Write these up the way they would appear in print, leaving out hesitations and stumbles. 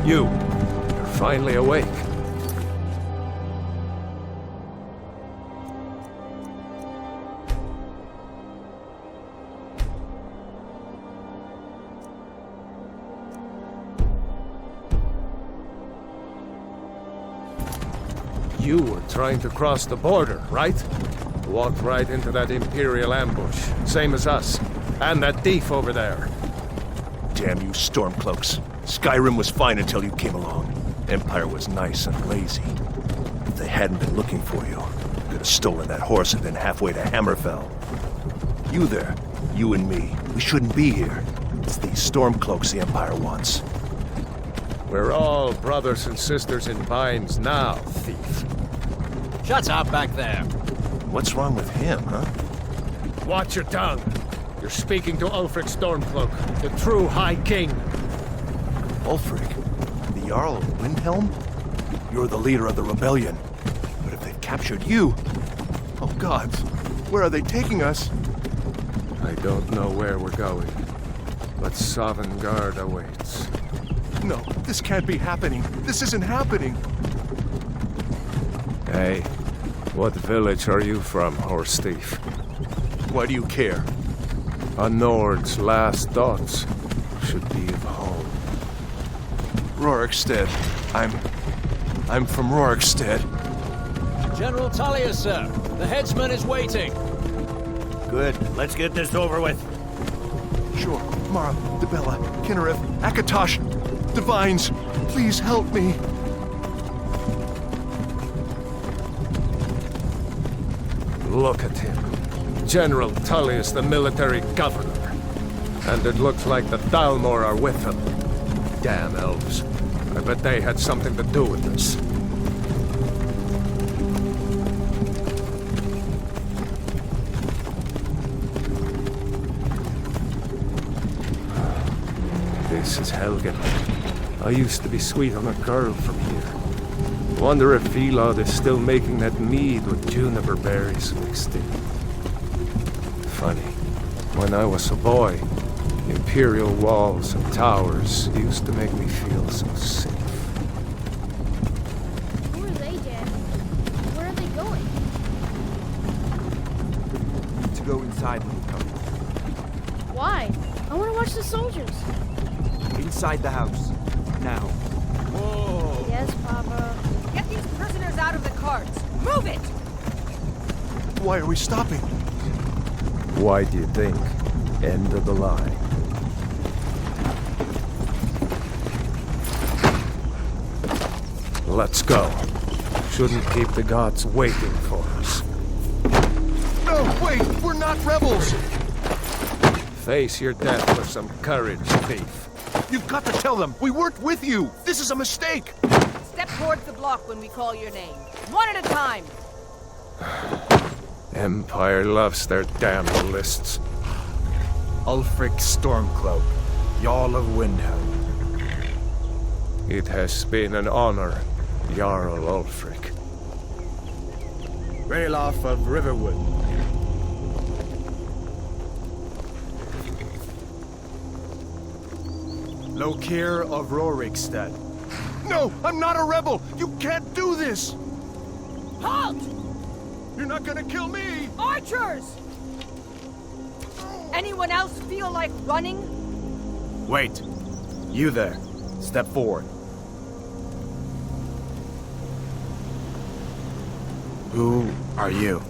You're finally awake. You were trying to cross the border, right? Walked right into that Imperial ambush, same as us. And that thief over there. Damn you Stormcloaks. Skyrim was fine until you came along. Empire was nice and lazy. If they hadn't been looking for you, could have stolen that horse and been halfway to Hammerfell. You there, you and me, we shouldn't be here. It's these Stormcloaks the Empire wants. We're all brothers and sisters in binds now, thief. Shut up back there. What's wrong with him, huh? Watch your tongue. You're speaking to Ulfric Stormcloak, the true High King. Ulfric? The Jarl of Windhelm? You're the leader of the rebellion. But if they've captured you... Oh gods, where are they taking us? I don't know where we're going, but Sovngarde awaits. No, this can't be happening. This isn't happening. Hey, what village are you from, horse thief? Why do you care? A Nord's last thoughts should be of home. Rorikstead. I'm from Rorikstead. General Talia, sir. The headsman is waiting. Good. Let's get this over with. Sure. Mara, Dibella, Kinnereth, Akatosh, Divines, please help me. Look at him. General Tullius, the military governor. And it looks like the Thalmor are with him. Damn elves. I bet they had something to do with this. This is Helgen. I used to be sweet on a girl from here. Wonder if Vilod is still making that mead with juniper berries mixed in. Funny, when I was a boy, Imperial walls and towers used to make me feel so safe. Who are they, Dad? Where are they going? To go inside when you come. Why? I want to watch the soldiers. Inside the house. Now. Whoa! Yes, Papa. Get these prisoners out of the carts! Move it! Why are we stopping? Why do you think? End of the line. Let's go. Shouldn't keep the gods waiting for us. No, wait! We're not rebels! Face your death with some courage, thief. You've got to tell them! We weren't with you! This is a mistake! Step towards the block when we call your name. One at a time! Empire loves their damn lists. Ulfric Stormcloak, Jarl of Windhelm. It has been an honor, Jarl Ulfric. Ralof of Riverwood. Lokir of Rorikstead. No! I'm not a rebel! You can't do this! Halt! You're not gonna kill me! Archers! Anyone else feel like running? Wait. You there. Step forward. Who are you?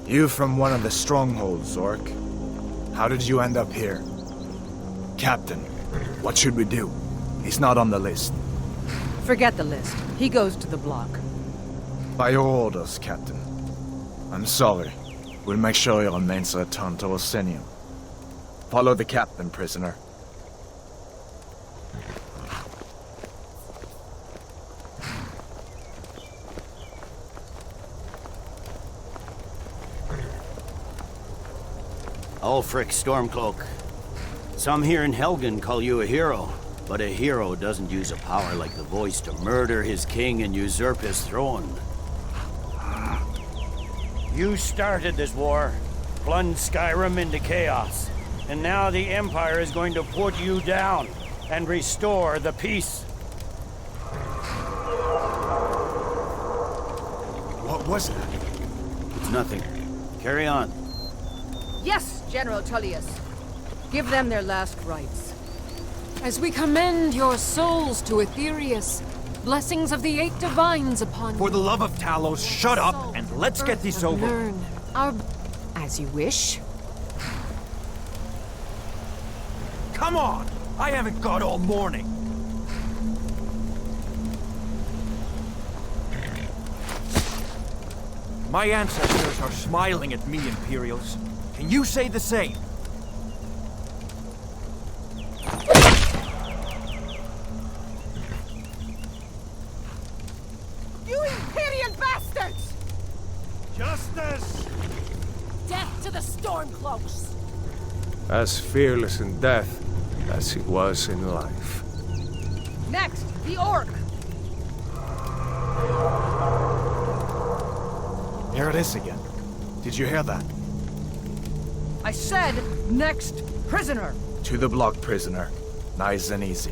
You from one of the strongholds, Zork. How did you end up here? Captain, what should we do? He's not on the list. Forget the list. He goes to the block. By your orders, Captain. I'm sorry. We'll make sure your remains return to Osenium. Follow the captain, prisoner. Ulfric Stormcloak. Some here in Helgen call you a hero, but a hero doesn't use a power like the voice to murder his king and usurp his throne. You started this war, plunged Skyrim into chaos, and now the Empire is going to put you down and restore the peace. What was that? It's nothing. Carry on. Yes, General Tullius. Give them their last rites. As we commend your souls to Aetherius, blessings of the 8 divines upon you. For the love of Talos, shut up and let's get this over. Learn our... As you wish. Come on! I haven't got all morning. My ancestors are smiling at me, Imperials. Can you say the same? You Imperial bastards! Justice! Death to the Stormcloaks! As fearless in death as he was in life. Next, the Orc. Here it is again. Did you hear that? I said, next prisoner. To the block, prisoner. Nice and easy.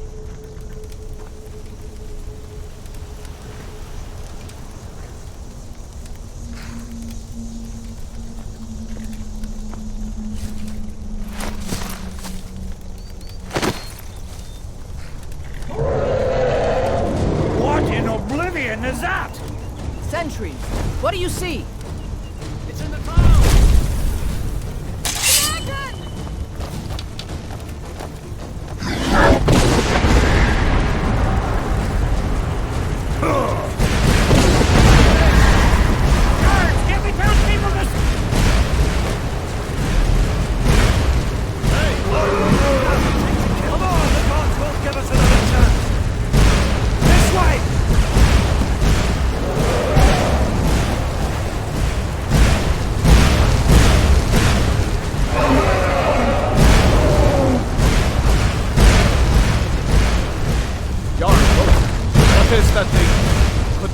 What in oblivion is that? Sentries. What do you see? It's in the town!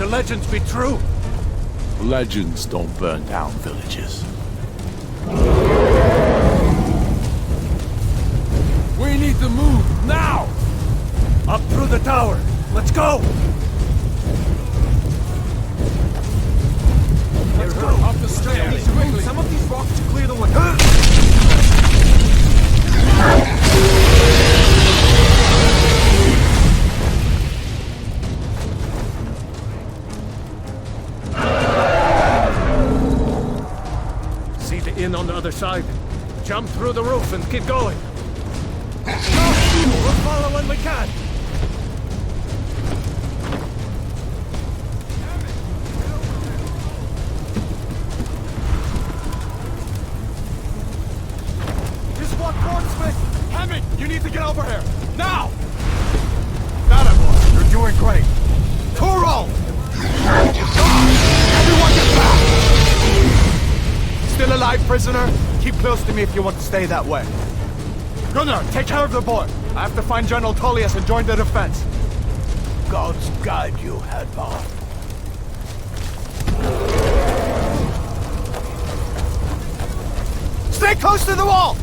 Legends be true? Legends don't burn down villages. We need to move, now! Up through the tower. Let's go! Let's go! Up the stairs! Some of these rocks to clear the way. In on the other side. Jump through the roof and keep going. We'll follow when we can. Just walk towards me. Hammond, you need to get over here. Now! Got it, boy. You're doing great. Toro! Everyone get back! Still alive, prisoner? Keep close to me if you want to stay that way. Gunnar, take care of the boy. I have to find General Tullius and join the defense. Gods guide you, Hadvar. Stay close to the wall!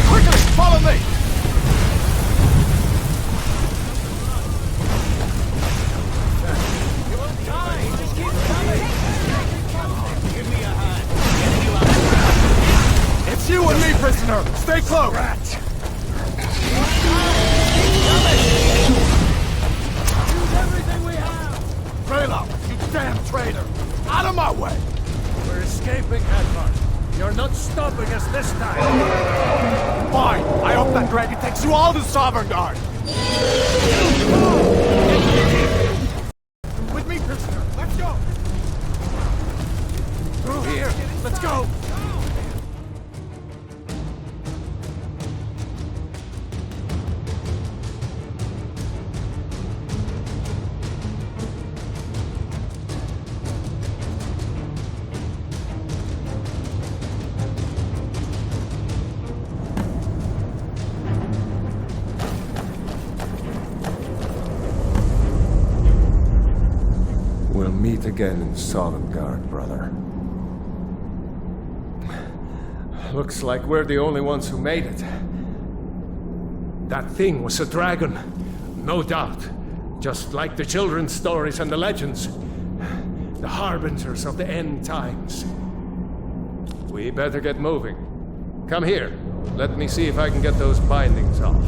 Quickly, follow me! You and me, prisoner! Stay close! Use everything we have! Trailer, you damn traitor! Out of my way! We're escaping, Edvard. You're not stopping us this time. Fine! I hope that dragon takes you all to Sovngarde! With me, prisoner! Let's go! Through here! Let's go! We'll meet again in Sovngarde, brother. Looks like we're the only ones who made it. That thing was a dragon, no doubt. Just like the children's stories and the legends. The harbingers of the end times. We better get moving. Come here. Let me see if I can get those bindings off.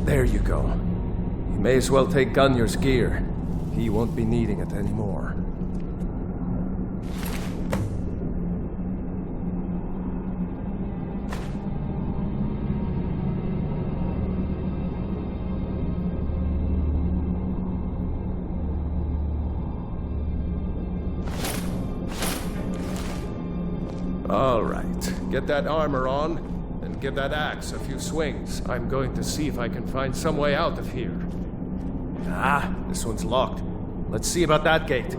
There you go. You may as well take Gunnar's gear. He won't be needing it anymore. All right, get that armor on. Give that axe a few swings. I'm going to see if I can find some way out of here. Ah, this one's locked. Let's see about that gate.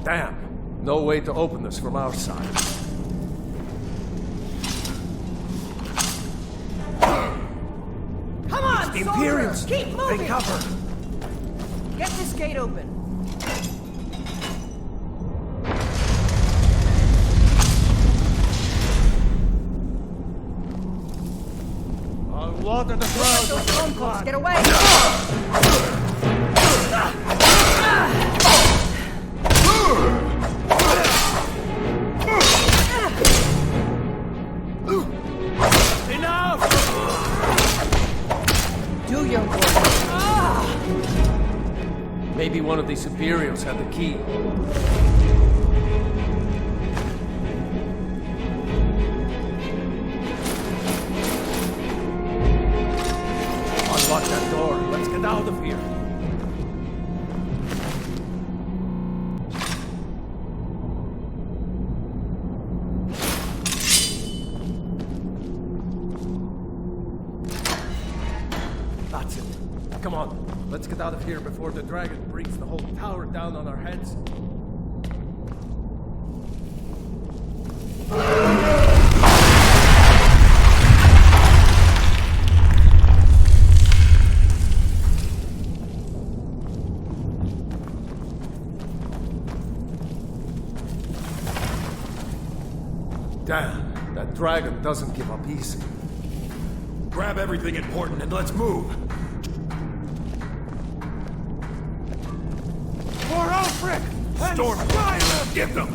Damn, no way to open this from our side. Come on, The soldiers! Imperials! Keep moving! They cover! Get this gate open. Water the ground! Those stormcloaks, get away! Enough! Do your work. Maybe one of these Imperials had the key. Unlock that door. Let's get out of here. That's it. Come on. Let's get out of here before the dragon brings the whole tower down on our heads. Damn, that dragon doesn't give up easy. Grab everything important and let's move! For Alfred! Storm! Get them!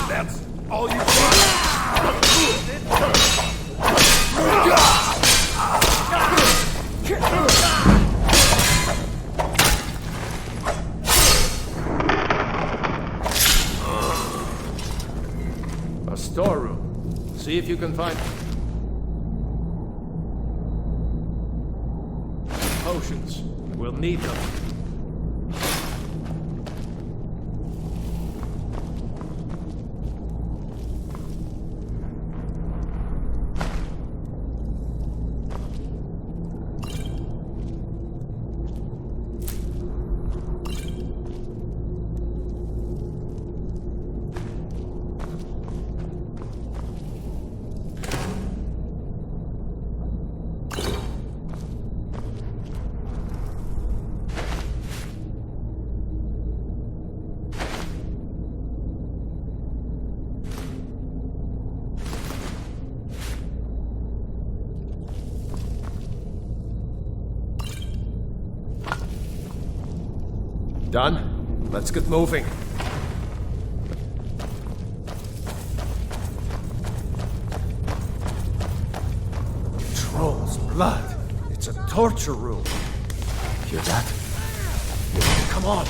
That's all you got! A storeroom. See if you can find potions. We'll need them. Done? Let's get moving. Troll's blood. It's a torture room. Hear that? Come on.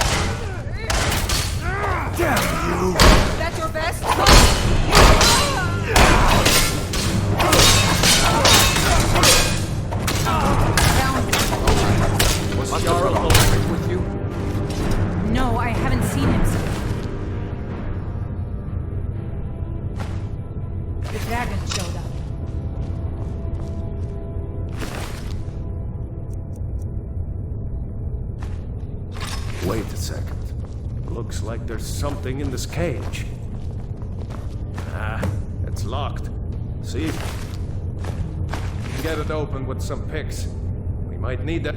Damn you! Is that your best? Was Jarl along with you? No, I haven't seen him since. The dragon showed up. Wait a second. Looks like there's something in this cage. Ah, it's locked. See? Get it open with some picks. We might need that.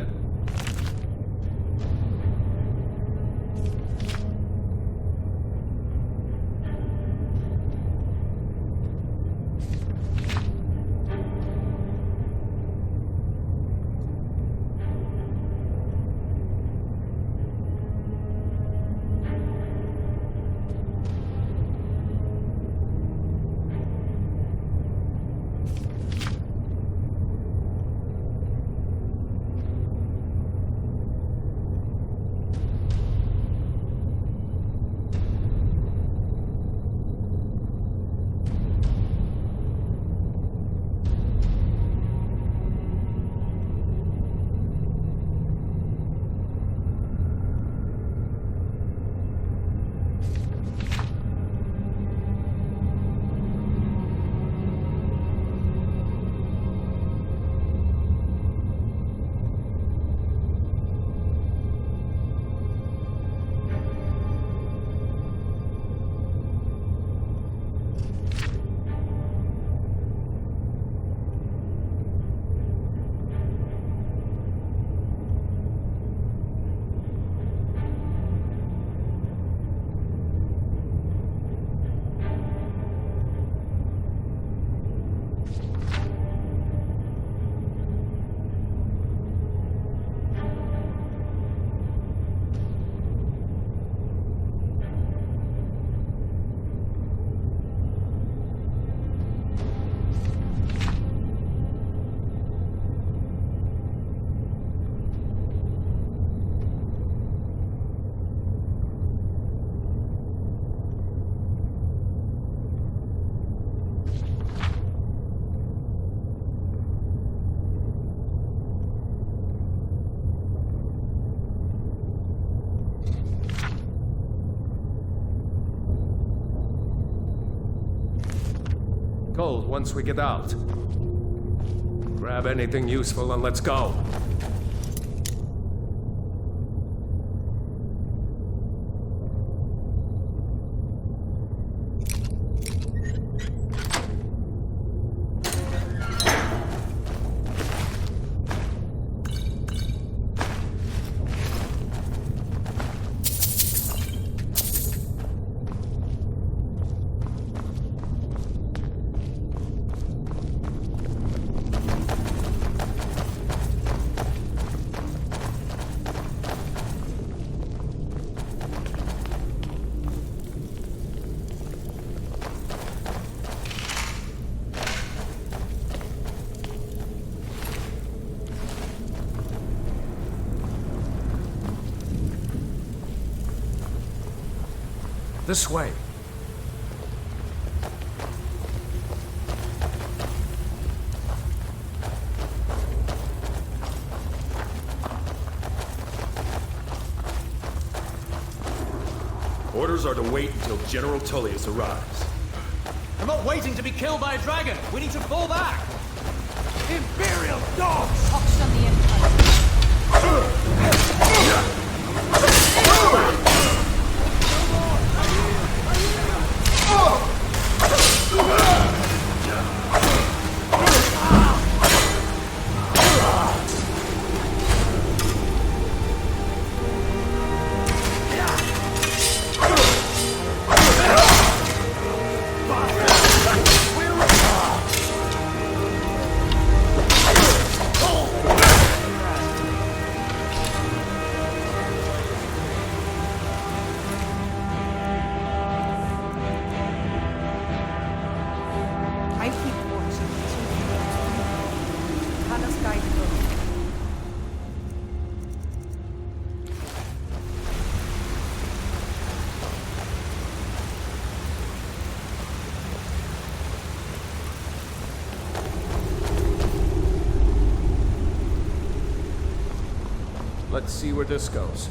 Gold once we get out. Grab anything useful and let's go. This way. Orders are to wait until General Tullius arrives. I'm not waiting to be killed by a dragon. We need to fall back. Imperial dogs! Hawks on the Empire. Let's see where this goes.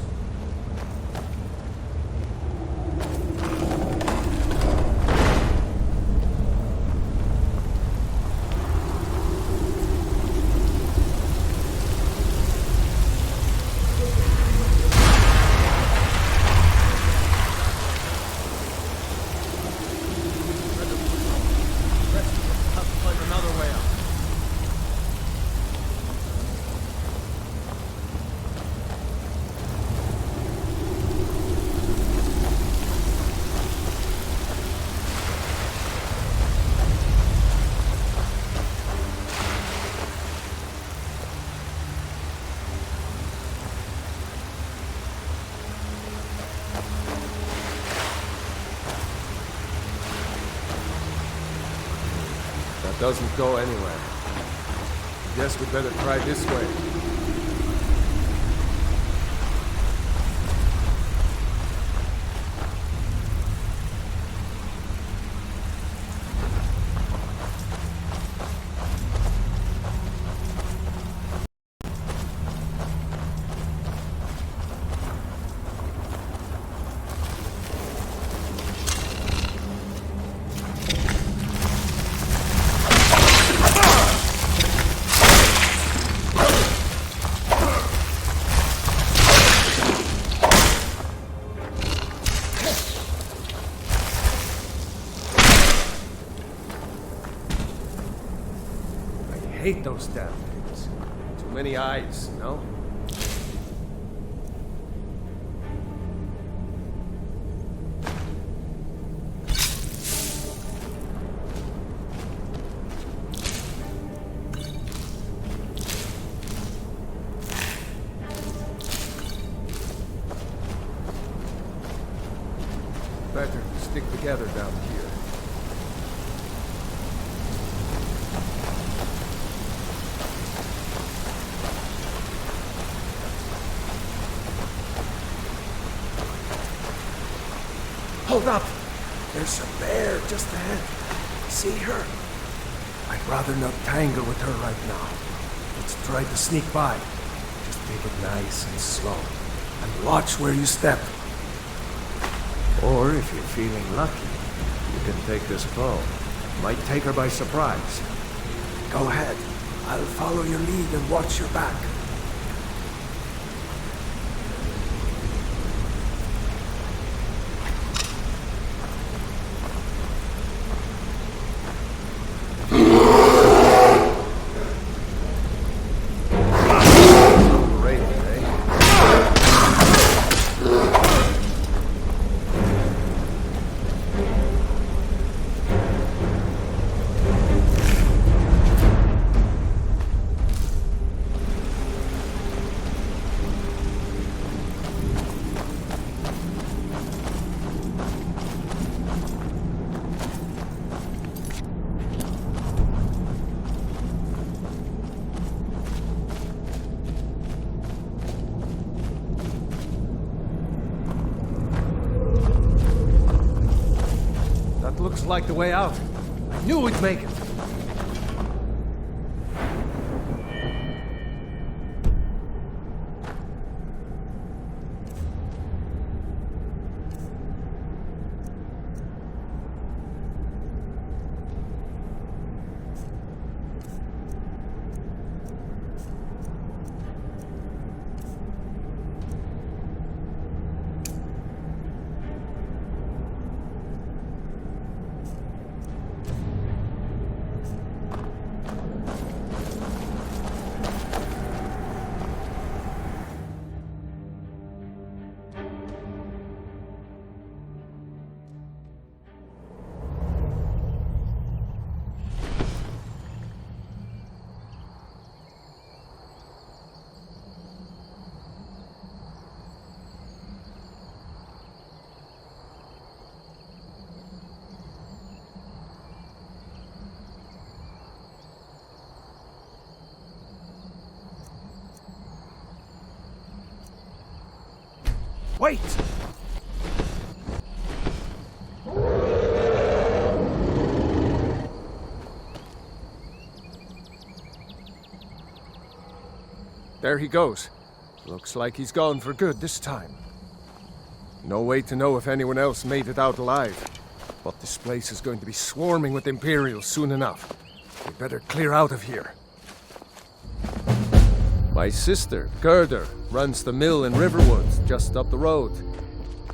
That doesn't go anywhere. Guess we'd better try this way. I hate those damn things. Too many eyes, you know? Better to stick together down here. Hold up! There's a bear just ahead. See her? I'd rather not tangle with her right now. Let's try to sneak by. Just take it nice and slow. And watch where you step. Or if you're feeling lucky, you can take this bow. Might take her by surprise. Go ahead. I'll follow your lead and watch your back. Looks like the way out. I knew we'd make it. Wait! There he goes. Looks like he's gone for good this time. No way to know if anyone else made it out alive. But this place is going to be swarming with Imperials soon enough. We better clear out of here. My sister, Gerda, runs the mill in Riverwood, just up the road.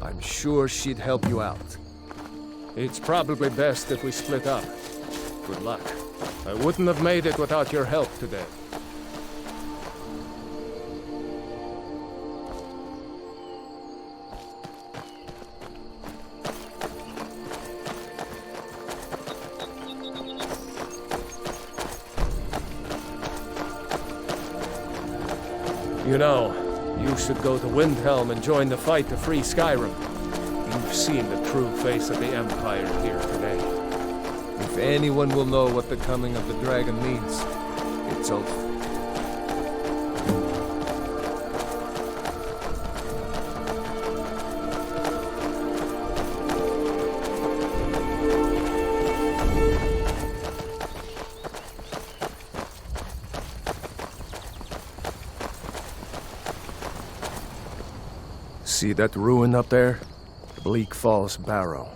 I'm sure she'd help you out. It's probably best if we split up. Good luck. I wouldn't have made it without your help today. You know, you should go to Windhelm and join the fight to free Skyrim. You've seen the true face of the Empire here today. If anyone will know what the coming of the dragon means, it's over. See that ruin up there? Bleak Falls Barrow.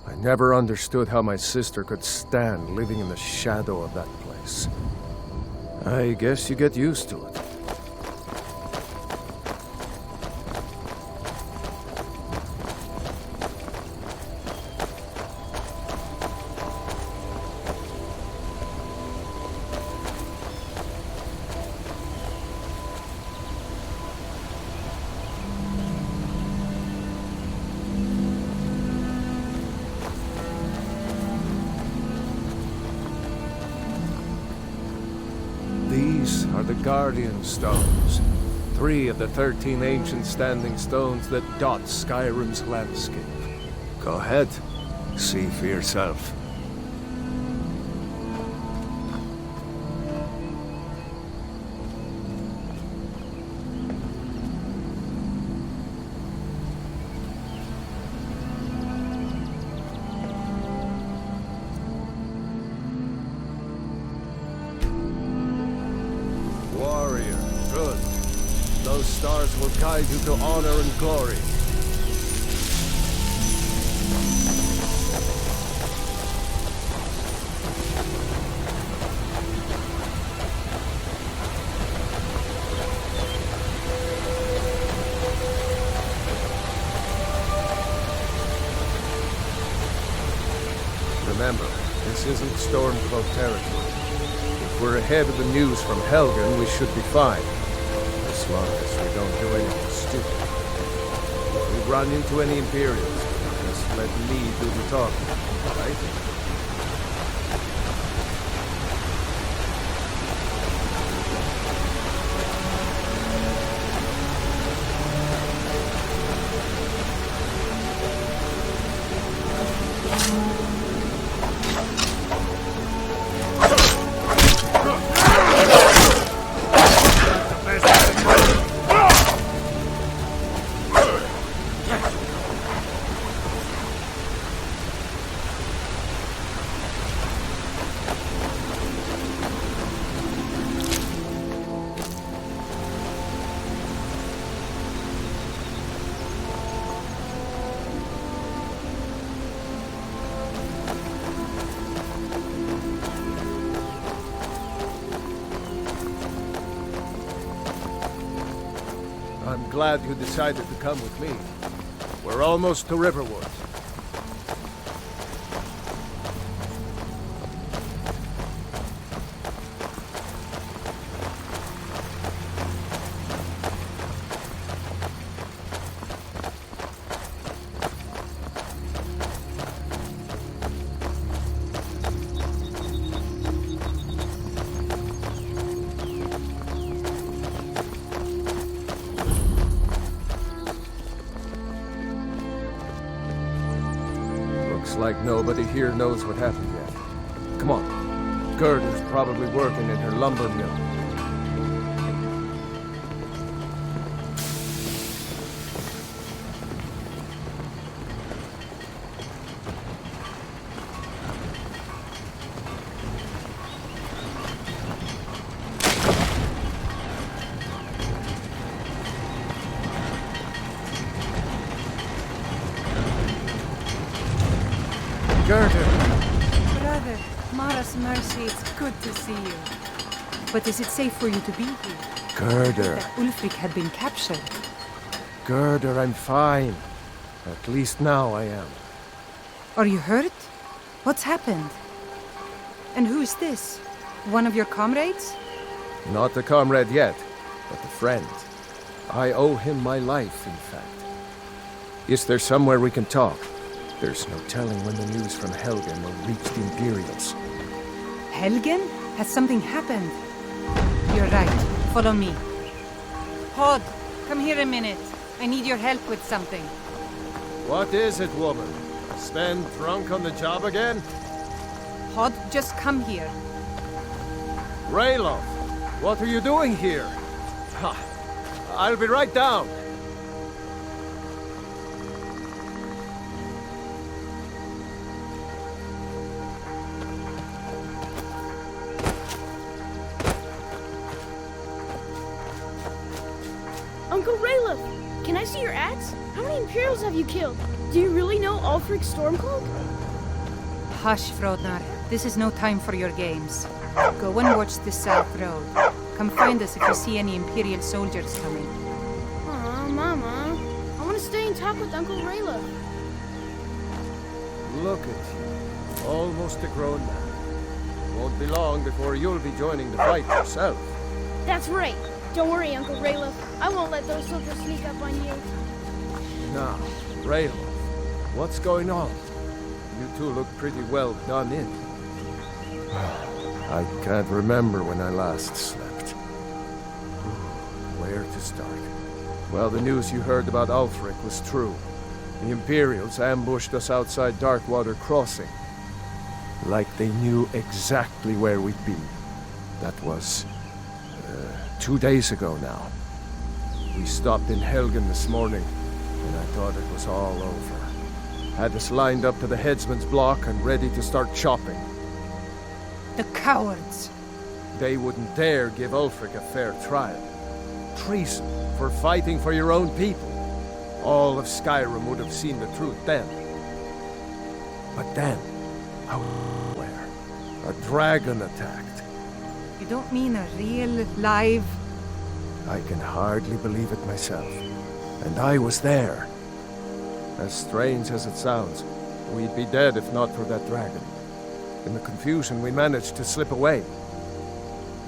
I never understood how my sister could stand living in the shadow of that place. I guess you get used to it. These are the Guardian Stones. 3 of the 13 ancient standing stones that dot Skyrim's landscape. Go ahead, see for yourself. Warrior, good. Those stars will guide you to honor and glory. Remember, this isn't Stormcloak territory. If we're ahead of the news from Helgen, we should be fine. As long as we don't do anything stupid. If we run into any Imperials, just let me do the talking, right? I'm glad you decided to come with me. We're almost to Riverwood. Looks like nobody here knows what happened yet. Come on. Gerda's probably working in her lumber mill. Gerda! Brother, Mara's mercy, it's good to see you. But is it safe for you to be here? Gerda! That Ulfric had been captured. Gerda, I'm fine. At least now I am. Are you hurt? What's happened? And who is this? One of your comrades? Not a comrade yet, but a friend. I owe him my life, in fact. Is there somewhere we can talk? There's no telling when the news from Helgen will reach the Imperials. Helgen? Has something happened? You're right. Follow me. Hod, come here a minute. I need your help with something. What is it, woman? Sven drunk on the job again? Hod, just come here. Rayloff, what are you doing here? Ha! I'll be right down. Uncle Rayloff, can I see your axe? How many Imperials have you killed? Do you really know Ulfric Stormcloak? Hush, Frodnar. This is no time for your games. Go and watch the South Road. Come find us if you see any Imperial soldiers coming. Aw, Mama. I want to stay and talk with Uncle Rayloff. Look at you. Almost a grown man. Won't be long before you'll be joining the fight yourself. That's right. Don't worry, Uncle Rayloff. I won't let those soldiers sneak up on you. Now, Rayloff, what's going on? You two look pretty well done in. I can't remember when I last slept. Where to start? Well, the news you heard about Ulfric was true. The Imperials ambushed us outside Darkwater Crossing. Like they knew exactly where we'd be. That was 2 days ago now. We stopped in Helgen this morning, and I thought it was all over. Had us lined up to the headsman's block and ready to start chopping. The cowards! They wouldn't dare give Ulfric a fair trial. Treason for fighting for your own people. All of Skyrim would have seen the truth then. But then, out of nowhere, a dragon attacked. You don't mean a real, live... I can hardly believe it myself. And I was there. As strange as it sounds, we'd be dead if not for that dragon. In the confusion, we managed to slip away.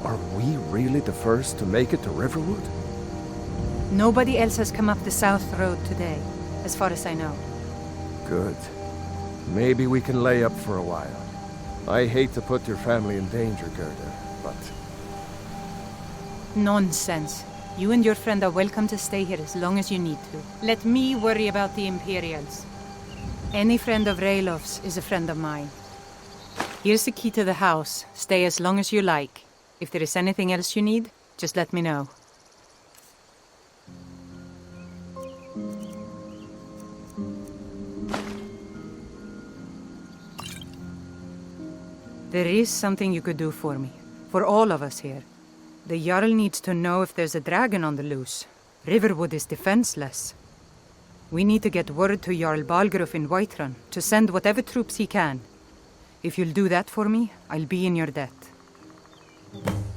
Are we really the first to make it to Riverwood? Nobody else has come up the South Road today, as far as I know. Good. Maybe we can lay up for a while. I hate to put your family in danger, Gerda, but... Nonsense. You and your friend are welcome to stay here as long as you need to. Let me worry about the Imperials. Any friend of Rayloff's is a friend of mine. Here's the key to the house. Stay as long as you like. If there is anything else you need, just let me know. There is something you could do for me. For all of us here. The Jarl needs to know if there's a dragon on the loose. Riverwood is defenseless. We need to get word to Jarl Balgruuf in Whiterun to send whatever troops he can. If you'll do that for me, I'll be in your debt.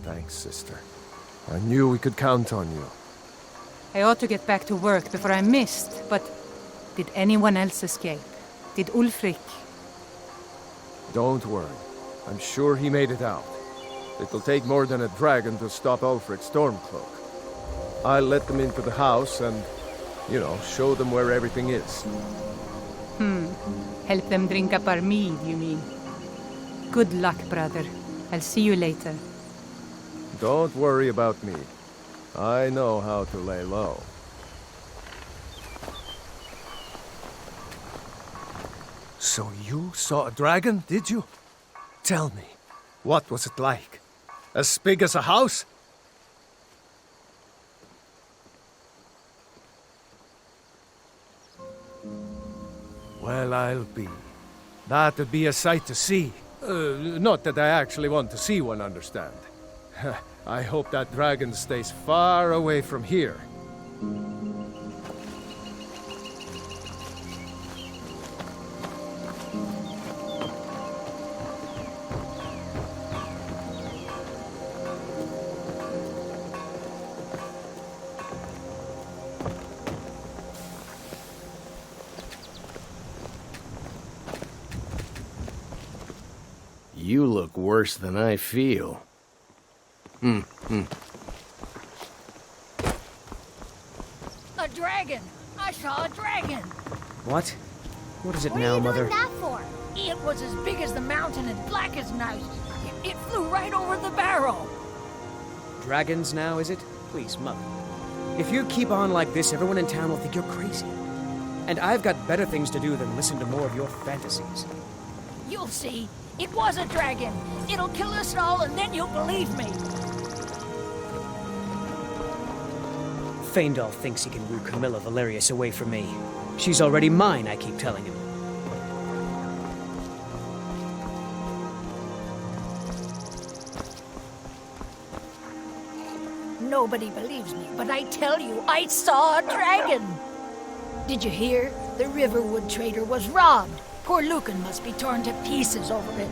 Thanks, sister. I knew we could count on you. I ought to get back to work before I'm missed, but... Did anyone else escape? Did Ulfric? Don't worry. I'm sure he made it out. It'll take more than a dragon to stop Ulfric Stormcloak. I'll let them into the house and, show them where everything is. Help them drink up our mead, you mean? Good luck, brother. I'll see you later. Don't worry about me. I know how to lay low. So you saw a dragon, did you? Tell me, what was it like? As big as a house? Well, I'll be. That'd be a sight to see. Not that I actually want to see one, understand. I hope that dragon stays far away from here. You look worse than I feel. A dragon! I saw a dragon! What? What is it What now, are you Mother? doing that for? It was as big as the mountain and black as night. It flew right over the barrow. Dragons now, is it? Please, Mother. If you keep on like this, everyone in town will think you're crazy. And I've got better things to do than listen to more of your fantasies. You'll see. It was a dragon. It'll kill us all, and then you'll believe me. Faendal thinks he can woo Camilla Valerius away from me. She's already mine, I keep telling him. Nobody believes me, but I tell you, I saw a dragon. Did you hear? The Riverwood trader was robbed. Poor Lucan must be torn to pieces over it.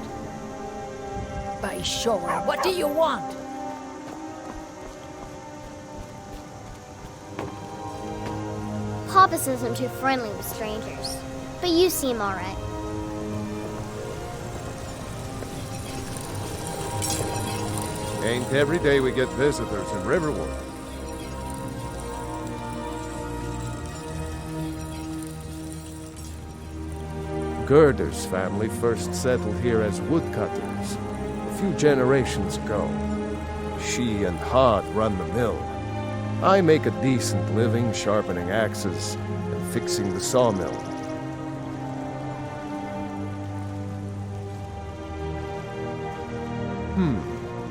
By sure, what do you want? Papa says I'm too friendly with strangers, but you seem alright. Ain't every day we get visitors in Riverwood. Gerder's family first settled here as woodcutters a few generations ago. She and Hod run the mill. I make a decent living sharpening axes and fixing the sawmill.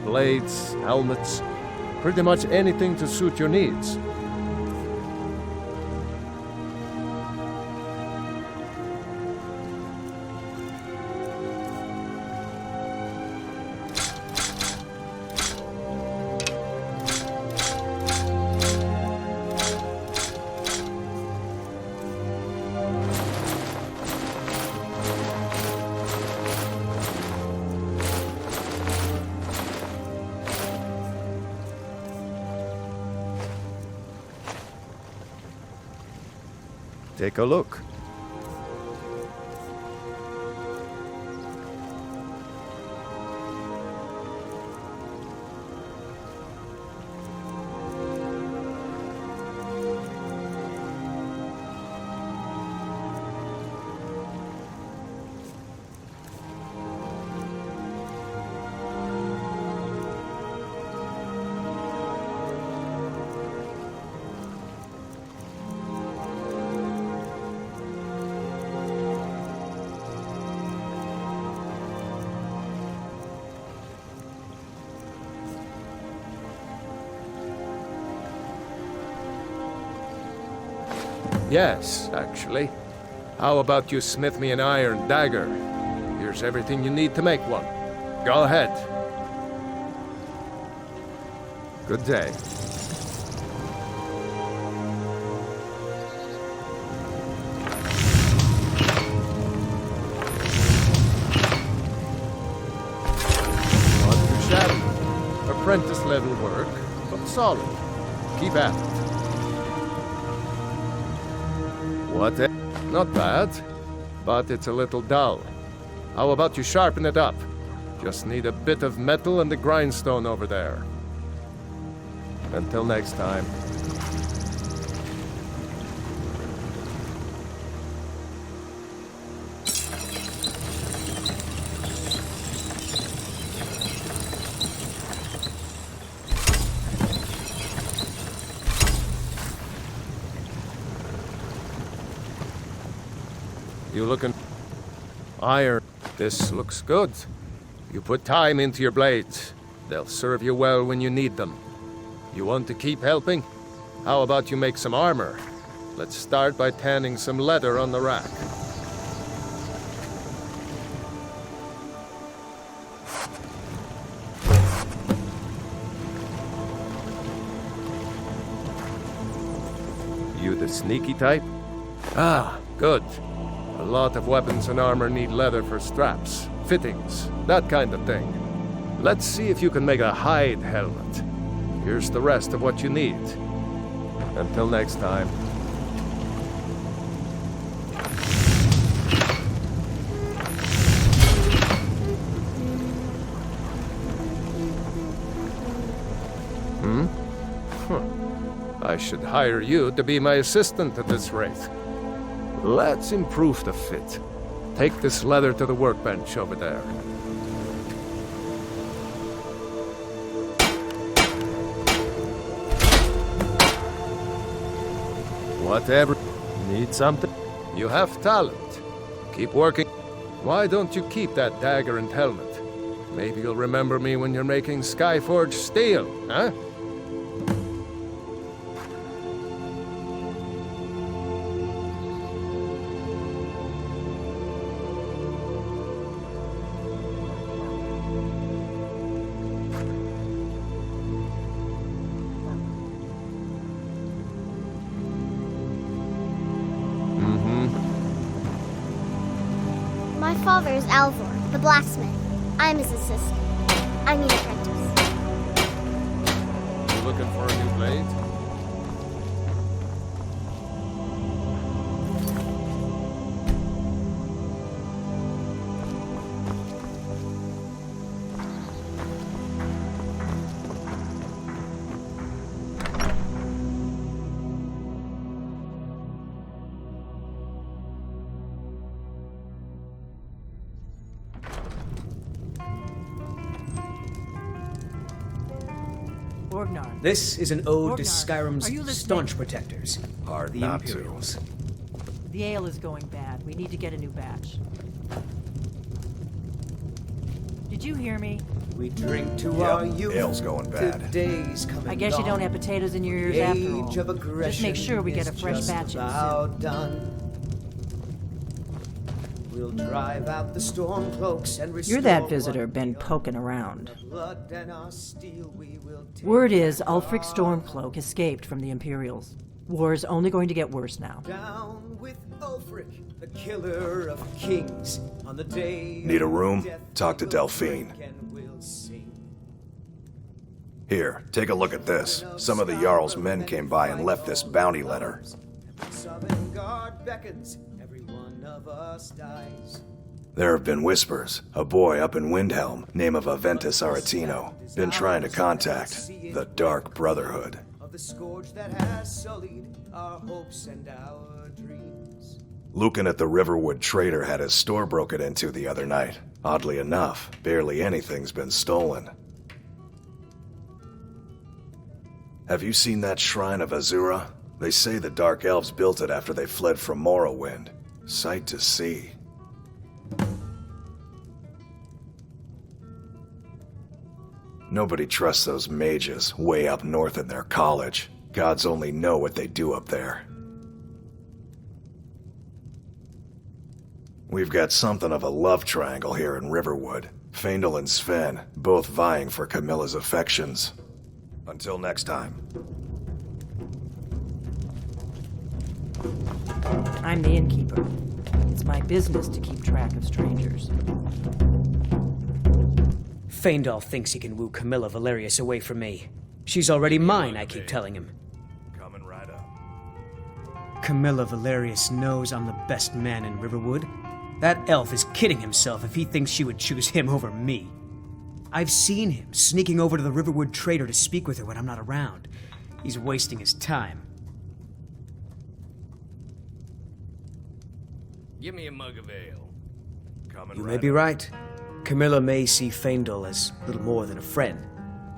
Blades, helmets, pretty much anything to suit your needs. Take a look. Yes, actually. How about you smith me an iron dagger? Here's everything you need to make one. Go ahead. Good day. Not too shabby. Apprentice-level work, but solid. Keep at it. What? Not bad, but it's a little dull. How about you sharpen it up? Just need a bit of metal and the grindstone over there. Until next time. You looking iron? This looks good. You put time into your blades. They'll serve you well when you need them. You want to keep helping? How about you make some armor? Let's start by tanning some leather on the rack. You the sneaky type? Ah, good. A lot of weapons and armor need leather for straps, fittings, that kind of thing. Let's see if you can make a hide helmet. Here's the rest of what you need. Until next time. I should hire you to be my assistant at this rate. Let's improve the fit. Take this leather to the workbench over there. Whatever. Need something? You have talent. Keep working. Why don't you keep that dagger and helmet? Maybe you'll remember me when you're making Skyforge steel, huh? My father is Alvor, the blacksmith. I'm his assistant. I mean apprentice. You looking for a new blade? This is an ode to Borgnar, are you Skyrim's listening? staunch protectors, Hard the not Imperials. The ale is going bad. We need to get a new batch. Did you hear me? We drink to Yep, our youth. ale's going bad. The days come I guess you don't have potatoes in your ears after all. Age of aggression Just make sure we get a is fresh just batch in about soon. done. We'll drive out the storm cloaks and restore You're that what visitor we been own. poking around. Blood and our steel we will take. Word is Ulfric Stormcloak escaped from the Imperials. War's only going to get worse now. Down with Ulfric, the killer of kings, on the day Need a room? of death Talk to we'll Delphine. break and we'll sing. Here, take a look at this. Some of the Jarl's men came by and left this bounty letter. Sovngarde beckons, every one of us dies. There have been whispers. A boy up in Windhelm, name of Aventus Aretino, been trying to contact the Dark Brotherhood. Of the scourge that has sullied our hopes and our dreams. Lucan at the Riverwood Trader had his store broken into the other night. Oddly enough, barely anything's been stolen. Have you seen that shrine of Azura? They say the Dark Elves built it after they fled from Morrowind. Sight to see. Nobody trusts those mages way up north in their college. Gods only know what they do up there. We've got something of a love triangle here in Riverwood. Faendal and Sven, both vying for Camilla's affections. Until next time. I'm the innkeeper. It's my business to keep track of strangers. Faendal thinks he can woo Camilla Valerius away from me. She's already mine, I keep telling him. Coming right up. Camilla Valerius knows I'm the best man in Riverwood. That elf is kidding himself if he thinks she would choose him over me. I've seen him sneaking over to the Riverwood Trader to speak with her when I'm not around. He's wasting his time. Give me a mug of ale. Coming You right may be up. right. Camilla may see Faendal as little more than a friend,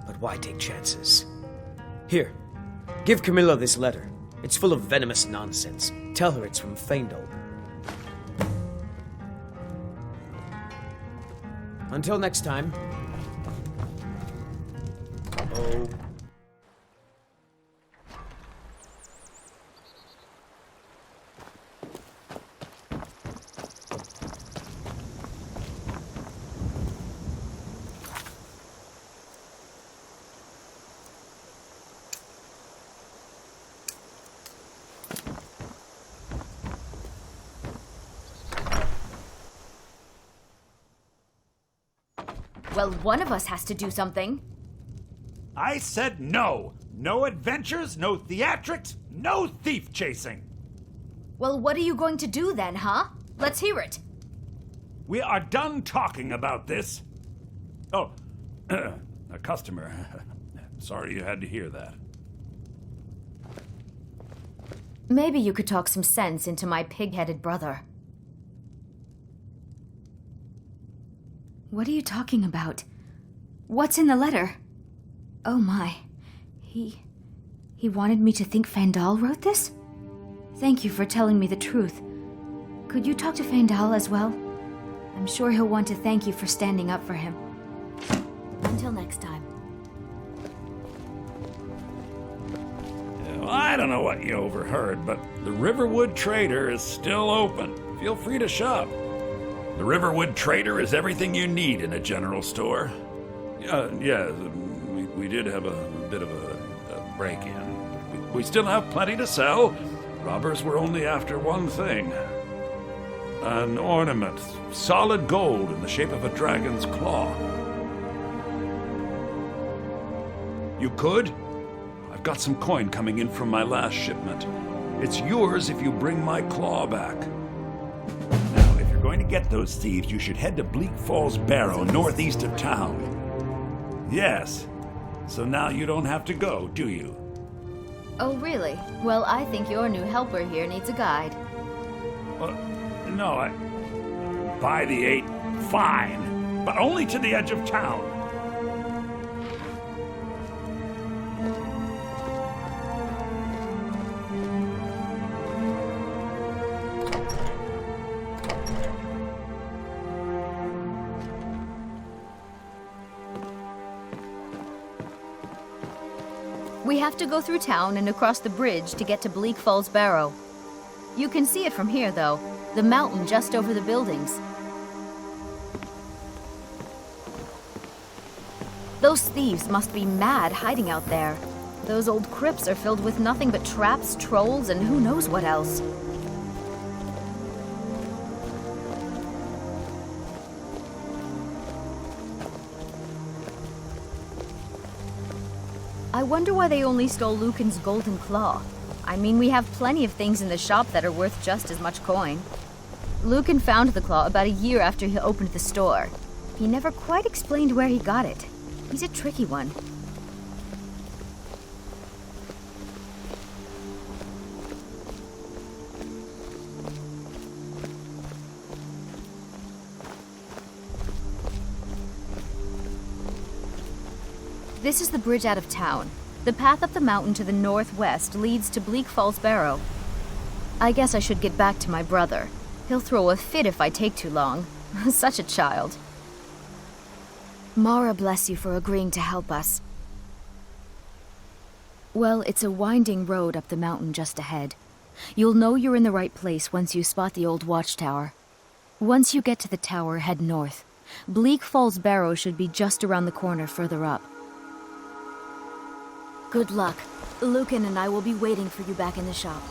but why take chances? Here, give Camilla this letter. It's full of venomous nonsense. Tell her it's from Faendal. Until next time. Oh. Well, one of us has to do something. I said no. No adventures, no theatrics, no thief chasing. Well, what are you going to do then, huh? Let's hear it. We are done talking about this. Oh, a customer. Sorry you had to hear that. Maybe you could talk some sense into my pig-headed brother. What are you talking about? What's in the letter? Oh my. He wanted me to think Fandal wrote this? Thank you for telling me the truth. Could you talk to Fandal as well? I'm sure he'll want to thank you for standing up for him. Until next time. Well, I don't know what you overheard, but the Riverwood Trader is still open. Feel free to shop. The Riverwood Trader is everything you need in a general store. Yeah, we did have a bit of a break-in. We still have plenty to sell. Robbers were only after one thing. An ornament, solid gold in the shape of a dragon's claw. You could? I've got some coin coming in from my last shipment. It's yours if you bring my claw back. Now, if you're going to get those thieves, you should head to Bleak Falls Barrow, northeast of town. Yes. So now you don't have to go, do you? Oh, really? Well, I think your new helper here needs a guide. No, by the 8, fine. But only to the edge of town. We have to go through town and across the bridge to get to Bleak Falls Barrow. You can see it from here, though. The mountain just over the buildings. Those thieves must be mad hiding out there. Those old crypts are filled with nothing but traps, trolls, and who knows what else. I wonder why they only stole Lucan's golden claw. I mean, we have plenty of things in the shop that are worth just as much coin. Lucan found the claw about a year after he opened the store. He never quite explained where he got it. He's a tricky one. This is the bridge out of town. The path up the mountain to the northwest leads to Bleak Falls Barrow. I guess I should get back to my brother. He'll throw a fit if I take too long. Such a child. Mara bless you for agreeing to help us. Well, it's a winding road up the mountain just ahead. You'll know you're in the right place once you spot the old watchtower. Once you get to the tower, head north. Bleak Falls Barrow should be just around the corner further up. Good luck. Lucan and I will be waiting for you back in the shop.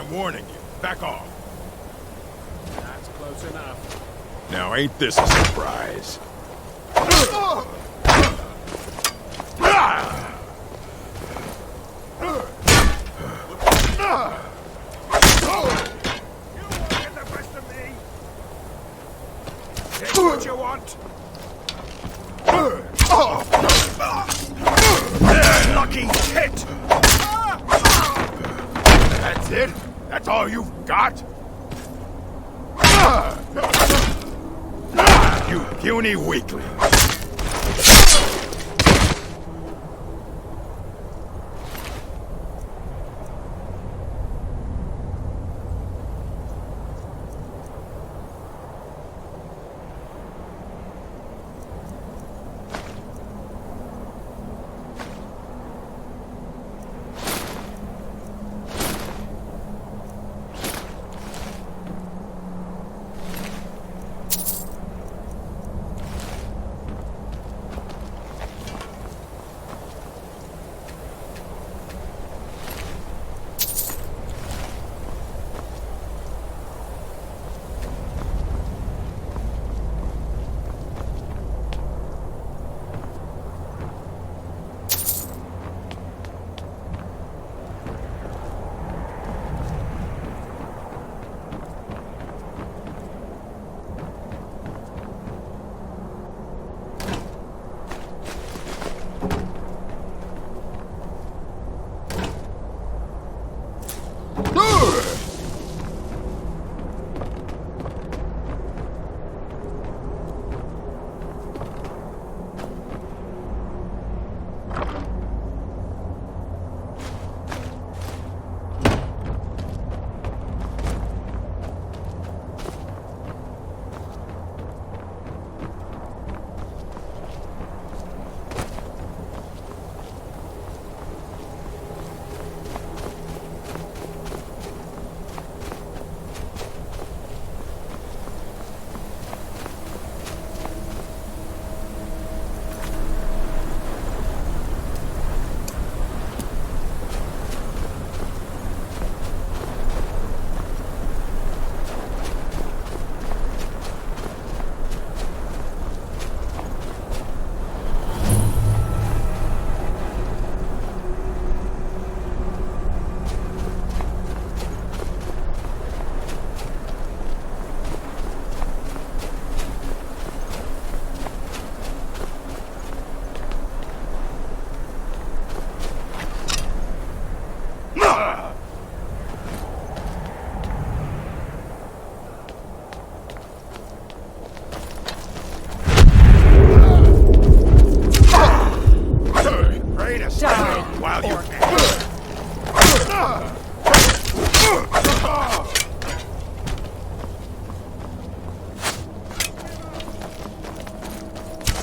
I'm warning you. Back off. That's close enough. Now ain't this a surprise? What you want? Lucky hit! That's it? That's all you've got? You puny weakling!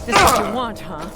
This is what you want, huh?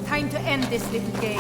Time to end this little game.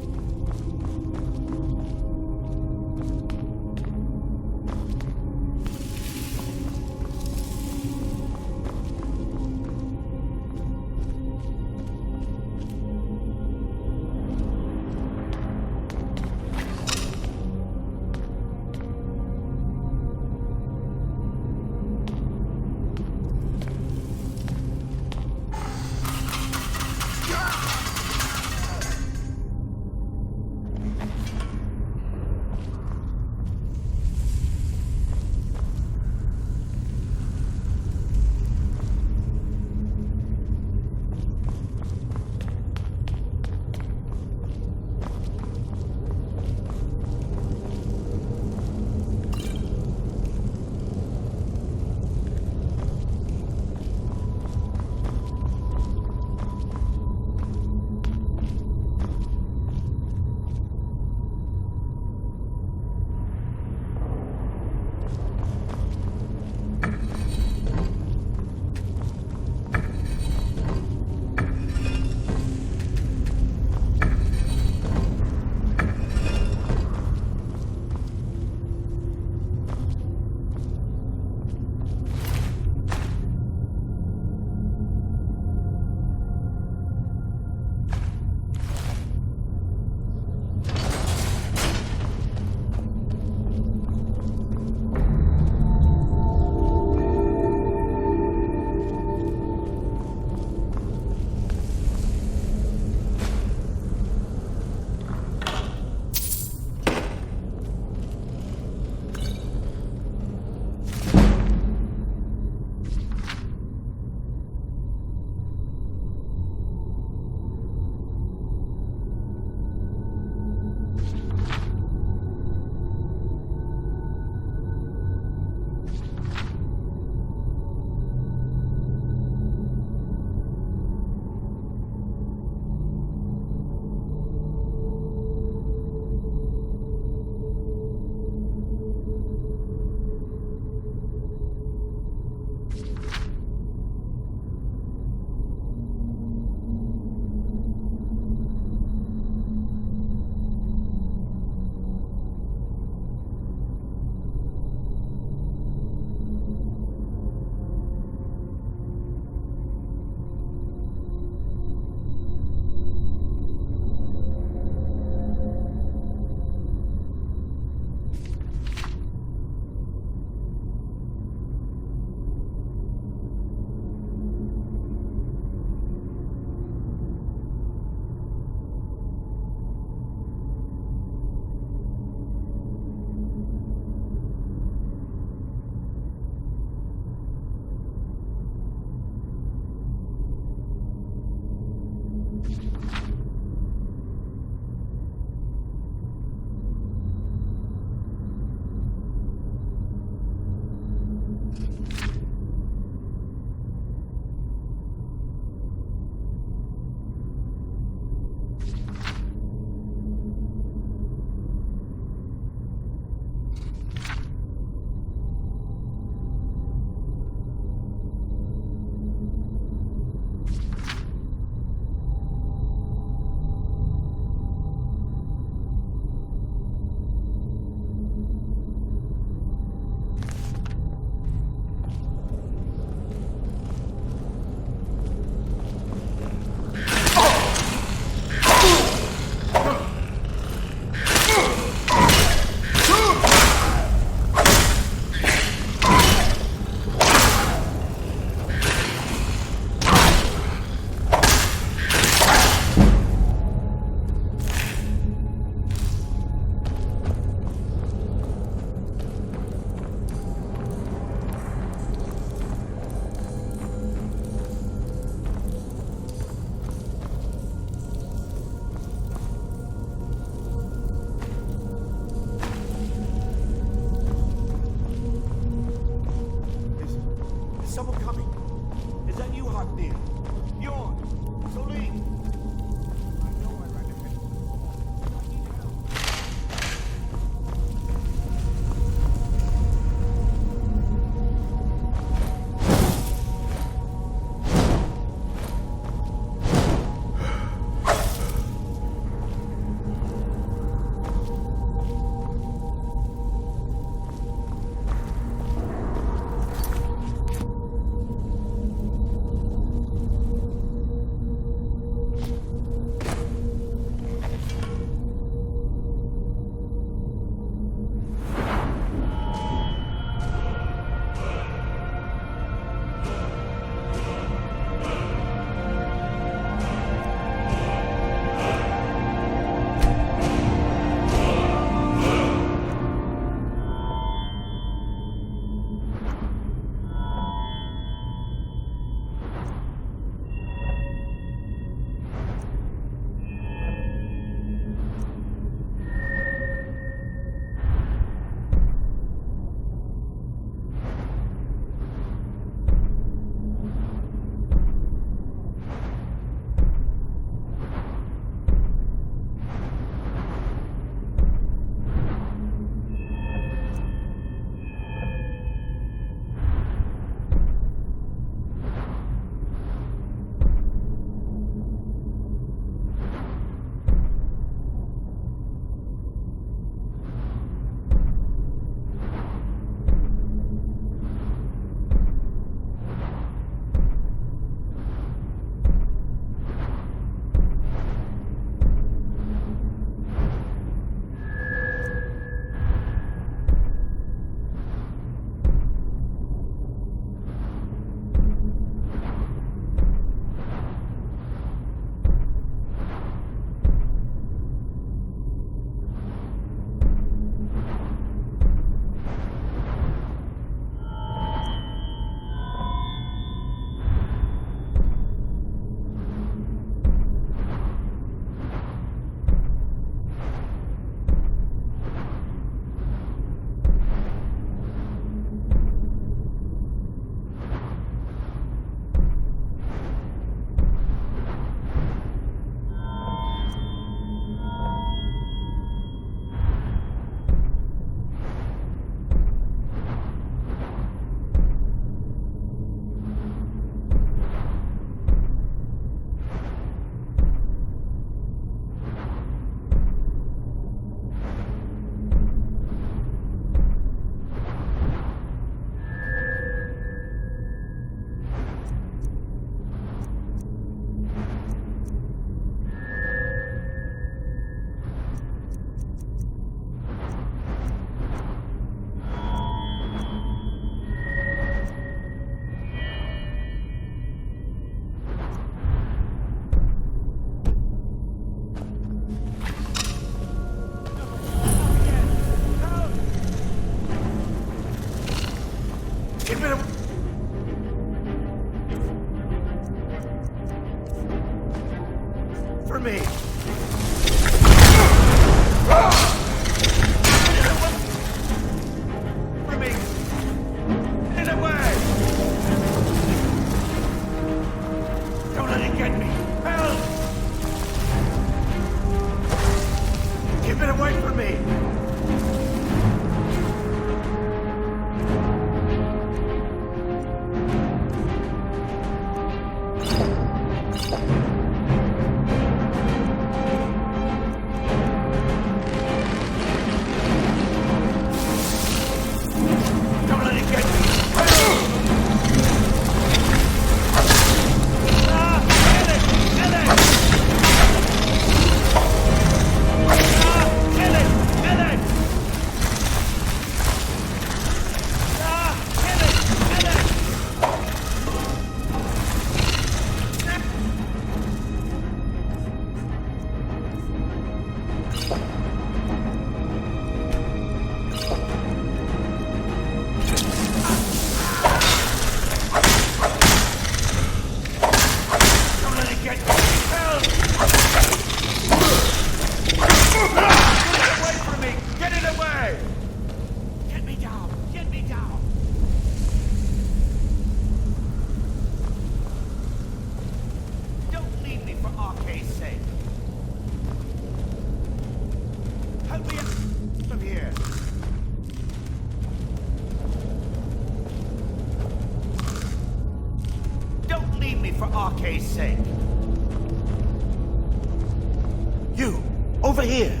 Over here!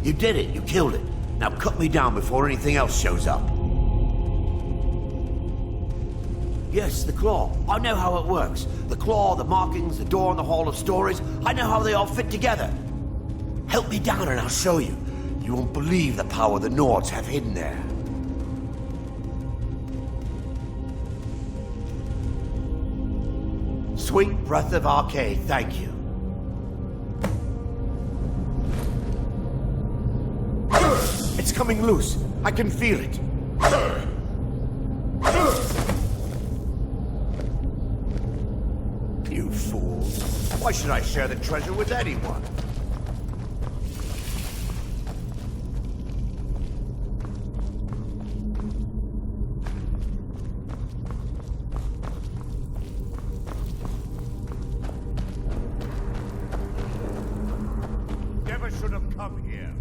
You did it, you killed it. Now cut me down before anything else shows up. Yes, the claw. I know how it works. The claw, the markings, the door in the Hall of Stories. I know how they all fit together. Help me down and I'll show you. You won't believe the power the Nords have hidden there. Sweet breath of Arcade, thank you. It's coming loose. I can feel it. You fools. Why should I share the treasure with anyone? Never should have come here.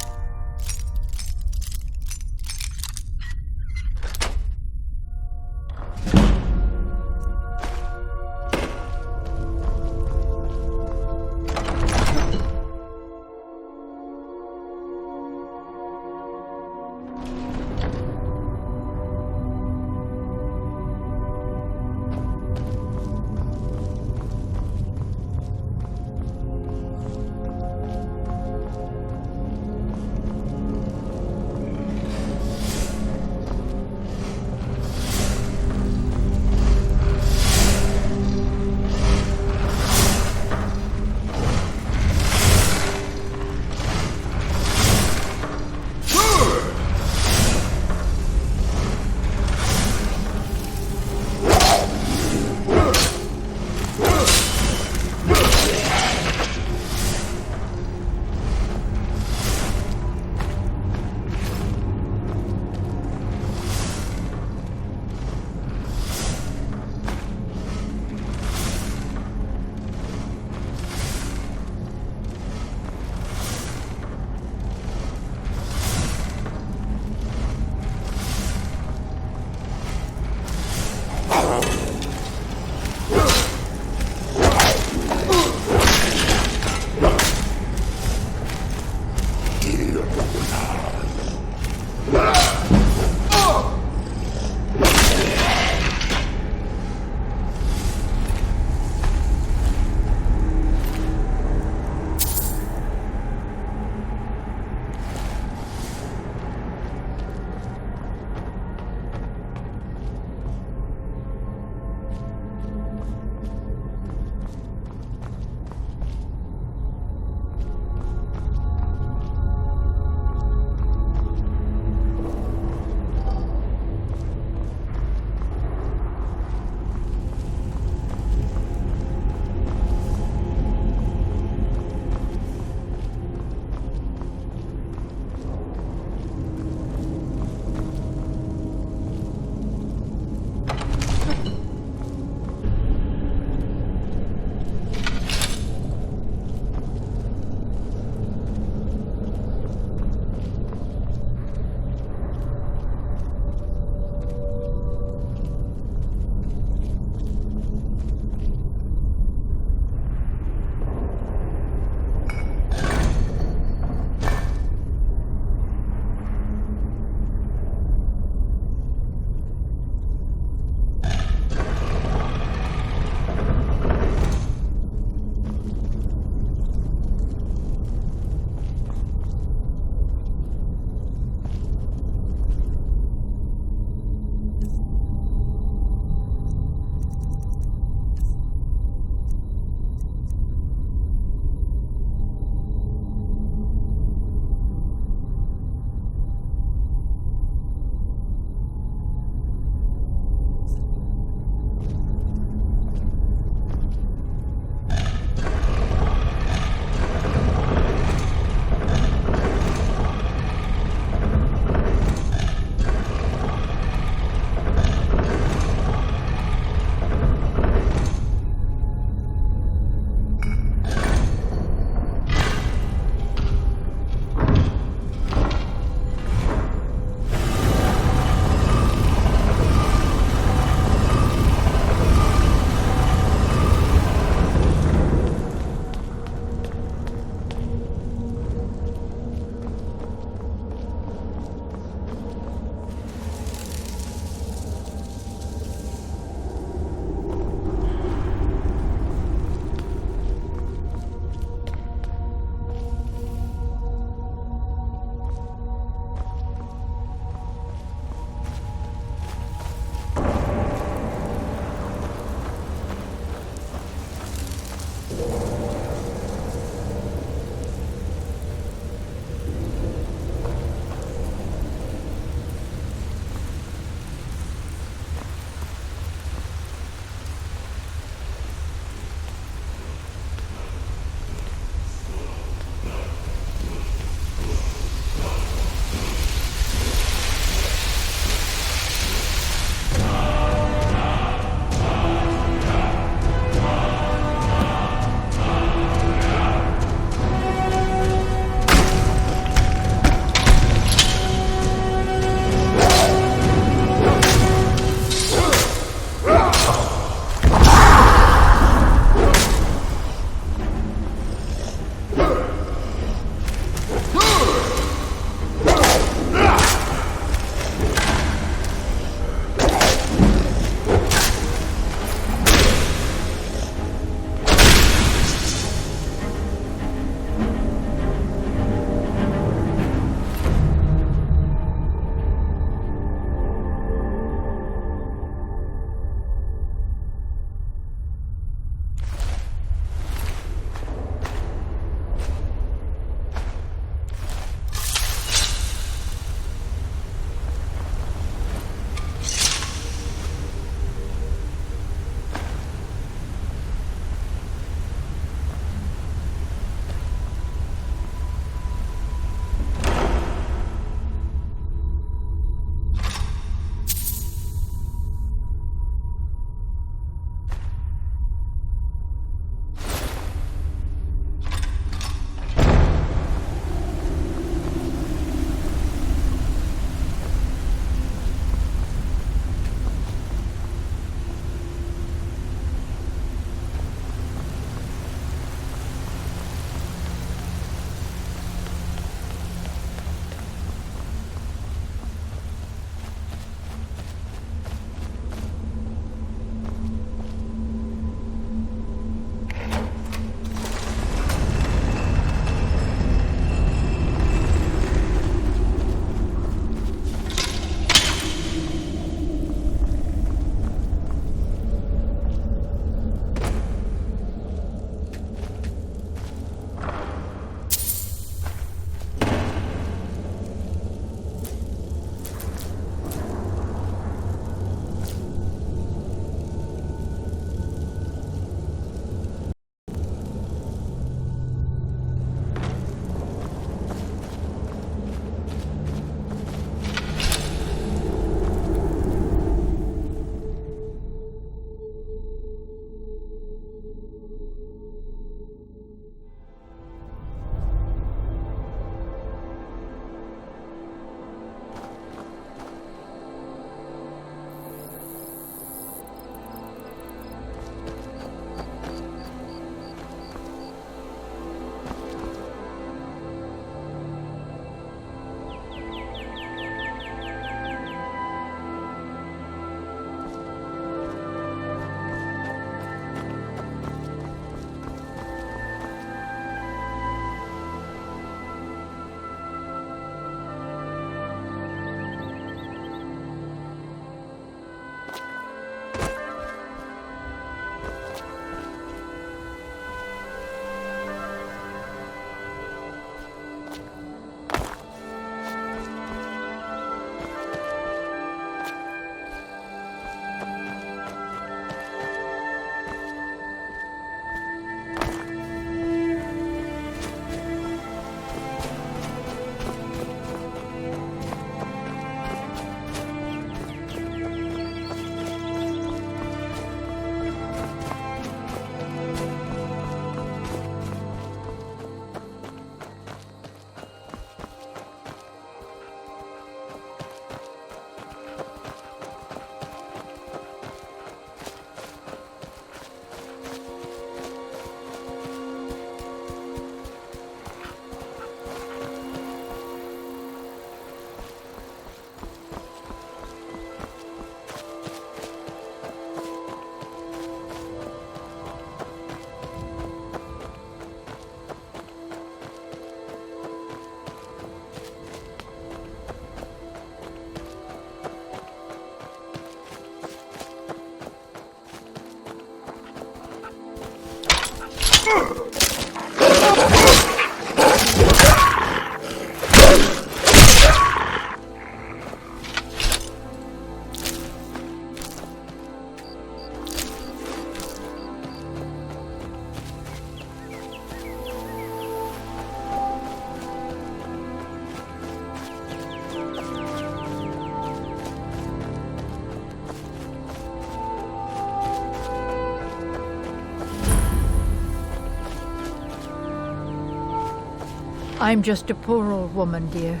I'm just a poor old woman, dear.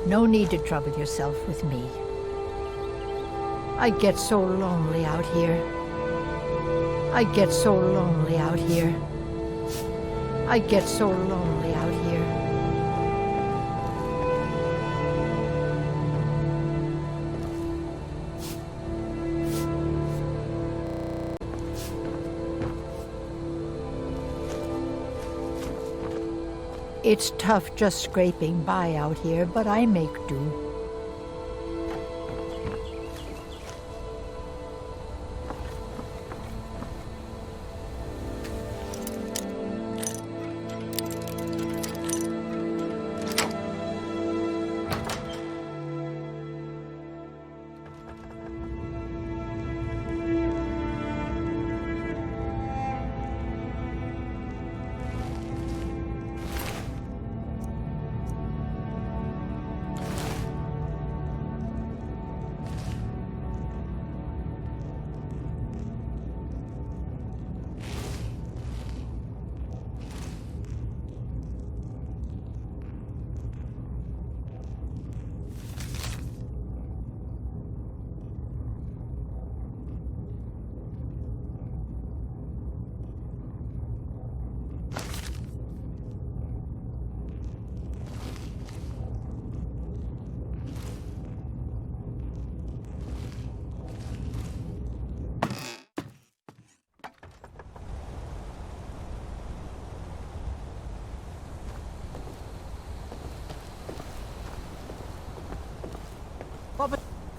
No need to trouble yourself with me. I get so lonely out here. I get so lonely out here. I get so lonely out here. It's tough just scraping by out here, but I make do.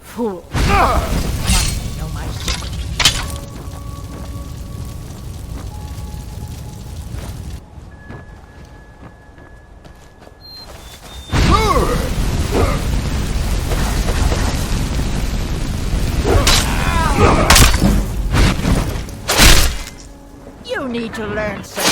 Fool. Must know my secret. You need to learn something.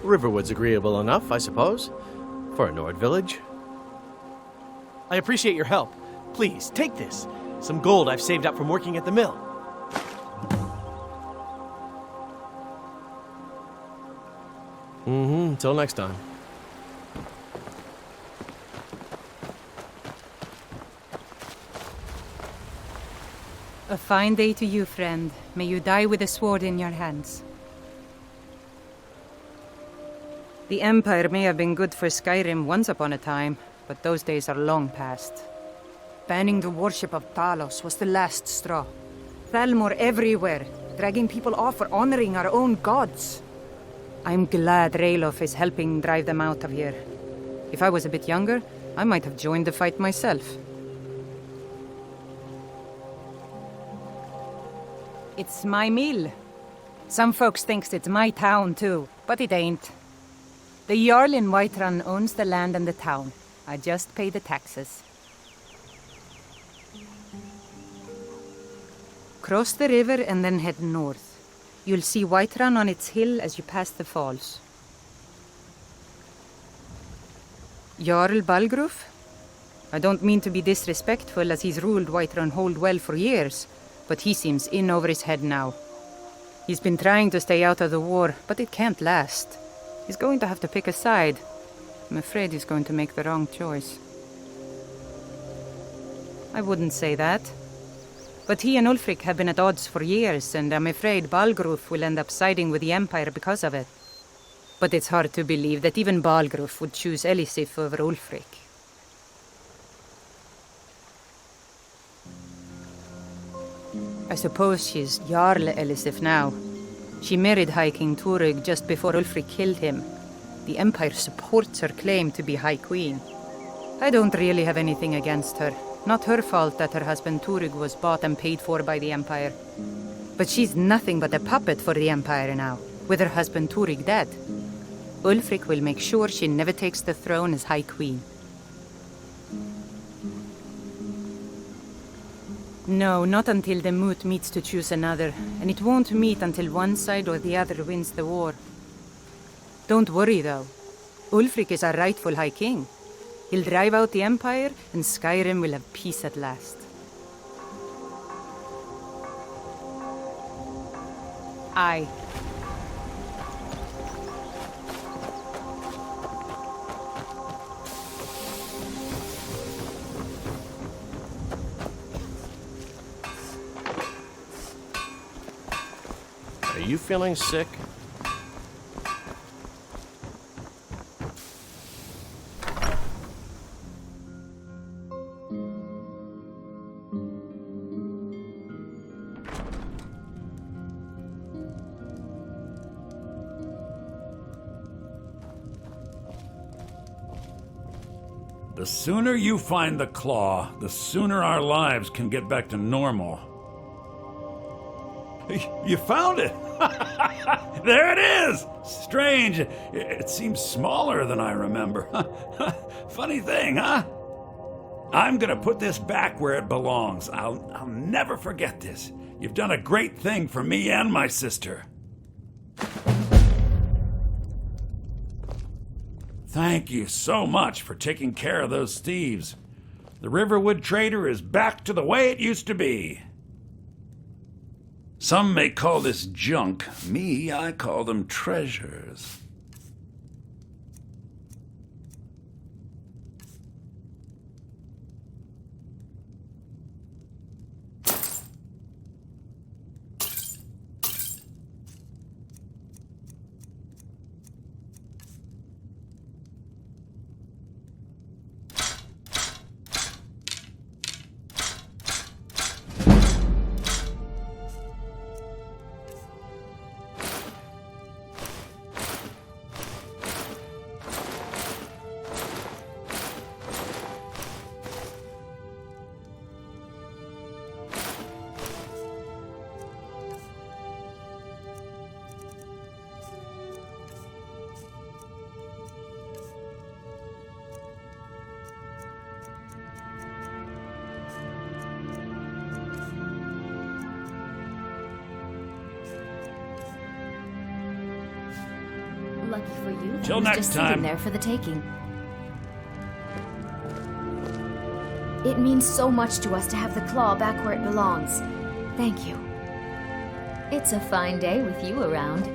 Riverwood's agreeable enough, I suppose, for a Nord village. I appreciate your help. Please, take this. Some gold I've saved up from working at the mill. Until next time. A fine day to you, friend. May you die with a sword in your hands. The Empire may have been good for Skyrim once upon a time, but those days are long past. Banning the worship of Talos was the last straw. Thalmor everywhere, dragging people off for honoring our own gods. I'm glad Ralof is helping drive them out of here. If I was a bit younger, I might have joined the fight myself. It's my mill. Some folks thinks it's my town too, but it ain't. The Jarl in Whiterun owns the land and the town. I just pay the taxes. Cross the river and then head north. You'll see Whiterun on its hill as you pass the falls. Jarl Balgruf? I don't mean to be disrespectful as he's ruled Whiterun Hold well for years, but he seems in over his head now. He's been trying to stay out of the war, but it can't last. He's going to have to pick a side. I'm afraid he's going to make the wrong choice. I wouldn't say that. But he and Ulfric have been at odds for years, and I'm afraid Balgruf will end up siding with the Empire because of it. But it's hard to believe that even Balgruf would choose Elisif over Ulfric. I suppose she's Jarl Elisif now. She married High King Turug just before Ulfric killed him. The Empire supports her claim to be High Queen. I don't really have anything against her. Not her fault that her husband Turug was bought and paid for by the Empire. But she's nothing but a puppet for the Empire now, with her husband Turug dead. Ulfric will make sure she never takes the throne as High Queen. No, not until the Moot meets to choose another, and it won't meet until one side or the other wins the war. Don't worry, though. Ulfric is our rightful High King. He'll drive out the Empire, and Skyrim will have peace at last. Aye. Are you feeling sick? The sooner you find the claw, the sooner our lives can get back to normal. You found it! There it is! Strange. It seems smaller than I remember. Funny thing, huh? I'm gonna put this back where it belongs. I'll never forget this. You've done a great thing for me and my sister. Thank you so much for taking care of those thieves. The Riverwood Trader is back to the way it used to be. Some may call this junk. Me, I call them treasures. Lucky for you, that Till was next just time. sitting there for the taking. It means so much to us to have the claw back where it belongs. Thank you. It's a fine day with you around.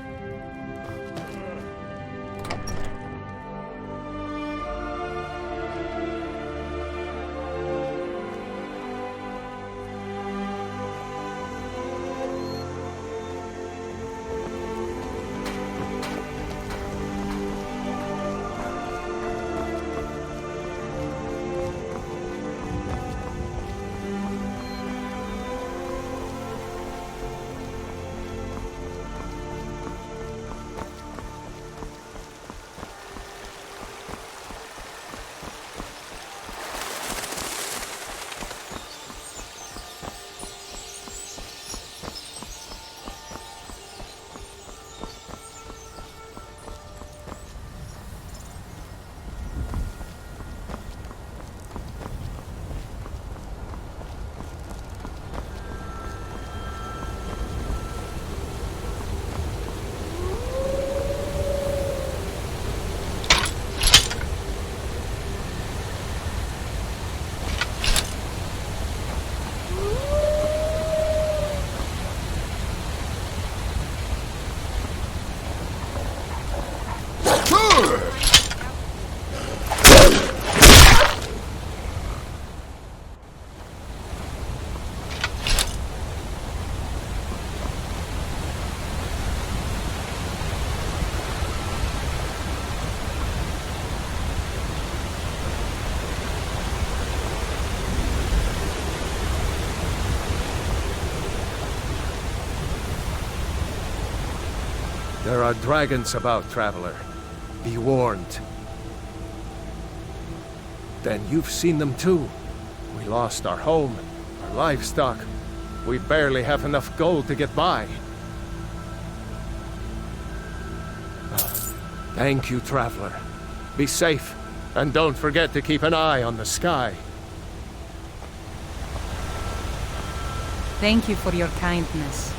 There are dragons about, traveler. Be warned. Then you've seen them too. We lost our home, our livestock. We barely have enough gold to get by. Thank you, traveler. Be safe, and don't forget to keep an eye on the sky. Thank you for your kindness.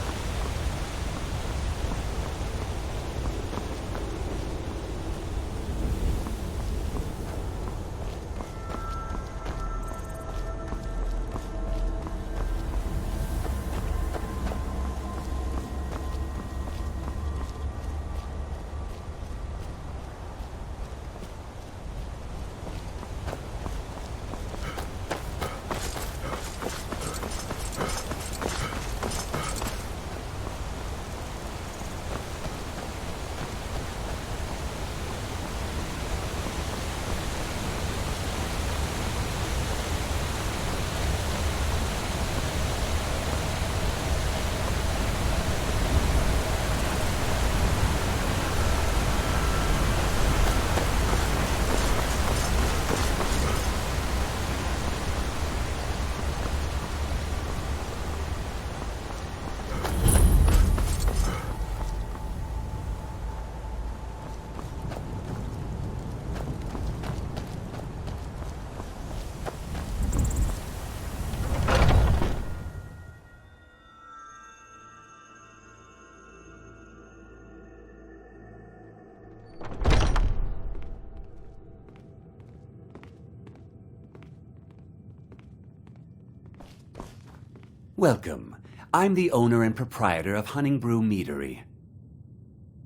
Welcome. I'm the owner and proprietor of Honningbrew Meadery.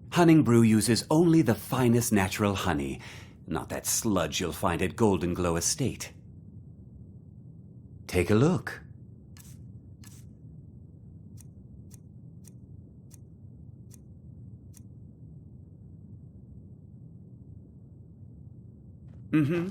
Honningbrew uses only the finest natural honey, not that sludge you'll find at Golden Glow Estate. Take a look. Mm-hmm.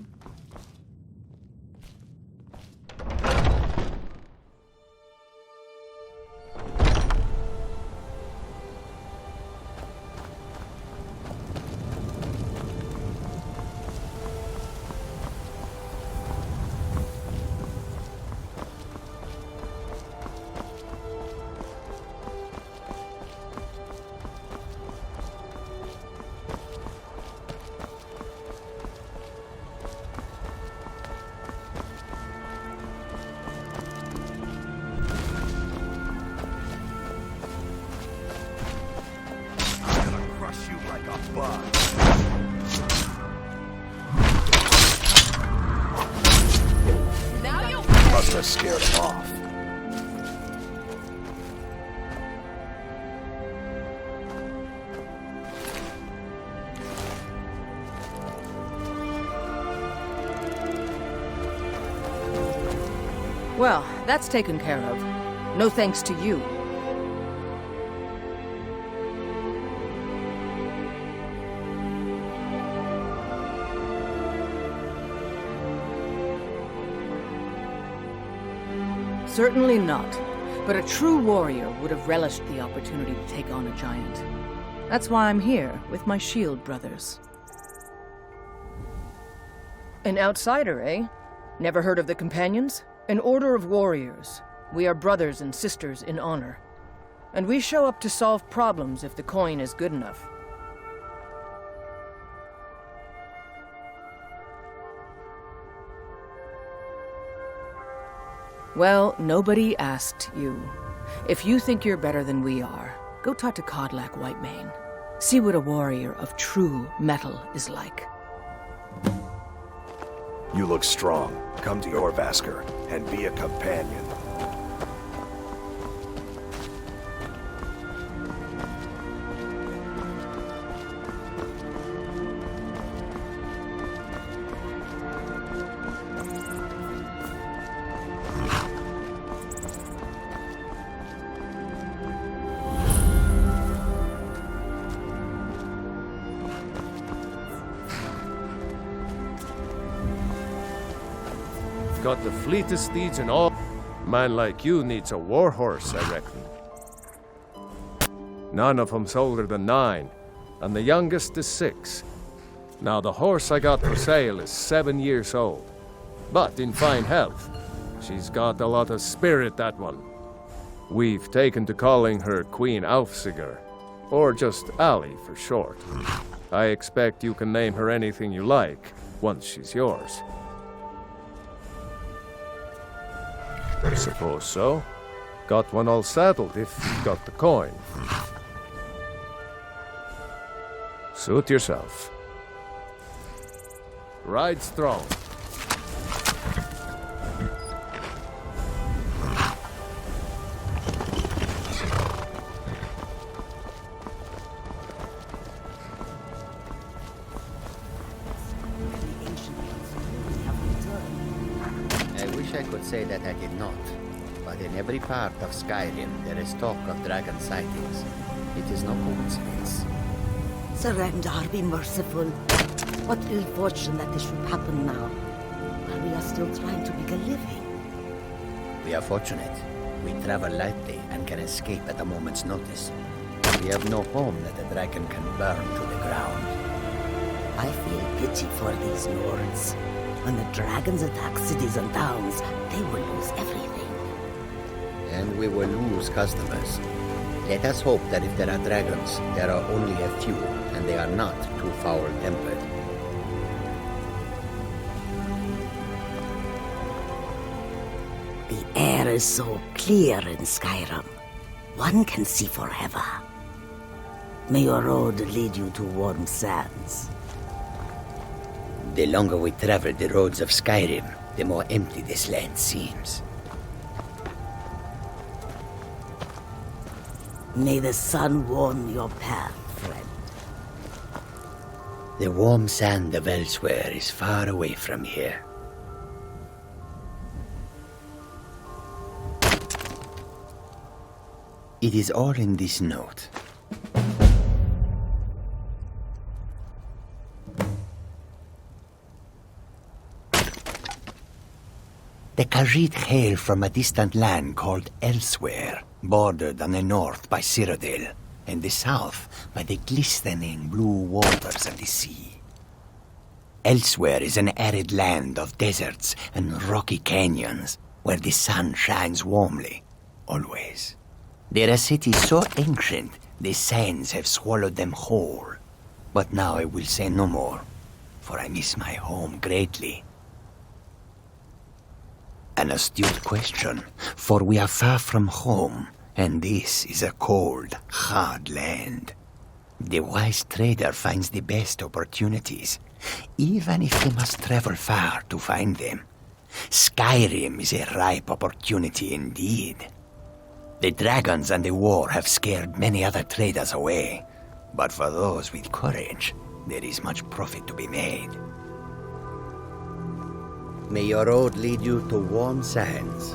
Must have scared him off. Well, that's taken care of. No thanks to you. Certainly not. But a true warrior would have relished the opportunity to take on a giant. That's why I'm here, with my shield brothers. An outsider, eh? Never heard of the Companions? An order of warriors. We are brothers and sisters in honor. And we show up to solve problems if the coin is good enough. Well, nobody asked you. If you think you're better than we are, go talk to Codlac Whitemane. See what a warrior of true metal is like. You look strong. Come to Orvasker and be a companion. Got the fleetest steeds in all. Man like you needs a war horse, I reckon. None of them's older than 9. and the youngest is 6. Now, the horse I got for sale is 7 years old, but in fine health. She's got a lot of spirit, that one. We've taken to calling her Queen Aufsiger, or just Ali for short. I expect you can name her anything you like, once she's yours. I suppose so. Got one all saddled if you've got the coin. Suit yourself. Ride strong. I wish I could say that I did not, but in every part of Skyrim there is talk of dragon sightings. It is no coincidence. Surrender, be merciful. What ill fortune that this should happen now, while we are still trying to make a living. We are fortunate. We travel lightly and can escape at a moment's notice. We have no home that a dragon can burn to the ground. I feel pity for these Nords. When the dragons attack cities and towns, they will lose everything. And we will lose customers. Let us hope that if there are dragons, there are only a few, and they are not too foul-tempered. The air is so clear in Skyrim. One can see forever. May your road lead you to warm sands. The longer we travel the roads of Skyrim, the more empty this land seems. May the sun warm your path, friend. The warm sand of elsewhere is far away from here. It is all in this note. The Khajiit hail from a distant land called Elsewhere, bordered on the north by Cyrodiil, and the south by the glistening blue waters of the sea. Elsewhere is an arid land of deserts and rocky canyons, where the sun shines warmly, always. There are cities so ancient, the sands have swallowed them whole. But now I will say no more, for I miss my home greatly. An astute question, for we are far from home, and this is a cold, hard land. The wise trader finds the best opportunities, even if he must travel far to find them. Skyrim is a ripe opportunity indeed. The dragons and the war have scared many other traders away, but for those with courage, there is much profit to be made. May your road lead you to warm sands.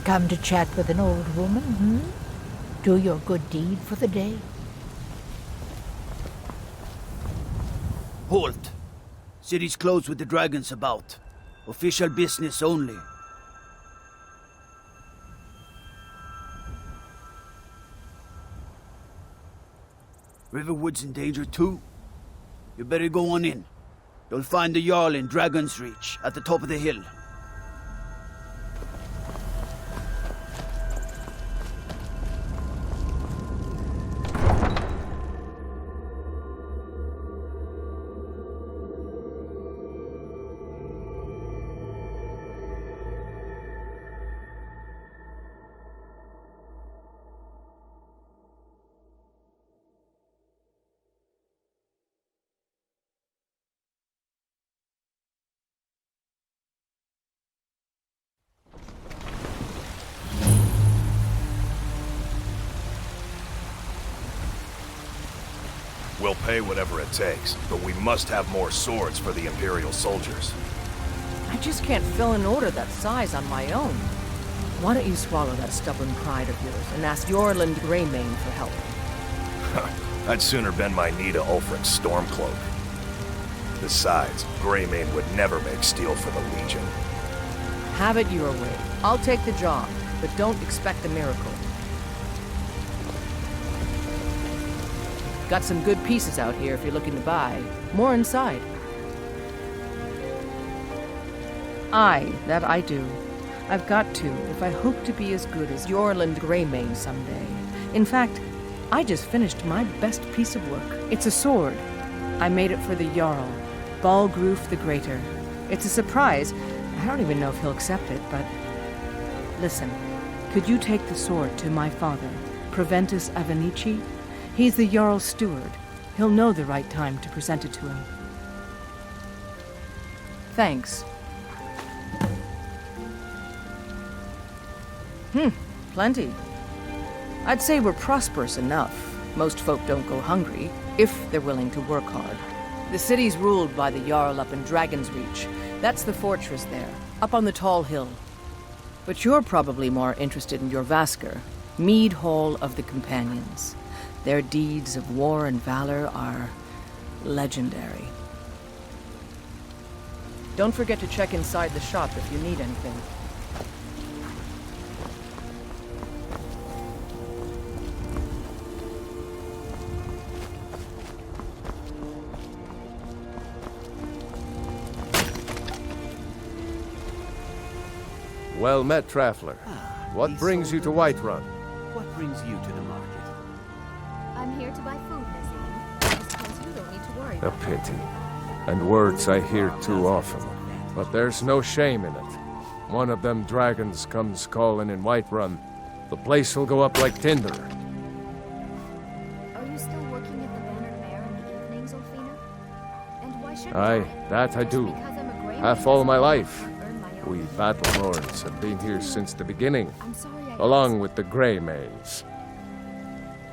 come to chat with an old woman, hmm? Do your good deed for the day? Halt! City's closed with the dragons about. Official business only. Riverwood's in danger too. You better go on in. You'll find the Jarl in Dragon's Reach, at the top of the hill. We'll pay whatever it takes, but we must have more swords for the Imperial soldiers. I just can't fill an order that size on my own. Why don't you swallow that stubborn pride of yours and ask Yorland Greymane for help? I'd sooner bend my knee to Ulfric's Stormcloak. Besides, Greymane would never make steel for the Legion. Have it your way. I'll take the job, but don't expect a miracle. Got some good pieces out here if you're looking to buy. More inside. Aye, that I do. I've got to, if I hope to be as good as Yorland Greymane someday. In fact, I just finished my best piece of work. It's a sword. I made it for the Jarl, Balgruf the Greater. It's a surprise. I don't even know if he'll accept it, but... Listen, could you take the sword to my father, Proventus Avenici? He's the Jarl's steward. He'll know the right time to present it to him. Thanks. Plenty. I'd say we're prosperous enough. Most folk don't go hungry, if they're willing to work hard. The city's ruled by the Jarl up in Dragon's Reach. That's the fortress there, up on the tall hill. But you're probably more interested in your Vasker, Mead Hall of the Companions. Their deeds of war and valor are legendary. Don't forget to check inside the shop if you need anything. Well met, Traveler. What brings you to Whiterun? What brings you to the market? I'm here to buy food, Miss Anne. I suppose you don't need to worry. A pity. And words I hear too often. But there's no shame in it. One of them dragons comes calling in Whiterun. The place will go up like tinder. Are you still working at the Bannered Mare in the evenings, Ulfina? And why shouldn't Aye, that I do. Half all my life. We Battlelords have been here since the beginning, along with the Greymanes.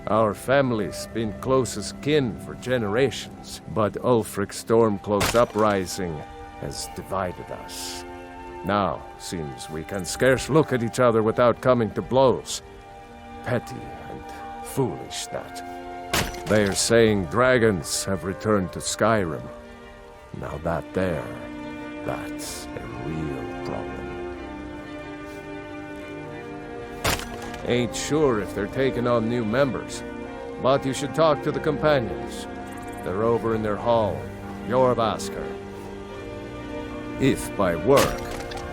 Our family's been close as kin for generations, but Ulfric Stormcloak's uprising has divided us. Now, seems we can scarce look at each other without coming to blows. Petty and foolish, that. They are saying dragons have returned to Skyrim. Now that's a real problem. Ain't sure if they're taking on new members, but you should talk to the companions. They're over in their hall, Jorvaskr. If by work,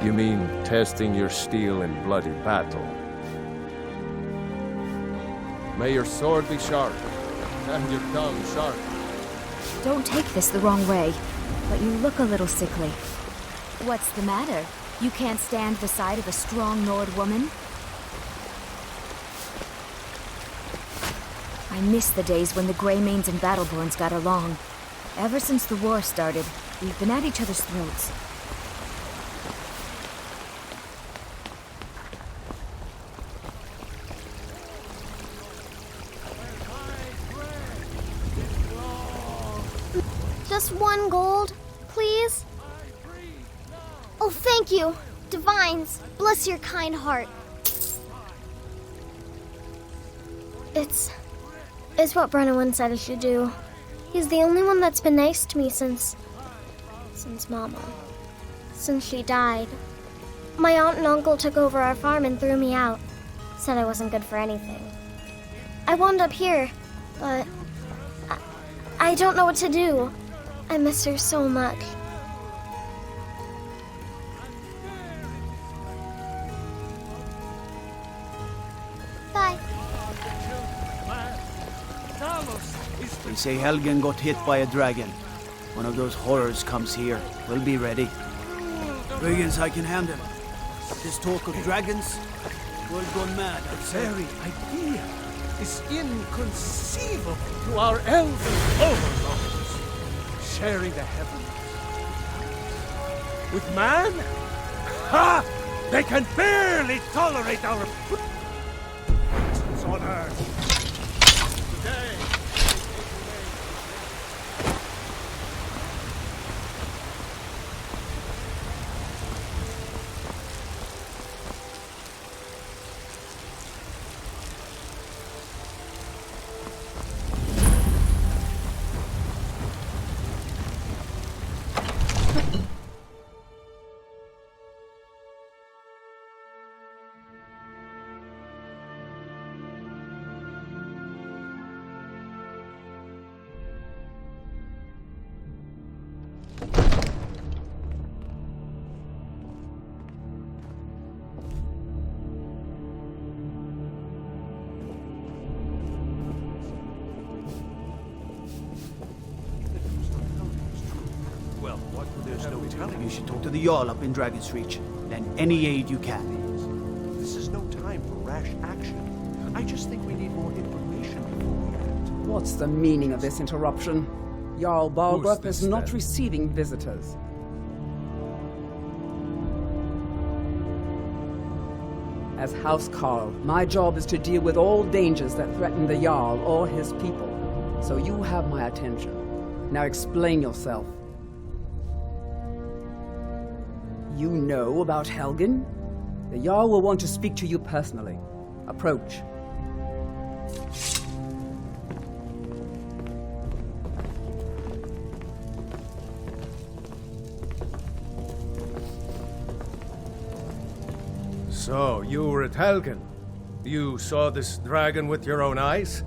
you mean testing your steel in bloody battle. May your sword be sharp, and your tongue sharp. Don't take this the wrong way, but you look a little sickly. What's the matter? You can't stand the sight of a strong Nord woman? I miss the days when the Greymanes and Battleborns got along. Ever since the war started, we've been at each other's throats. Just 1 gold, please? Oh, thank you. Divines, bless your kind heart. It's what Brennan said I should do. He's the only one that's been nice to me since Mama. Since she died. My aunt and uncle took over our farm and threw me out. Said I wasn't good for anything. I wound up here, but I don't know what to do. I miss her so much. Bye. They say Helgen got hit by a dragon. One of those horrors comes here. We'll be ready. Brigands I can handle. This talk of dragons, world gone mad. The very idea is inconceivable to our elven overlords. Sharing the heavens with man? Ha! They can barely tolerate our presence on earth. Today. You should talk to the Jarl up in Dragon's Reach. Lend any aid you can. This is no time for rash action. I just think we need more information before we act. What's the meaning of this interruption? Jarl Balgrup is not receiving visitors. As House Carl, my job is to deal with all dangers that threaten the Jarl or his people. So you have my attention. Now explain yourself. You know about Helgen? The Jarl will want to speak to you personally. Approach. So, you were at Helgen. You saw this dragon with your own eyes?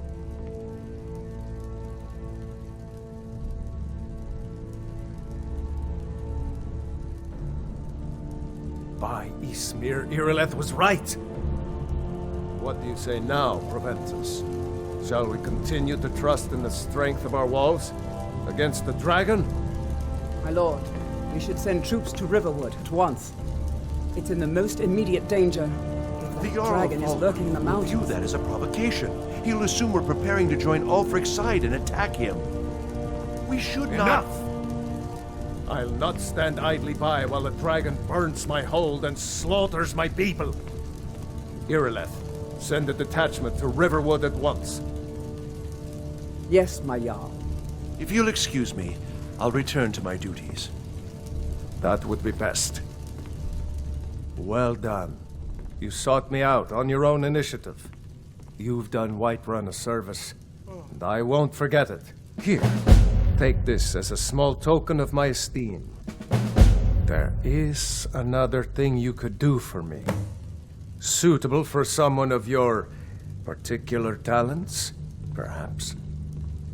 By Ysmir, Irileth was right. What do you say now, Proventus? Shall we continue to trust in the strength of our walls against the dragon? My lord, we should send troops to Riverwood at once. It's in the most immediate danger. The dragon is lurking in the mountains. View that as a provocation. He'll assume we're preparing to join Ulfric's side and attack him. We should not. Enough! I'll not stand idly by while the dragon burns my hold and slaughters my people. Irileth, send a detachment to Riverwood at once. Yes, my Jarl. If you'll excuse me, I'll return to my duties. That would be best. Well done. You sought me out on your own initiative. You've done Whiterun a service, and I won't forget it. Here, take this as a small token of my esteem. There is another thing you could do for me. Suitable for someone of your particular talents, perhaps.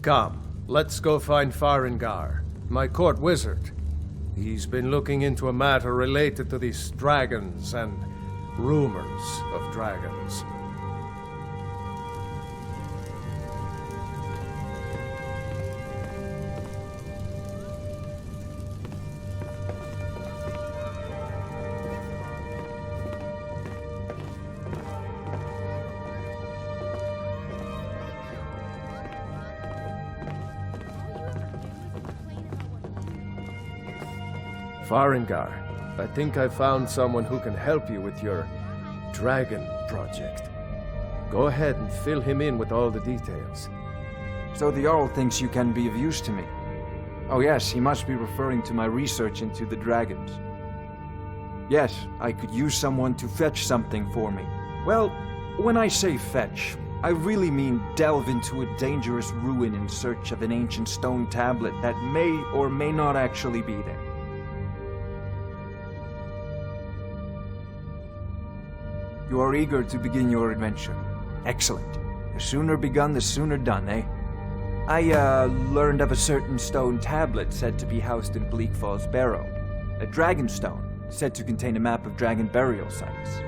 Come, let's go find Farengar, my court wizard. He's been looking into a matter related to these dragons and rumors of dragons. Farengar, I think I found someone who can help you with your dragon project. Go ahead and fill him in with all the details. So the Jarl thinks you can be of use to me. Oh yes, he must be referring to my research into the dragons. Yes, I could use someone to fetch something for me. Well, when I say fetch, I really mean delve into a dangerous ruin in search of an ancient stone tablet that may or may not actually be there. You are eager to begin your adventure. Excellent. The sooner begun, the sooner done, eh? I learned of a certain stone tablet said to be housed in Bleak Falls Barrow. A dragon stone, said to contain a map of dragon burial sites.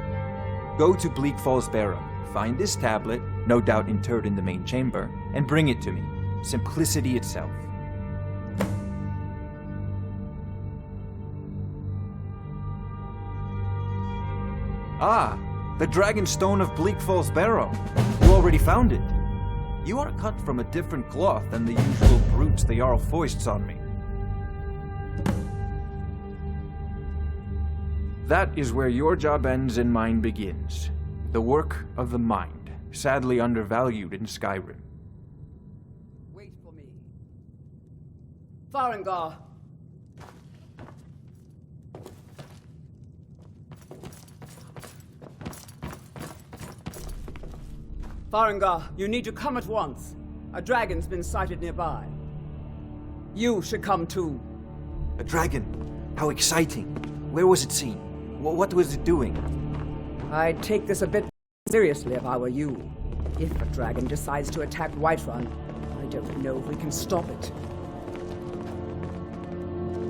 Go to Bleak Falls Barrow, find this tablet, no doubt interred in the main chamber, and bring it to me. Simplicity itself. Ah, the Dragon Stone of Bleak Falls Barrow. You already found it. You are cut from a different cloth than the usual brutes the Jarl foists on me. That is where your job ends and mine begins. The work of the mind, sadly undervalued in Skyrim. Wait for me. Farengar. Farengar, you need to come at once. A dragon's been sighted nearby. You should come too. A dragon? How exciting. Where was it seen? What was it doing? I'd take this a bit seriously if I were you. If a dragon decides to attack Whiterun, I don't know if we can stop it.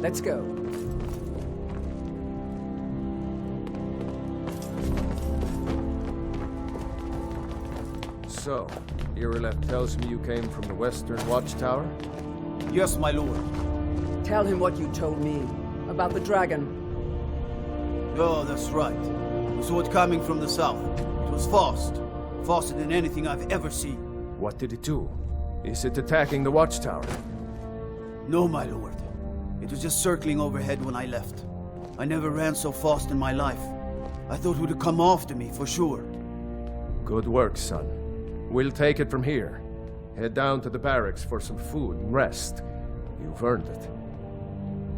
Let's go. So, Irileth tells me you came from the Western Watchtower? Yes, my lord. Tell him what you told me about the dragon. Oh, that's right. We saw it coming from the south. It was fast. Faster than anything I've ever seen. What did it do? Is it attacking the Watchtower? No, my lord. It was just circling overhead when I left. I never ran so fast in my life. I thought it would come after me, for sure. Good work, son. We'll take it from here. Head down to the barracks for some food and rest. You've earned it.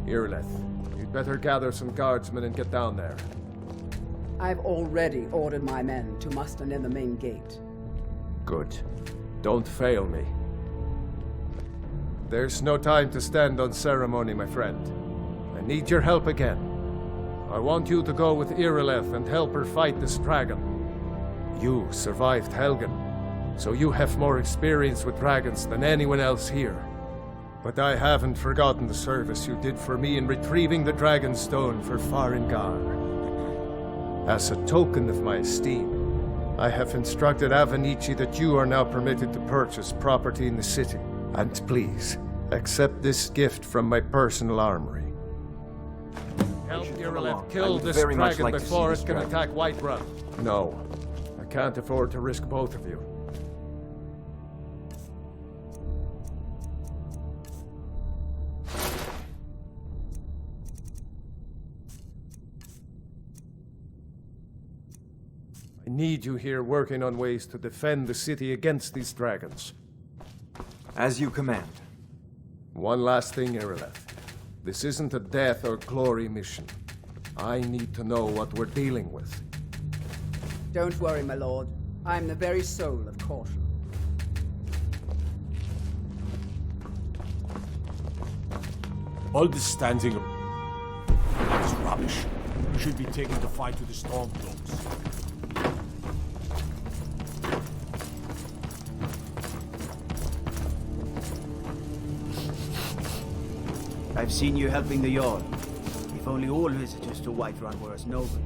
Irileth, you'd better gather some guardsmen and get down there. I've already ordered my men to muster near the main gate. Good. Don't fail me. There's no time to stand on ceremony, my friend. I need your help again. I want you to go with Irileth and help her fight this dragon. You survived Helgen, so you have more experience with dragons than anyone else here. But I haven't forgotten the service you did for me in retrieving the Dragon Stone for Farengar. As a token of my esteem, I have instructed Avenici that you are now permitted to purchase property in the city. And please, accept this gift from my personal armory. Help Irileth kill this dragon before it can attack Whiterun. No, I can't afford to risk both of you. I need you here working on ways to defend the city against these dragons. As you command. One last thing, Irileth. This isn't a death or glory mission. I need to know what we're dealing with. Don't worry, my lord. I'm the very soul of caution. All this standing... That's rubbish. You should be taken to fight with the Stormcloaks. I've seen you helping the Jarl. If only all visitors to Whiterun were as noble.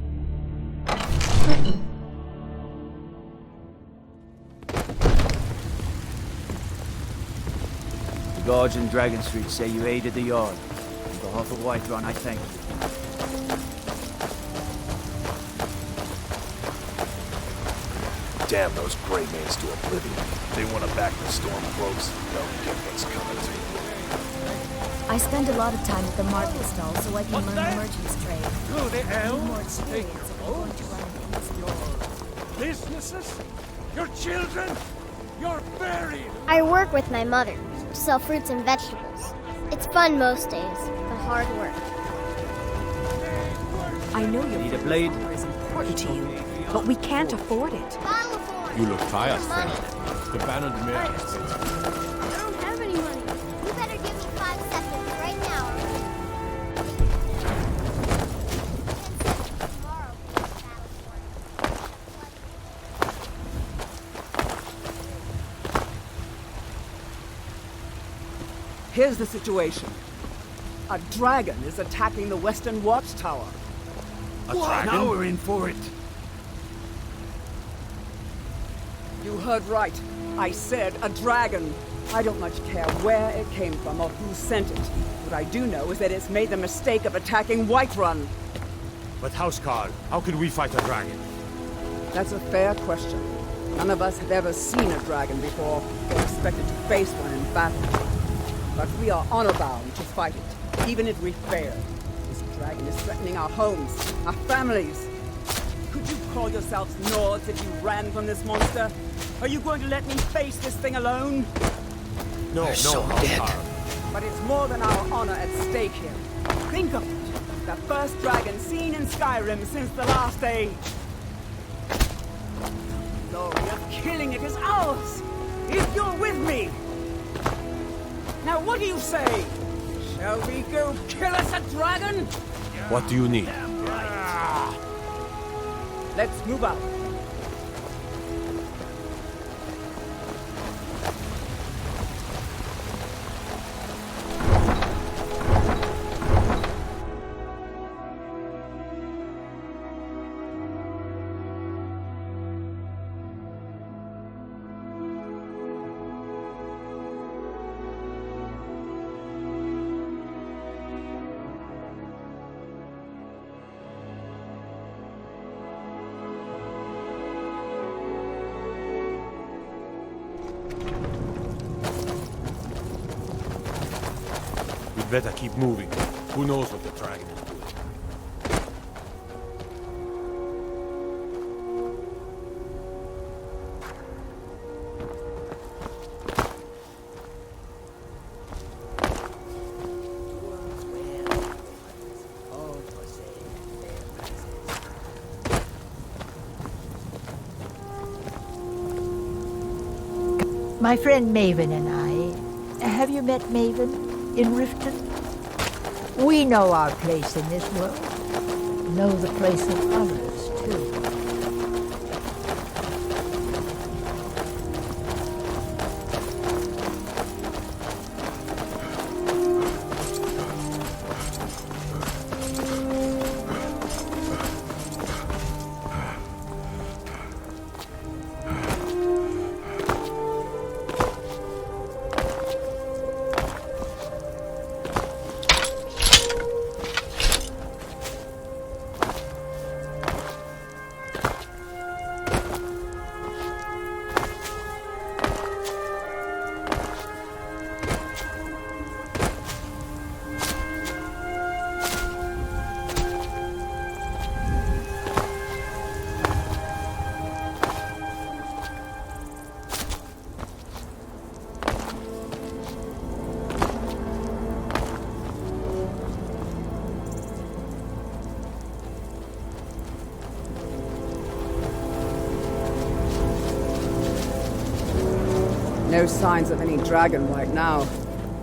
The guards in Dragon Street say you aided the Jarl. On behalf of Whiterun, I thank you. Damn those gray maids to oblivion. They want to back the Stormcloaks. They'll get what's coming to you. I spend a lot of time at the market stall so I can learn the merchant's trade. Through the I need elves, more experience if I'm going to run an industry. Your businesses, your children, your buried. I work with my mother to sell fruits and vegetables. It's fun most days, but hard work. I know your Need a blade? is important to you, but we can't afford it. You look tired, friend. The banner the mayor. I don't have any money. You better give me 5 seconds right now. Here's the situation. A dragon is attacking the Western Watchtower. A dragon? Now we're in for it. You heard right. I said a dragon. I don't much care where it came from or who sent it. What I do know is that it's made the mistake of attacking Whiterun. But Housecarl, how can we fight a dragon? That's a fair question. None of us have ever seen a dragon before, or expected to face one in battle. But we are honor-bound to fight it, even if we fail. This dragon is threatening our homes, our families. Could you call yourselves Nords if you ran from this monster? Are you going to let me face this thing alone? No, We're so dead. But it's more than our honor at stake here. Think of it. The first dragon seen in Skyrim since the last age. The glory of killing it is ours, if you're with me. Now what do you say? Shall we go kill us a dragon? What do you need? Let's move out. Better keep moving. Who knows what the dragon is doing? My friend Maven and I. Have you met Maven? In Riften? We know our place in this world. Know the place of others, too. No signs of any dragon right now,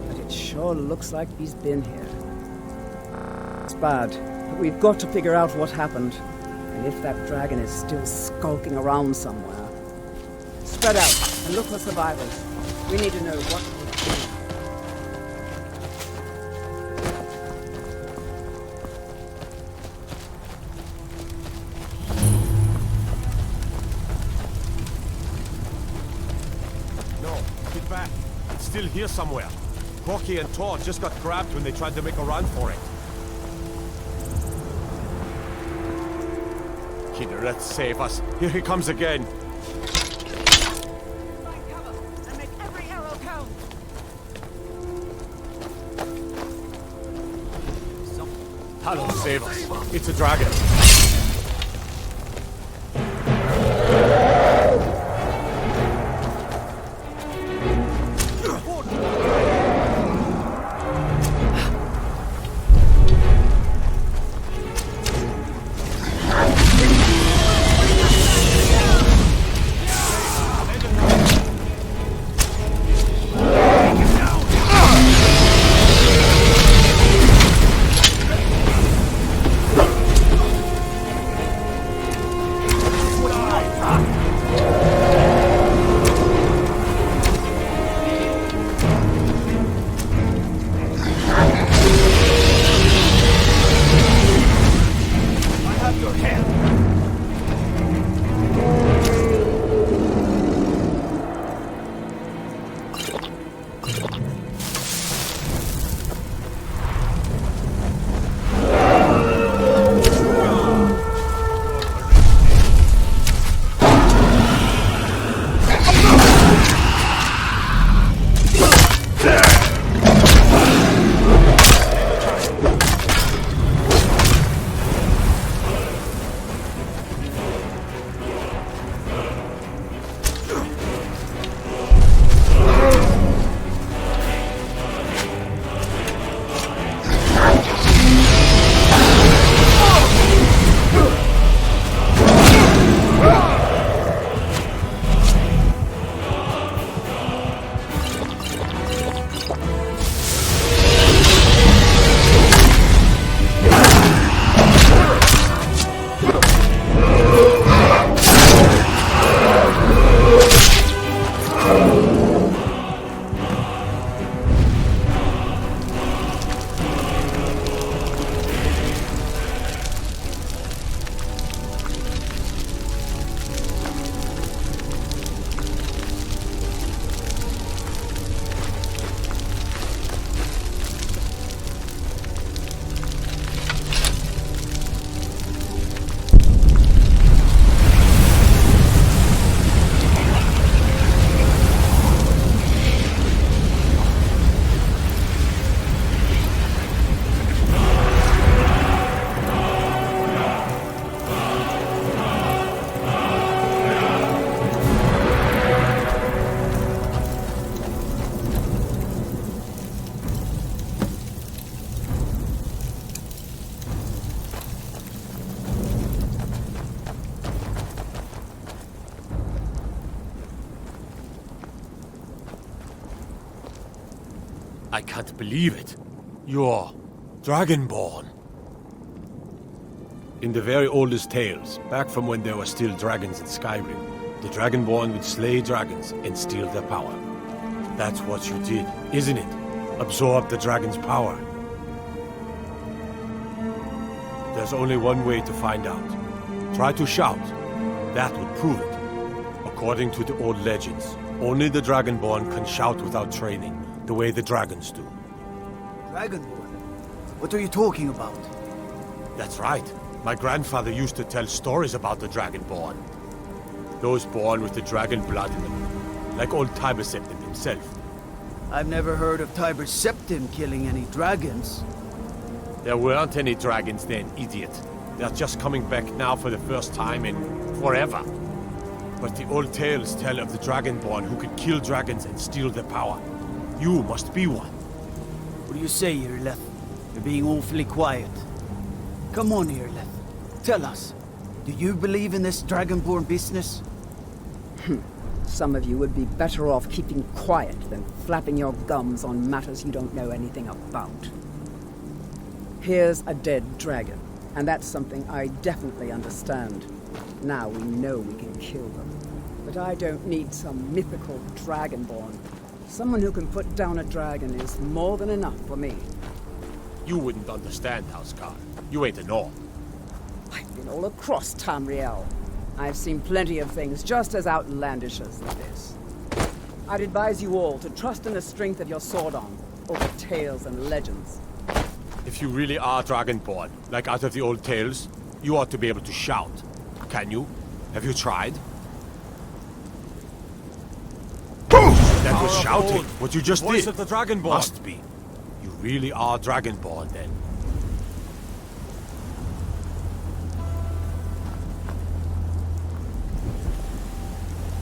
but it sure looks like he's been here. It's bad, but we've got to figure out what happened, and if that dragon is still skulking around somewhere. Spread out and look for survivors. We need to know what we're doing. Still here somewhere. Corky and Tor just got grabbed when they tried to make a run for it. Kidder, save us. Here he comes again. Find cover and make every arrow count. Talon, save us. It's a dragon. I can't believe it. You're Dragonborn. In the very oldest tales, back from when there were still dragons in Skyrim, the Dragonborn would slay dragons and steal their power. That's what you did, isn't it? Absorb the dragon's power. There's only one way to find out. Try to shout. That would prove it. According to the old legends, only the Dragonborn can shout without training, the way the dragons do. Dragonborn? What are you talking about? That's right. My grandfather used to tell stories about the Dragonborn. Those born with the dragon blood in them, like old Tiber Septim himself. I've never heard of Tiber Septim killing any dragons. There weren't any dragons then, idiot. They're just coming back now for the first time in forever. But the old tales tell of the Dragonborn who could kill dragons and steal their power. You must be one. What do you say, Irleth? You're being awfully quiet. Come on, Irleth. Tell us, do you believe in this Dragonborn business? Some of you would be better off keeping quiet than flapping your gums on matters you don't know anything about. Here's a dead dragon, and that's something I definitely understand. Now we know we can kill them. But I don't need some mythical Dragonborn. Someone who can put down a dragon is more than enough for me. You wouldn't understand, Housecar. You ain't a Norn. I've been all across Tamriel. I've seen plenty of things just as outlandish as this. I'd advise you all to trust in the strength of your sword arm over tales and legends. If you really are Dragonborn, like out of the old tales, you ought to be able to shout. Can you? Have you tried? That was shouting. What you just did. Voice of the Dragonborn. Must be. You really are Dragonborn, then.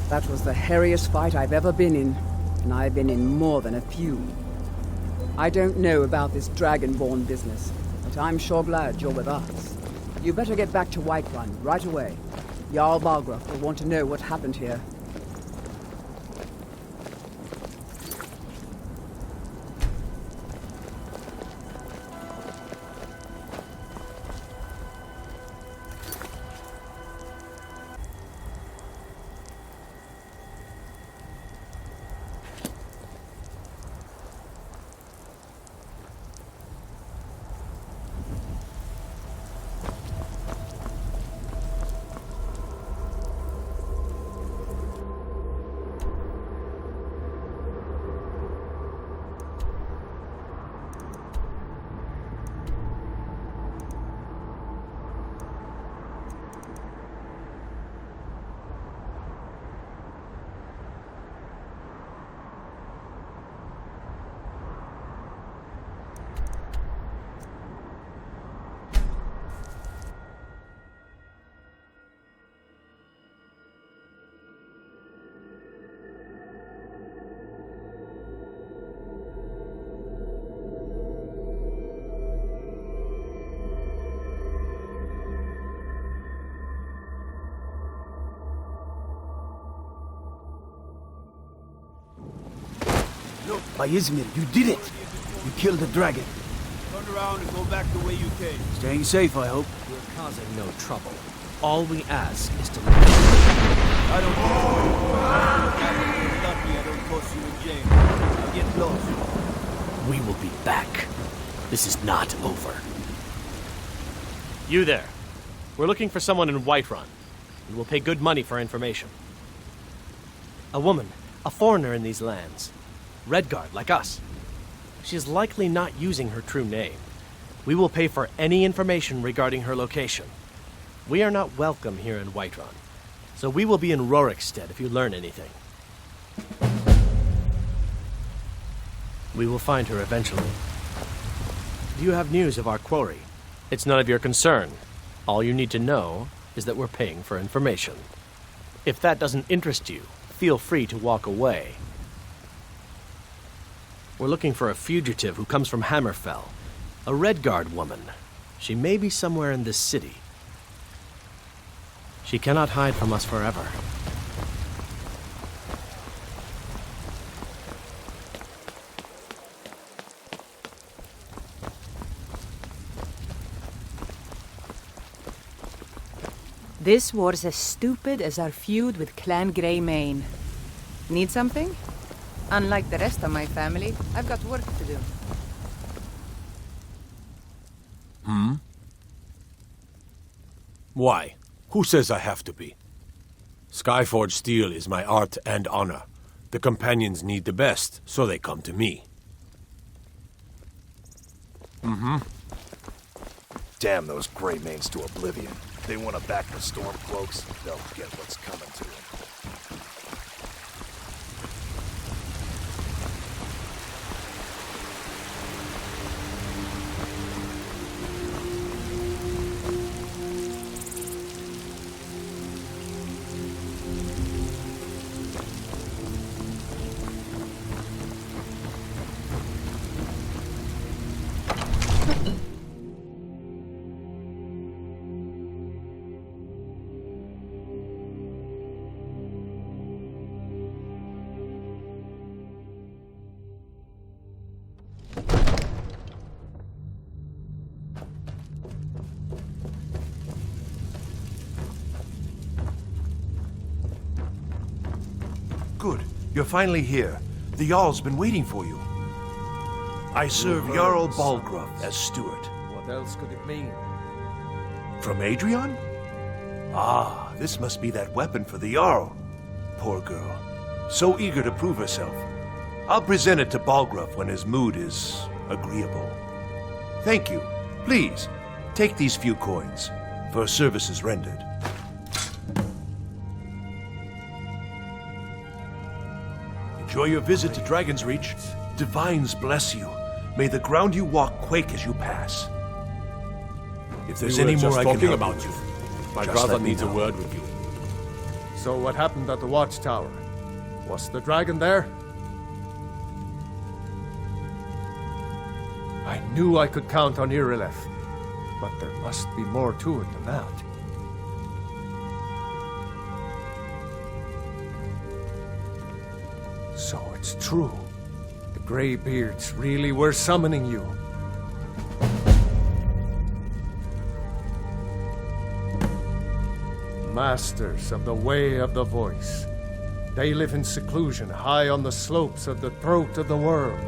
That was the hairiest fight I've ever been in, and I've been in more than a few. I don't know about this Dragonborn business, but I'm sure glad you're with us. You better get back to Whiterun right away. Jarl Balgruuf will want to know what happened here. By Izmir, you did it! You killed the dragon. Turn around and go back the way you came. Staying safe, I hope. We're causing no trouble. All we ask is to leave. I don't care. You're lucky I don't toss you in jail. Now get lost. We will be back. This is not over. You there. We're looking for someone in Whiterun. We will pay good money for information. A woman, a foreigner in these lands. Redguard, like us. She is likely not using her true name. We will pay for any information regarding her location. We are not welcome here in Whiterun, so we will be in Rorikstead if you learn anything. We will find her eventually. Do you have news of our quarry? It's none of your concern. All you need to know is that we're paying for information. If that doesn't interest you, feel free to walk away. We're looking for a fugitive who comes from Hammerfell. A Redguard woman. She may be somewhere in this city. She cannot hide from us forever. This war's as stupid as our feud with Clan Greymane. Need something? Unlike the rest of my family, I've got work to do. Why? Who says I have to be? Skyforge steel is my art and honor. The companions need the best, so they come to me. Damn those Greymanes to oblivion. They want to back the Stormcloaks, they'll get what's coming to them. Good. You're finally here. The Jarl's been waiting for you. I serve Jarl Balgruuf as steward. What else could it mean? From Adrian? Ah, this must be that weapon for the Jarl. Poor girl. So eager to prove herself. I'll present it to Balgruuf when his mood is agreeable. Thank you. Please, take these few coins for services rendered. Enjoy your visit to Dragon's Reach. Divines bless you. May the ground you walk quake as you pass. If there's any more I can help about you. My just brother let me needs a know. word with you. So what happened at the watchtower? Was the dragon there? I knew I could count on Irileth, but there must be more to it than that. So it's true. The Greybeards really were summoning you. Masters of the Way of the Voice. They live in seclusion high on the slopes of the throat of the world.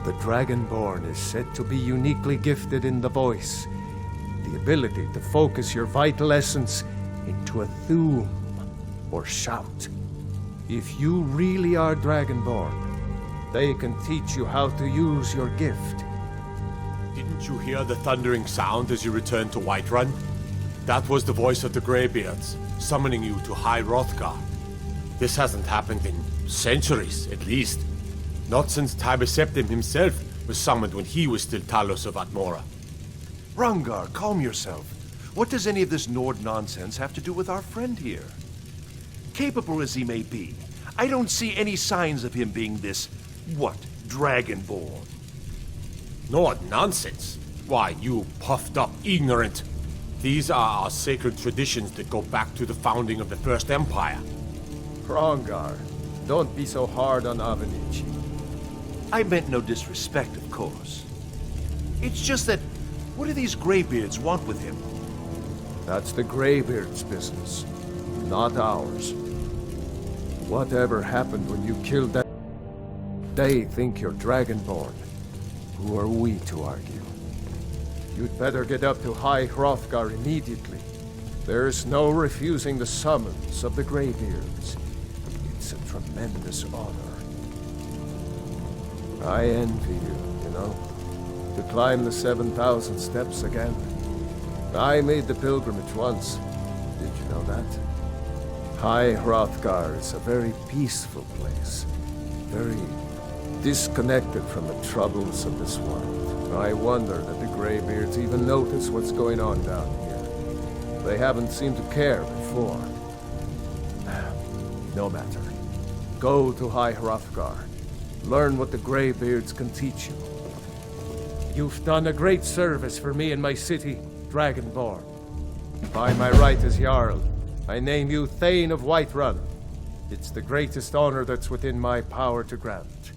The Dragonborn is said to be uniquely gifted in the voice, the ability to focus your vital essence into a thum or shout. If you really are Dragonborn, they can teach you how to use your gift. Didn't you hear the thundering sound as you returned to Whiterun? That was the voice of the Greybeards, summoning you to High Hrothgar. This hasn't happened in centuries, at least. Not since Tiber Septim himself was summoned when he was still Talos of Atmora. Rangar, calm yourself. What does any of this Nord nonsense have to do with our friend here? Capable as he may be, I don't see any signs of him being this, Dragonborn. Nord nonsense? Why, you puffed up ignorant. These are our sacred traditions that go back to the founding of the First Empire. Hrongar, Don't be so hard on Avenici. I meant no disrespect, of course. It's just that, what do these Greybeards want with him? That's the Greybeards' business, not ours. Whatever happened when you killed that... They think you're Dragonborn. Who are we to argue? You'd better get up to High Hrothgar immediately. There's no refusing the summons of the Greybeards. It's a tremendous honor. I envy you know, to climb the 7,000 steps again. I made the pilgrimage once. Did you know that? High Hrothgar is a very peaceful place. Very disconnected from the troubles of this world. I wonder that the Greybeards even notice what's going on down here. They haven't seemed to care before. No matter. Go to High Hrothgar. Learn what the Greybeards can teach you. You've done a great service for me and my city, Dragonborn. By my right as Jarl, I name you Thane of Whiterun. It's the greatest honor that's within my power to grant.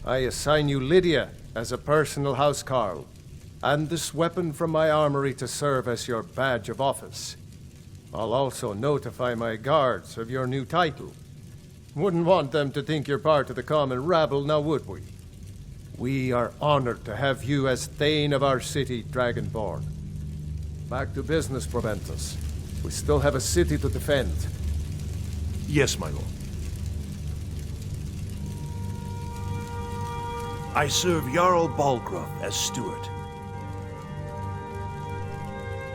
I assign you Lydia as a personal housecarl, and this weapon from my armory to serve as your badge of office. I'll also notify my guards of your new title. Wouldn't want them to think you're part of the common rabble, now would we? We are honored to have you as Thane of our city, Dragonborn. Back to business, Proventus. We still have a city to defend. Yes, my lord. I serve Jarl Balgruuf as steward.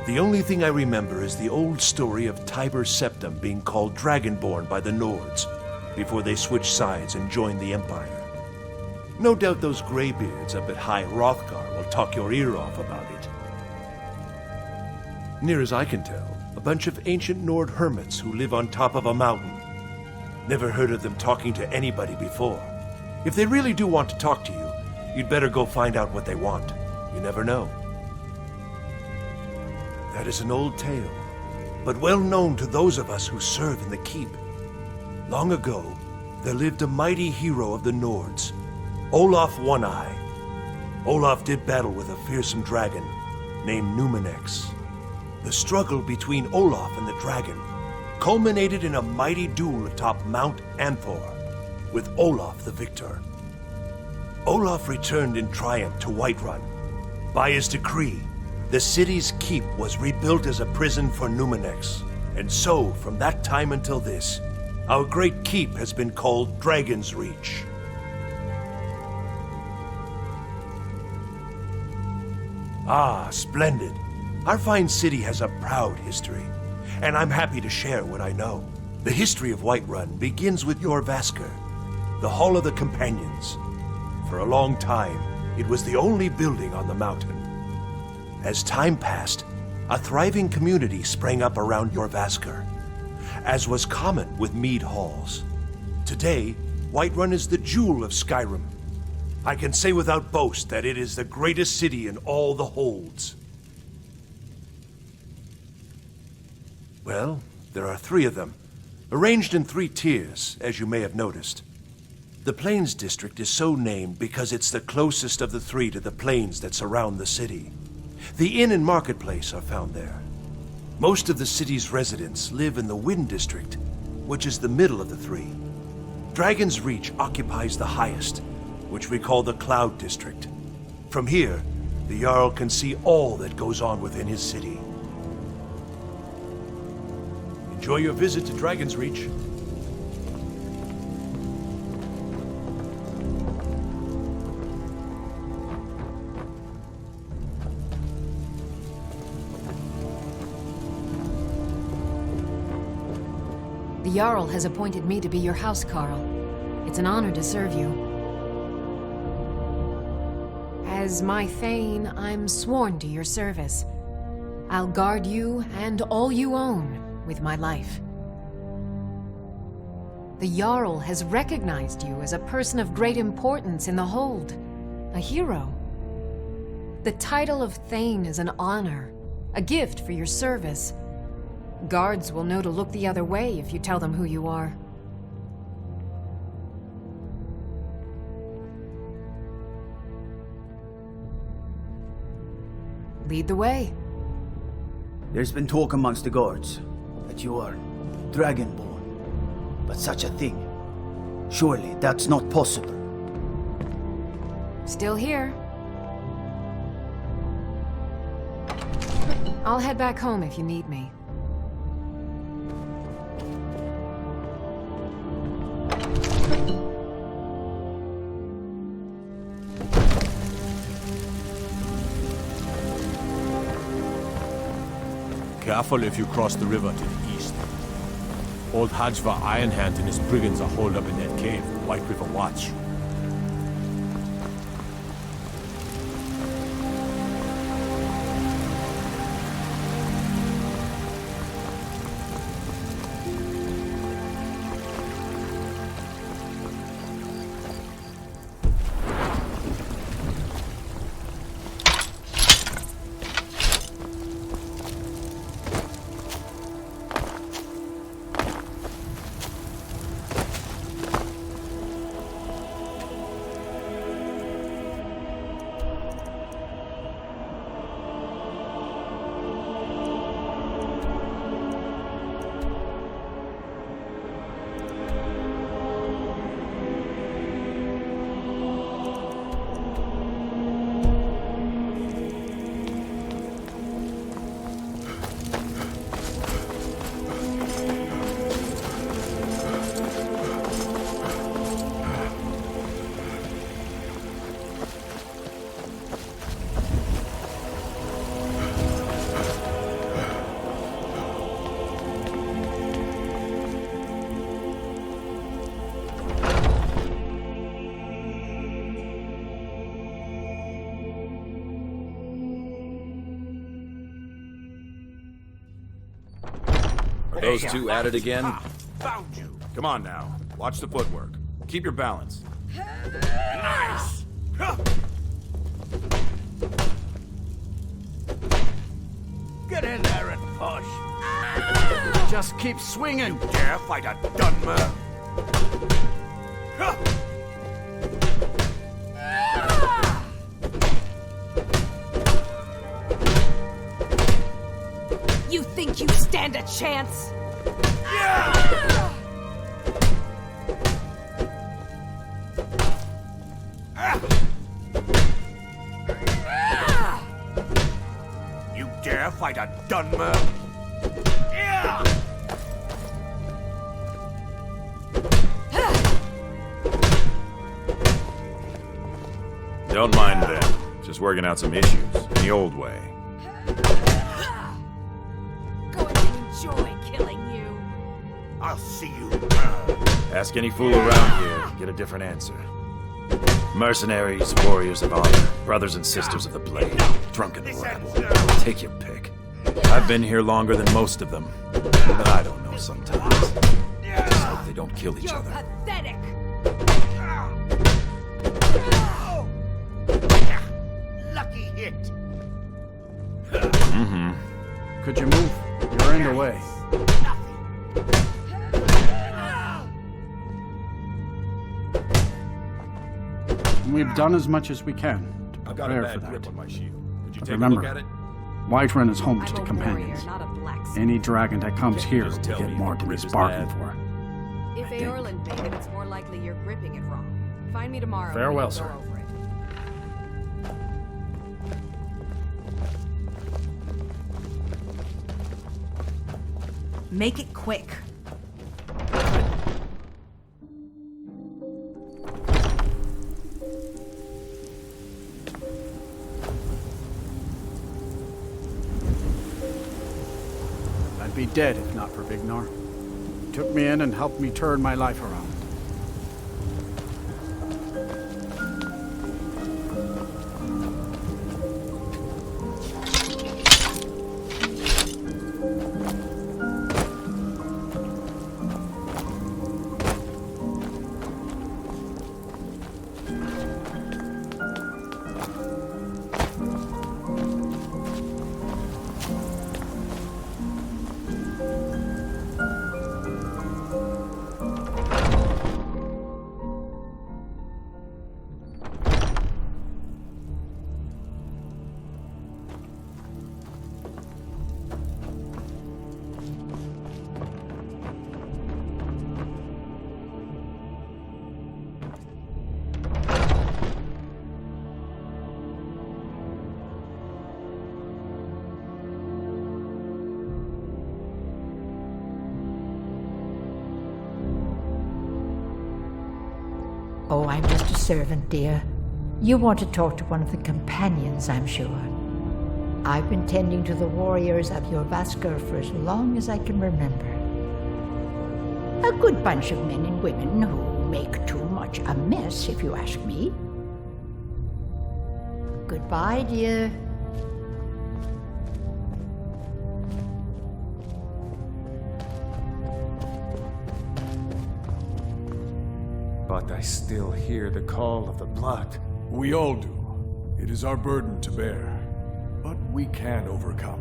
The only thing I remember is the old story of Tiber Septim being called Dragonborn by the Nords before they switched sides and joined the Empire. No doubt those Greybeards up at High Hrothgar will talk your ear off about it. Near as I can tell, a bunch of ancient Nord hermits who live on top of a mountain. Never heard of them talking to anybody before. If they really do want to talk to you, you'd better go find out what they want. You never know. That is an old tale, but well known to those of us who serve in the keep. Long ago, there lived a mighty hero of the Nords, Olaf One-Eye. Olaf did battle with a fearsome dragon named Numenex. The struggle between Olaf and the dragon culminated in a mighty duel atop Mount Anthor, with Olaf the victor. Olaf returned in triumph to Whiterun. By his decree, the city's keep was rebuilt as a prison for Numenex. And so, from that time until this, our great keep has been called Dragon's Reach. Ah, splendid. Our fine city has a proud history, and I'm happy to share what I know. The history of Whiterun begins with Jorrvaskr, the Hall of the Companions. For a long time, it was the only building on the mountain. As time passed, a thriving community sprang up around Jorrvaskr, as was common with mead halls. Today, Whiterun is the jewel of Skyrim. I can say without boast that it is the greatest city in all the holds. Well, there are 3 of them, arranged in 3 tiers, as you may have noticed. The Plains District is so named because it's the closest of the 3 to the plains that surround the city. The inn and marketplace are found there. Most of the city's residents live in the Wind District, which is the middle of the 3. Dragon's Reach occupies the highest, which we call the Cloud District. From here, the Jarl can see all that goes on within his city. Enjoy your visit to Dragon's Reach. The Jarl has appointed me to be your housecarl. It's an honor to serve you. As my Thane, I'm sworn to your service. I'll guard you and all you own with my life. The Jarl has recognized you as a person of great importance in the Hold, a hero. The title of Thane is an honor, a gift for your service. Guards will know to look the other way if you tell them who you are. Lead the way. There's been talk amongst the guards that you are dragonborn. But such a thing, surely that's not possible. Still here. I'll head back home if you need me. Careful if you cross the river to the east. Old Hajva Ironhand and his brigands are holed up in that cave, White River Watch. Those two at it again? Found you. Come on now. Watch the footwork. Keep your balance. Nice. Get in there and push. Just keep swinging. You dare fight a Dunmer? You think you stand a chance? You dare fight a Dunmer? Don't mind them. Just working out some issues in the old way. Going to enjoy killing you. I'll see you. Ask any fool around here, get a different answer. Mercenaries, warriors of honor, brothers and sisters of the blade, drunken rabble. Take your pick. I've been here longer than most of them, but I don't know sometimes. Just hope they don't kill each other. Pathetic. Lucky hit. Mm-hmm. Could you move? You're in the way. We've done as much as we can to I've got a prepare bad for that. grip on my shield. Could you But take remember, a look at it? Whiterun is home to the companions. Any dragon that comes here will tell get me more if than the he's grip is bargained bad? for. If Eorlund made it, it's more likely you're gripping it wrong. Find me tomorrow. Farewell, and we'll sir. go over it. Make it quick. I'd be dead if not for Vignar. He took me in and helped me turn my life around. Oh, I'm just a servant, dear. You want to talk to one of the companions, I'm sure. I've been tending to the warriors of your Vaskr for as long as I can remember. A good bunch of men and women who make too much a mess, if you ask me. Goodbye, dear. But I still hear the call of the blood. We all do. It is our burden to bear. But we can overcome.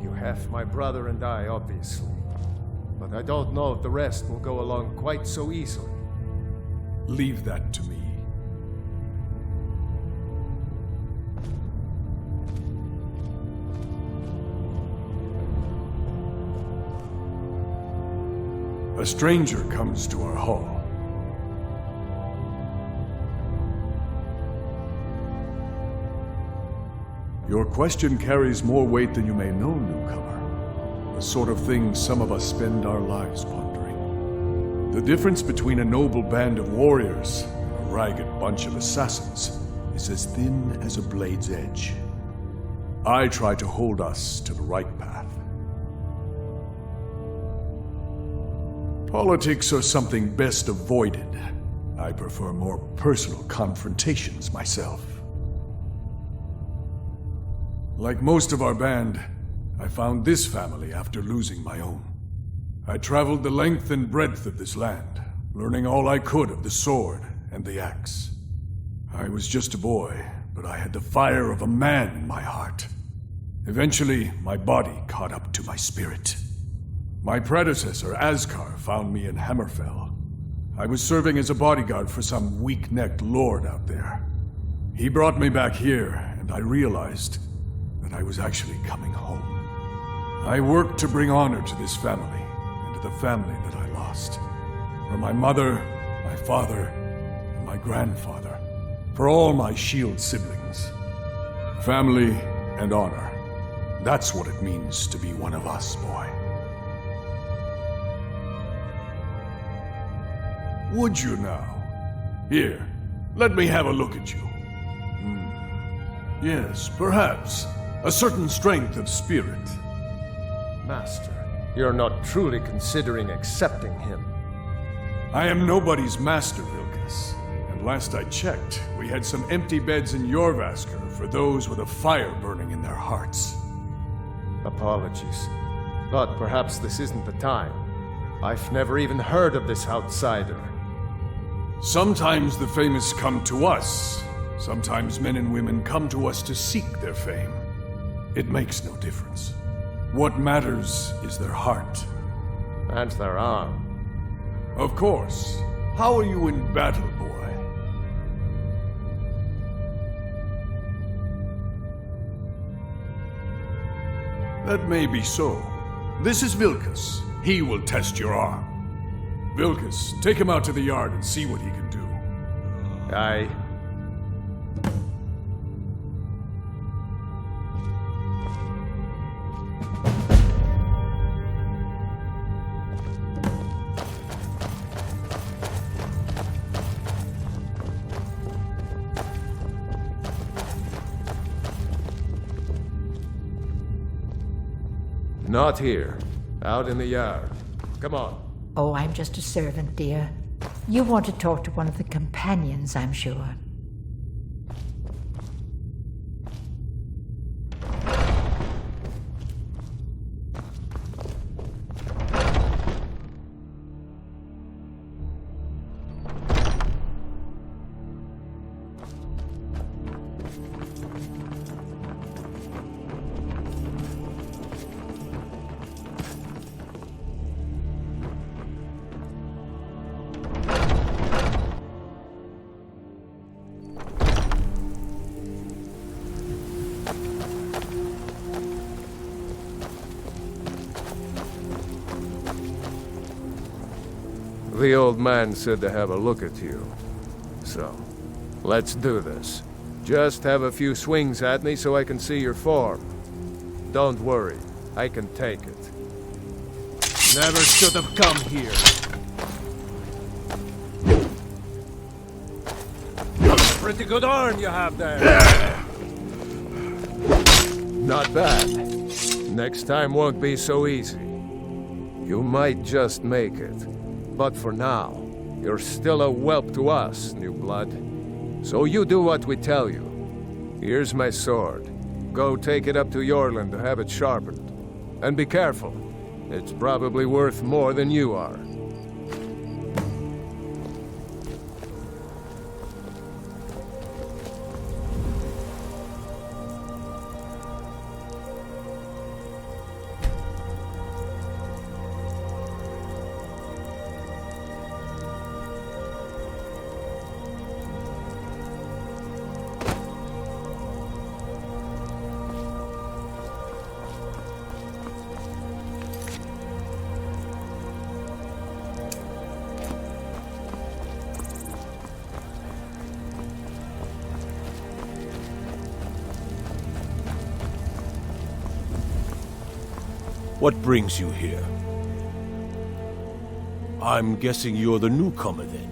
You have my brother and I, obviously. But I don't know if the rest will go along quite so easily. Leave that to me. A stranger comes to our hall. Your question carries more weight than you may know, newcomer. The sort of thing some of us spend our lives pondering. The difference between a noble band of warriors and a ragged bunch of assassins is as thin as a blade's edge. I try to hold us to the right path. Politics are something best avoided. I prefer more personal confrontations myself. Like most of our band, I found this family after losing my own. I traveled the length and breadth of this land, learning all I could of the sword and the axe. I was just a boy, but I had the fire of a man in my heart. Eventually, my body caught up to my spirit. My predecessor, Askar, found me in Hammerfell. I was serving as a bodyguard for some weak-necked lord out there. He brought me back here, and I realized that I was actually coming home. I worked to bring honor to this family, and to the family that I lost. For my mother, my father, and my grandfather. For all my shield siblings. Family and honor. That's what it means to be one of us, boy. Would you now? Here, let me have a look at you. Yes, perhaps. A certain strength of spirit. Master, you're not truly considering accepting him. I am nobody's master, Vilkas. And last I checked, we had some empty beds in your Vaskr for those with a fire burning in their hearts. Apologies. But perhaps this isn't the time. I've never even heard of this outsider. Sometimes the famous come to us. Sometimes men and women come to us to seek their fame. It makes no difference. What matters is their heart. And their arm. Of course. How are you in battle, boy? That may be so. This is Vilkas. He will test your arm. Vilkas, take him out to the yard and see what he can do. Aye. Not here. Out in the yard. Come on. Oh, I'm just a servant, dear. You want to talk to one of the companions, I'm sure. The old man said to have a look at you. So, let's do this. Just have a few swings at me so I can see your form. Don't worry, I can take it. Never should have come here. Pretty good arm you have there. Not bad. Next time won't be so easy. You might just make it. But for now, you're still a whelp to us, new blood. So you do what we tell you. Here's my sword. Go take it up to Yorland to have it sharpened. And be careful. It's probably worth more than you are. What brings you here? I'm guessing you're the newcomer then.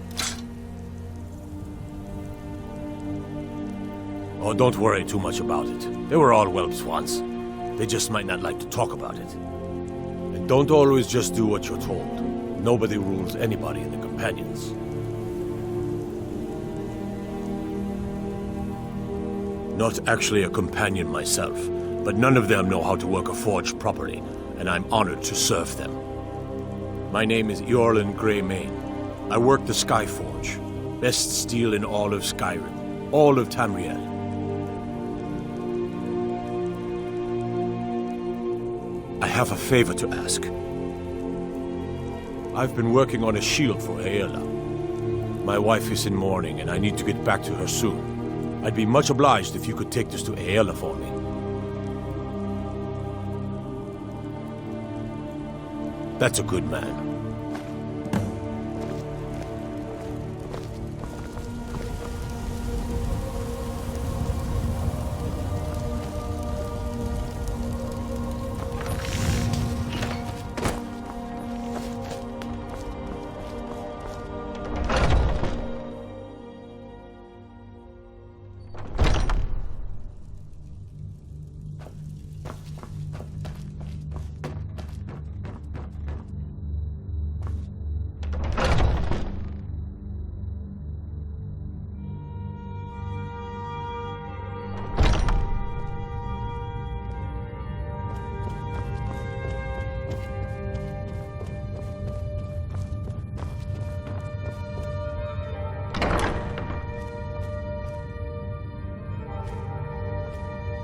Oh, don't worry too much about it. They were all whelps once. They just might not like to talk about it. And don't always just do what you're told. Nobody rules anybody in the Companions. Not actually a companion myself, but none of them know how to work a forge properly, and I'm honored to serve them. My name is Eorlin Greymane. I work the Skyforge. Best steel in all of Skyrim. All of Tamriel. I have a favor to ask. I've been working on a shield for Aela. My wife is in mourning, and I need to get back to her soon. I'd be much obliged if you could take this to Aela for me. That's a good man.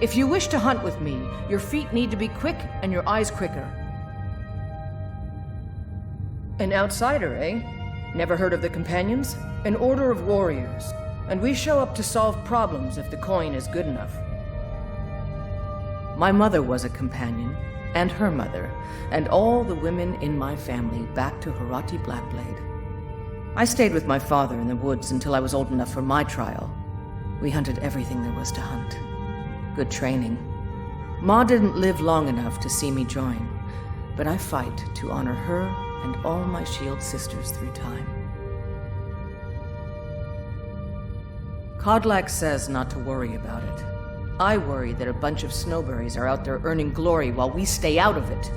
If you wish to hunt with me, your feet need to be quick and your eyes quicker. An outsider, eh? Never heard of the Companions? An order of warriors. And we show up to solve problems if the coin is good enough. My mother was a companion, and her mother, and all the women in my family back to Harati Blackblade. I stayed with my father in the woods until I was old enough for my trial. We hunted everything there was to hunt. Good training. Ma didn't live long enough to see me join, but I fight to honor her and all my shield sisters through time. Kodlak says not to worry about it. I worry that a bunch of snowberries are out there earning glory while we stay out of it.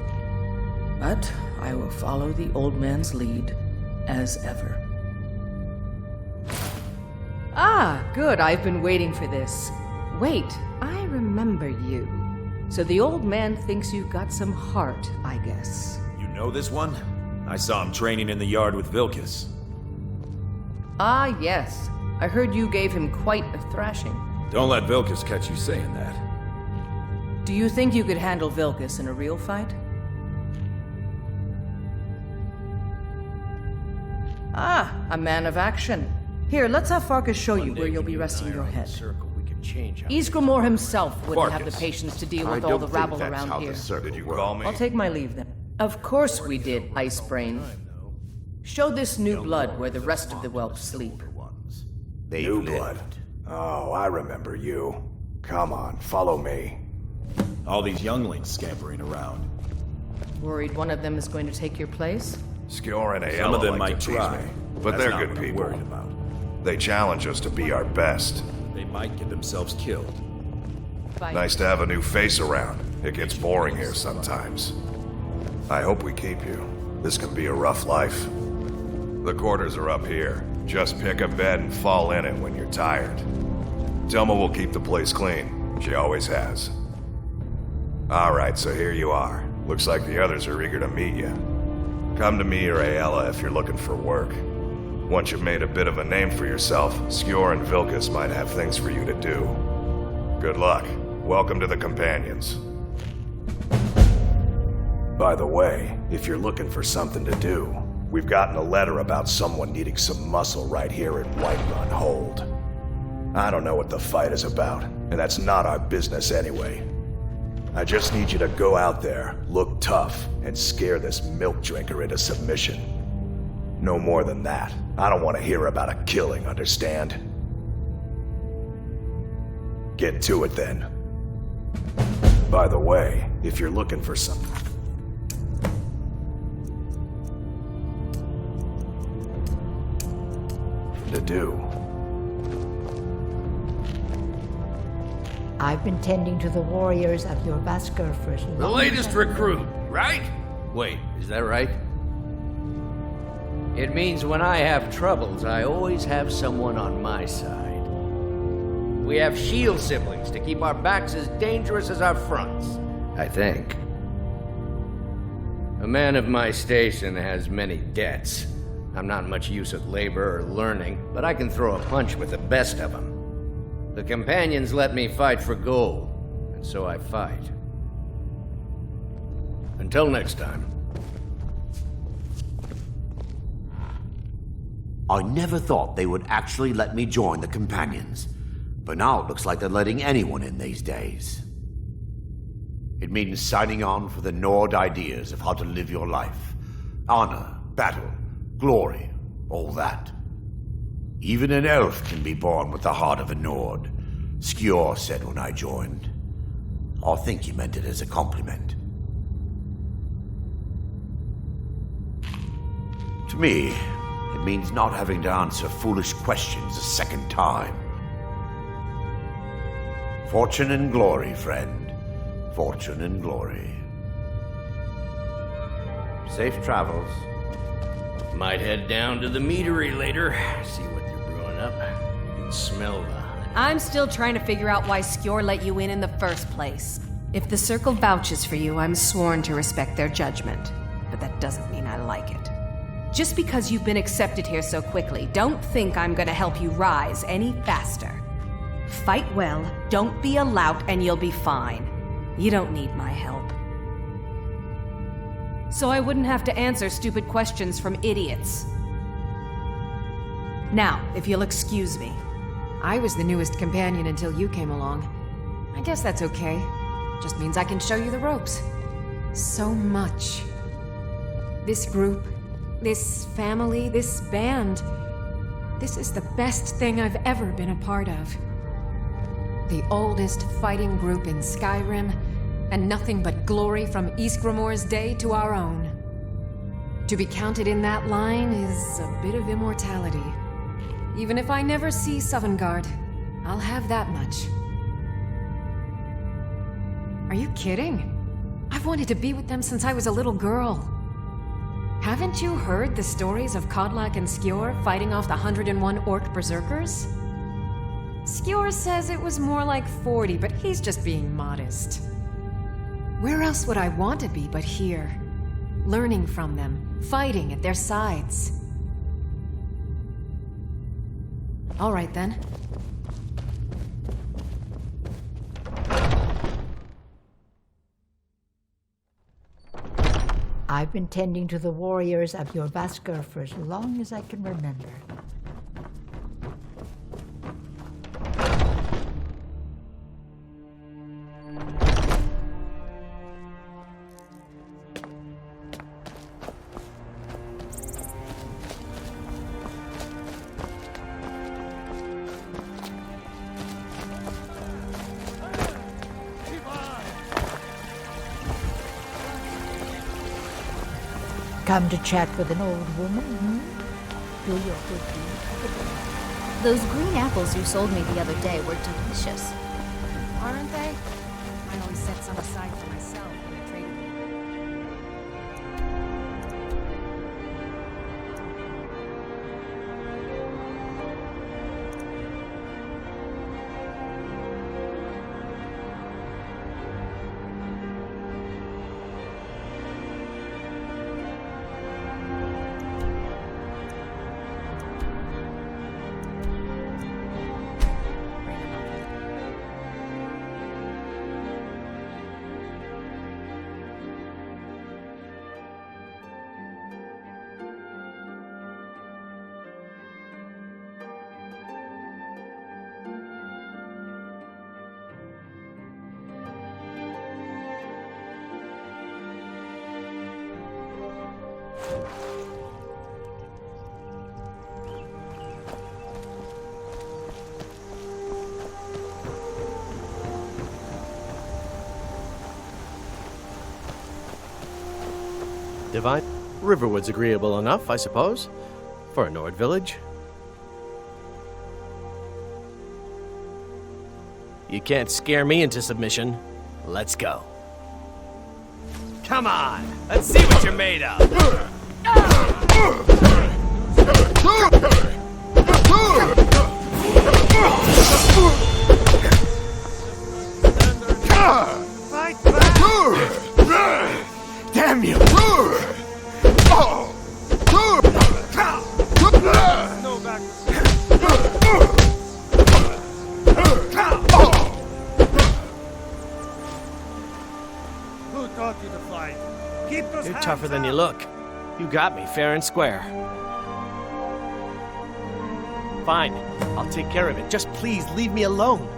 But I will follow the old man's lead, as ever. Ah, good. I've been waiting for this. Wait, I remember you. So the old man thinks you've got some heart, I guess. You know this one? I saw him training in the yard with Vilkas. Ah, yes. I heard you gave him quite a thrashing. Don't let Vilkas catch you saying that. Do you think you could handle Vilkas in a real fight? Ah, a man of action. Here, let's have Farkas show you where you'll be resting your head. Ysgramor himself wouldn't have the patience to deal with all the rabble around here. Did you call me? I'll take my leave then. Of course we did, Icebrain. Show this new blood where the rest of the whelps sleep. New blood? Oh, I remember you. Come on, follow me. All these younglings scampering around. Worried one of them is going to take your place? Skjor and Aela Some of them like might to tease try, me, but That's they're not good what I'm people. worried about. They challenge us to be our best. They might get themselves killed. Nice to have a new face around. It gets boring here sometimes. I hope we keep you. This can be a rough life. The quarters are up here. Just pick a bed and fall in it when you're tired. Telma will keep the place clean. She always has. Alright, so here you are. Looks like the others are eager to meet you. Come to me or Ayala if you're looking for work. Once you've made a bit of a name for yourself, Skjor and Vilkas might have things for you to do. Good luck. Welcome to the Companions. By the way, if you're looking for something to do, we've gotten a letter about someone needing some muscle right here in Whiterun Hold. I don't know what the fight is about, and that's not our business anyway. I just need you to go out there, look tough, and scare this milk drinker into submission. No more than that. I don't want to hear about a killing, understand? Get to it then. By the way, if you're looking for something to do. I've been tending to the warriors of your Vasker for as long The latest as recruit, right? Wait, is that right? It means when I have troubles, I always have someone on my side. We have shield siblings to keep our backs as dangerous as our fronts, I think. A man of my station has many debts. I'm not much use at labor or learning, but I can throw a punch with the best of them. The Companions let me fight for gold, and so I fight. Until next time. I never thought they would actually let me join the Companions, but now it looks like they're letting anyone in these days. It means signing on for the Nord ideas of how to live your life. Honor, battle, glory, all that. Even an elf can be born with the heart of a Nord, Skjor said when I joined. I think he meant it as a compliment. To me, it means not having to answer foolish questions a second time. Fortune and glory, friend. Fortune and glory. Safe travels. Might head down to the meadery later, see what they're brewing up. You can smell the honey. I'm still trying to figure out why Skjor let you in the first place. If the Circle vouches for you, I'm sworn to respect their judgment. But that doesn't mean I like it. Just because you've been accepted here so quickly, don't think I'm gonna help you rise any faster. Fight well, don't be a lout, and you'll be fine. You don't need my help. So I wouldn't have to answer stupid questions from idiots. Now, if you'll excuse me. I was the newest companion until you came along. I guess that's okay. Just means I can show you the ropes. So much. This group, this family, this band. This is the best thing I've ever been a part of. The oldest fighting group in Skyrim, and nothing but glory from Ysgramor's day to our own. To be counted in that line is a bit of immortality. Even if I never see Sovngarde, I'll have that much. Are you kidding? I've wanted to be with them since I was a little girl. Haven't you heard the stories of Kodlak and Skjor fighting off the 101 orc berserkers? Skjor says it was more like 40, but he's just being modest. Where else would I want to be but here? Learning from them, fighting at their sides. All right then. I've been tending to the warriors of your Vasker for as long as I can remember. Come to chat with an old woman, Do your good deed for the day. Those green apples you sold me the other day were delicious. Aren't they? I always set some aside for myself when I traded them. Divine? Riverwood's agreeable enough, I suppose, for a Nord village. You can't scare me into submission. Let's go. Come on! Let's see what you're made of! Fight back! Damn you! No back. Who taught you to fight? Keep those You're hands tougher than up. you look. You got me fair and square. Fine, I'll take care of it. Just please leave me alone.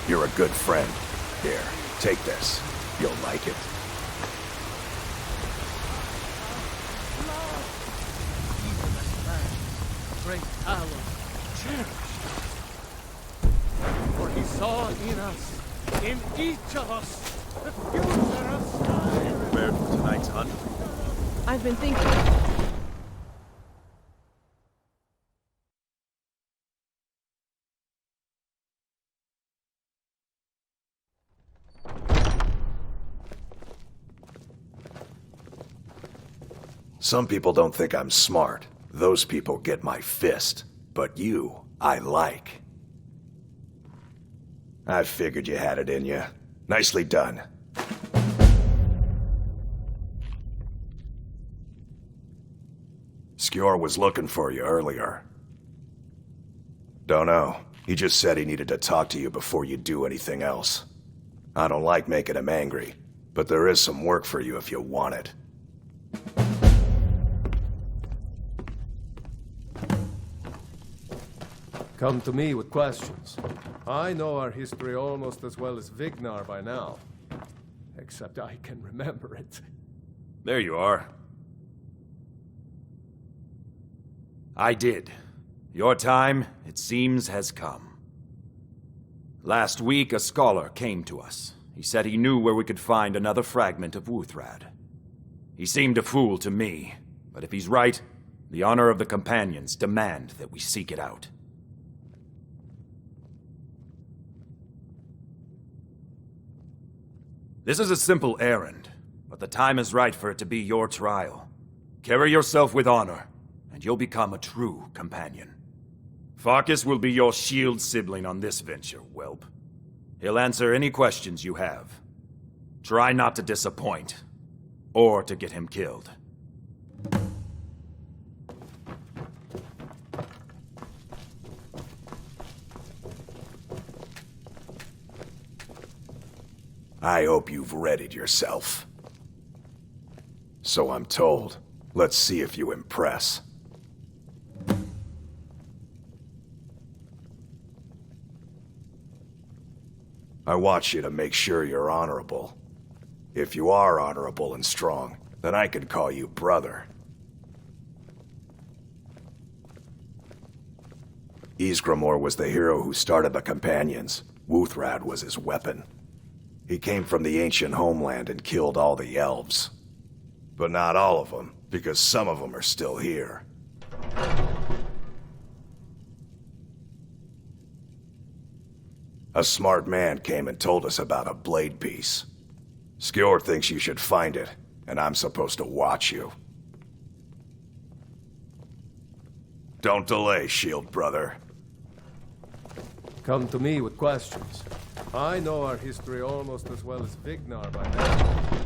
You're a good friend. Here, take this. You'll like it. Great power, cherished. For he saw in us, in each of us, the future of Skyrim. Prepared for tonight's hunt? I've been thinking. Some people don't think I'm smart. Those people get my fist. But you, I like. I figured you had it in you. Nicely done. Skjor was looking for you earlier. Don't know. He just said he needed to talk to you before you do anything else. I don't like making him angry, but there is some work for you if you want it. Come to me with questions. I know our history almost as well as Vignar by now. Except I can remember it. There you are. I did. Your time, it seems, has come. Last week, a scholar came to us. He said he knew where we could find another fragment of Wuthrad. He seemed a fool to me, but if he's right, the honor of the Companions demand that we seek it out. This is a simple errand, but the time is right for it to be your trial. Carry yourself with honor, and you'll become a true companion. Farkas will be your shield sibling on this venture, whelp. He'll answer any questions you have. Try not to disappoint, or to get him killed. I hope you've readied yourself. So I'm told. Let's see if you impress. I want you to make sure you're honorable. If you are honorable and strong, then I can call you brother. Ysgramor was the hero who started the Companions. Wuthrad was his weapon. He came from the ancient homeland and killed all the elves. But not all of them, because some of them are still here. A smart man came and told us about a blade piece. Skjord thinks you should find it, and I'm supposed to watch you. Don't delay, shield brother. Come to me with questions. I know our history almost as well as Vignar by now.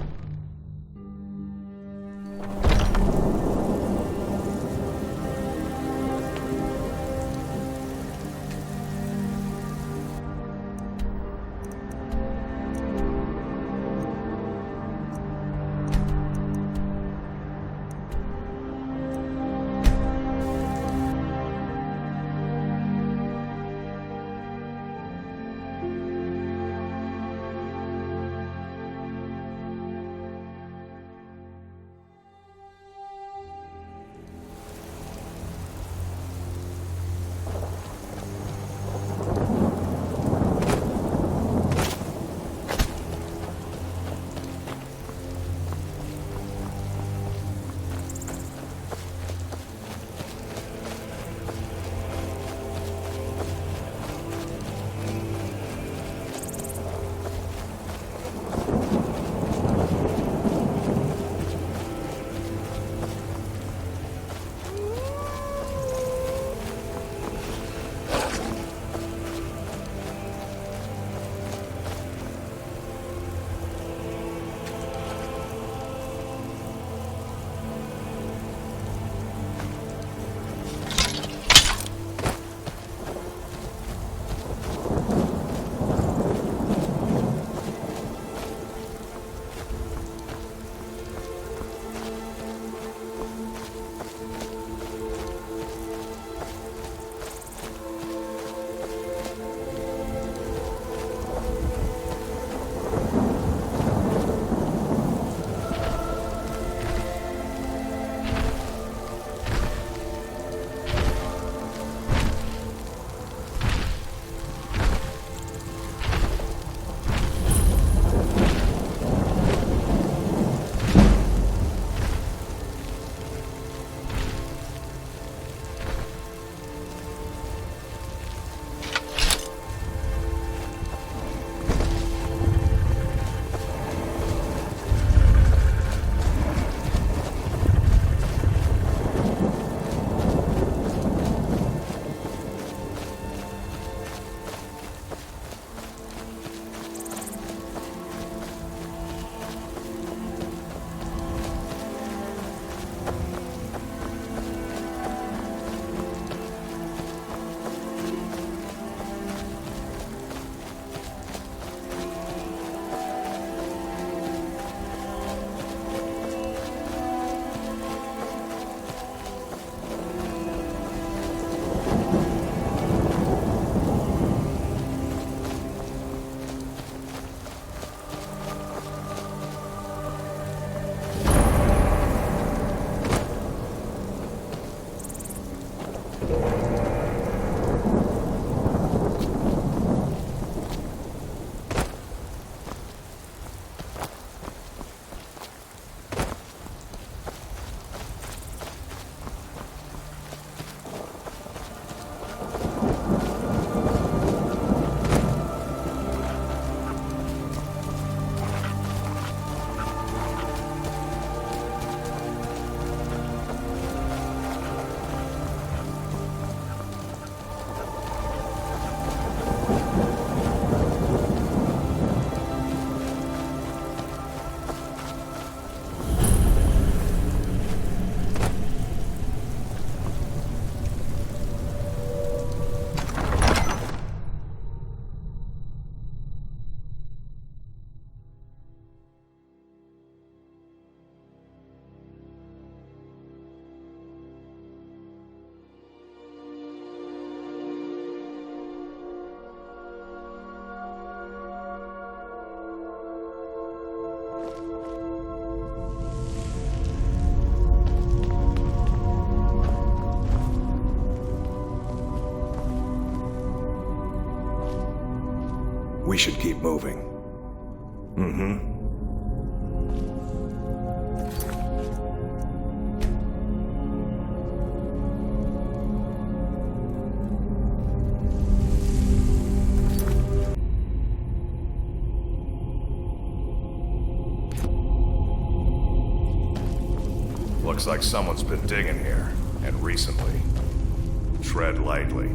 We should keep moving. Mm-hmm. Looks like someone's been digging here, and recently. Tread lightly.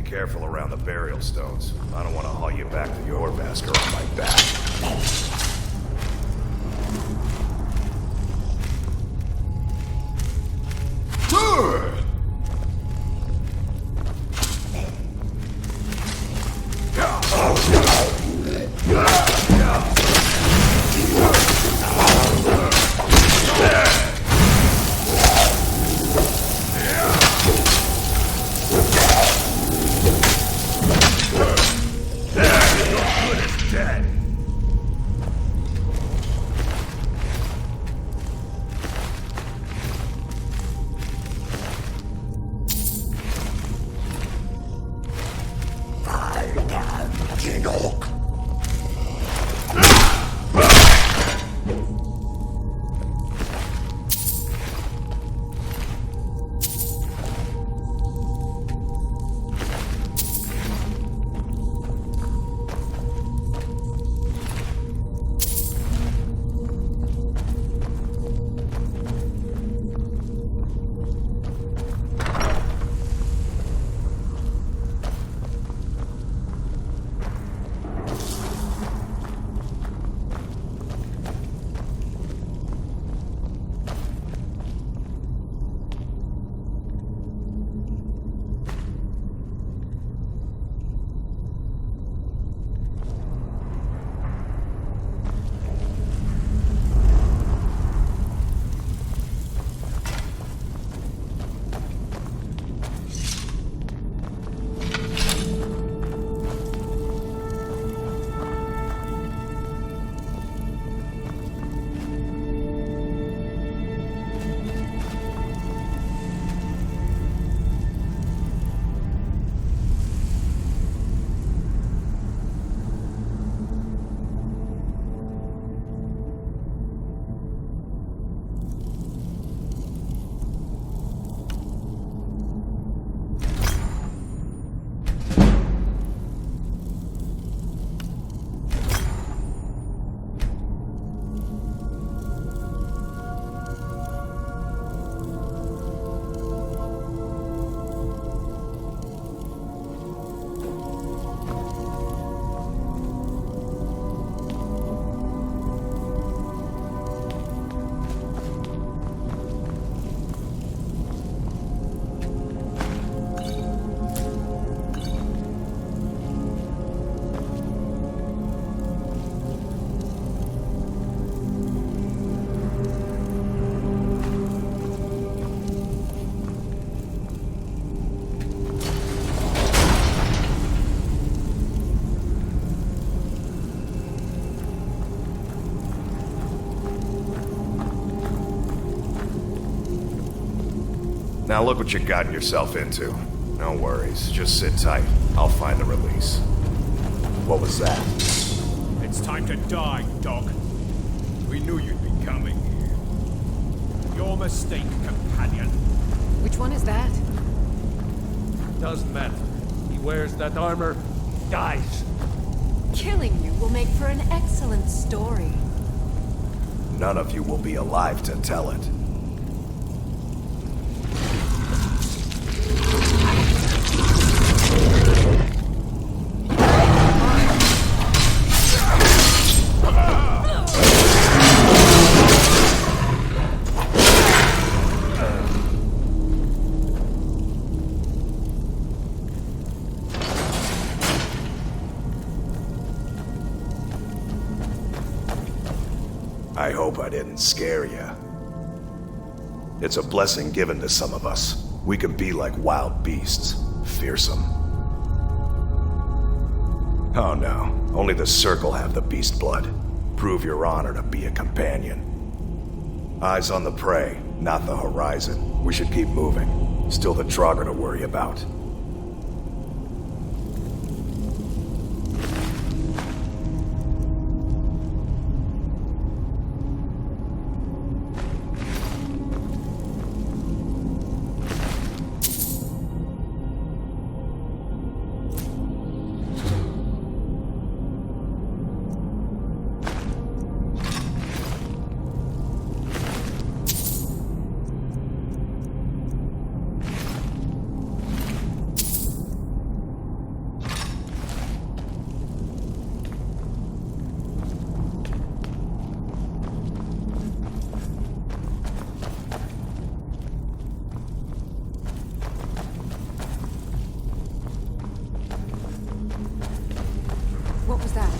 Careful around the burial stones. I don't want to haul you back to your Vasker on my back. Now look what you've gotten yourself into. No worries, just sit tight. I'll find the release. What was that? It's time to die, dog. We knew you'd be coming. Your mistake, companion. Which one is that? Doesn't matter. He wears that armor, dies. Killing you will make for an excellent story. None of you will be alive to tell it. I hope I didn't scare you. It's a blessing given to some of us. We can be like wild beasts, fearsome. Oh no, only the Circle have the beast blood. Prove your honor to be a companion. Eyes on the prey, not the horizon. We should keep moving. Still the Draugr to worry about. What was that?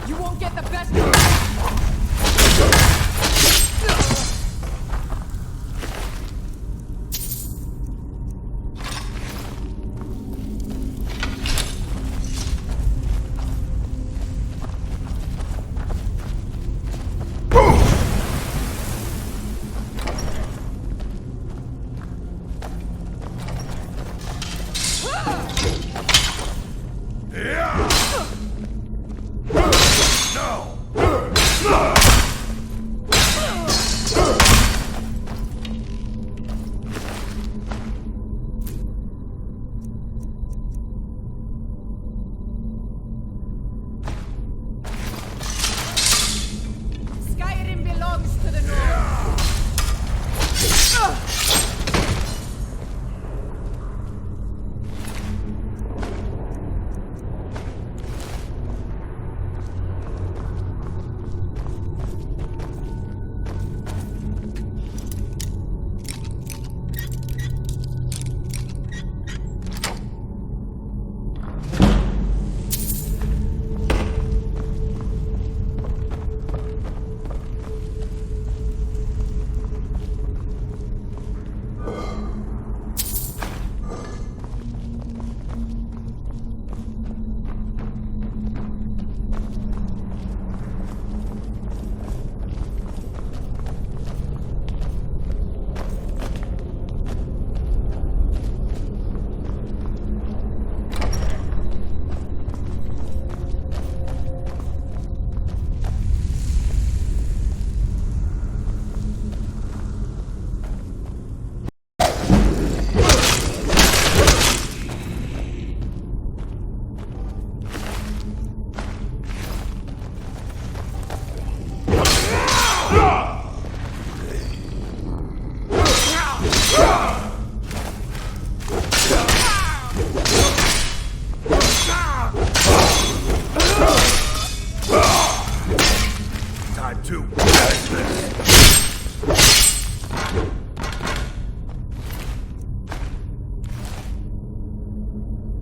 You won't get the best of me! Skyrim belongs to the North!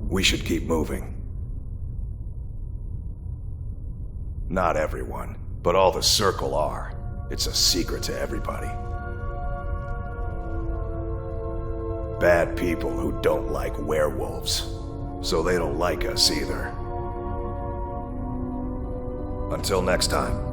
We should keep moving. Not everyone, but all the Circle are. It's a secret to everybody. Bad people who don't like werewolves. So they don't like us either. Until next time.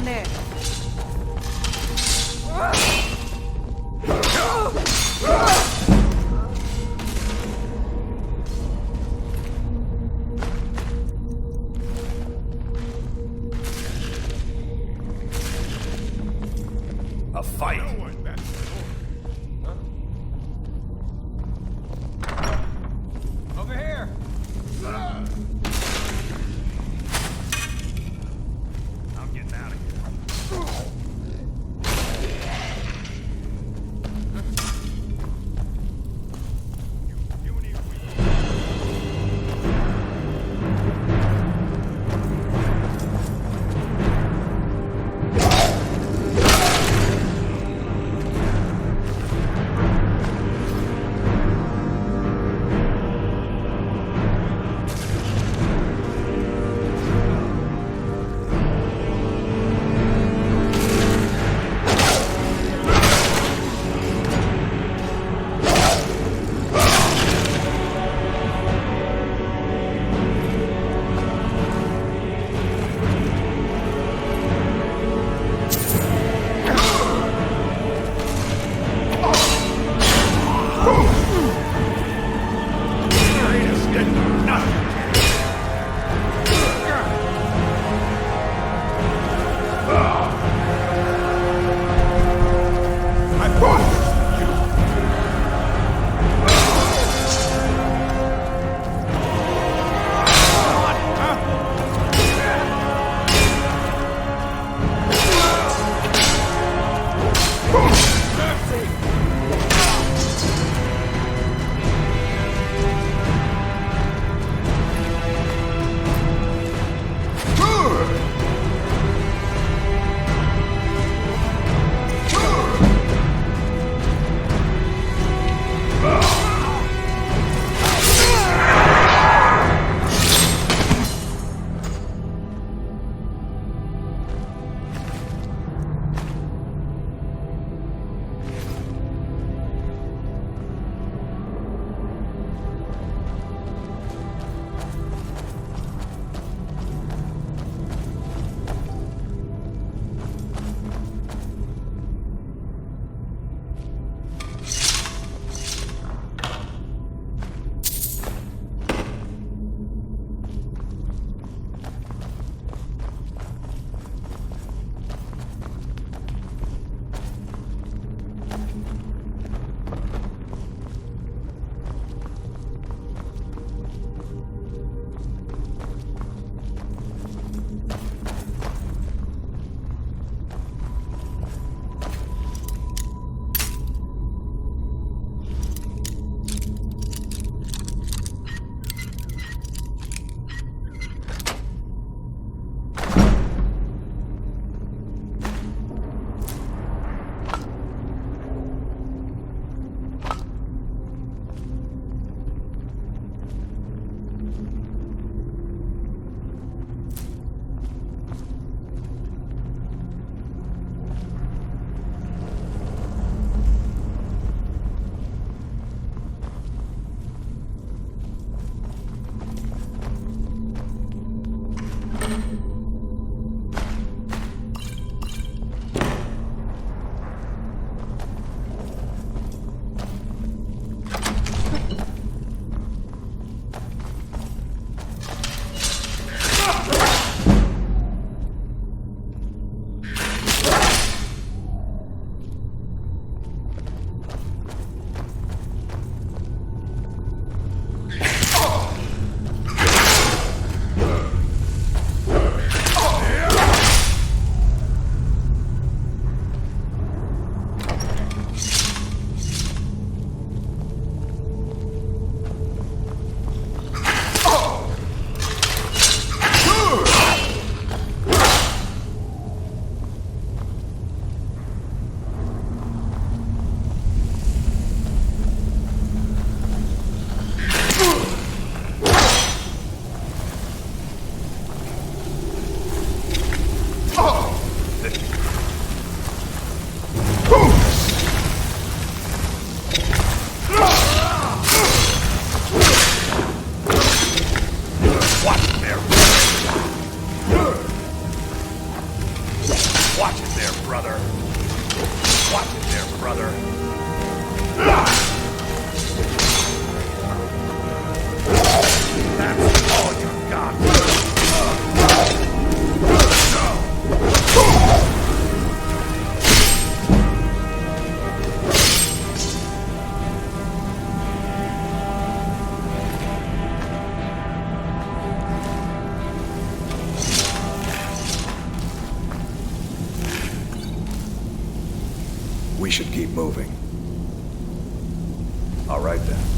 Down there. A fight. Over here! I'm getting out of here. brother. That's all you got. We should keep moving. All right then.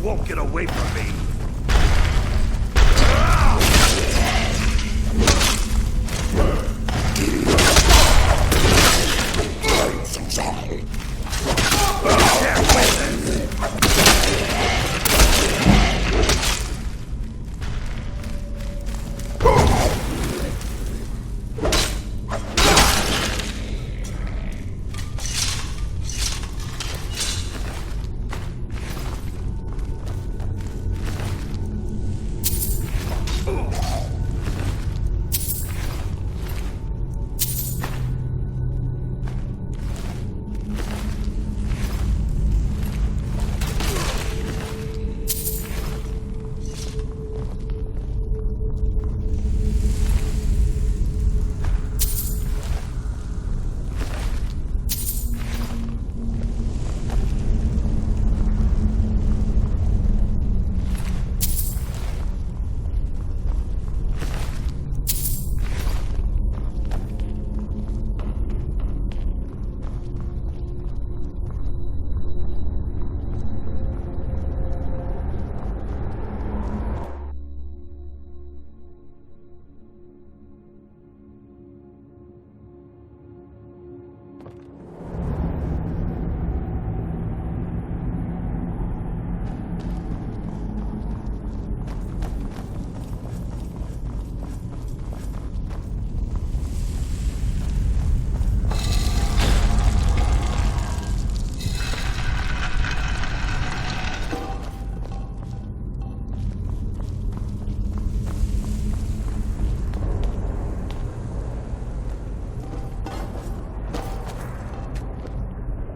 won't get away from me.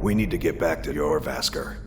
We need to get back to your Vasker.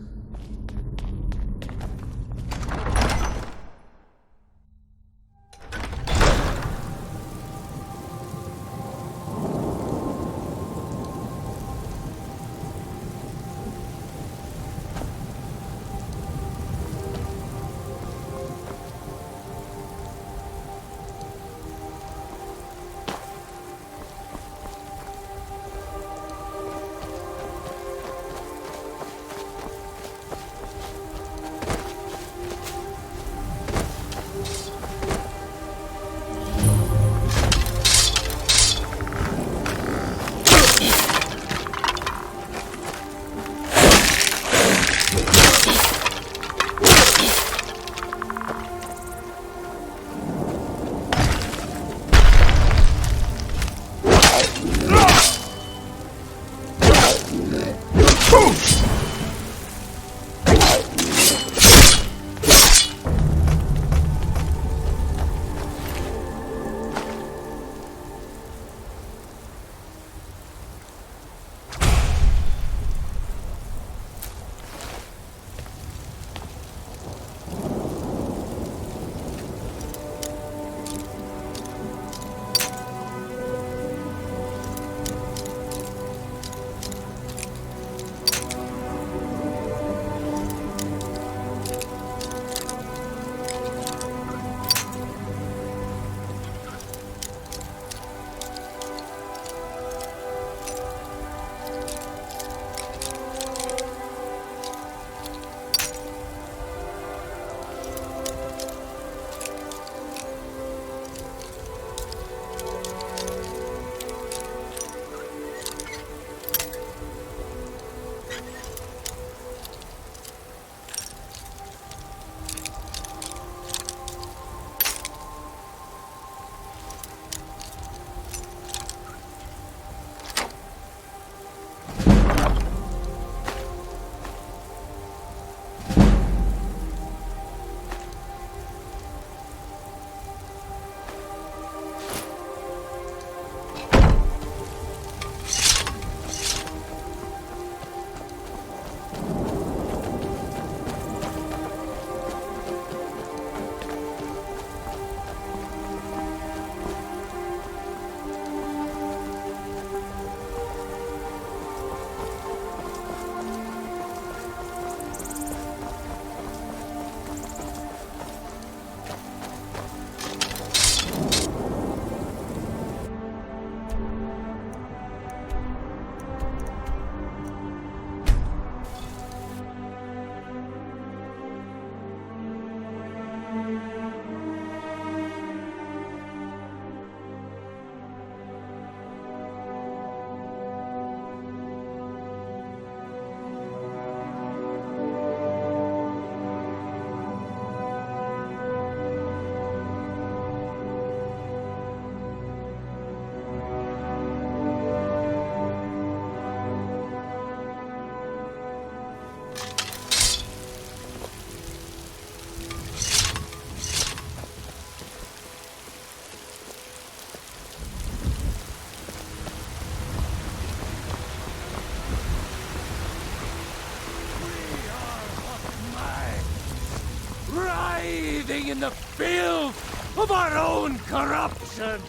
Writhing in the filth of our own corruption,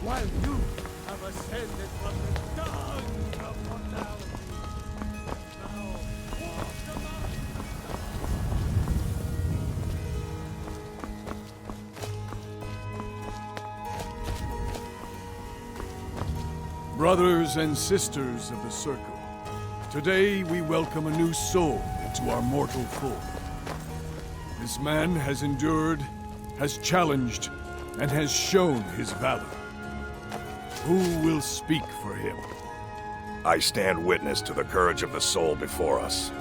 while you have ascended from the dung of mortality. Now walk Brothers and sisters of the Circle, today we welcome a new soul into our mortal fold. This man has endured, has challenged, and has shown his valor. Who will speak for him? I stand witness to the courage of the soul before us.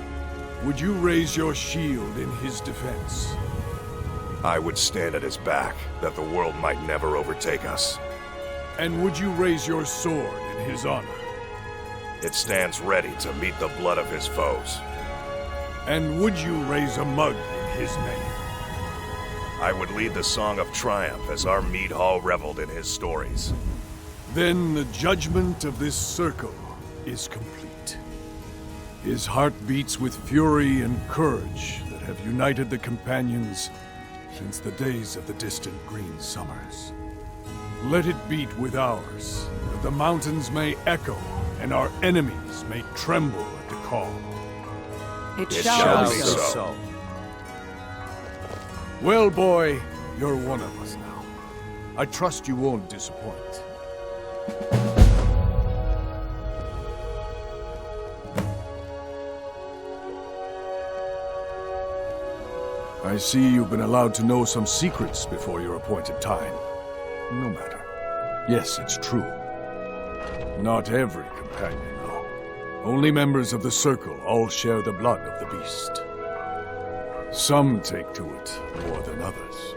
Would you raise your shield in his defense? I would stand at his back, that the world might never overtake us. And would you raise your sword in his honor? It stands ready to meet the blood of his foes. And would you raise a mug in his name? I would lead the song of triumph as our mead hall reveled in his stories. Then the judgment of this circle is complete. His heart beats with fury and courage that have united the companions since the days of the distant green summers. Let it beat with ours, that the mountains may echo and our enemies may tremble at the call. It shall be so. Well, boy, you're one of us now. I trust you won't disappoint. I see you've been allowed to know some secrets before your appointed time. No matter. Yes, it's true. Not every companion, though. Only members of the Circle all share the blood of the beast. Some take to it more than others.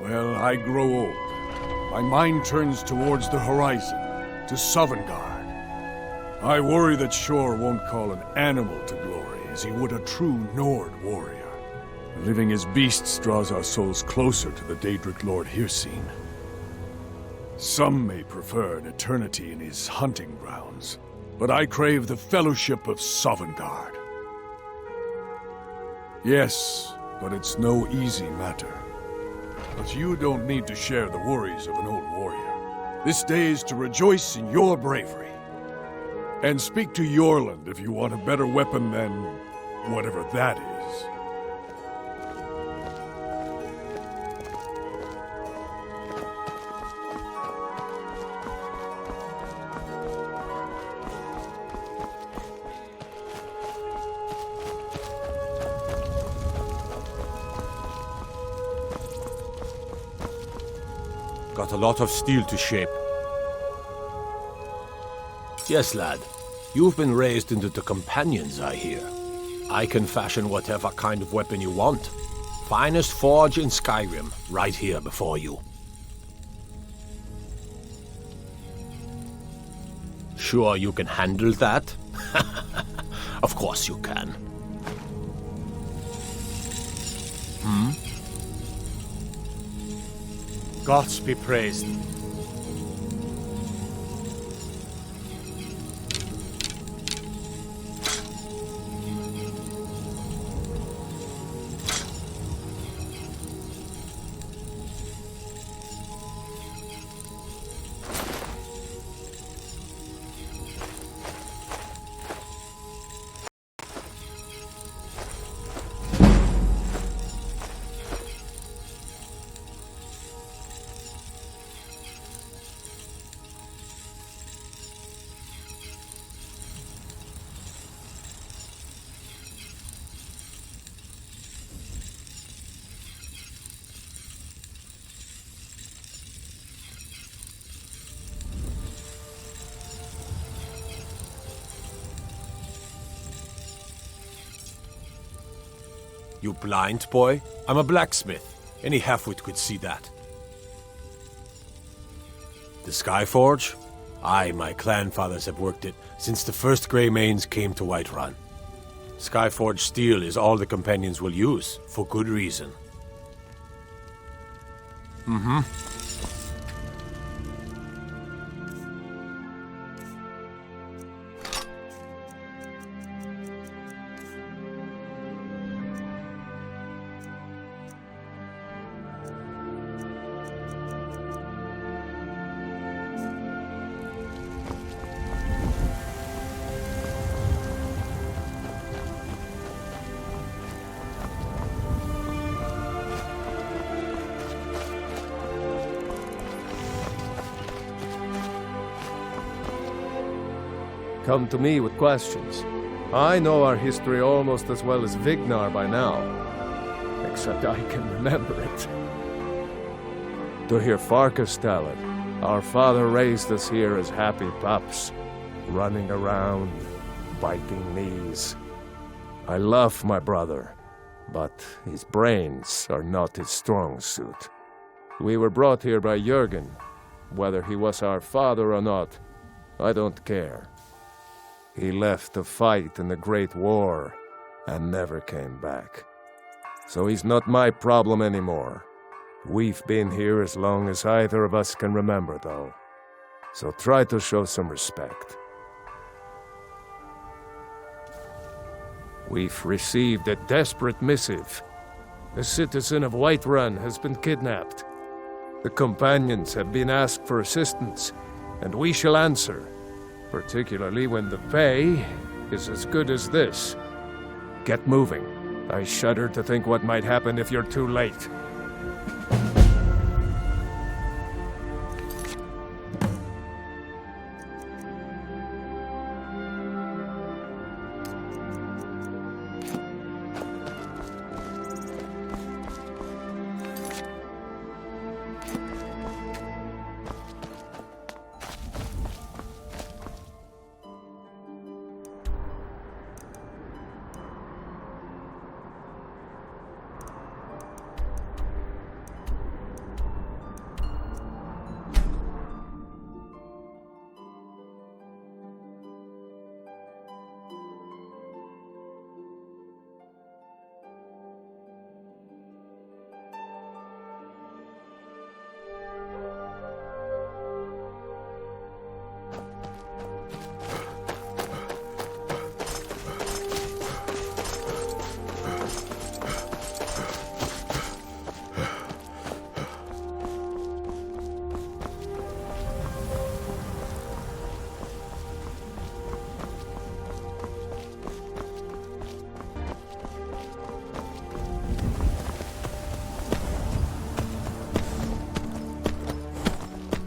Well, I grow old. My mind turns towards the horizon, to Sovngarde. I worry that Shor won't call an animal to glory as he would a true Nord warrior. Living as beasts draws our souls closer to the Daedric Lord Hircine. Some may prefer an eternity in his hunting grounds, but I crave the fellowship of Sovngarde. Yes, but it's no easy matter. But you don't need to share the worries of an old warrior. This day is to rejoice in your bravery. And speak to Yorland if you want a better weapon than whatever that is. Got a lot of steel to shape. Yes, lad. You've been raised into the companions, I hear. I can fashion whatever kind of weapon you want. Finest forge in Skyrim, right here before you. Sure you can handle that? Of course you can. Hmm? Gods be praised. You blind, boy? I'm a blacksmith. Any halfwit could see that. The Skyforge? Aye, my clan fathers have worked it since the first Grey Manes came to Whiterun. Skyforge steel is all the companions will use, for good reason. Mm-hmm. Come to me with questions. I know our history almost as well as Vignar by now. Except I can remember it. To hear Farkas tell it, our father raised us here as happy pups, running around, biting knees. I love my brother, but his brains are not his strong suit. We were brought here by Jürgen. Whether he was our father or not, I don't care. He left to fight in the Great War and never came back. So he's not my problem anymore. We've been here as long as either of us can remember, though. So try to show some respect. We've received a desperate missive. A citizen of Whiterun has been kidnapped. The companions have been asked for assistance, and we shall answer, particularly when the pay is as good as this. Get moving. I shudder to think what might happen if you're too late.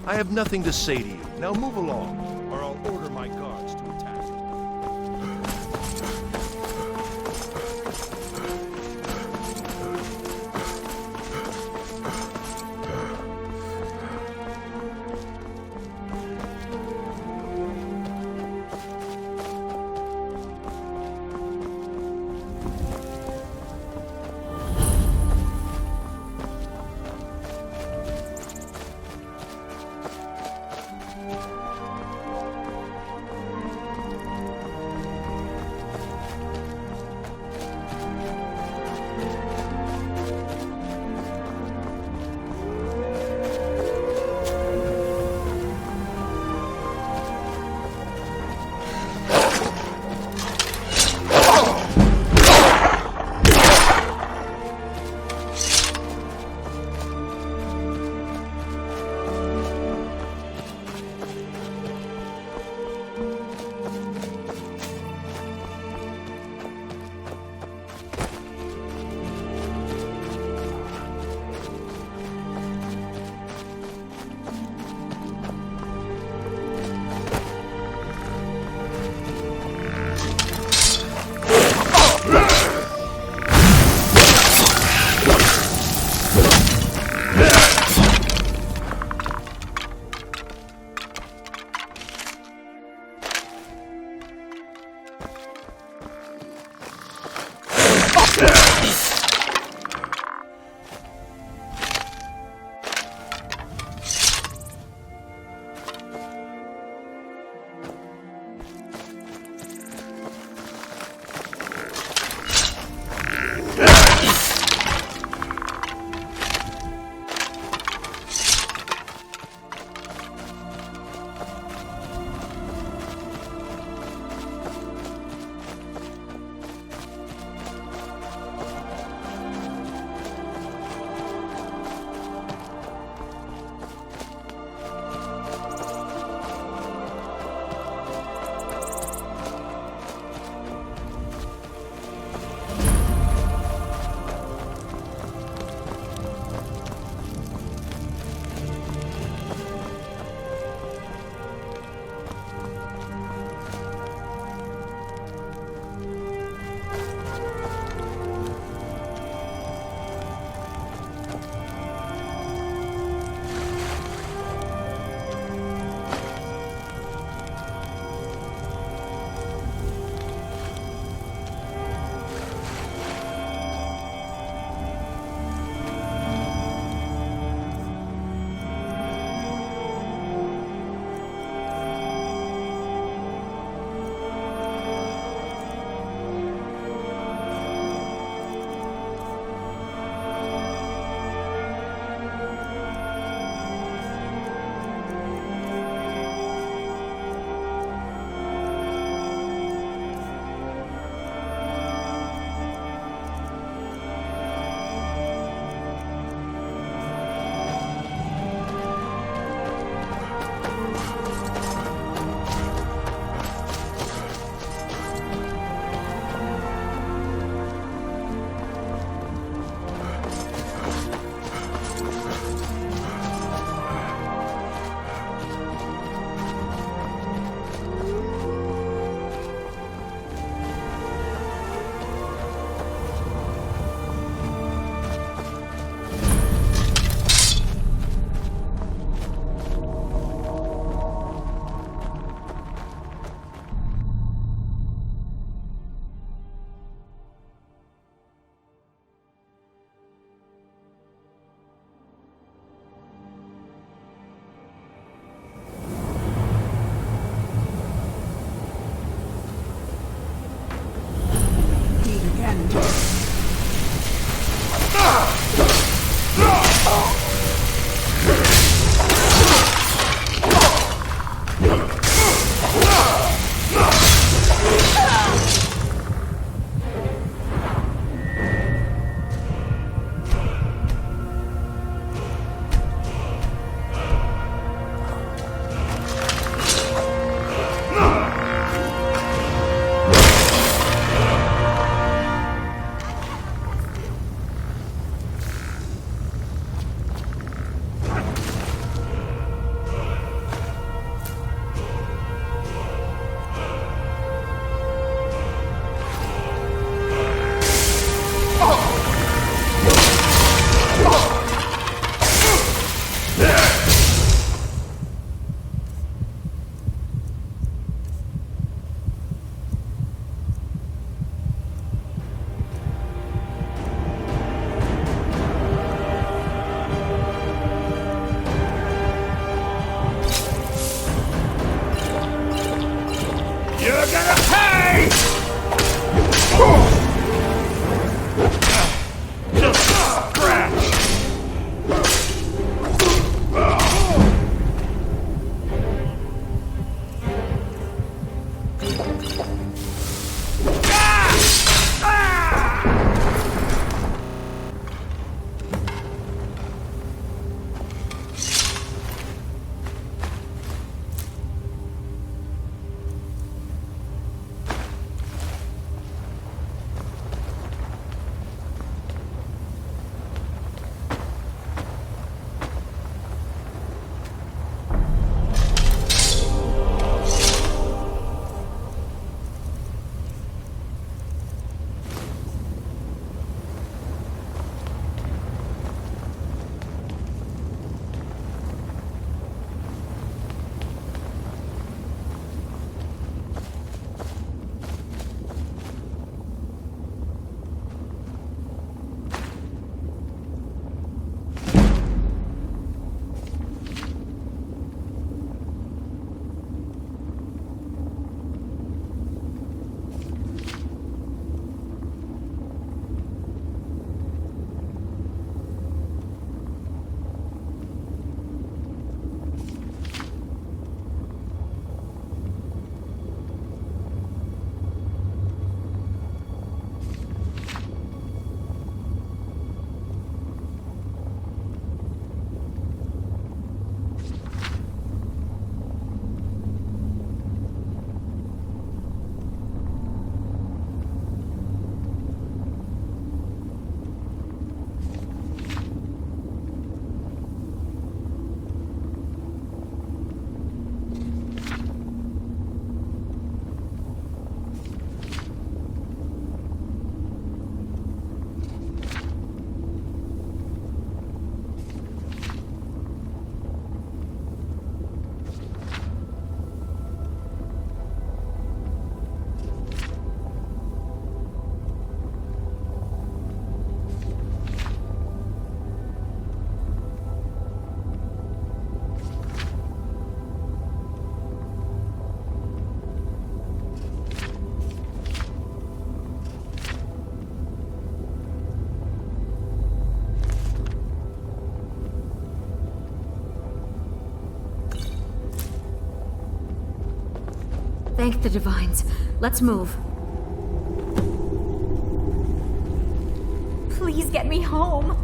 I have nothing to say to you. Now move along, or I'll order my guards to attack. Thank the Divines. Let's move. Please get me home.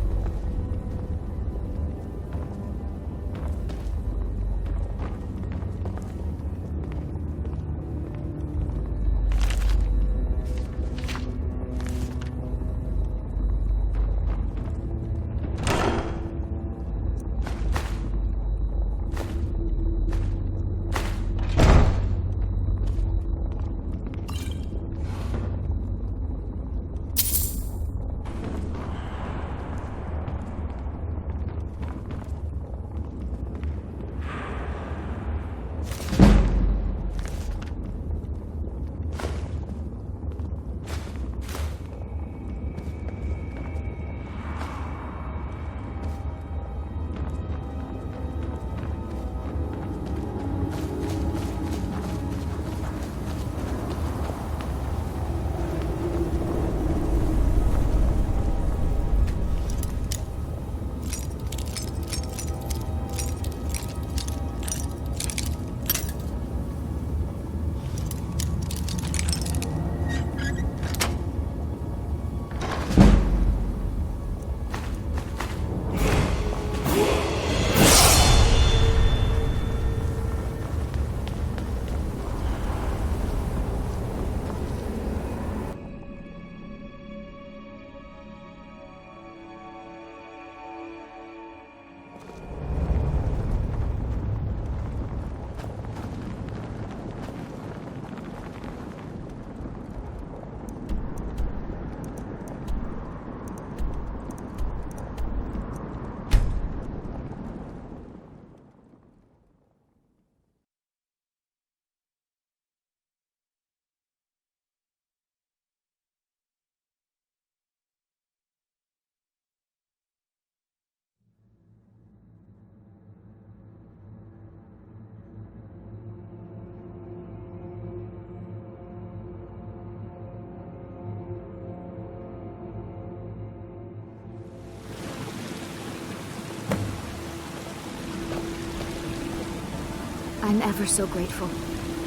I'm ever so grateful.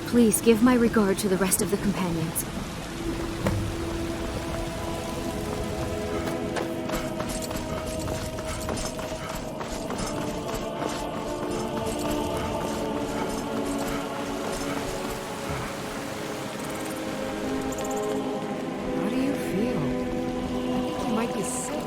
Please give my regard to the rest of the companions. How do you feel? I think you might be sick.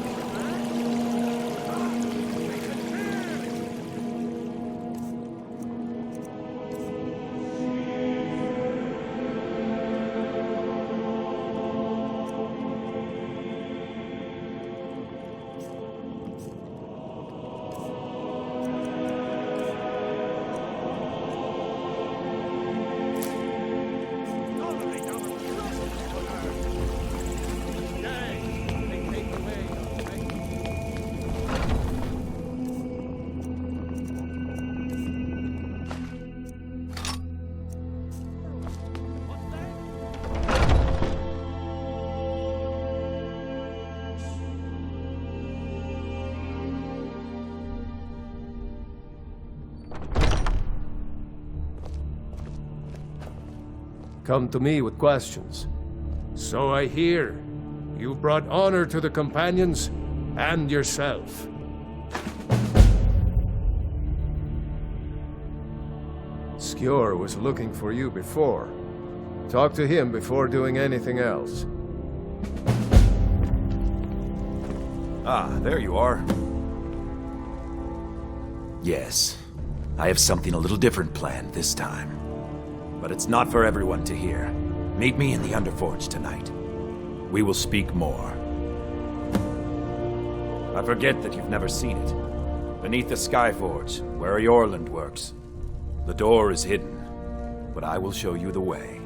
Come to me with questions. So I hear. You brought honor to the companions and yourself. Skjor was looking for you before. Talk to him before doing anything else. Ah, there you are. Yes, I have something a little different planned this time. But it's not for everyone to hear. Meet me in the Underforge tonight. We will speak more. I forget that you've never seen it. Beneath the Skyforge, where Eorland works. The door is hidden, but I will show you the way.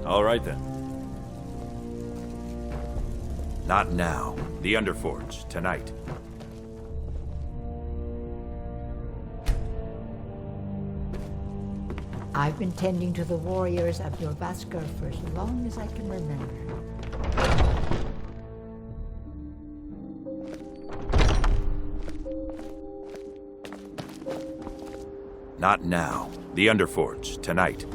All right then. Not now. The Underforge, tonight. I've been tending to the warriors of your Vaskr for as long as I can remember. Not now. The Underforge, tonight.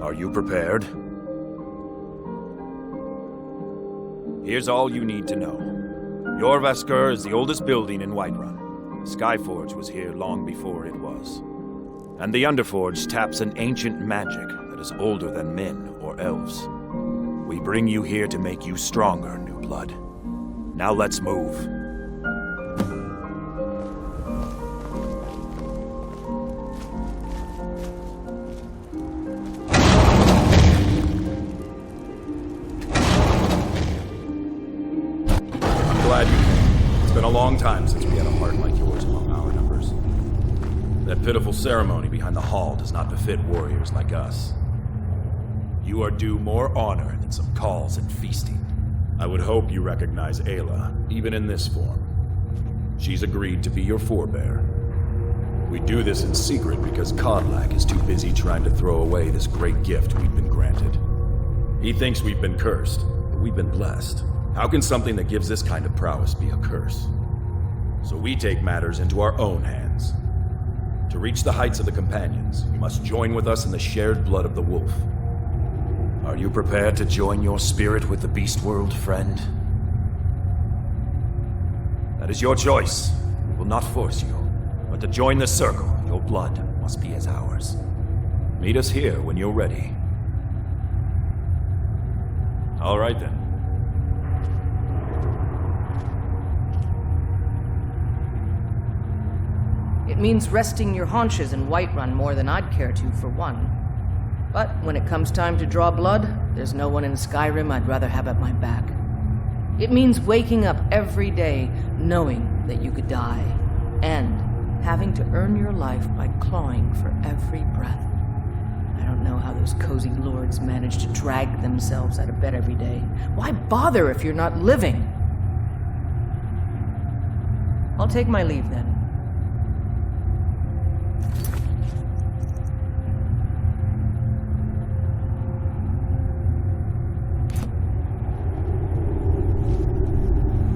Are you prepared? Here's all you need to know. Your Vasker is the oldest building in Whiterun. Skyforge was here long before it was. And the Underforge taps an ancient magic that is older than men or elves. We bring you here to make you stronger, new blood. Now let's move. I'm glad you came. It's been a long time since we had a heart like yours among our numbers. That pitiful ceremony behind the hall does not befit warriors like us. You are due more honor than some calls and feasting. I would hope you recognize Ayla, even in this form. She's agreed to be your forebear. We do this in secret because Kodlak is too busy trying to throw away this great gift we've been granted. He thinks we've been cursed, but we've been blessed. How can something that gives this kind of prowess be a curse? So we take matters into our own hands. To reach the heights of the Companions, you must join with us in the shared blood of the wolf. Are you prepared to join your spirit with the beast world, friend? That is your choice. We will not force you. But to join the circle, your blood must be as ours. Meet us here when you're ready. All right then. It means resting your haunches in Whiterun more than I'd care to, for one. But when it comes time to draw blood, there's no one in Skyrim I'd rather have at my back. It means waking up every day knowing that you could die, and having to earn your life by clawing for every breath. I don't know how those cozy lords manage to drag themselves out of bed every day. Why bother if you're not living? I'll take my leave then.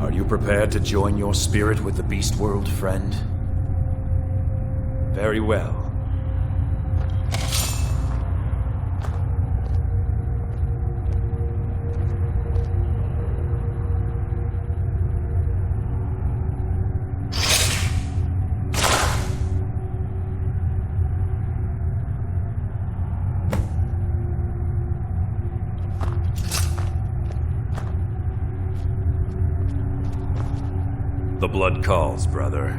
Are you prepared to join your spirit with the beast world, friend? Very well. The blood calls, brother.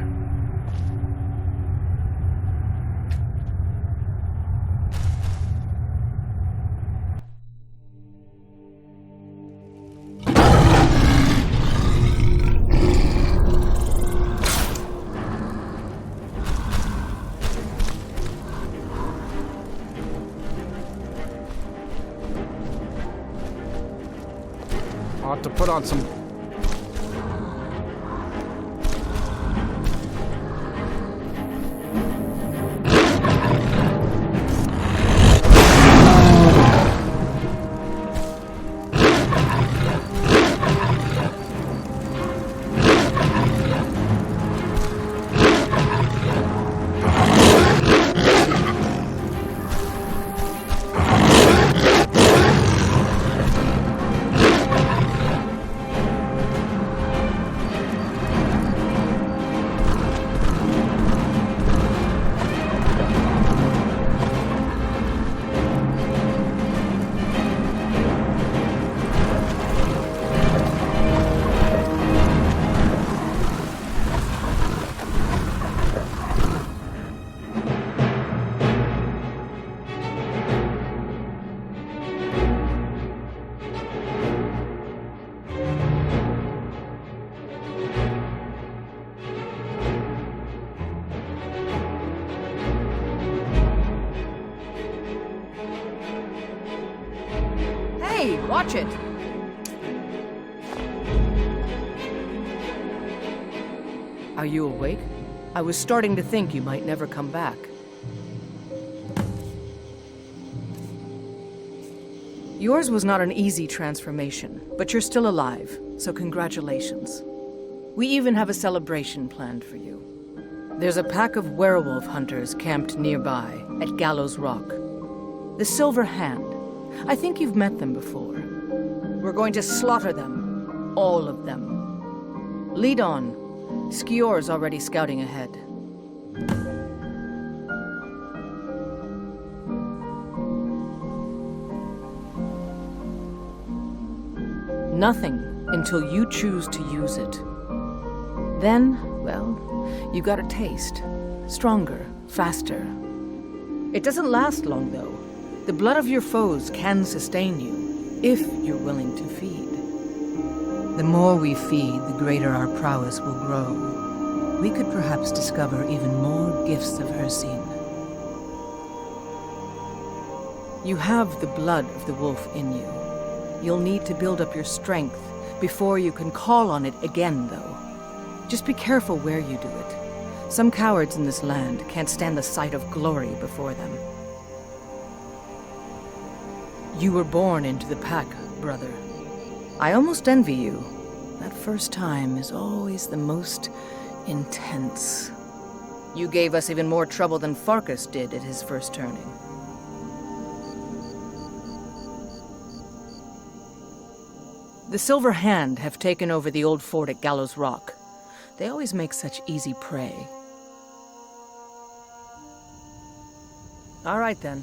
I'll have to put on some... Hey, watch it! Are you awake? I was starting to think you might never come back. Yours was not an easy transformation, but you're still alive, so congratulations. We even have a celebration planned for you. There's a pack of werewolf hunters camped nearby, at Gallows Rock. The Silver Hand. I think you've met them before. We're going to slaughter them. All of them. Lead on. Skior's already scouting ahead. Nothing until you choose to use it. Then, well, you got a taste. Stronger, faster. It doesn't last long, though. The blood of your foes can sustain you, if you're willing to feed. The more we feed, the greater our prowess will grow. We could perhaps discover even more gifts of Hircine. You have the blood of the wolf in you. You'll need to build up your strength before you can call on it again, though. Just be careful where you do it. Some cowards in this land can't stand the sight of glory before them. You were born into the pack, brother. I almost envy you. That first time is always the most intense. You gave us even more trouble than Farkas did at his first turning. The Silver Hand have taken over the old fort at Gallows Rock. They always make such easy prey. All right, then.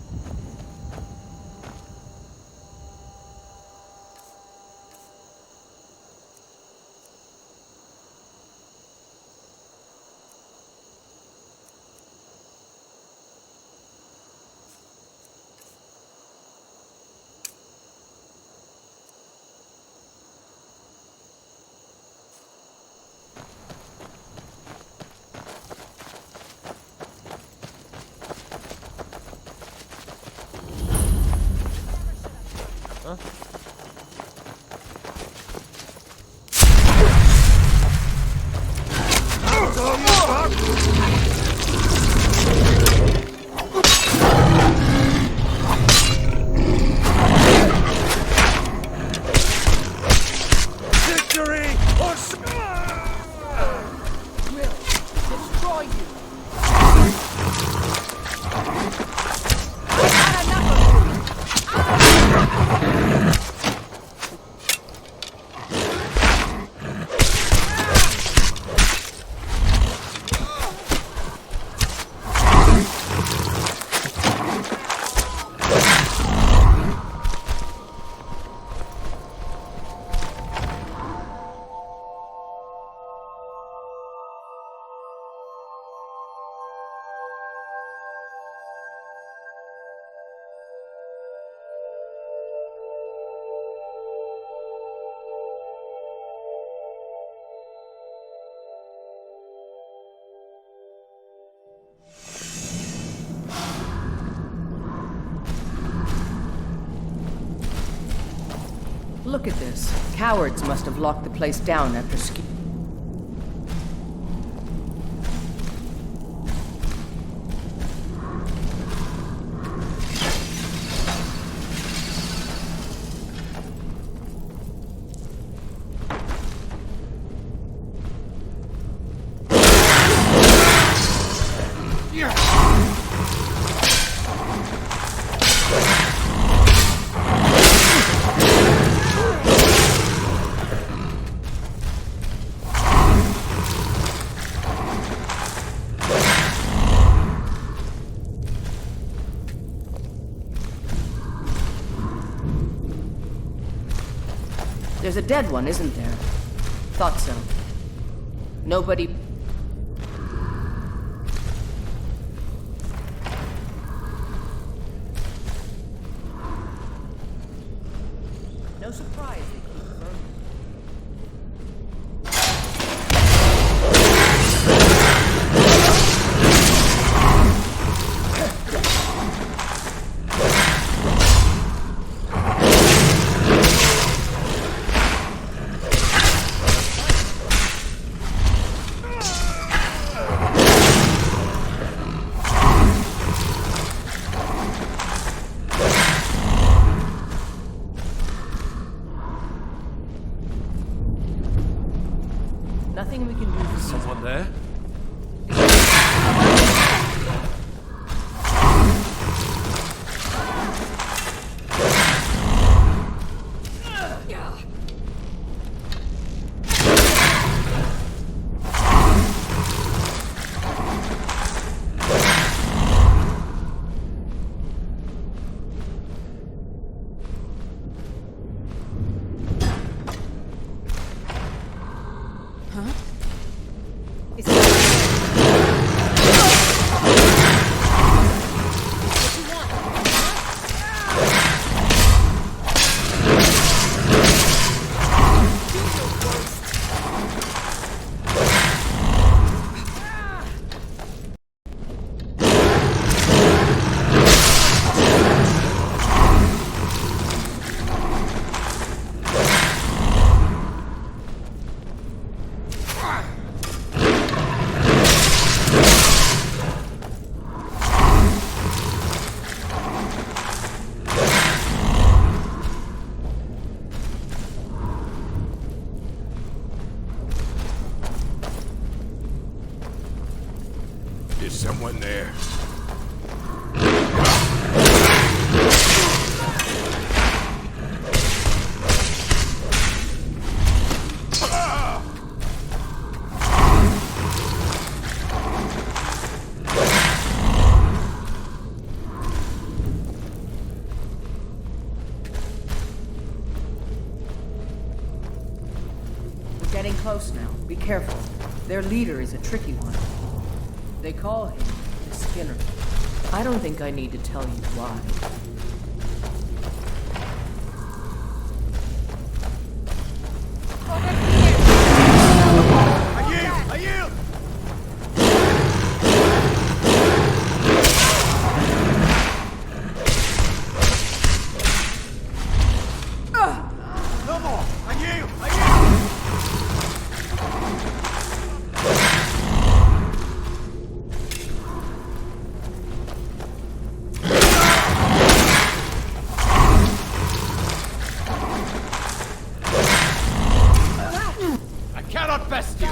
Look at this. Cowards must have locked the place down after There's a dead one, isn't there? Thought so. Nobody... No surprise they keep burning. Nothing we can do for Someone there? Is someone there? We're getting close now. Be careful. Their leader is a tricky one. They call him the Skinner. I don't think I need to tell you why. I yield! No more! I yield! Cannot best you!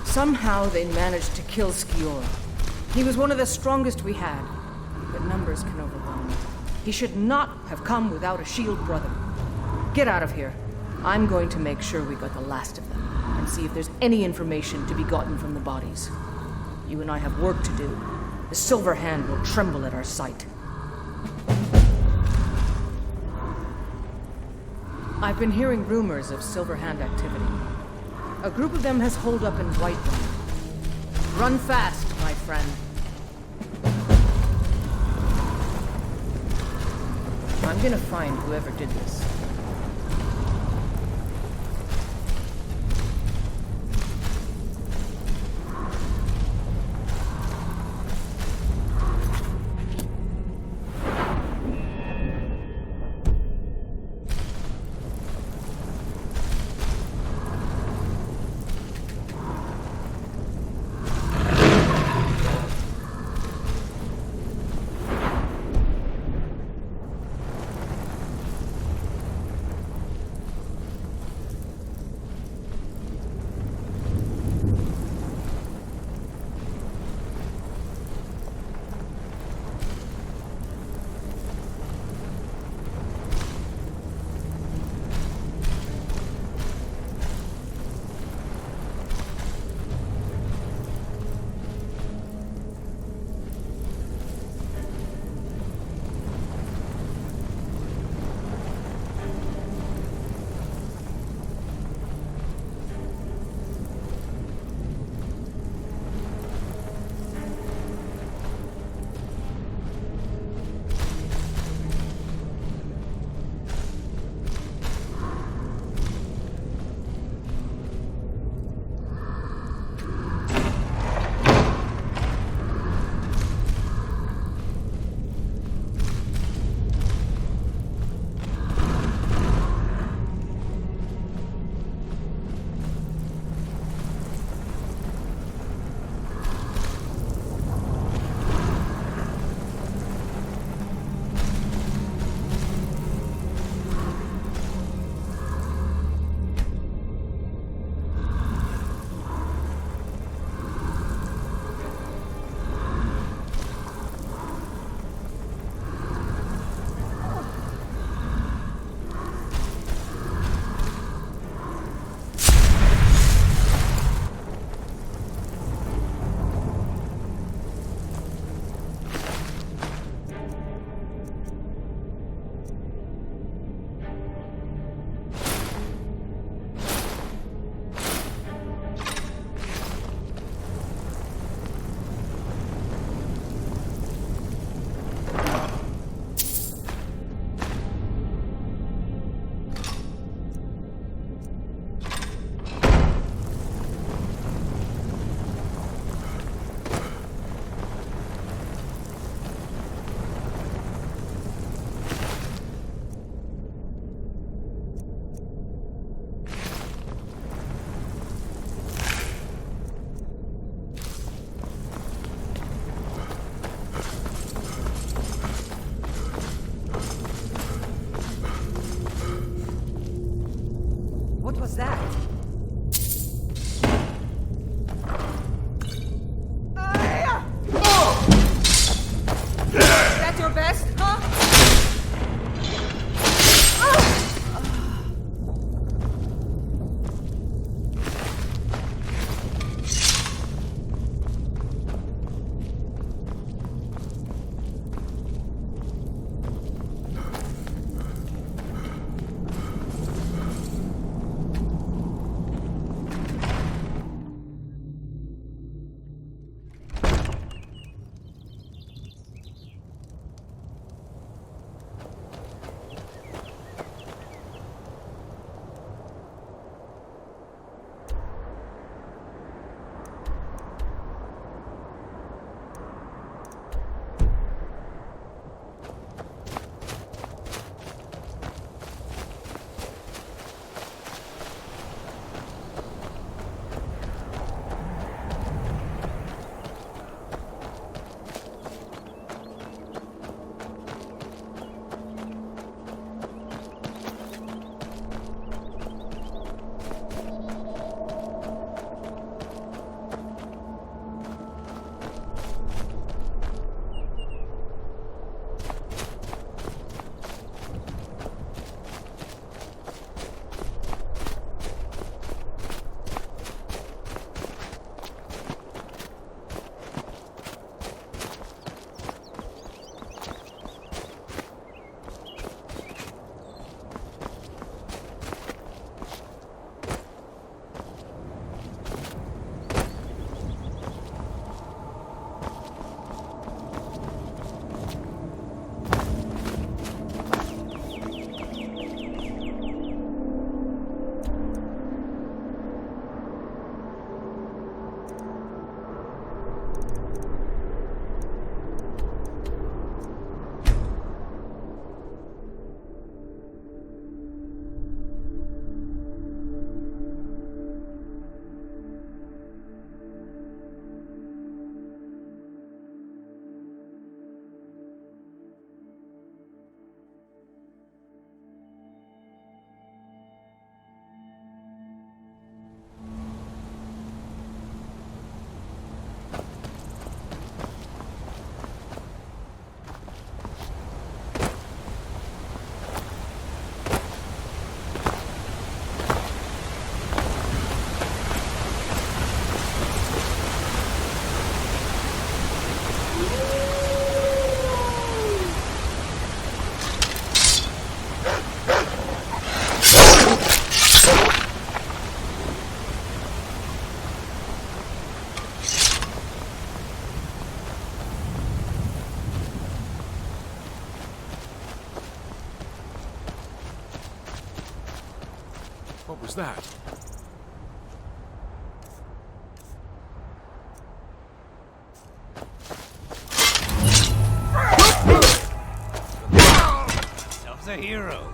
Somehow they managed to kill Skior. He was one of the strongest we had, but numbers can overwhelm me. He should not have come without a shield brother. Get out of here. I'm going to make sure we got the last of them, and see if there's any information to be gotten from the bodies. You and I have work to do. The Silver Hand will tremble at our sight. I've been hearing rumors of Silver Hand activity. A group of them has holed up in Whiterun. Run fast, my friend. I'm gonna find whoever did this. What was that? Is that your best, huh? What was that? Yourself's a hero.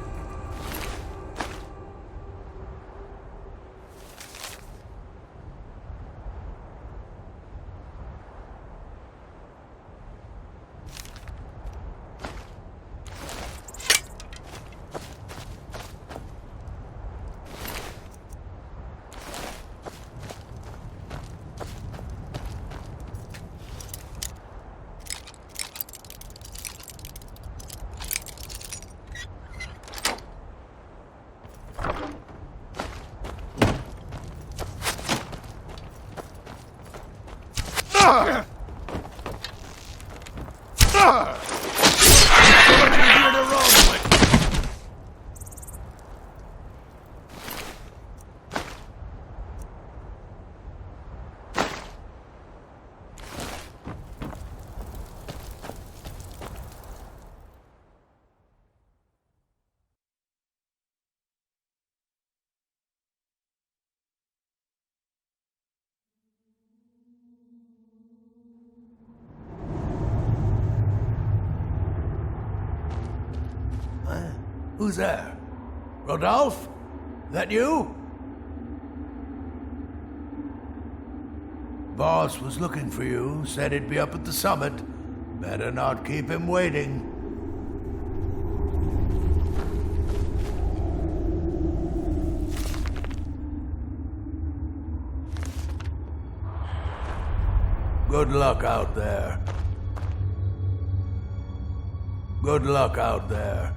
Who's there? Rodolphe? That you? Boss was looking for you, said he'd be up at the summit. Better not keep him waiting. Good luck out there. Good luck out there.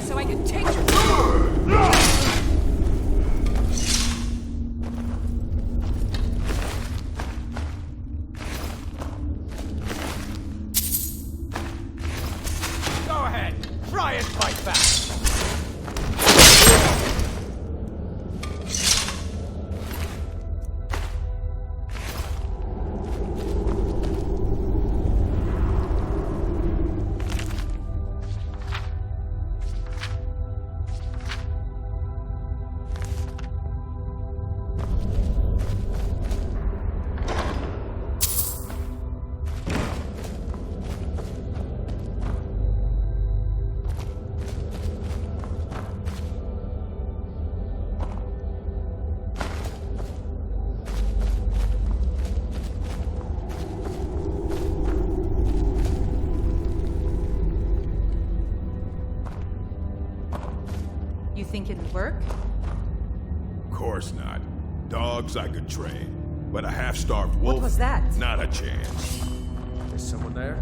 So I can take your... Go ahead. Try and fight back. You think it'll work? Course not. Dogs I could train, but a half-starved wolf? What was that? Not a chance. Is someone there?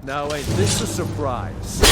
Now ain't this a surprise?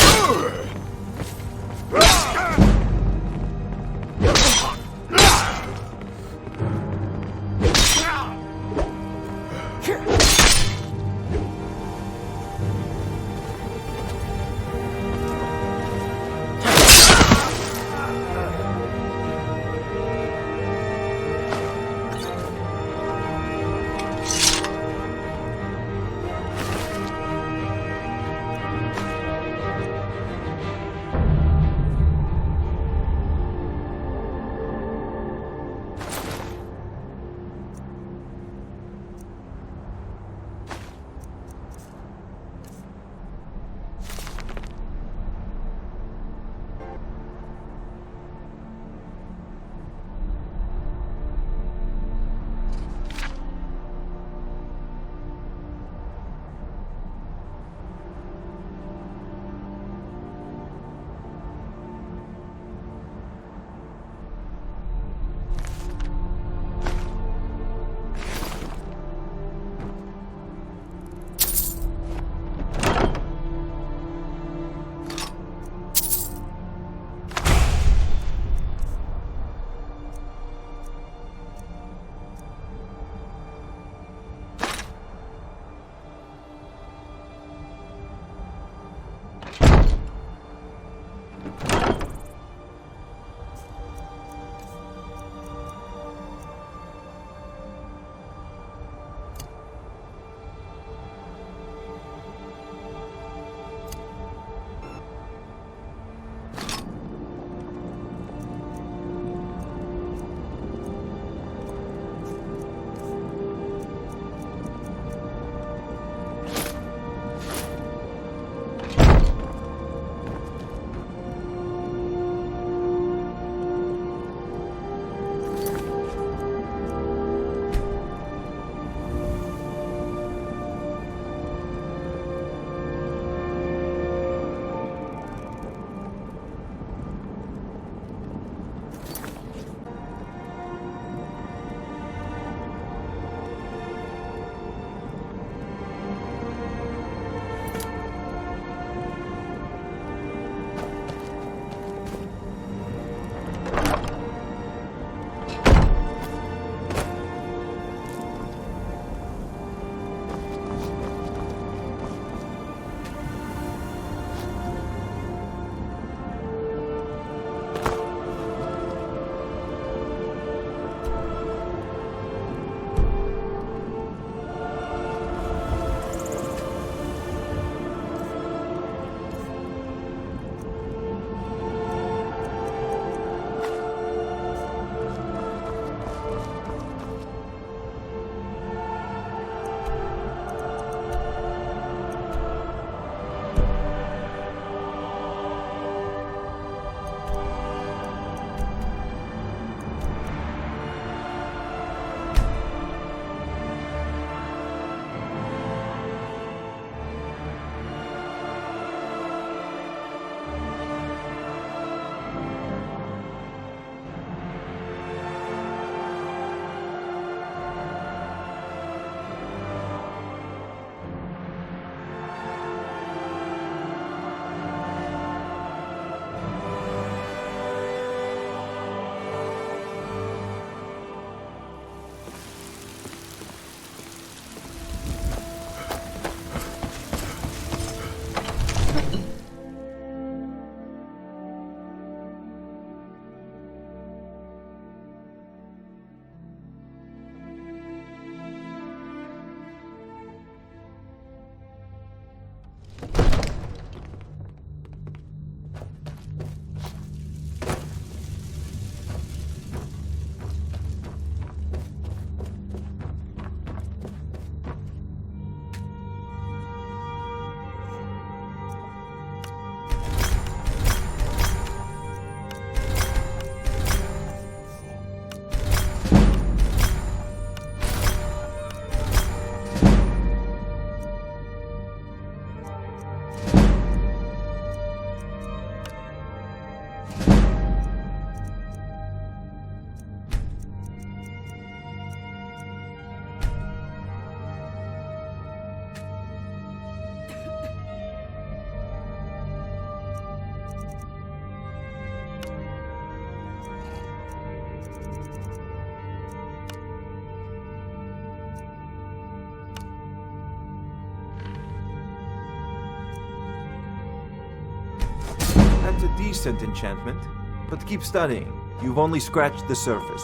It's a decent enchantment, but keep studying. You've only scratched the surface.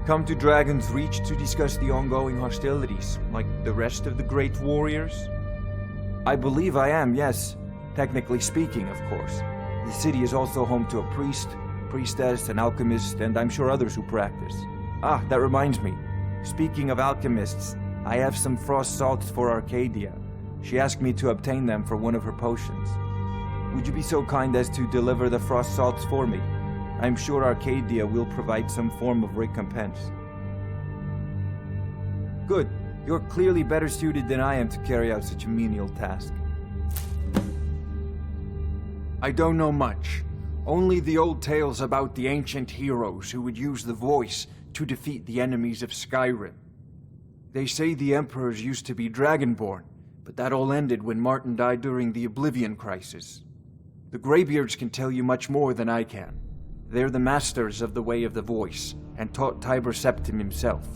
Come to Dragon's Reach to discuss the ongoing hostilities, like the rest of the great warriors? I believe I am, yes. Technically speaking, of course. The city is also home to a priest, priestess, an alchemist, and I'm sure others who practice. Ah, that reminds me. Speaking of alchemists, I have some frost salts for Arcadia. She asked me to obtain them for one of her potions. Would you be so kind as to deliver the frost salts for me? I'm sure Arcadia will provide some form of recompense. Good. You're clearly better suited than I am to carry out such a menial task. I don't know much. Only the old tales about the ancient heroes who would use the voice to defeat the enemies of Skyrim. They say the emperors used to be dragonborn, but that all ended when Martin died during the Oblivion Crisis. The Greybeards can tell you much more than I can. They're the masters of the way of the voice, and taught Tiber Septim himself.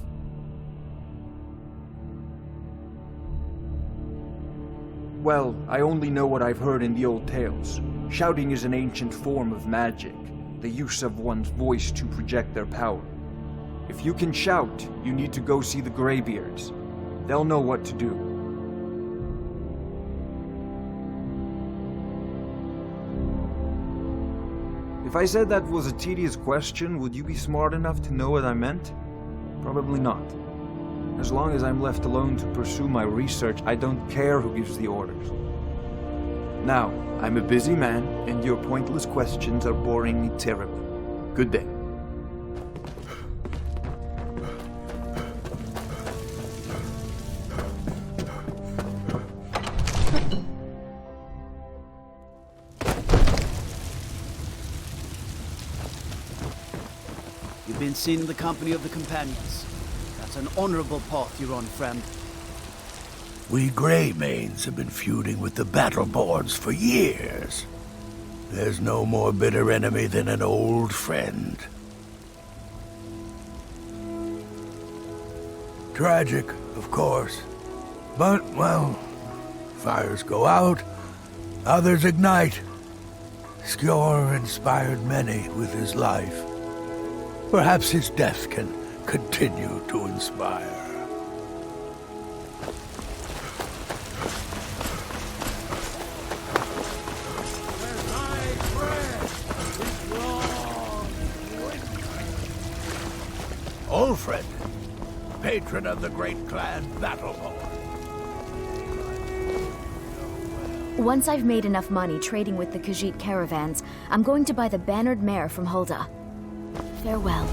Well, I only know what I've heard in the old tales. Shouting is an ancient form of magic, the use of one's voice to project their power. If you can shout, you need to go see the Greybeards. They'll know what to do. If I said that was a tedious question, would you be smart enough to know what I meant? Probably not. As long as I'm left alone to pursue my research, I don't care who gives the orders. Now, I'm a busy man, and your pointless questions are boring me terribly. Good day. You've been seen in the company of the companions. That's an honorable path you're on, friend. We Greymanes have been feuding with the Battleborns for years. There's no more bitter enemy than an old friend. Tragic, of course. But, well, fires go out, others ignite. Skjor inspired many with his life. Perhaps his death can continue to inspire. Ulfred, patron of the great clan Battleborn. Once I've made enough money trading with the Khajiit caravans, I'm going to buy the bannered mare from Hulda. Farewell.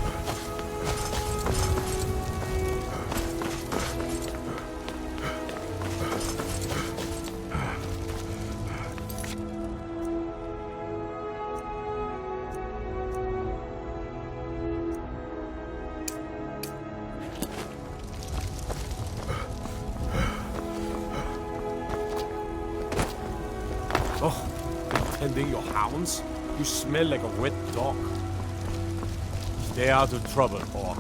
Oh, tending your hounds? You smell like a wet dog. Stay out of trouble, Orc.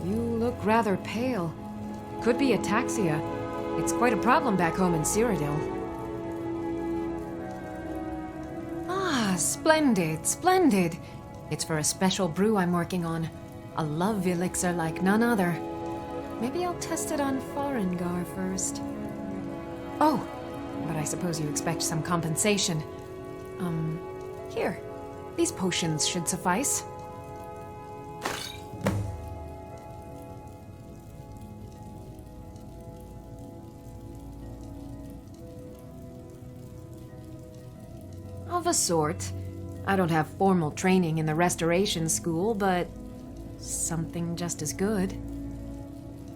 You look rather pale. Could be ataxia. It's quite a problem back home in Cyrodiil. Splendid, splendid. It's for a special brew I'm working on. A love elixir like none other. Maybe I'll test it on Farengar first. Oh, but I suppose you expect some compensation. Here. These potions should suffice. Of a sort. I don't have formal training in the Restoration School, but something just as good.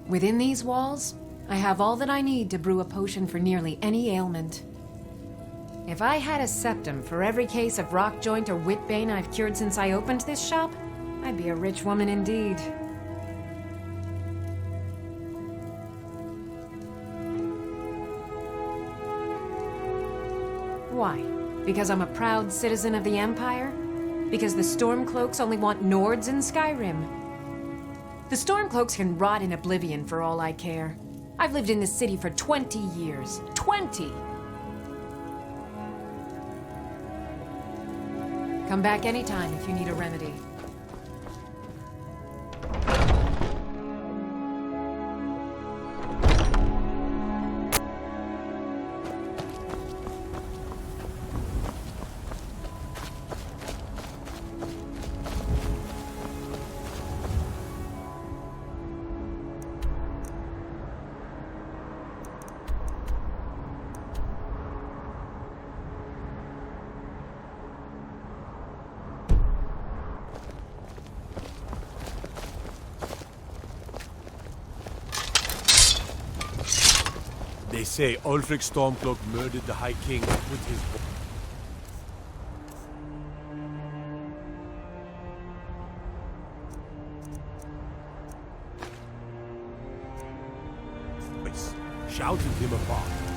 Within these walls, I have all that I need to brew a potion for nearly any ailment. If I had a septum for every case of rock joint or whitbane I've cured since I opened this shop, I'd be a rich woman indeed. Why? Because I'm a proud citizen of the Empire? Because the Stormcloaks only want Nords in Skyrim? The Stormcloaks can rot in oblivion for all I care. I've lived in this city for 20 years. 20! Come back anytime if you need a remedy. They say Ulfric Stormcloak murdered the High King with his voice, shouted him apart.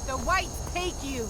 The whites take you!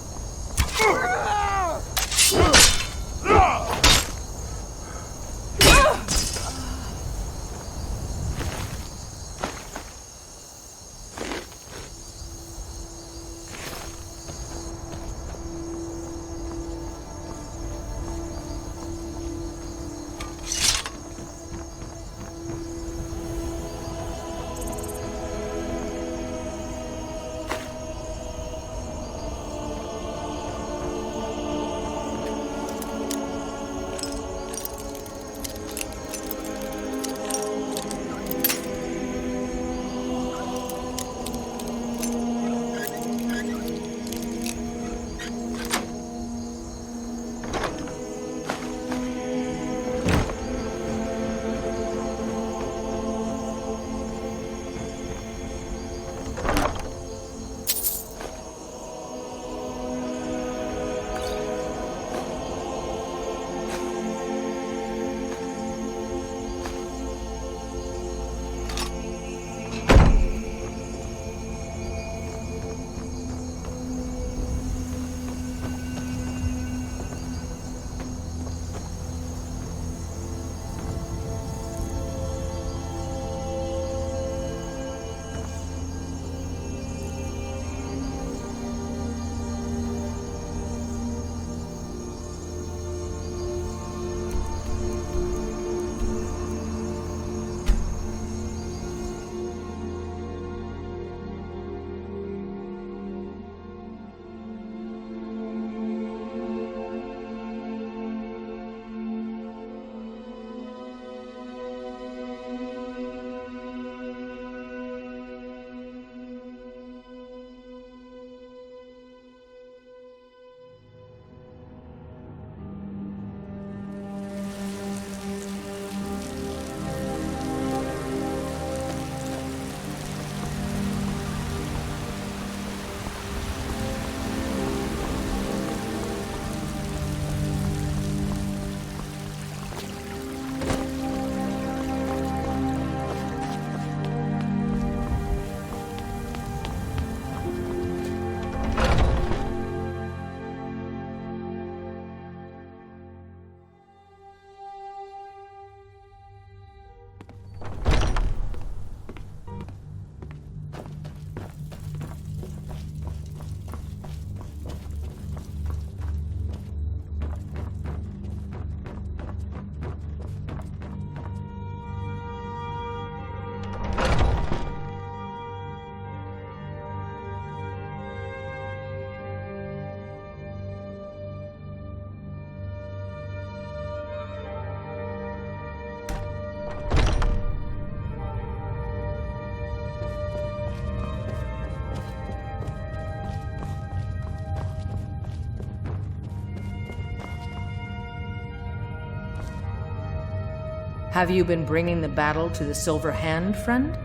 Have you been bringing the battle to the Silver Hand, friend?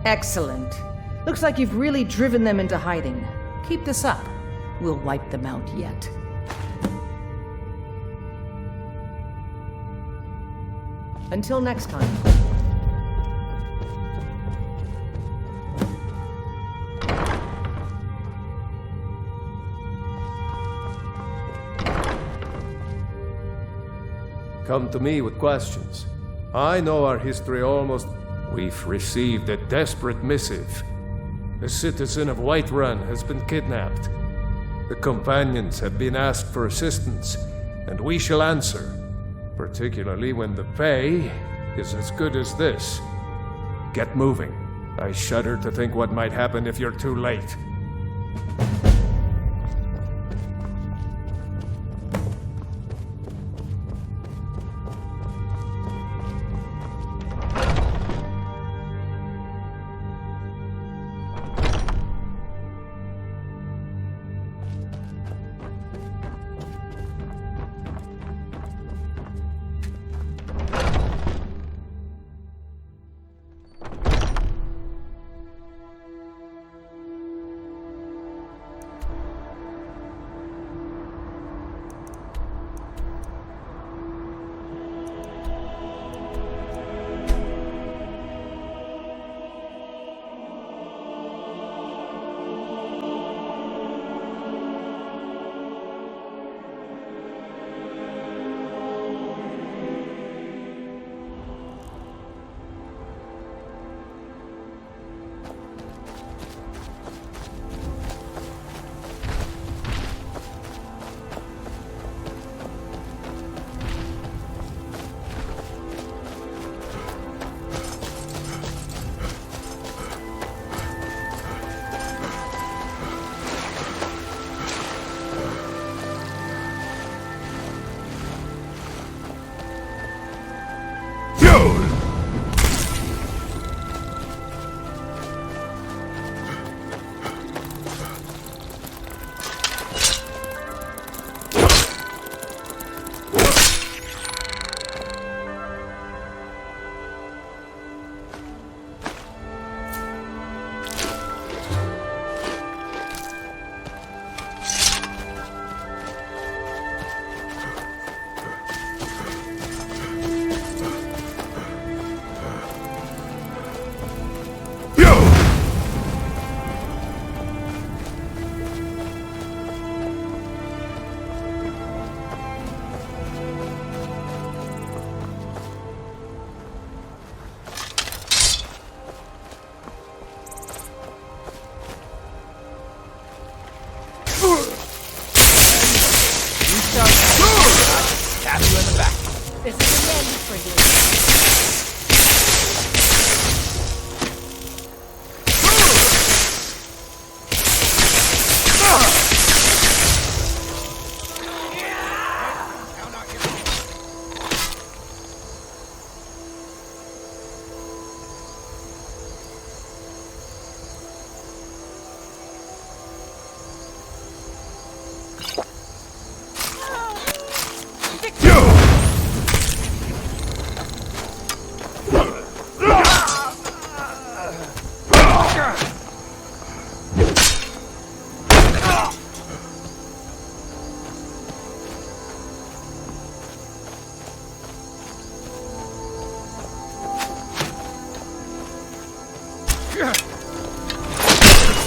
Excellent. Looks like you've really driven them into hiding. Keep this up. We'll wipe them out yet. Until next time. Come to me with questions. I know our history almost... We've received a desperate missive. A citizen of Whiterun has been kidnapped. The companions have been asked for assistance, and we shall answer. Particularly when the pay is as good as this. Get moving. I shudder to think what might happen if you're too late.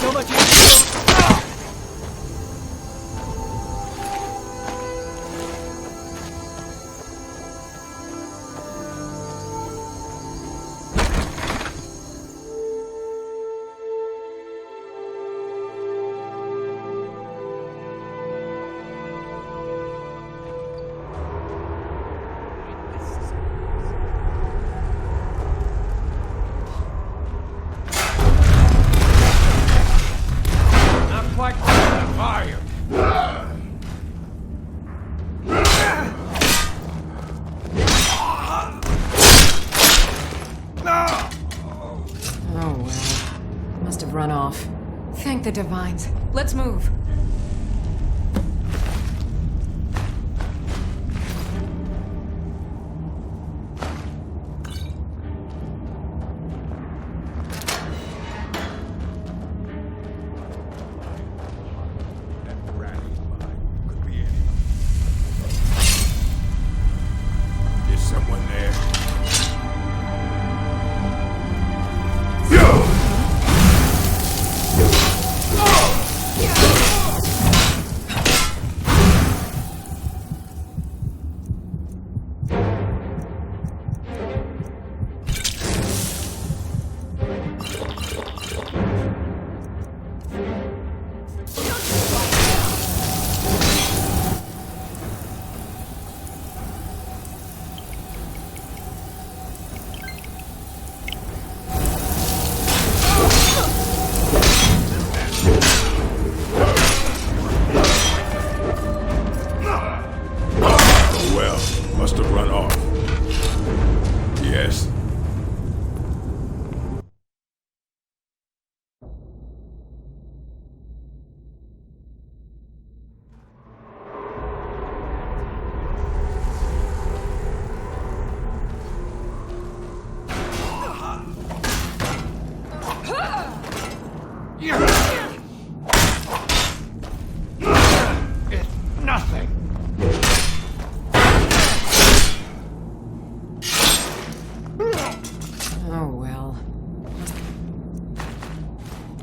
So much Thank the Divines. Let's move.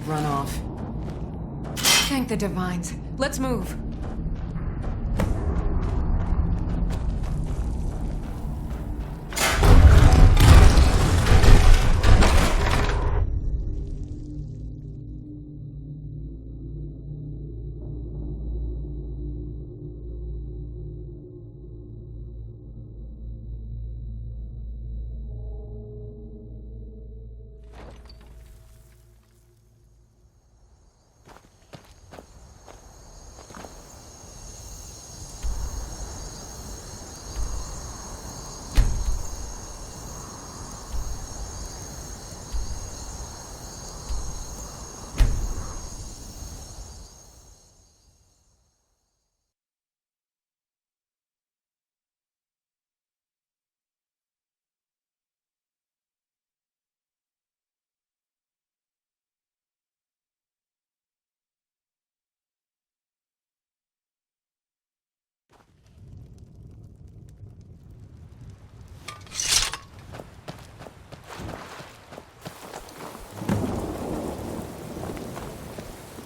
run off. Thank the Divines. Let's move.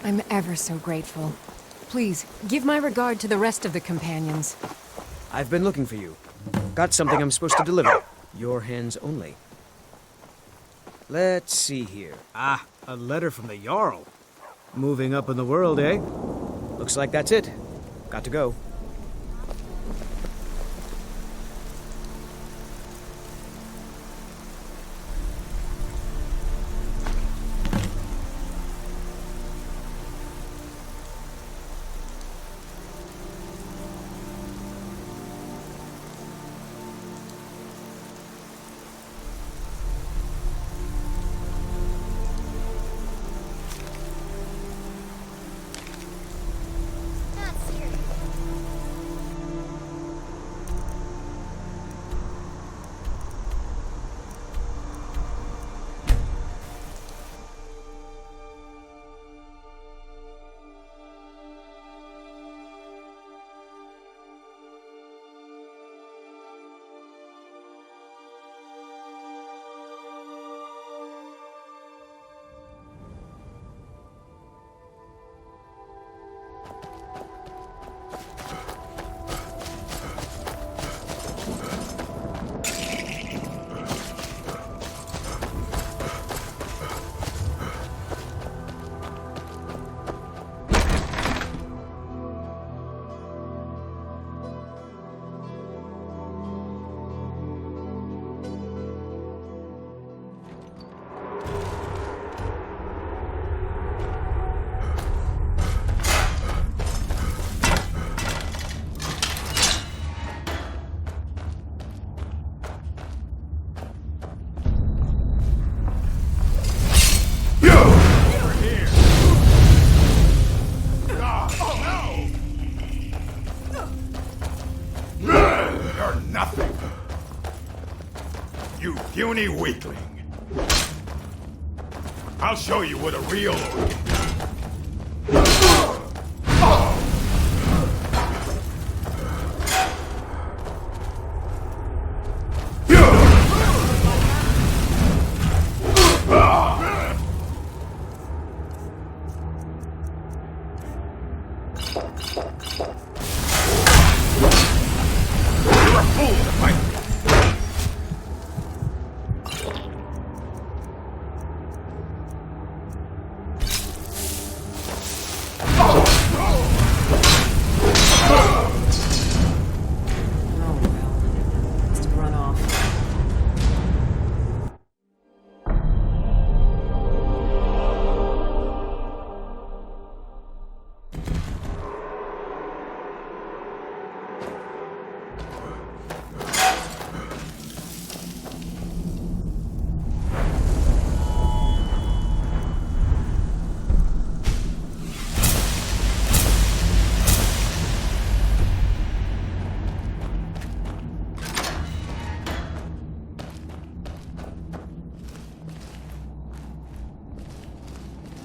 I'm ever so grateful. Please, give my regard to the rest of the companions. I've been looking for you. Got something I'm supposed to deliver. Your hands only. Let's see here. Ah, a letter from the Jarl. Moving up in the world, eh? Looks like that's it. Got to go. Puny weakling. I'll show you what a real orc can do. You're a fool to fight me.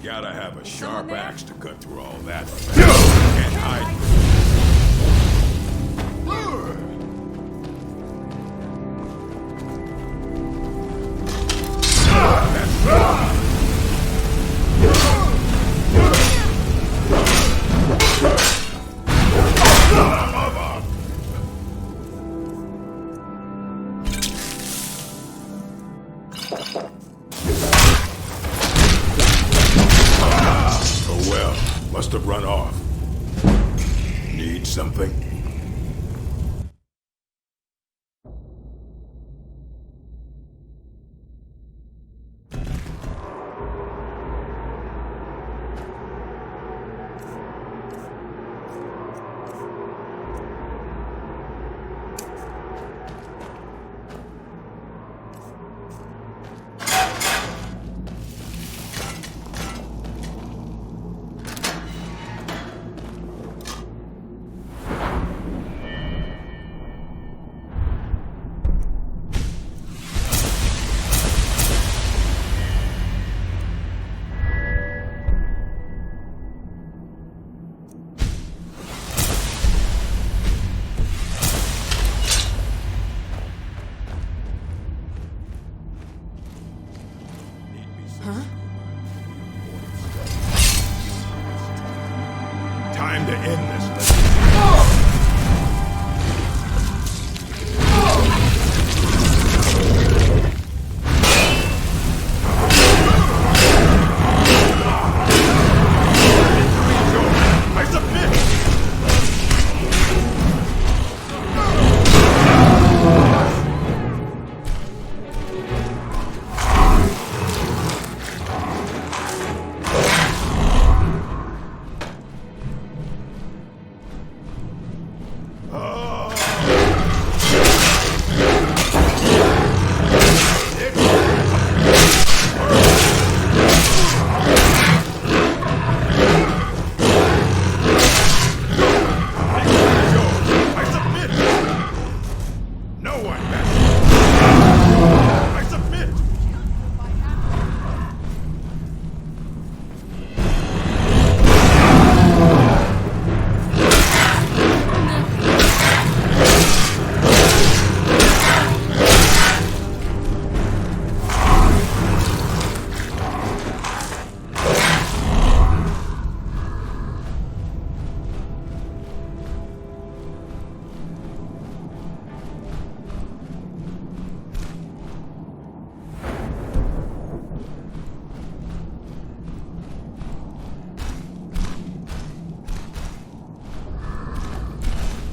Gotta have a sharp axe to cut through all that. Can't hide. That's right. must have run off. Need something? Time to end this.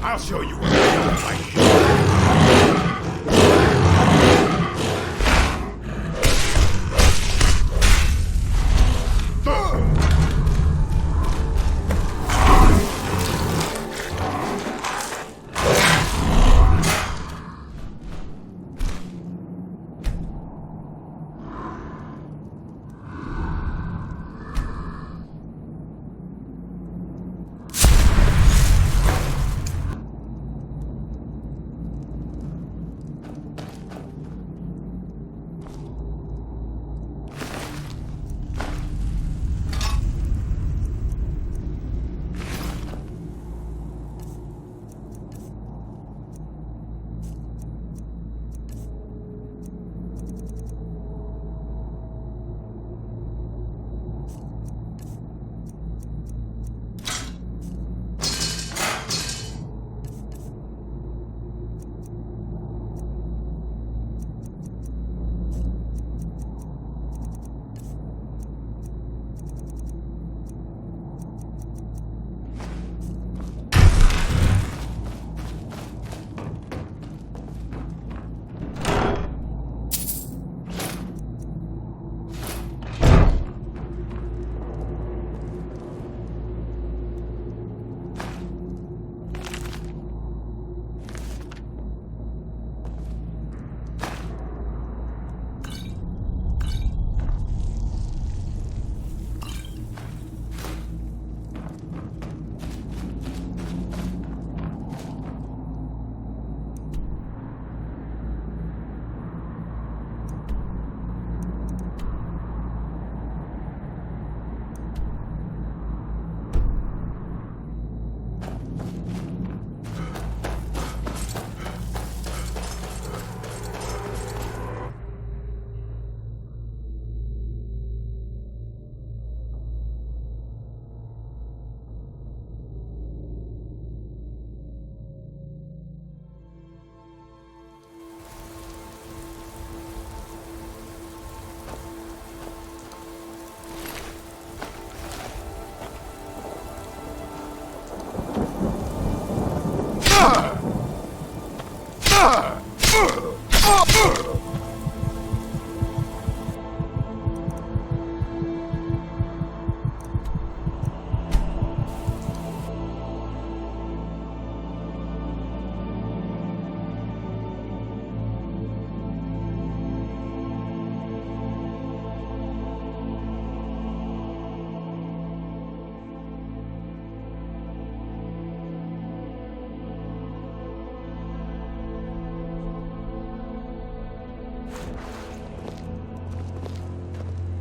I'll show you what I like.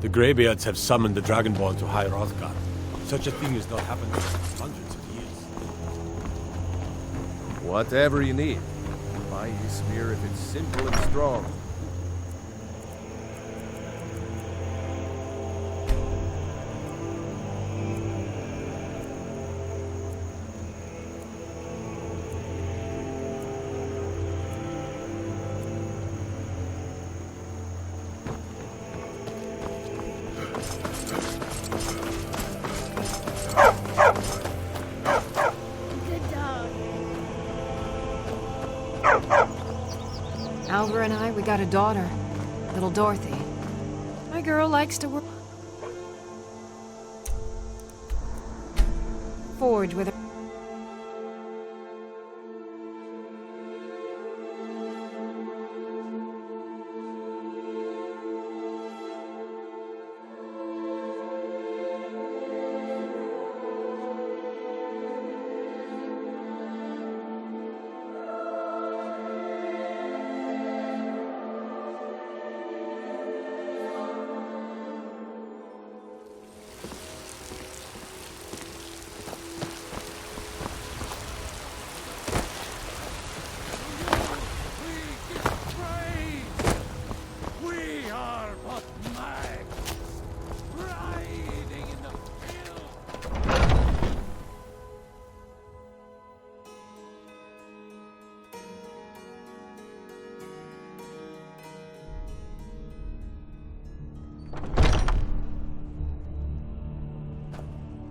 The Greybeards have summoned the Dragonborn to High Hrothgar. Such a thing has not happened in hundreds of years. Whatever you need. Buy you spear if it's simple and strong. Alva and I, we got a daughter, little Dorothy. My girl likes to work. Forge with her.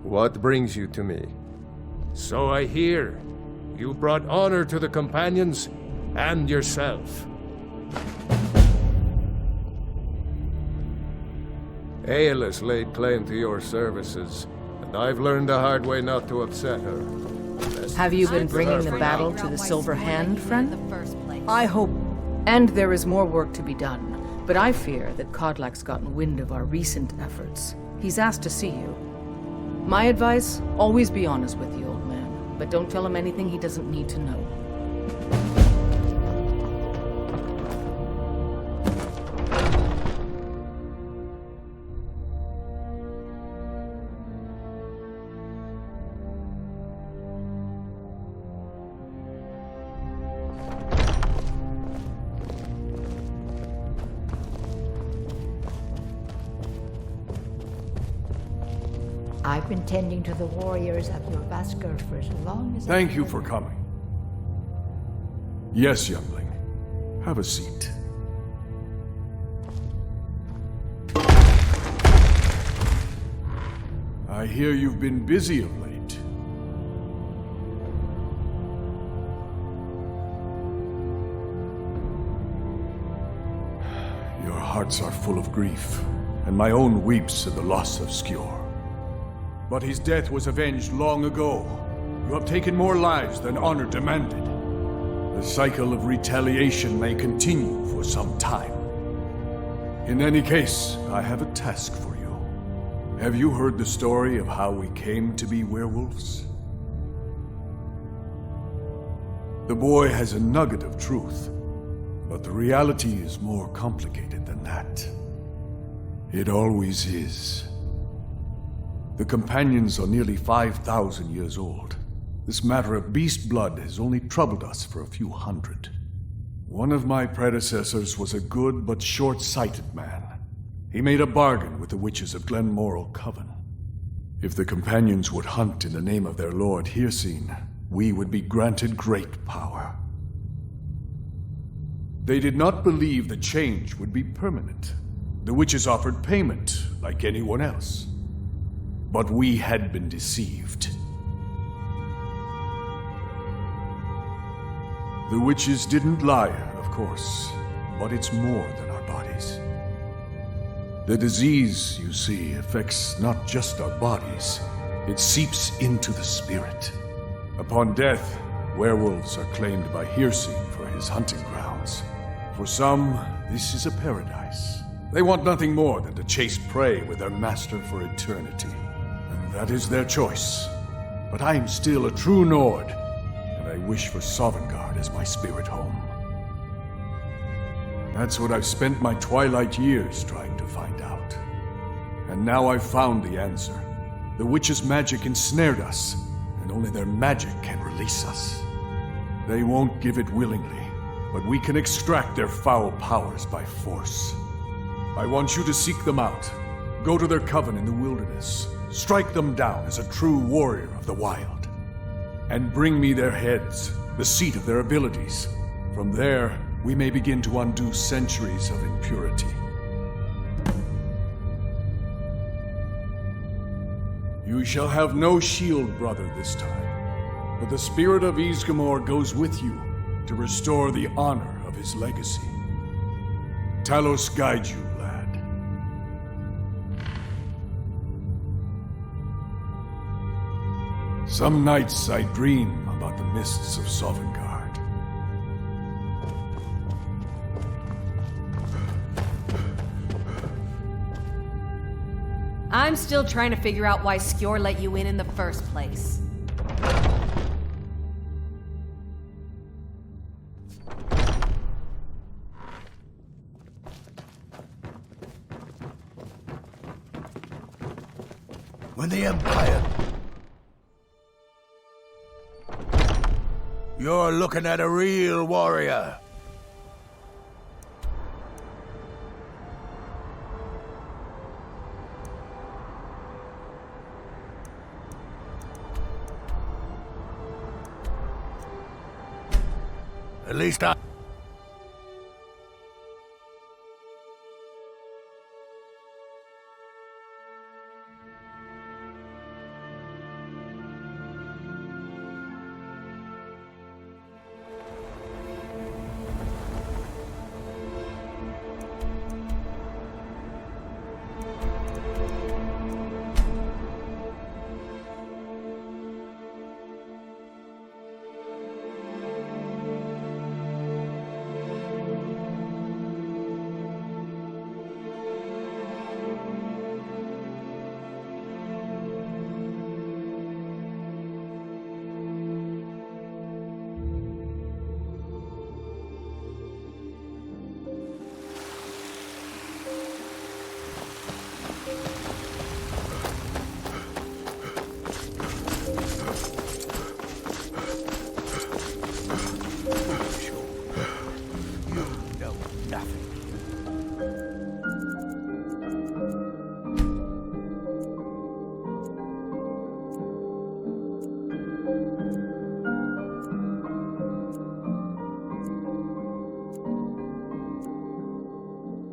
What brings you to me? So I hear. You brought honor to the companions and yourself. Aelis laid claim to your services, and I've learned the hard way not to upset her. Have you been bringing the battle to the Silver Hand, friend? I hope. And there is more work to be done, but I fear that Kodlak's gotten wind of our recent efforts. He's asked to see you. My advice, always be honest with the old man, but don't tell him anything he doesn't need to know. I've been tending to the warriors of your Vasker for as long as Thank you for coming. Yes, youngling. Have a seat. I hear you've been busy of late. Your hearts are full of grief, and my own weeps at the loss of Skjor. But his death was avenged long ago. You have taken more lives than honor demanded. The cycle of retaliation may continue for some time. In any case, I have a task for you. Have you heard the story of how we came to be werewolves? The boy has a nugget of truth, but the reality is more complicated than that. It always is. The companions are nearly 5,000 years old. This matter of beast blood has only troubled us for a few hundred. One of my predecessors was a good but short-sighted man. He made a bargain with the witches of Glenmoral Coven. If the companions would hunt in the name of their lord Hircine, we would be granted great power. They did not believe the change would be permanent. The witches offered payment, like anyone else. But we had been deceived. The witches didn't lie, of course, but it's more than our bodies. The disease, you see, affects not just our bodies, it seeps into the spirit. Upon death, werewolves are claimed by Hircine for his hunting grounds. For some, this is a paradise. They want nothing more than to chase prey with their master for eternity. That is their choice. But I am still a true Nord, and I wish for Sovngarde as my spirit home. That's what I've spent my twilight years trying to find out. And now I've found the answer. The witch's magic ensnared us, and only their magic can release us. They won't give it willingly, but we can extract their foul powers by force. I want you to seek them out. Go to their coven in the wilderness. Strike them down as a true warrior of the wild. And bring me their heads, the seat of their abilities. From there, we may begin to undo centuries of impurity. You shall have no shield, brother, this time. But the spirit of Ysgramor goes with you to restore the honor of his legacy. Talos guide you, lad. Some nights I dream about the mists of Sovngarde. I'm still trying to figure out why Skjor let you in the first place. When the Empire... You're looking at a real warrior. At least I...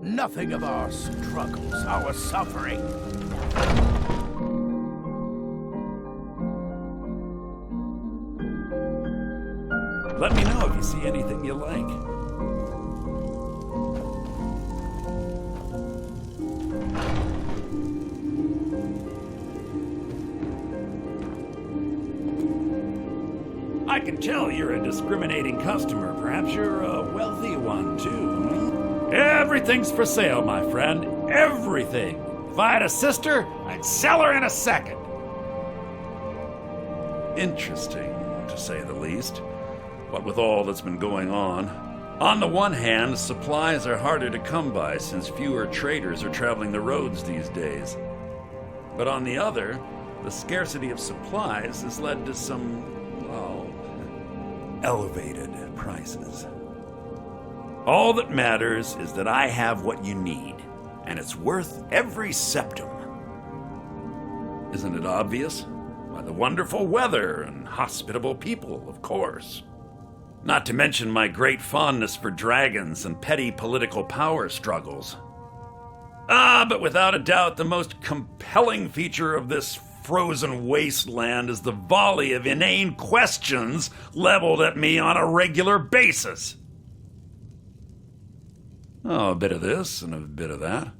Nothing of our struggles, our suffering. Let me know if you see anything you like. I can tell you're a discriminating customer. Perhaps you're a wealthy one, too. Everything's for sale, my friend. Everything. If I had a sister, I'd sell her in a second. Interesting, to say the least. What with all that's been going on the one hand, supplies are harder to come by since fewer traders are traveling the roads these days. But on the other, the scarcity of supplies has led to some, well, elevated prices. All that matters is that I have what you need, and it's worth every septum. Isn't it obvious? By the wonderful weather and hospitable people, of course. Not to mention my great fondness for dragons and petty political power struggles. But without a doubt, the most compelling feature of this frozen wasteland is the volley of inane questions leveled at me on a regular basis. Oh, a bit of this and a bit of that.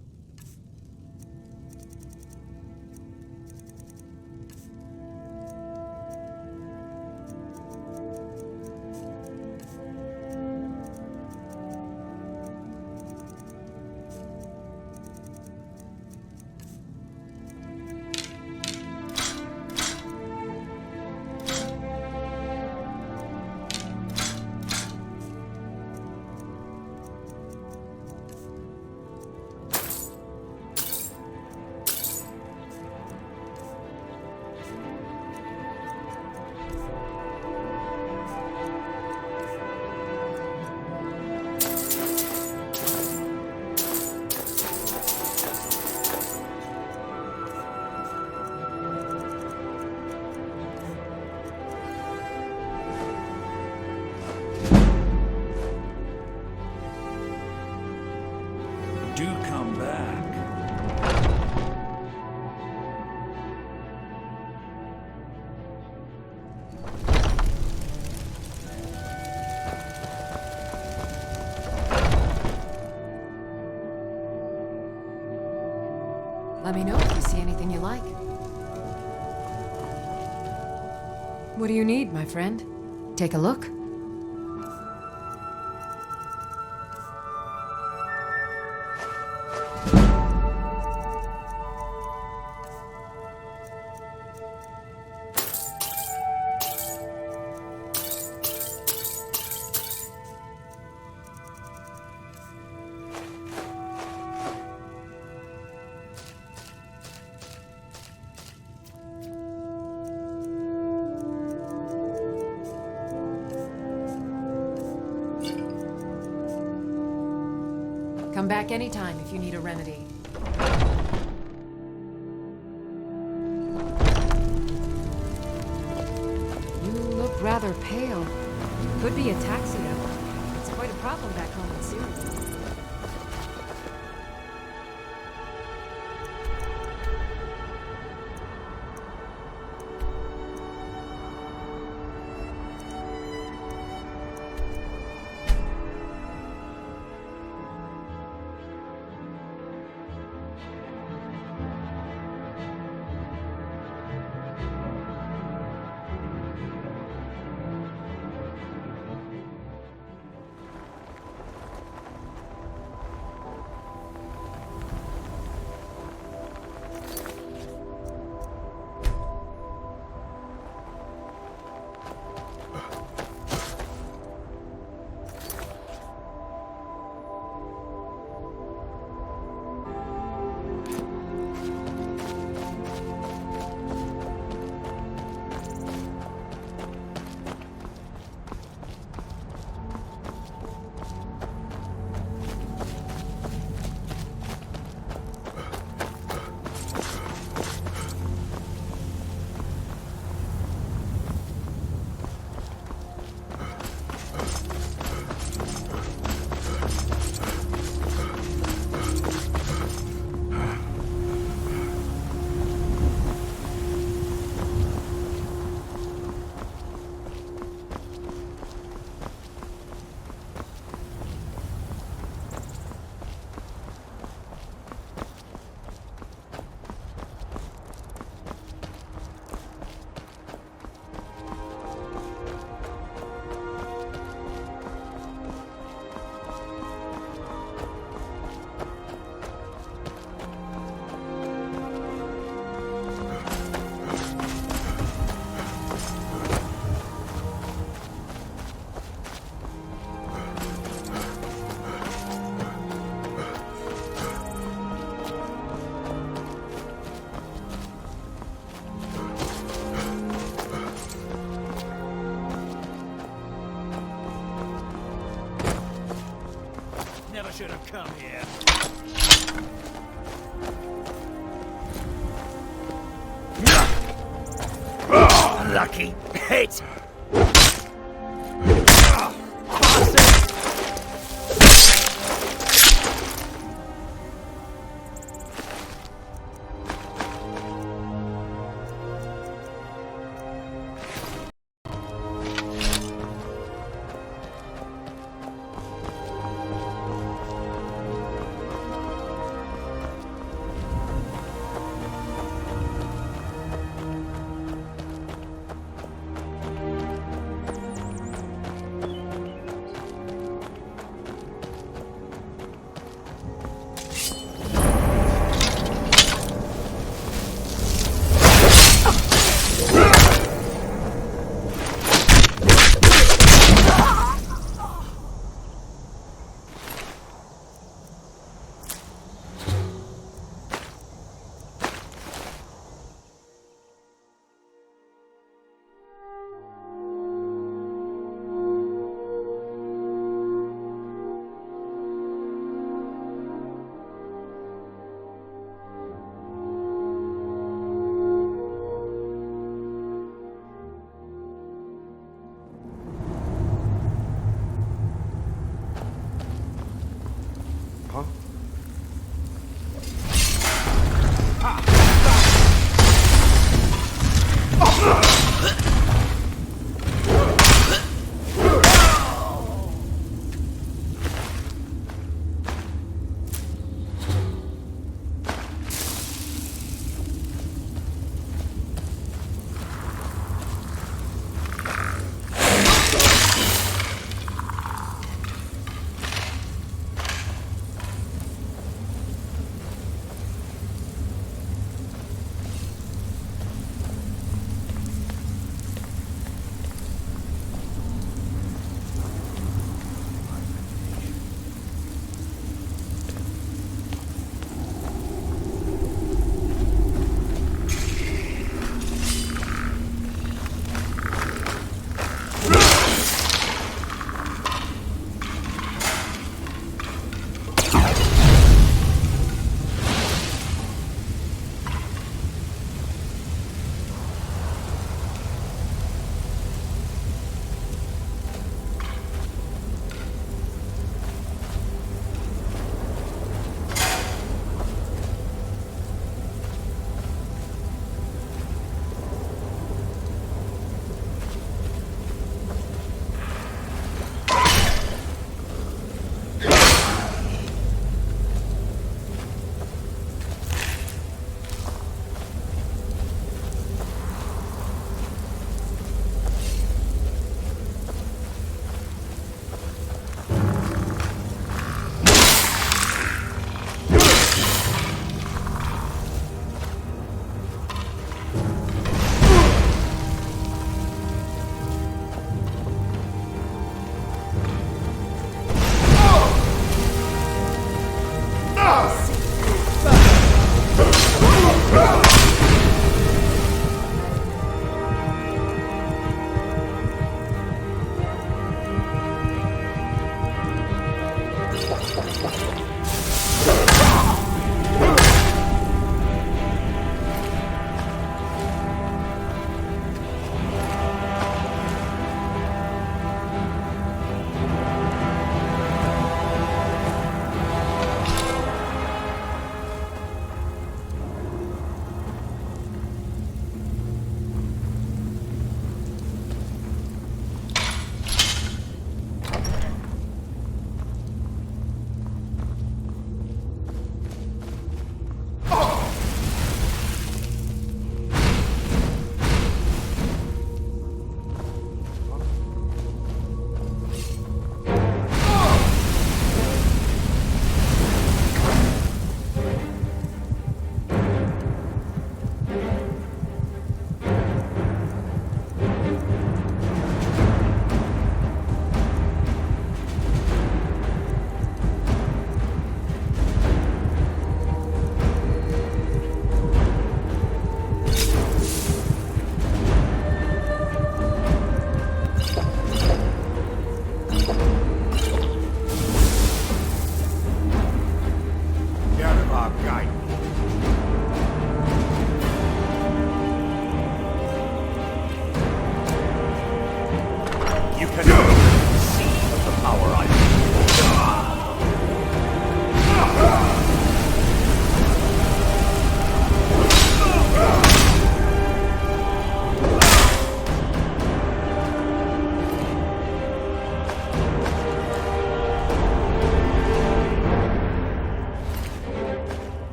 Let me know if you see anything you like. What do you need, my friend? Take a look. Come back anytime if you need a remedy. You look rather pale. Could be ataxia. It's quite a problem back home in Syria. Should have come here. Lucky hit!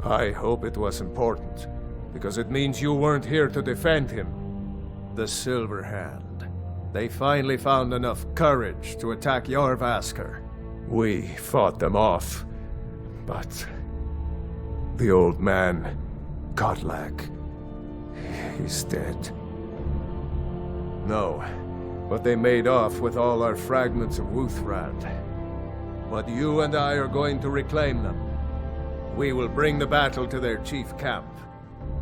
I hope it was important, because it means you weren't here to defend him. The Silver Hand. They finally found enough courage to attack Jorvaskr. We fought them off, but the old man, Godlak, he's dead. No, but they made off with all our fragments of Wuthrad. But you and I are going to reclaim them. We will bring the battle to their chief camp.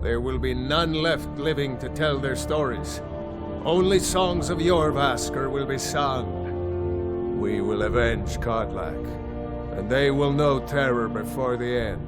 There will be none left living to tell their stories. Only songs of Jorvaskr will be sung. We will avenge Godlak, and they will know terror before the end.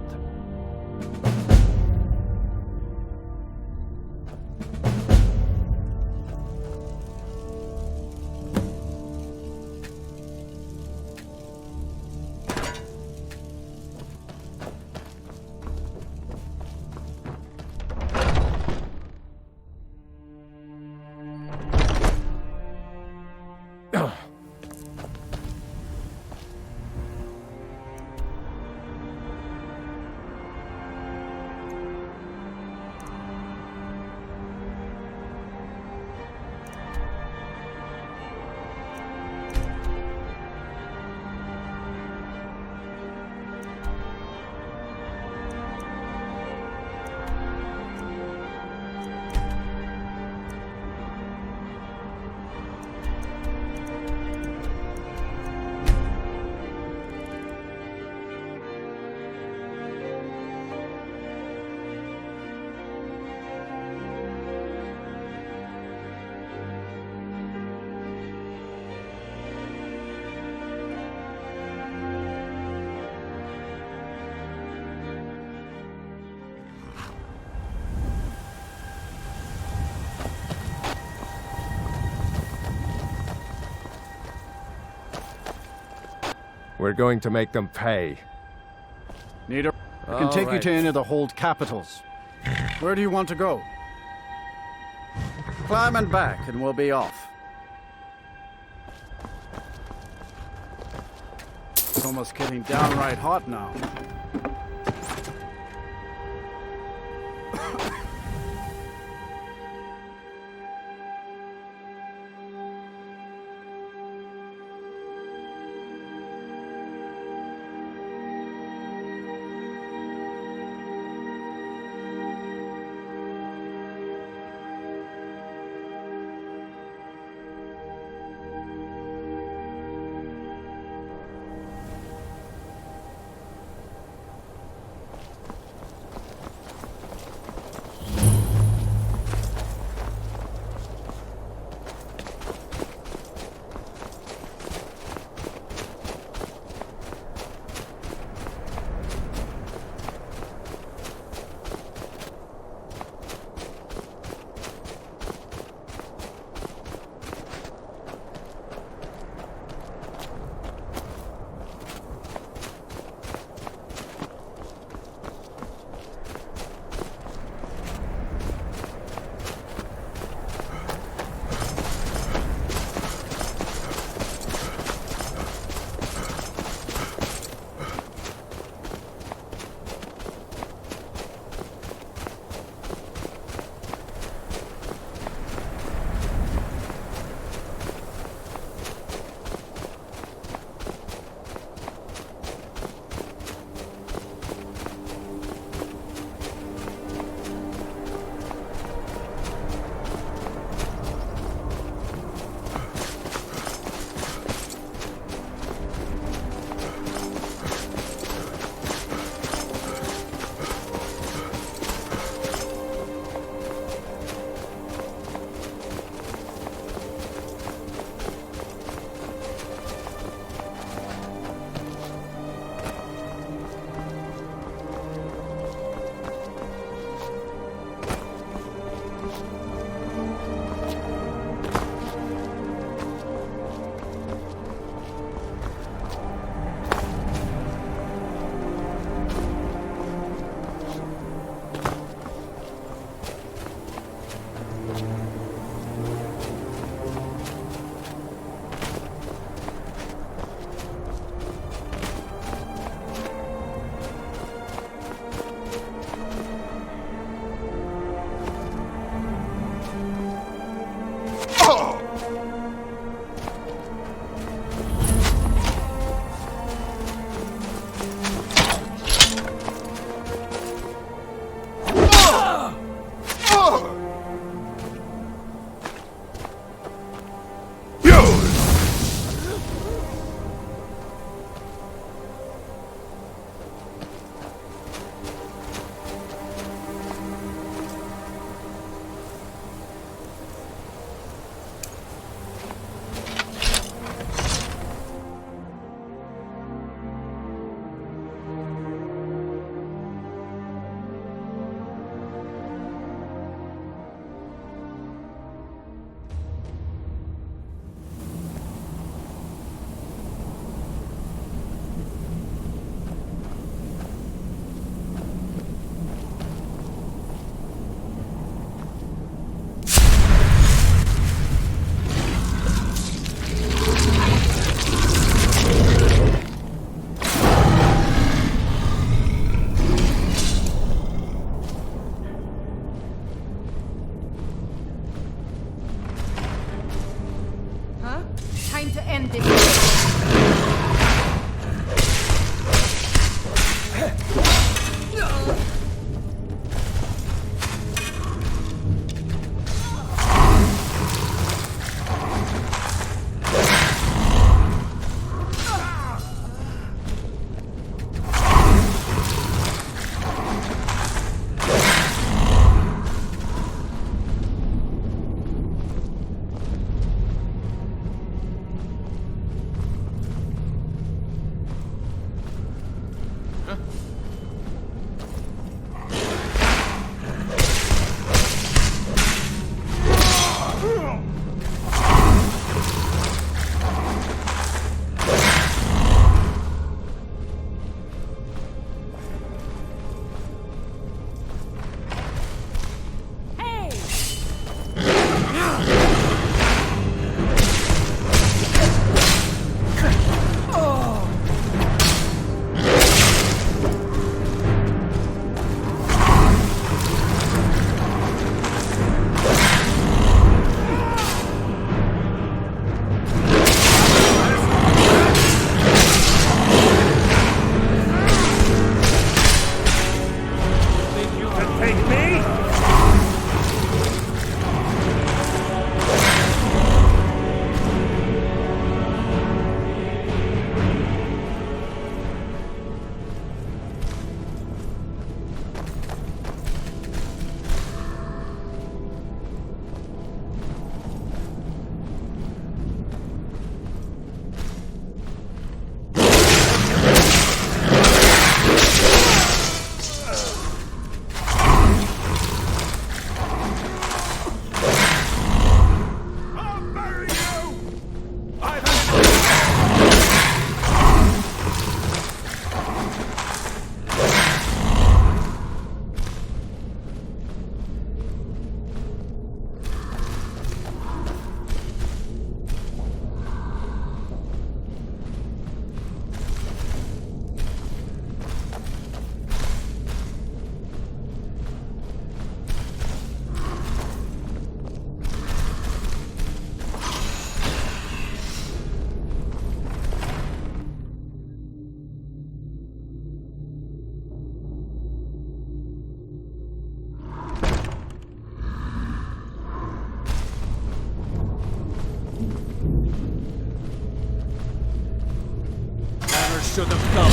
We're going to make them pay. Neither. I can take you to any of the hold capitals. Where do you want to go? Climb and back, and we'll be off. It's almost getting downright hot now. time to end this. Should have come.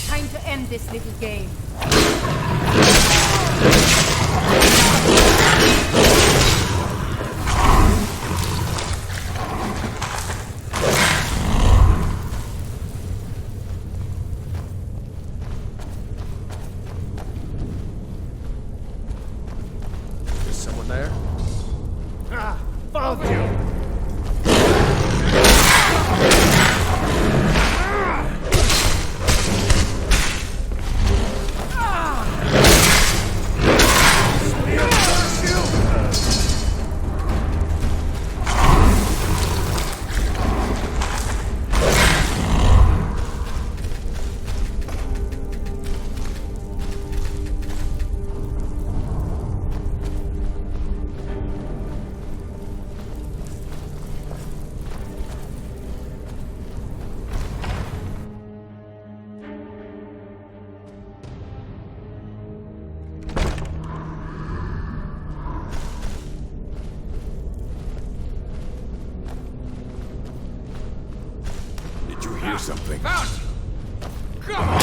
Time to end this little game. Is someone there? Ah, found you! or something. Come on!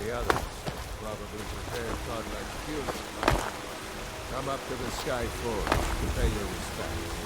The others, probably prepared godlike fuel. Come up to the Sky Forge to pay your respects.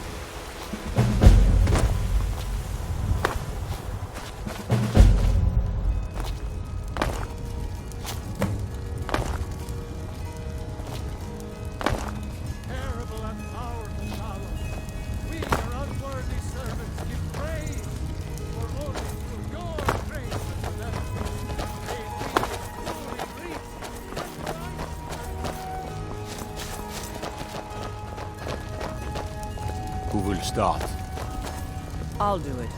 Who will start? I'll do it.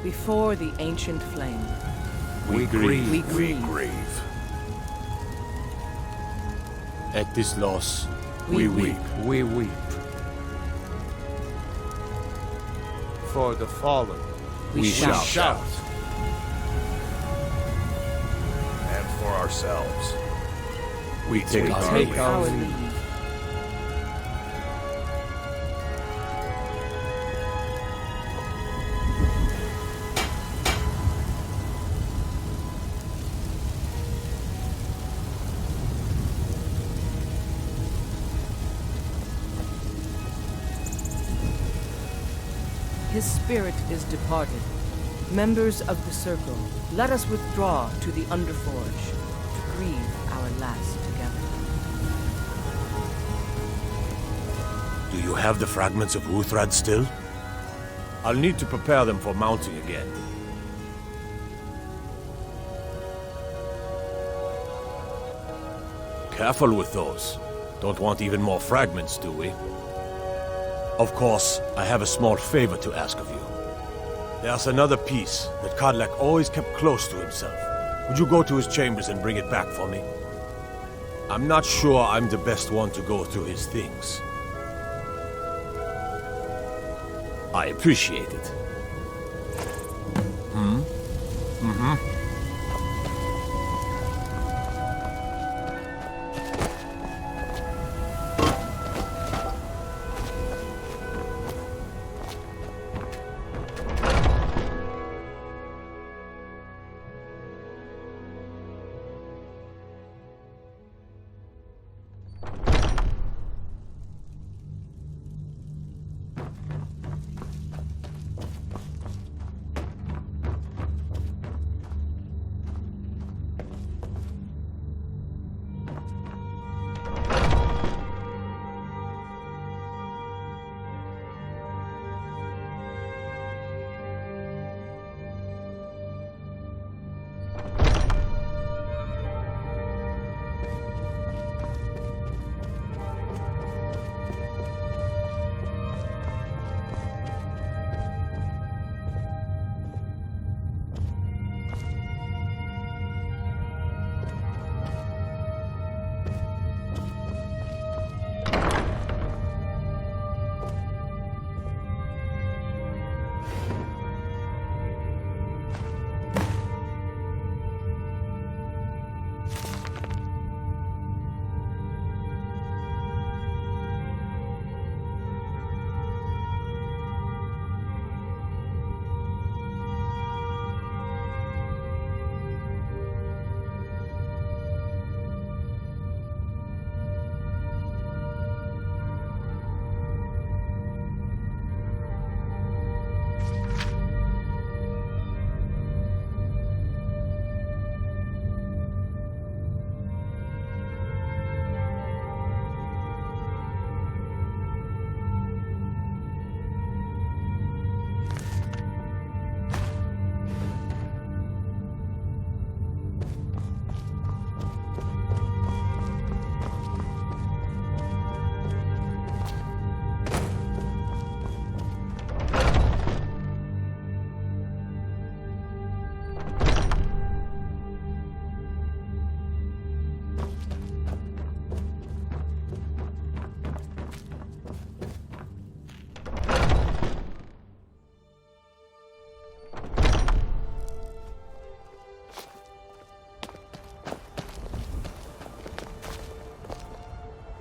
Before the ancient flame. We grieve. We grieve. At this loss, We weep. We weep. For the fallen, We shout. And for ourselves, We take our leave. Our leave. His spirit is departed. Members of the Circle, let us withdraw to the Underforge to grieve our last together. Do you have the fragments of Uthrad still? I'll need to prepare them for mounting again. Careful with those. Don't want even more fragments, do we? Of course, I have a small favor to ask of you. There's another piece that Kodlak always kept close to himself. Would you go to his chambers and bring it back for me? I'm not sure I'm the best one to go through his things. I appreciate it. Mm-hmm.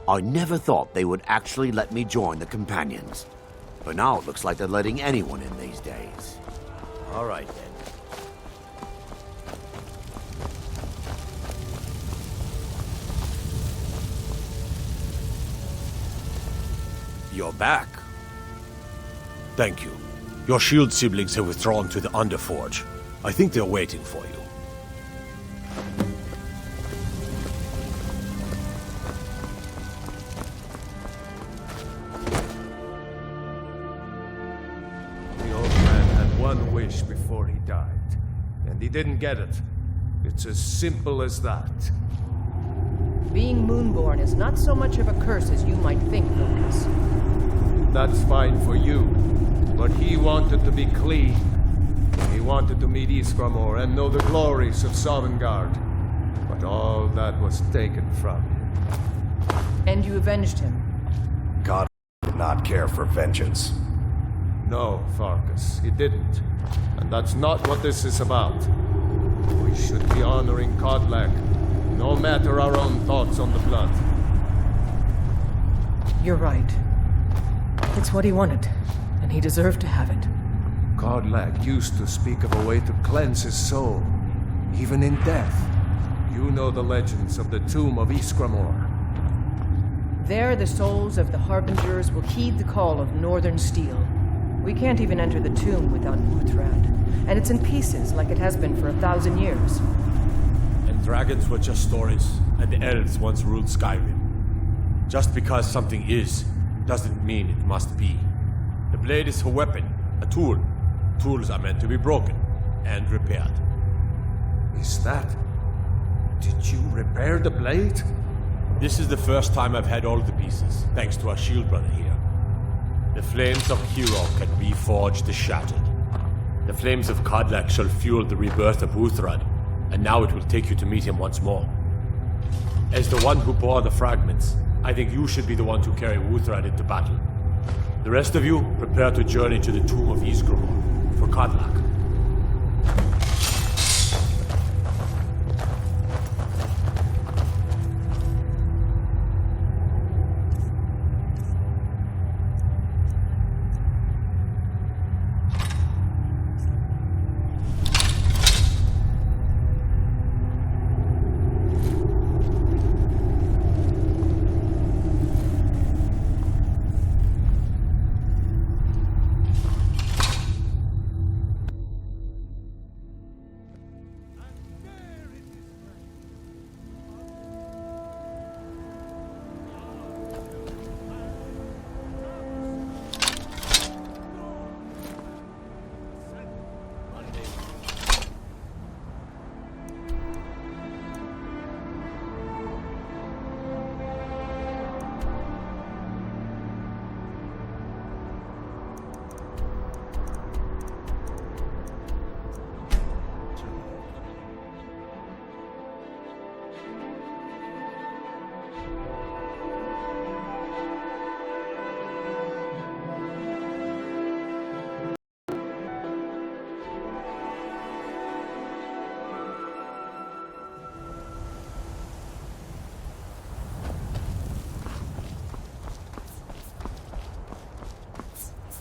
I never thought they would actually let me join the Companions. But now it looks like they're letting anyone in these days. All right, then. You're back. Thank you. Your shield siblings have withdrawn to the Underforge. I think they're waiting for you. Before he died, and he didn't get it. It's as simple as that. Being Moonborn is not so much of a curse as you might think, Lucas. That's fine for you, but he wanted to be clean. He wanted to meet Iskramor and know the glories of Sovngarde. But all that was taken from him. And you avenged him. God did not care for vengeance. No, Farkas, he didn't. And that's not what this is about. We should be honoring Kodlak, no matter our own thoughts on the blood. You're right. It's what he wanted, and he deserved to have it. Kodlak used to speak of a way to cleanse his soul, even in death. You know the legends of the tomb of Iskramor. There, the souls of the Harbingers will heed the call of Northern Steel. We can't even enter the tomb without Uhtred, and it's in pieces like it has been for 1,000 years. And dragons were just stories, and the elves once ruled Skyrim. Just because something is, doesn't mean it must be. The blade is a weapon, a tool. Tools are meant to be broken and repaired. Is that... Did you repair the blade? This is the first time I've had all the pieces, thanks to our shield brother here. The flames of Hero can reforge the shattered. The flames of Kodlak shall fuel the rebirth of Uthrad, and now it will take you to meet him once more. As the one who bore the fragments, I think you should be the one to carry Uthrad into battle. The rest of you, prepare to journey to the tomb of Ysgramor for Kodlak.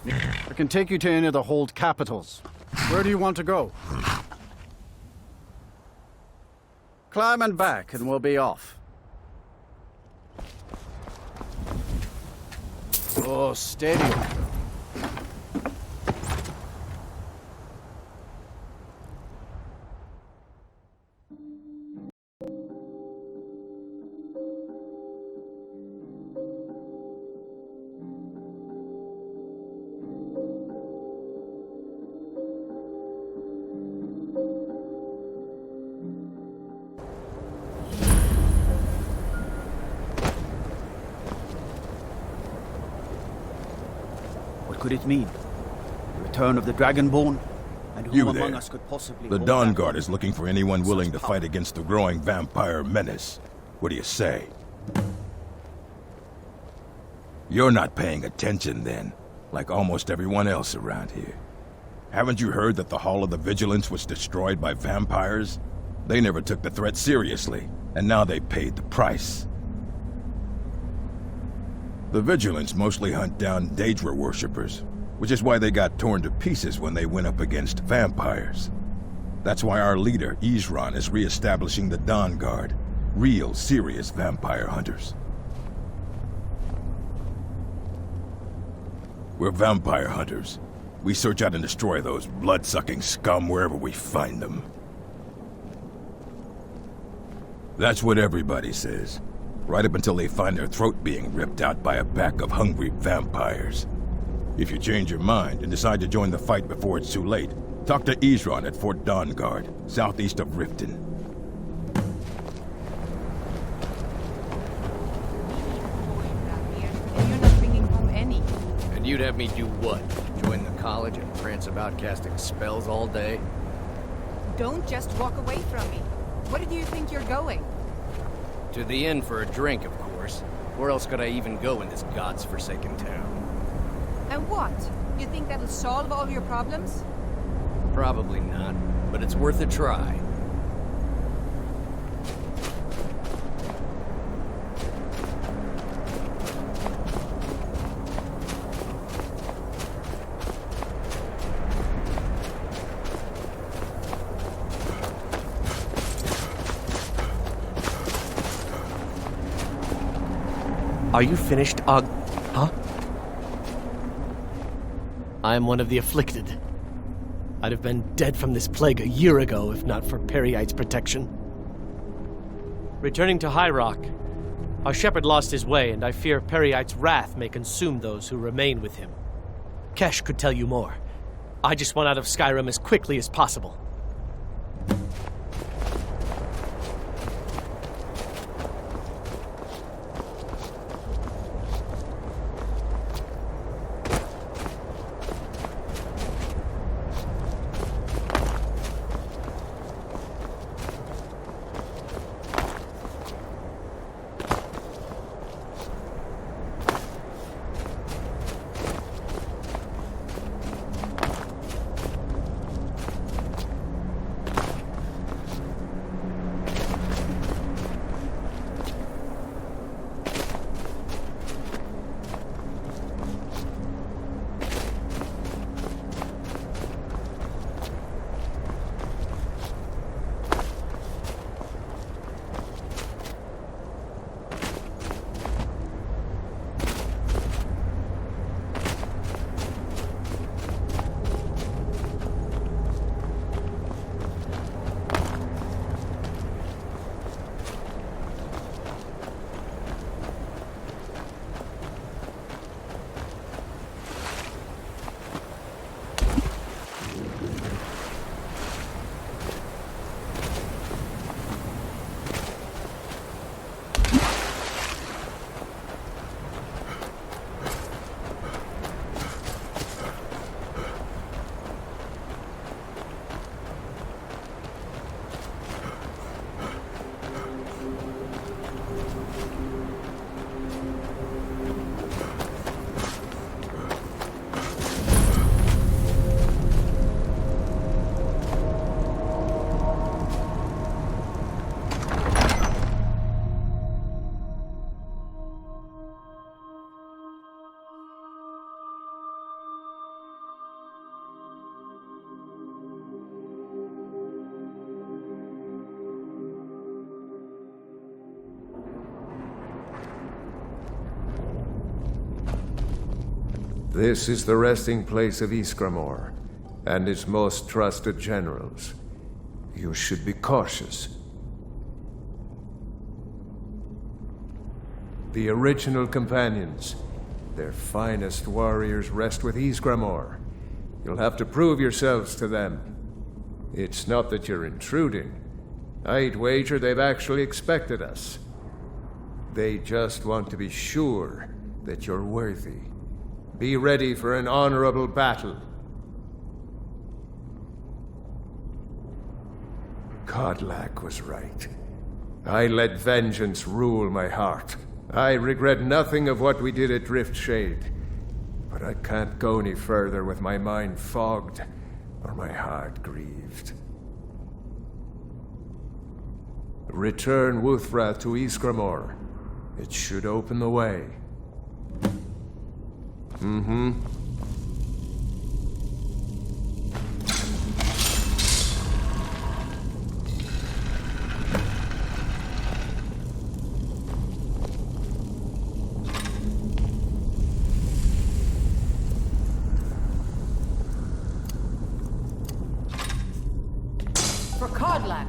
I can take you to any of the hold capitals. Where do you want to go? Climb and back, and we'll be off. Oh, steady. What could it mean? The return of the Dragonborn? And who You among there. us could possibly The hold Dawn that Guard is looking for anyone willing to fight against the growing vampire menace. What do you say? You're not paying attention then, like almost everyone else around here. Haven't you heard that the Hall of the Vigilance was destroyed by vampires? They never took the threat seriously, and now they paid the price. The Vigilance mostly hunt down Daedra worshippers, which is why they got torn to pieces when they went up against vampires. That's why our leader, Isran, is re-establishing the Dawn Guard, real, serious vampire hunters. We're vampire hunters. We search out and destroy those blood-sucking scum wherever we find them. That's what everybody says. Right up until they find their throat being ripped out by a pack of hungry vampires. If you change your mind and decide to join the fight before it's too late, talk to Isran at Fort Dawn Guard, southeast of Riften. You're not bringing home any. And you'd have me do what? Join the college and prance about casting spells all day? Don't just walk away from me. Where do you think you're going? To the inn for a drink, of course. Where else could I even go in this god's-forsaken town? And what? You think that'll solve all your problems? Probably not, but it's worth a try. Are you finished, huh? I am one of the afflicted. I'd have been dead from this plague a year ago if not for Periite's protection. Returning to High Rock, our shepherd lost his way, and I fear Periite's wrath may consume those who remain with him. Kesh could tell you more. I just want out of Skyrim as quickly as possible. This is the resting place of Ysgramor, and its most trusted generals. You should be cautious. The original companions, their finest warriors, rest with Ysgramor. You'll have to prove yourselves to them. It's not that you're intruding. I'd wager they've actually expected us. They just want to be sure that you're worthy. Be ready for an honorable battle. Kodlak was right. I let vengeance rule my heart. I regret nothing of what we did at Driftshade, but I can't go any further with my mind fogged or my heart grieved. Return Wuthra to Ysgramor. It should open the way. For Kodlak!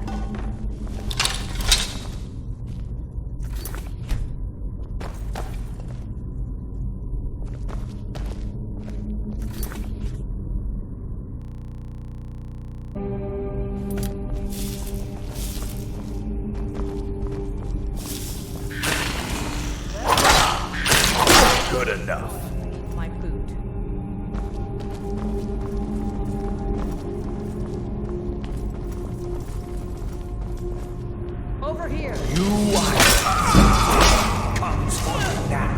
Good enough. My boot. Over here. Comes for you now.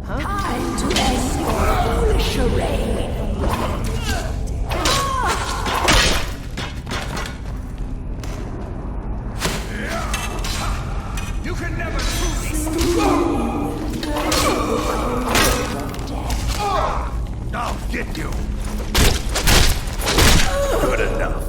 Time to end your foolish charade. You can never truly I'll get you. Good enough.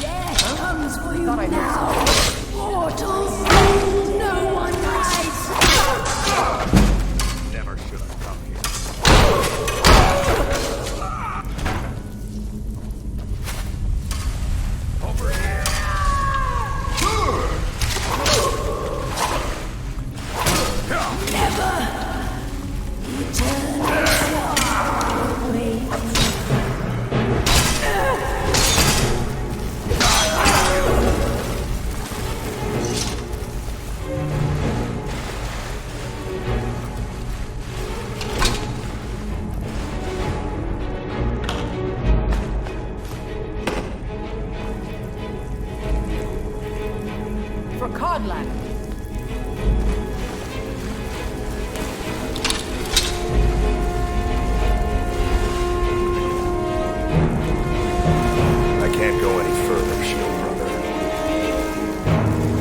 Death comes for you Thought I heard now. Mortals, no one dies. Never should have come here. Over here. Never. Eternal waits. For Kodlak! I can't go any further, Shield Brother.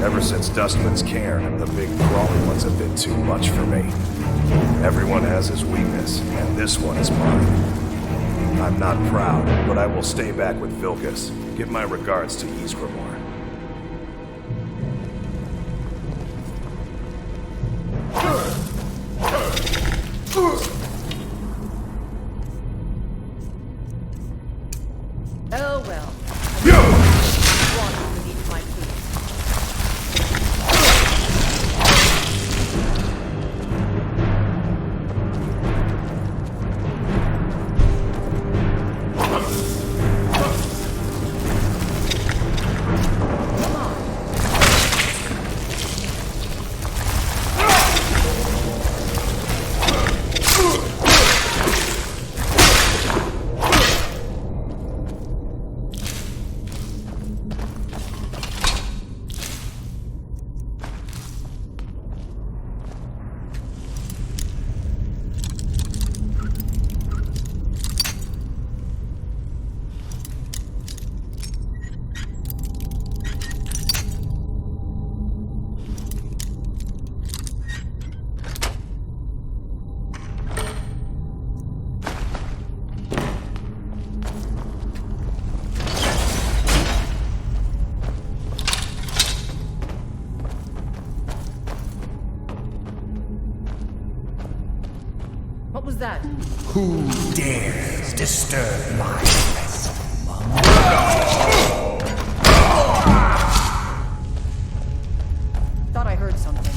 Ever since Dustman's cairn, the big crawly ones have been too much for me. Everyone has his weakness, and this one is mine. I'm not proud, but I will stay back with Vilkas. Give my regards to Ysgramor. Oh well. I want beneath my feet. that? Who dares disturb my rest? Thought I heard something.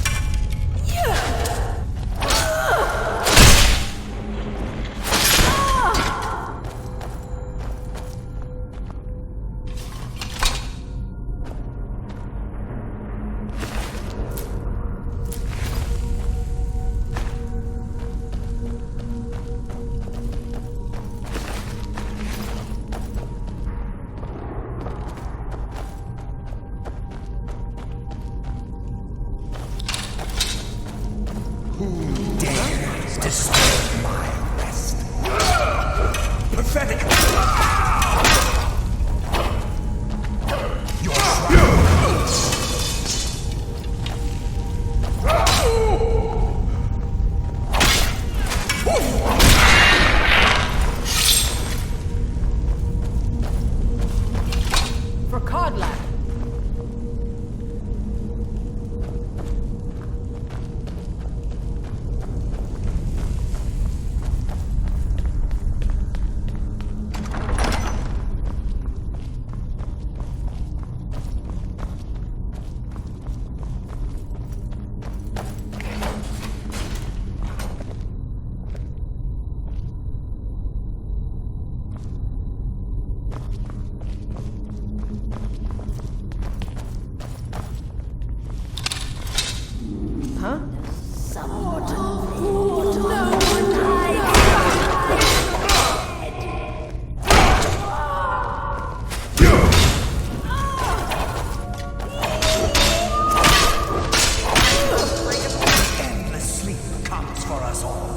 Disturb my rest. Pathetic! Your For Codlack. Huh? endless sleep comes for us all.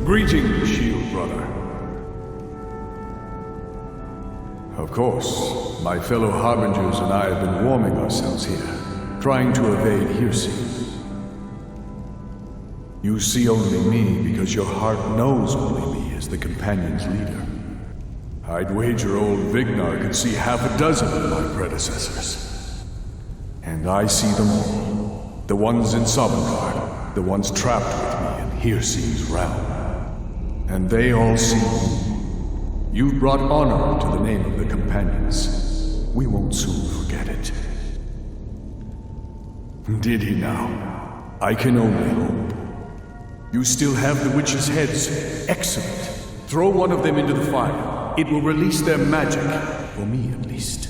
Greetings, Shield Brother. Of course, my fellow Harbingers and I have been warming ourselves here, trying to evade hearsay. You see only me because your heart knows only me as the Companion's leader. I'd wager old Vignar could see half a dozen of my predecessors. And I see them all. The ones in Sovngarde, the ones trapped with me in Hearse's realm. And they all see you. You've brought honor to the name of the Companions. We won't soon forget it. Did he now? I can only hope. You still have the witches' heads. Excellent. Throw one of them into the fire. It will release their magic. For me, at least.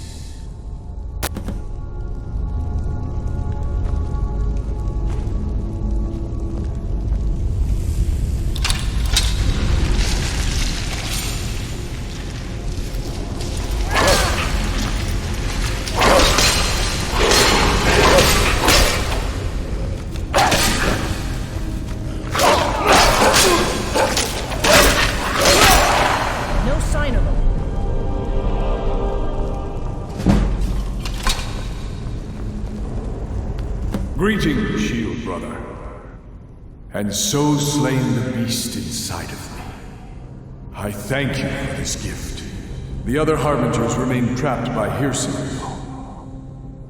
Greetings, Shield Brother. And so slain the beast inside of me. I thank you for this gift. The other Harbingers remain trapped by hearsay.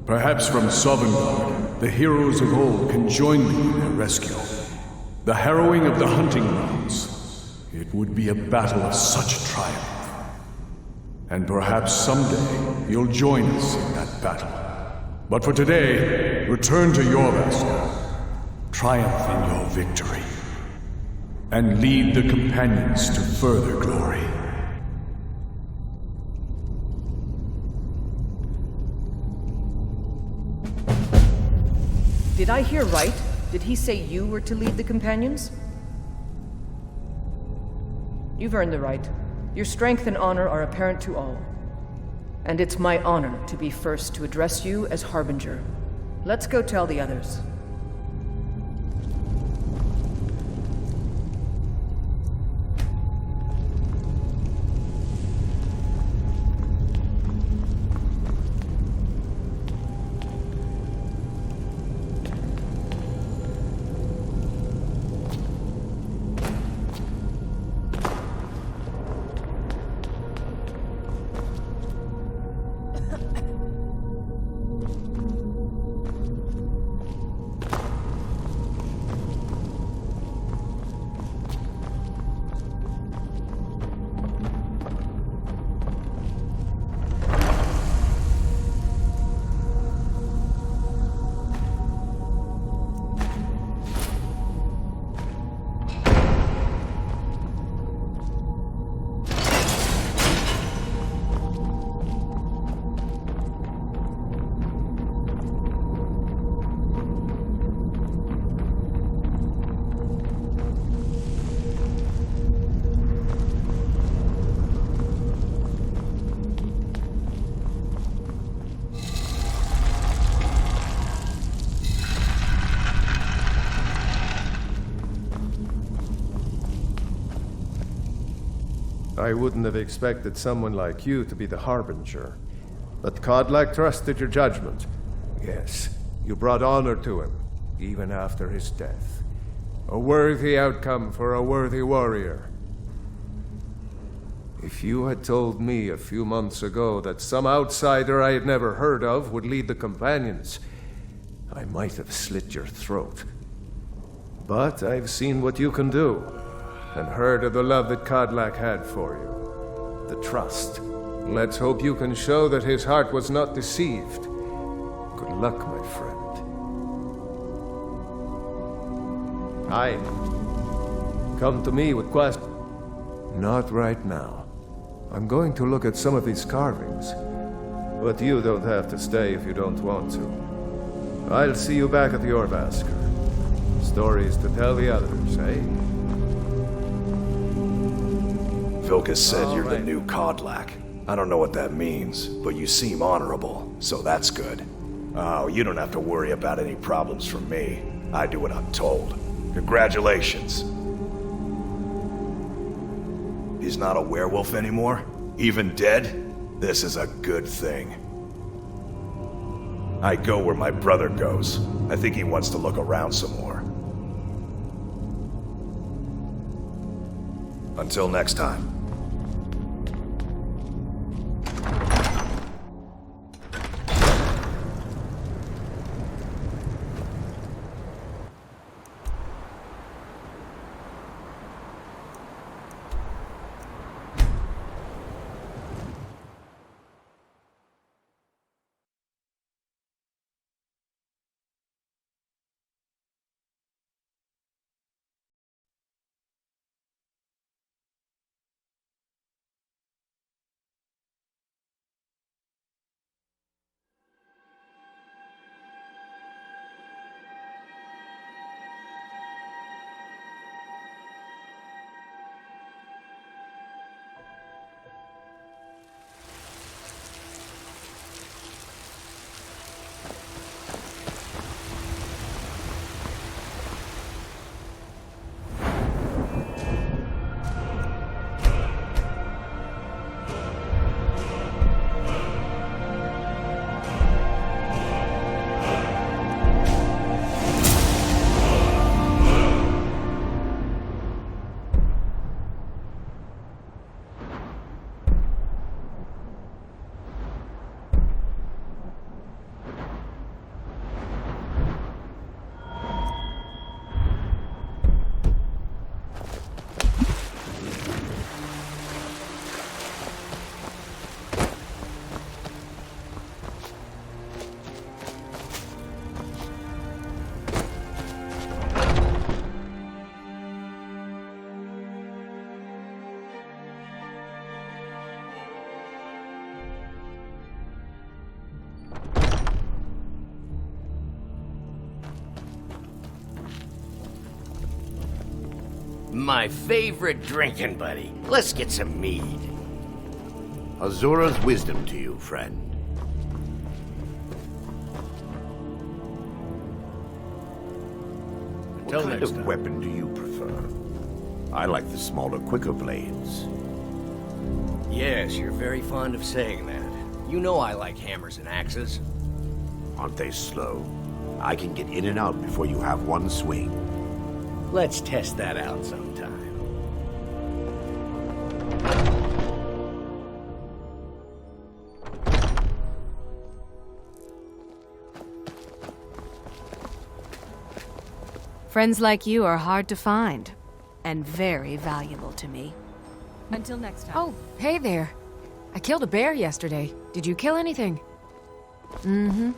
Perhaps from Sovngarde, the heroes of old can join me in their rescue. The harrowing of the hunting grounds. It would be a battle of such triumph. And perhaps someday you'll join us in that battle. But for today, return to Jorvaskr, triumph in your victory, and lead the Companions to further glory. Did I hear right? Did he say you were to lead the companions? You've earned the right. Your strength and honor are apparent to all. And it's my honor to be first to address you as Harbinger. Let's go tell the others. I wouldn't have expected someone like you to be the Harbinger. But Kodlak trusted your judgment. Yes, you brought honor to him, even after his death. A worthy outcome for a worthy warrior. If you had told me a few months ago that some outsider I had never heard of would lead the Companions, I might have slit your throat. But I've seen what you can do, and heard of the love that Kodlak had for you. The trust. Let's hope you can show that his heart was not deceived. Good luck, my friend. Aye. Come to me with questions. Not right now. I'm going to look at some of these carvings. But you don't have to stay if you don't want to. I'll see you back at the Orvasker. Stories to tell the others, eh? Vilkas said you're the new Kodlak. I don't know what that means, but you seem honorable, so that's good. Oh, you don't have to worry about any problems from me. I do what I'm told. Congratulations. He's not a werewolf anymore? Even dead? This is a good thing. I go where my brother goes. I think he wants to look around some more. Until next time. My favorite drinking buddy. Let's get some mead. Azura's wisdom to you, friend. Until What kind next of time. weapon do you prefer? I like the smaller, quicker blades. Yes, you're very fond of saying that. You know I like hammers and axes. Aren't they slow? I can get in and out before you have one swing. Let's test that out sometime. Friends like you are hard to find, and very valuable to me. Until next time. Oh, hey there. I killed a bear yesterday. Did you kill anything? Mm-hmm.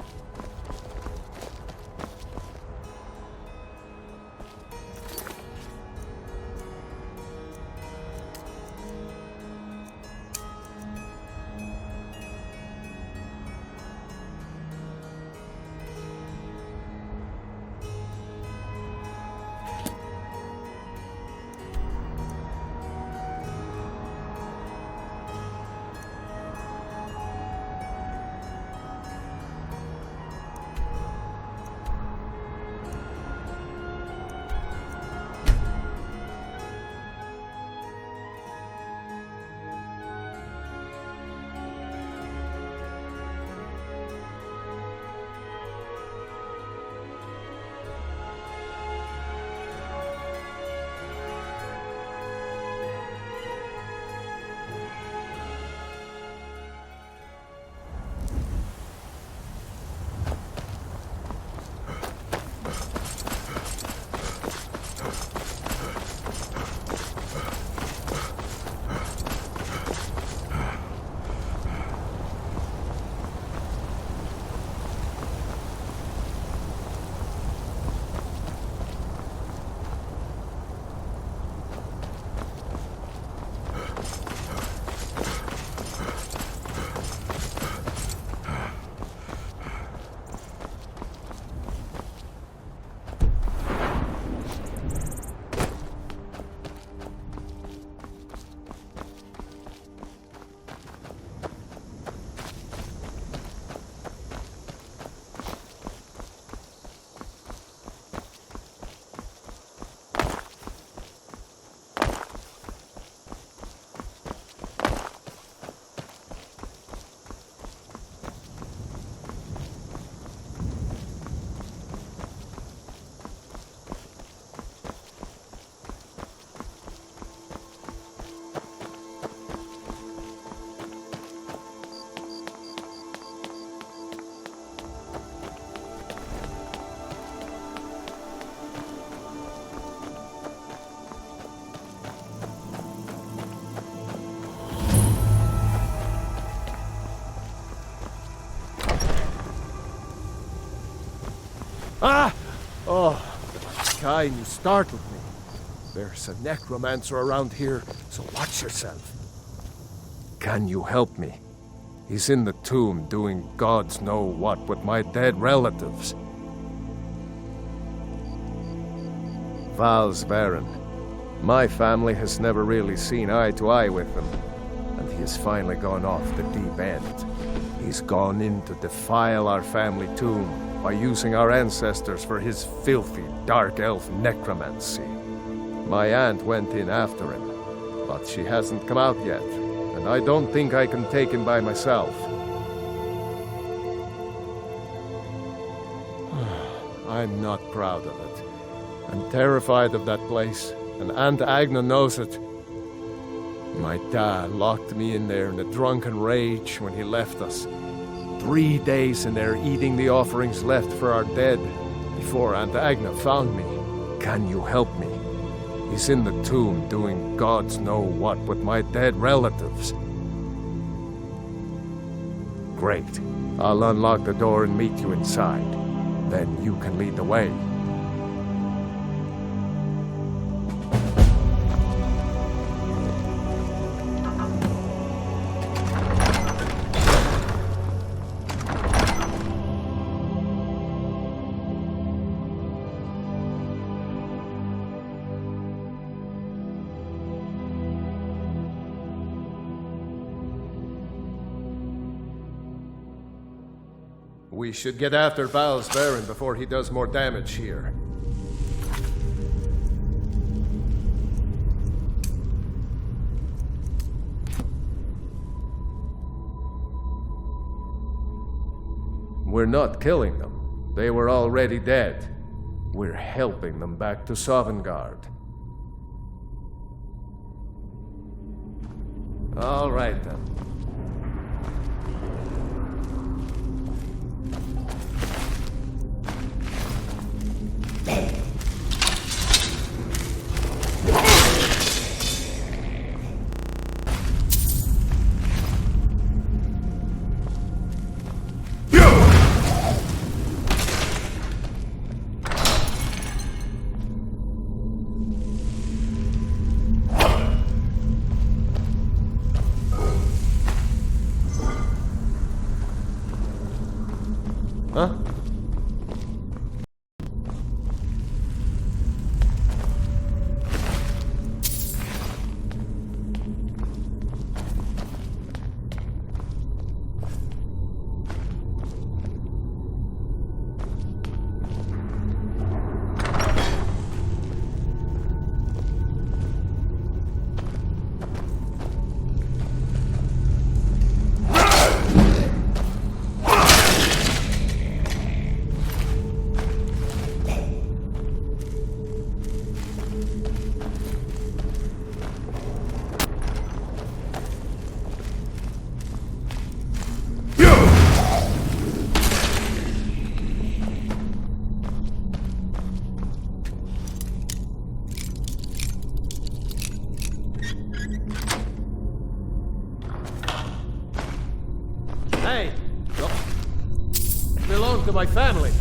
Ah! Oh, Sky, you startled me. There's a necromancer around here, so watch yourself. Can you help me? He's in the tomb doing gods know what with my dead relatives. Val's Baron. My family has never really seen eye to eye with him, and he has finally gone off the deep end. He's gone in to defile our family tomb by using our ancestors for his filthy, dark elf necromancy. My aunt went in after him, but she hasn't come out yet, and I don't think I can take him by myself. I'm not proud of it. I'm terrified of that place, and Aunt Agna knows it. My dad locked me in there in a drunken rage when he left us. 3 days in there eating the offerings left for our dead before Aunt Agna found me. Can you help me? He's in the tomb doing gods know what with my dead relatives. Great. I'll unlock the door and meet you inside. Then you can lead the way. We should get after Val's Baron before he does more damage here. We're not killing them. They were already dead. We're helping them back to Sovngarde. All right, then. Huh? Hey! Belong to my family.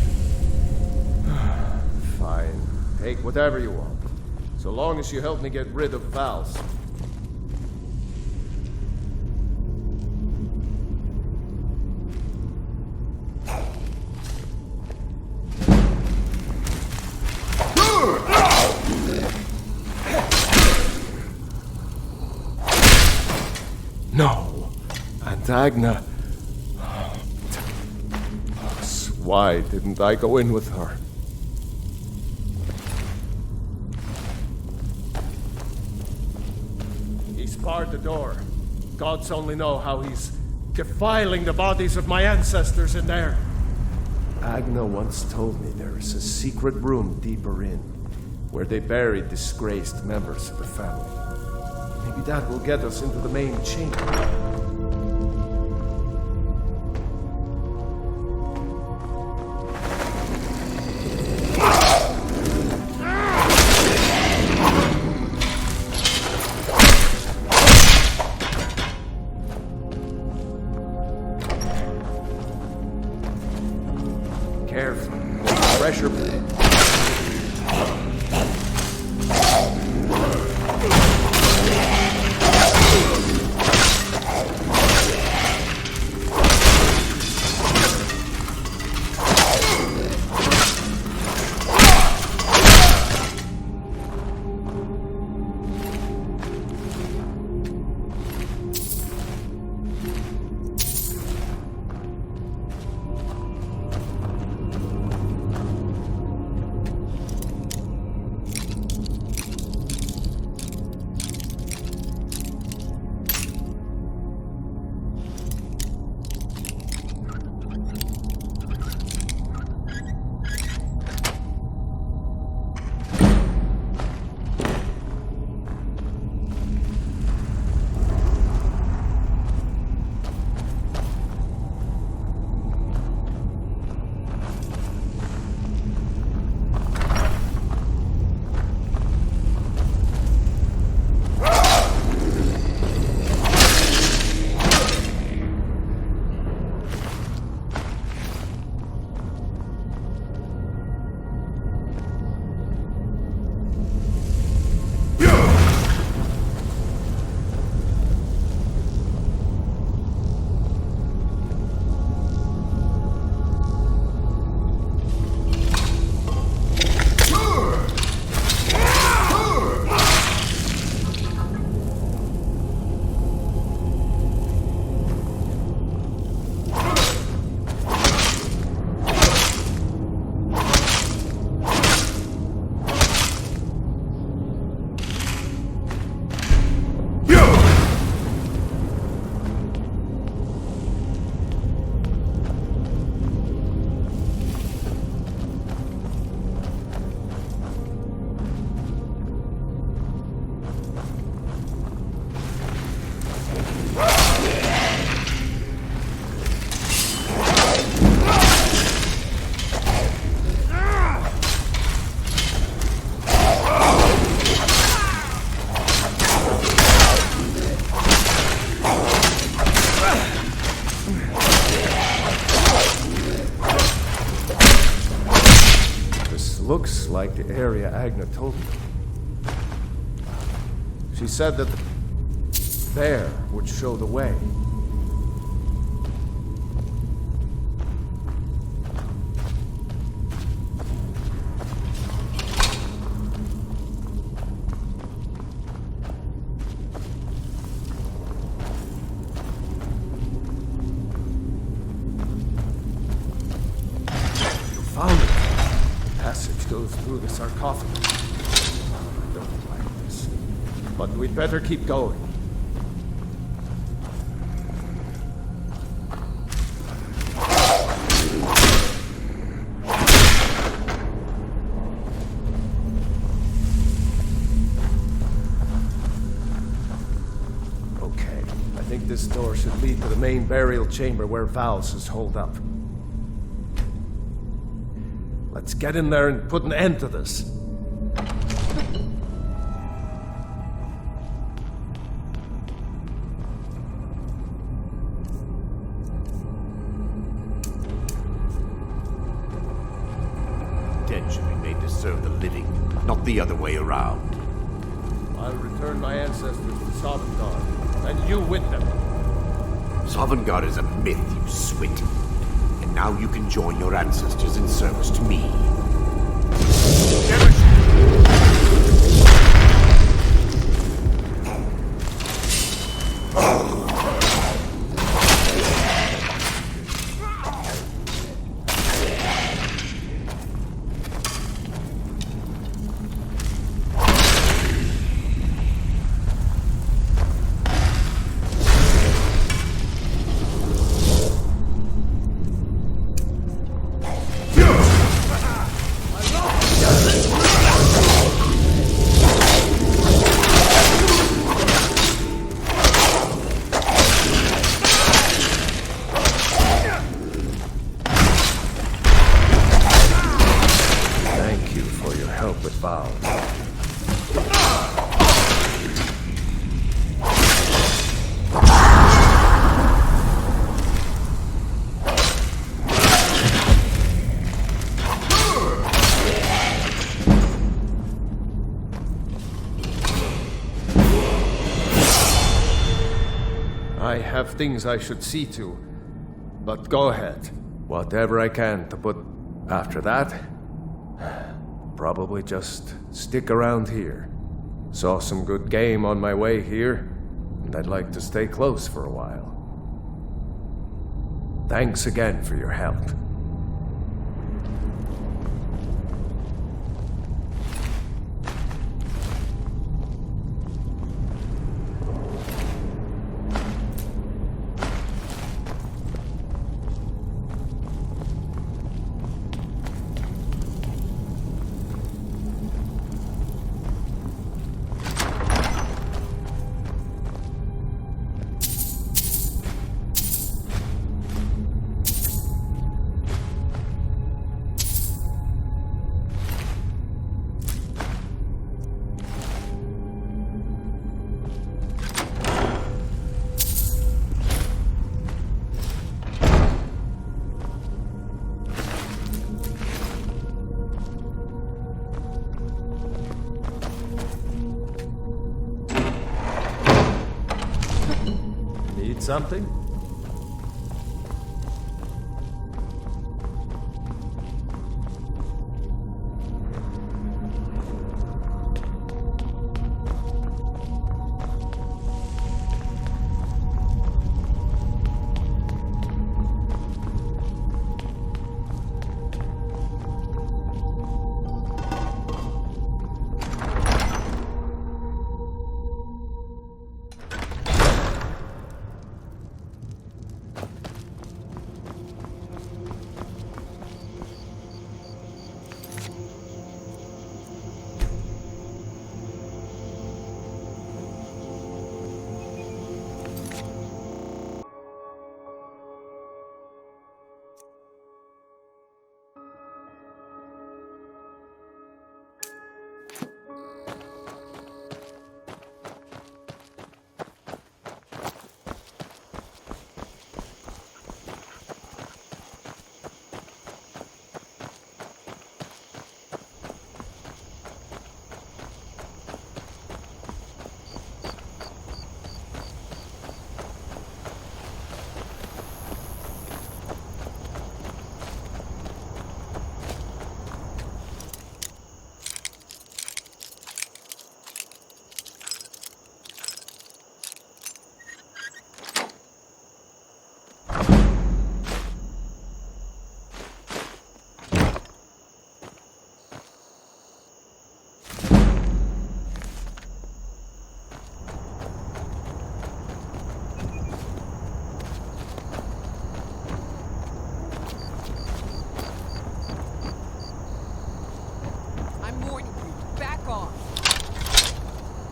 Fine. Take whatever you want. So long as you help me get rid of Val's. No. And Agna. Why didn't I go in with her? He's barred the door. Gods only know how he's defiling the bodies of my ancestors in there. Agna once told me there is a secret room deeper in, where they buried disgraced members of the family. Maybe that will get us into the main chamber. Careful. Pressure. looks like the area Agna told me. She said that the bear would show the way. Found it. The passage goes through the sarcophagus. I don't like this. But we'd better keep going. Okay, I think this door should lead to the main burial chamber where Val's is holed up. Let's get in there and put an end to this. Dead should be made to serve the living, not the other way around. I'll return my ancestors to Sovngarde, and you with them. Sovngarde is a myth, you swit. And now you can join your ancestors in service to me. I have things I should see to, but go ahead. Whatever I can to put after that, probably just stick around here. Saw some good game on my way here, and I'd like to stay close for a while. Thanks again for your help. Something?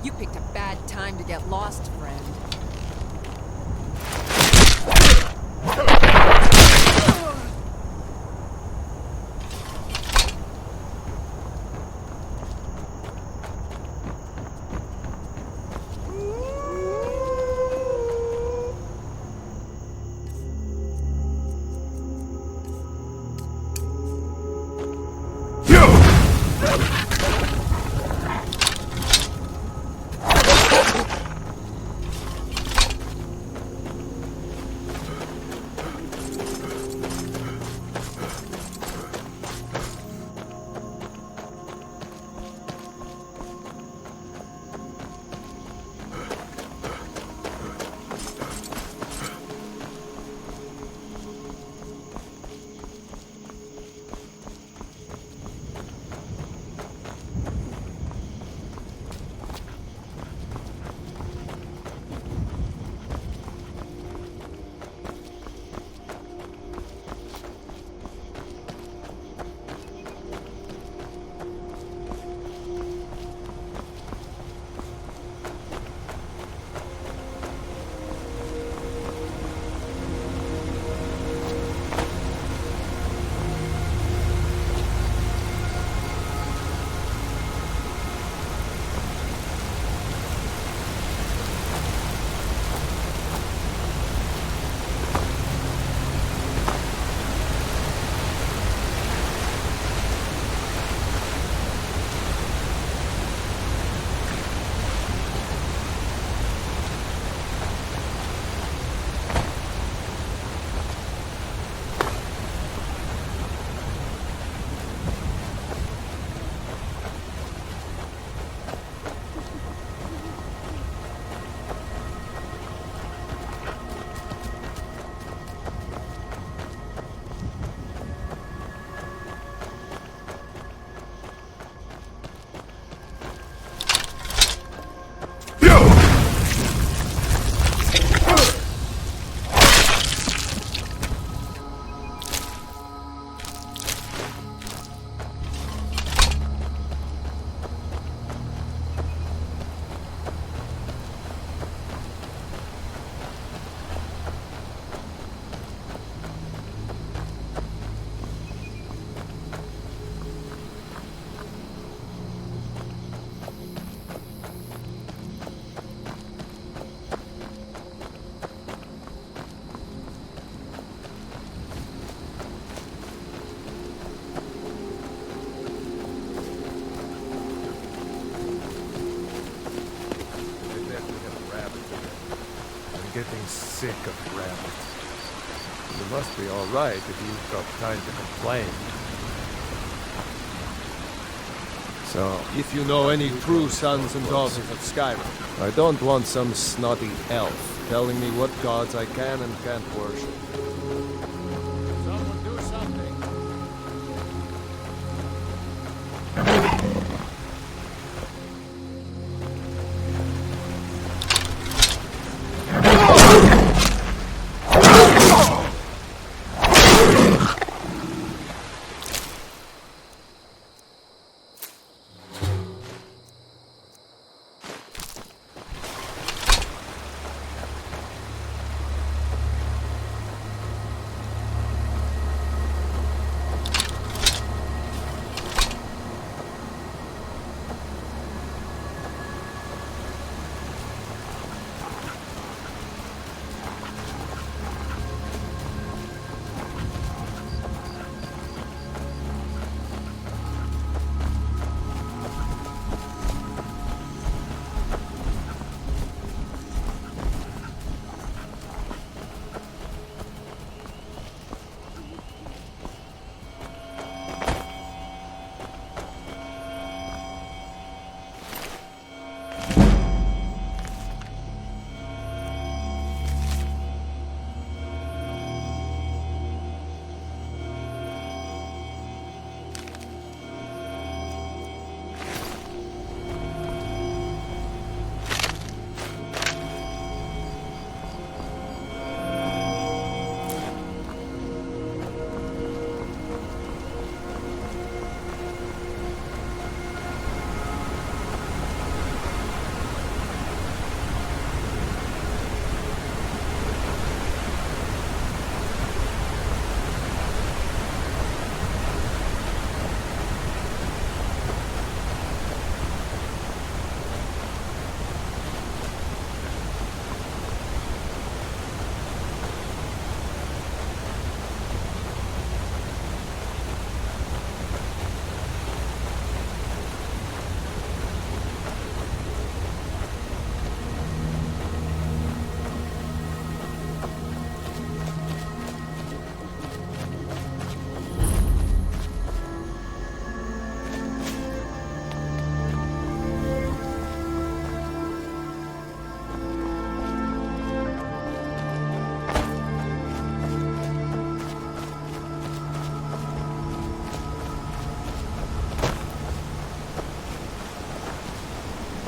You picked a bad time to get lost, friend. Getting sick of rabbits. You must be all right if you've got time to complain. So, if you know any true sons and daughters of Skyrim, I don't want some snotty elf telling me what gods I can and can't worship. Someone do something.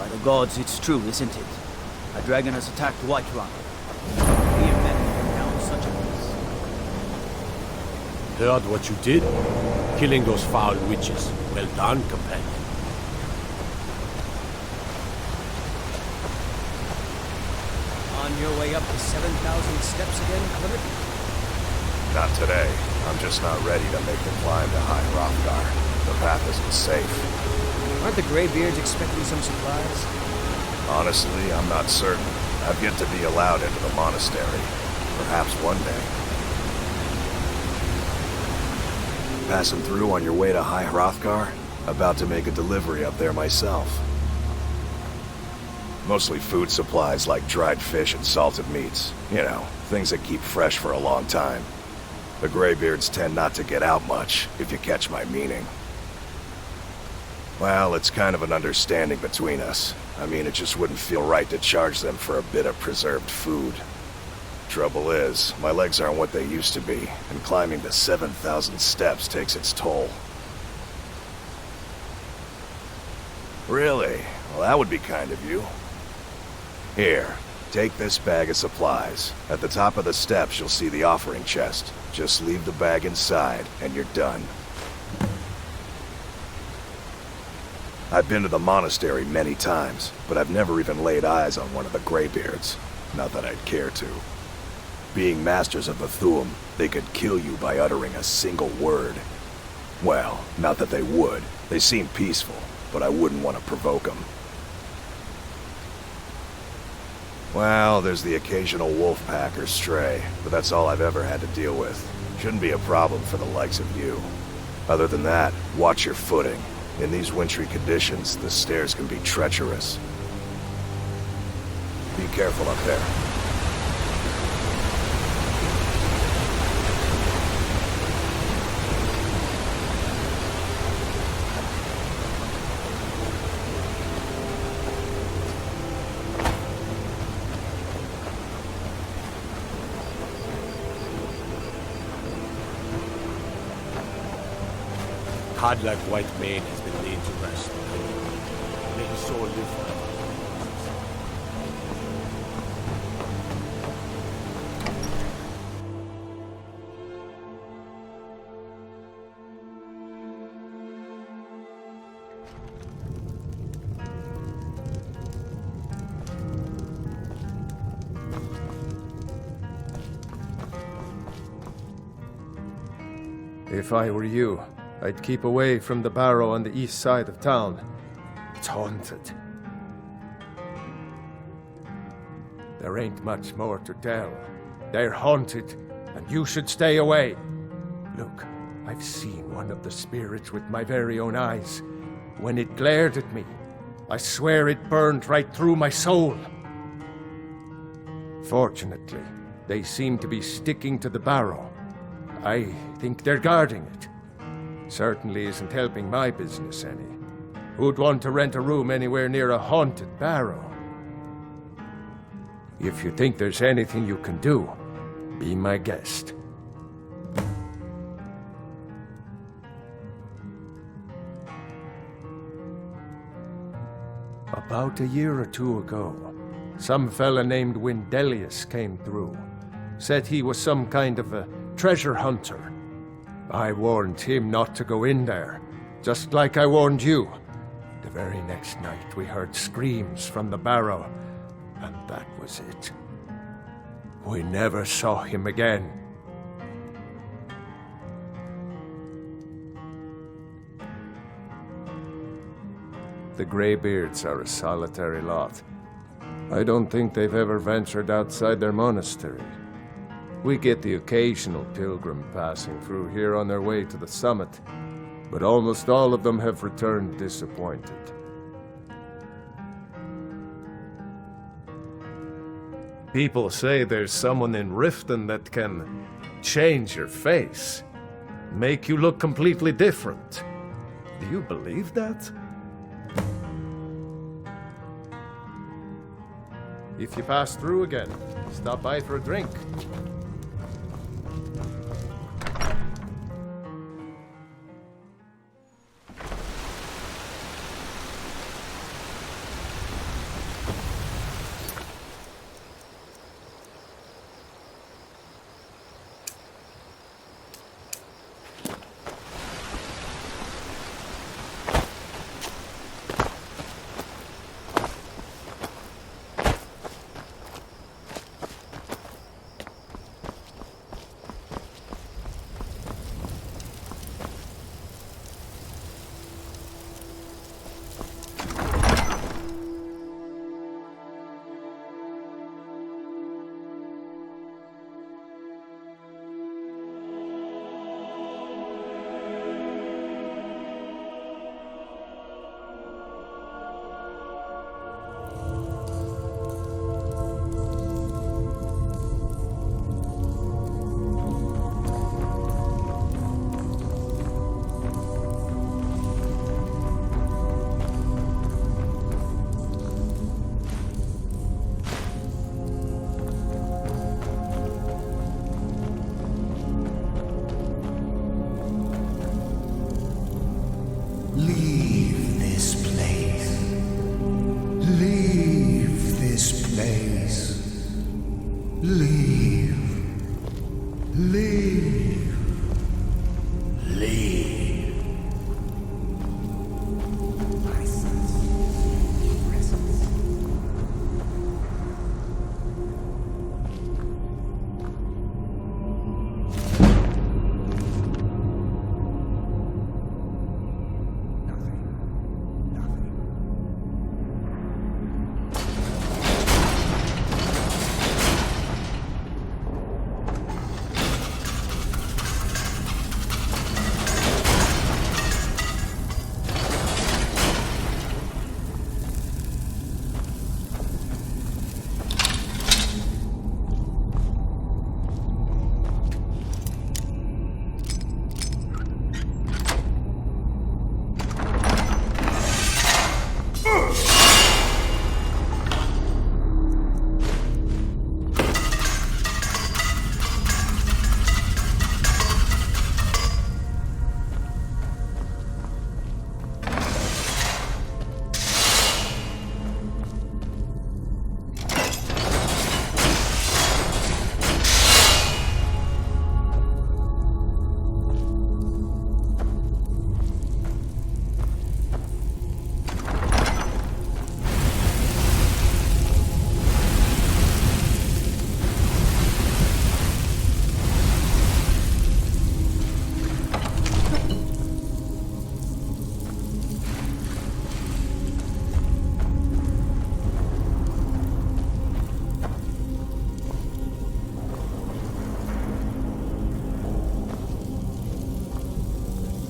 By the gods, it's true, isn't it? A dragon has attacked Whiterun. Mere men bring down such a beast. Heard what you did? Killing those foul witches. Well done, companion. On your way up the 7,000 steps again, Clement? Not today. I'm just not ready to make the climb to High Hrothgar. The path isn't safe. Aren't the Greybeards expecting some supplies? Honestly, I'm not certain. I've yet to be allowed into the monastery. Perhaps one day. Passing through on your way to High Hrothgar? About to make a delivery up there myself. Mostly food supplies like dried fish and salted meats. You know, things that keep fresh for a long time. The Greybeards tend not to get out much, if you catch my meaning. Well, it's kind of an understanding between us. I mean, it just wouldn't feel right to charge them for a bit of preserved food. Trouble is, my legs aren't what they used to be, and climbing the 7,000 steps takes its toll. Really? Well, that would be kind of you. Here, take this bag of supplies. At the top of the steps, you'll see the offering chest. Just leave the bag inside, and you're done. I've been to the monastery many times, but I've never even laid eyes on one of the Greybeards. Not that I'd care to. Being masters of the Thu'um, they could kill you by uttering a single word. Well, not that they would. They seem peaceful, but I wouldn't want to provoke them. Well, there's the occasional wolf pack or stray, but that's all I've ever had to deal with. Shouldn't be a problem for the likes of you. Other than that, watch your footing. In these wintry conditions, the stairs can be treacherous. Be careful up there. Godlike white mane has been laid to rest. May his soul live forever. If I were you, I'd keep away from the barrow on the east side of town. It's haunted. There ain't much more to tell. They're haunted, and you should stay away. Look, I've seen one of the spirits with my very own eyes. When it glared at me, I swear it burned right through my soul. Fortunately, they seem to be sticking to the barrow. I think they're guarding it. Certainly isn't helping my business any. Who'd want to rent a room anywhere near a haunted barrow? If you think there's anything you can do, be my guest. About a year or two ago, some fella named Windelius came through. Said he was some kind of a treasure hunter. I warned him not to go in there, just like I warned you. The very next night we heard screams from the barrow, and that was it. We never saw him again. The Greybeards are a solitary lot. I don't think they've ever ventured outside their monastery. We get the occasional pilgrim passing through here on their way to the summit, but almost all of them have returned disappointed. People say there's someone in Riften that can change your face, make you look completely different. Do you believe that? If you pass through again, stop by for a drink. Leave this place. Leave. Leave. Leave.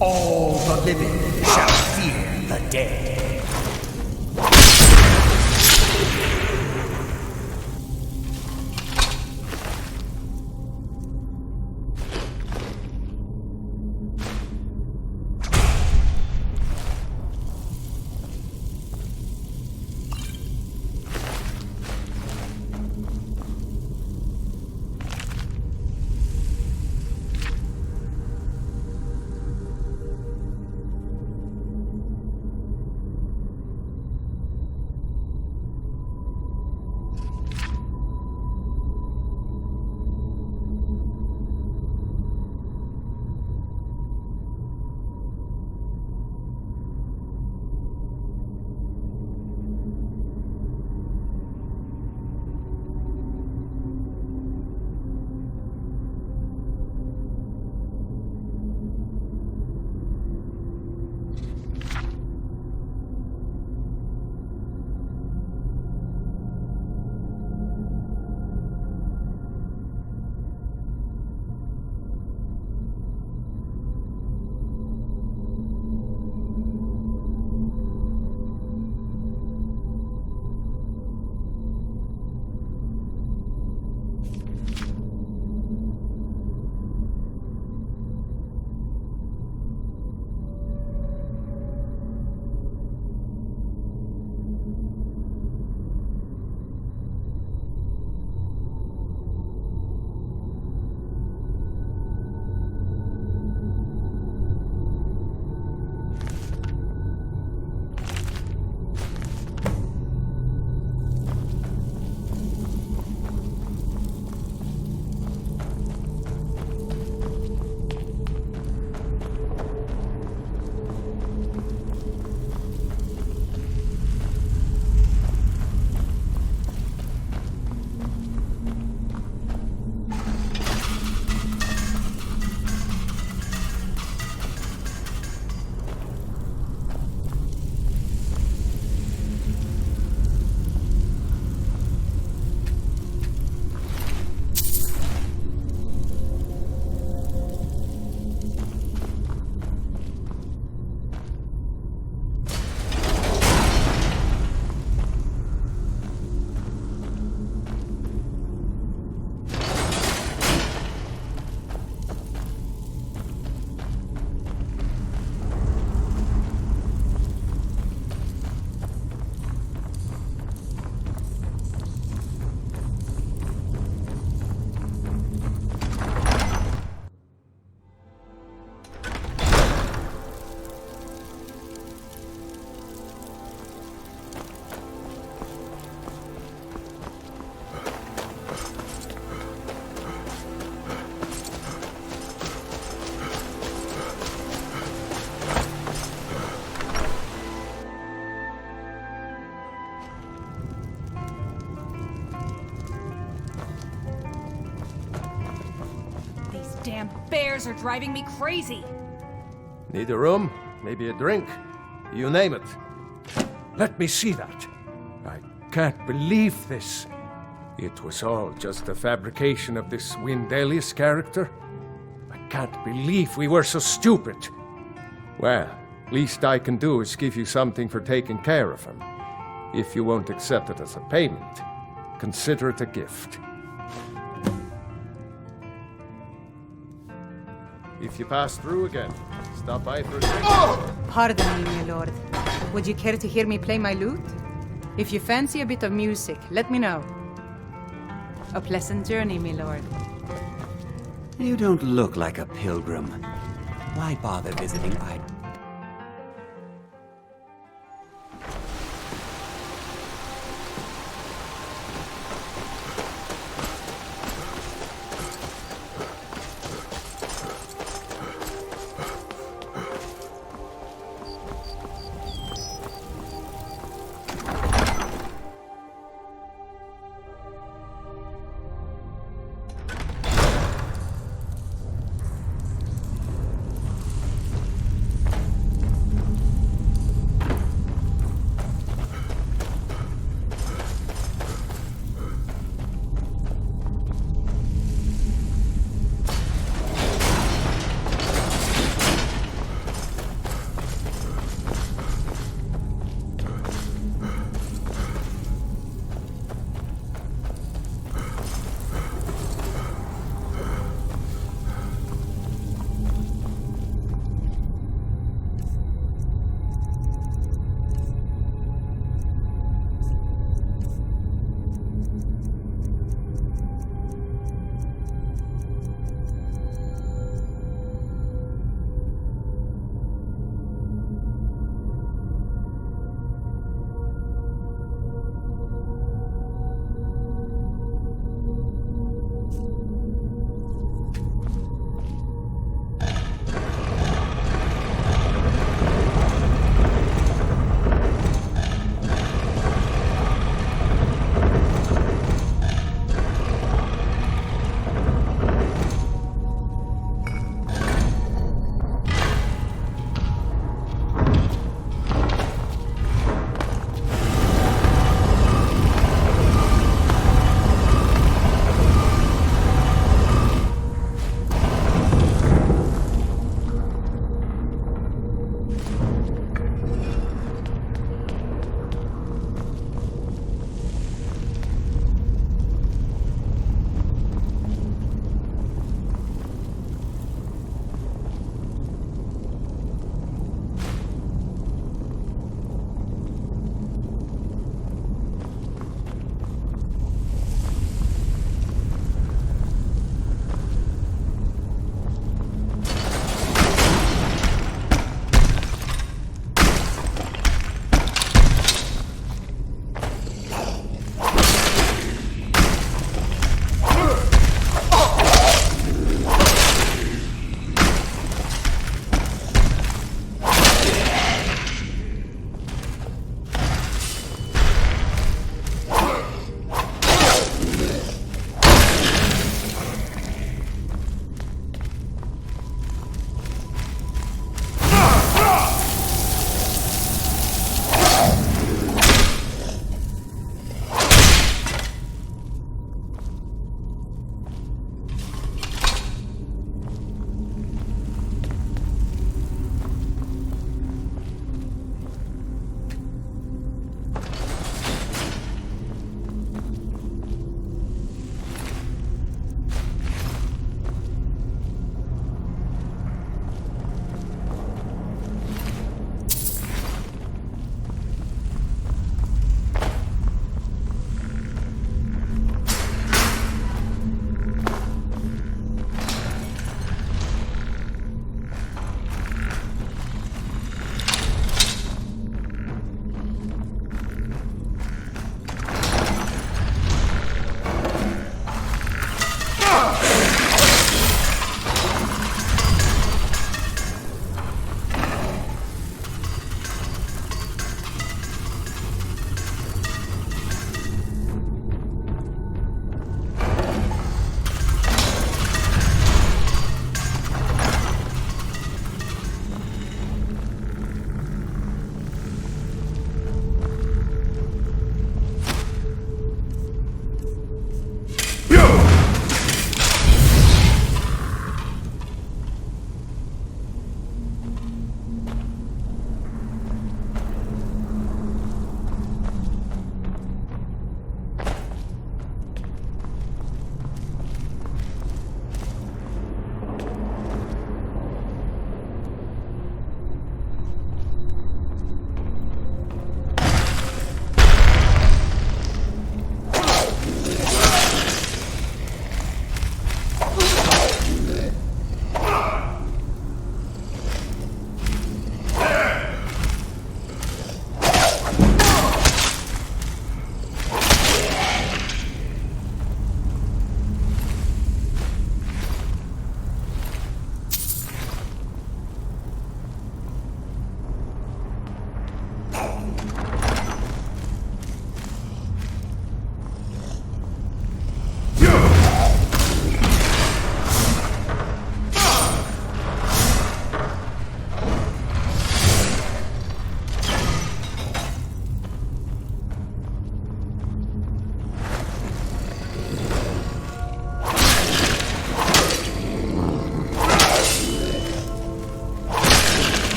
All the living shall fear the dead. damn bears are driving me crazy. Need a room? Maybe a drink? You name it. Let me see that. I can't believe this. It was all just a fabrication of this Windelius character. I can't believe we were so stupid. Well, least I can do is give you something for taking care of him. If you won't accept it as a payment, consider it a gift. If you pass through again, stop by for a drink. Pardon me, my lord. Would you care to hear me play my lute? If you fancy a bit of music, let me know. A pleasant journey, my lord. You don't look like a pilgrim. Why bother visiting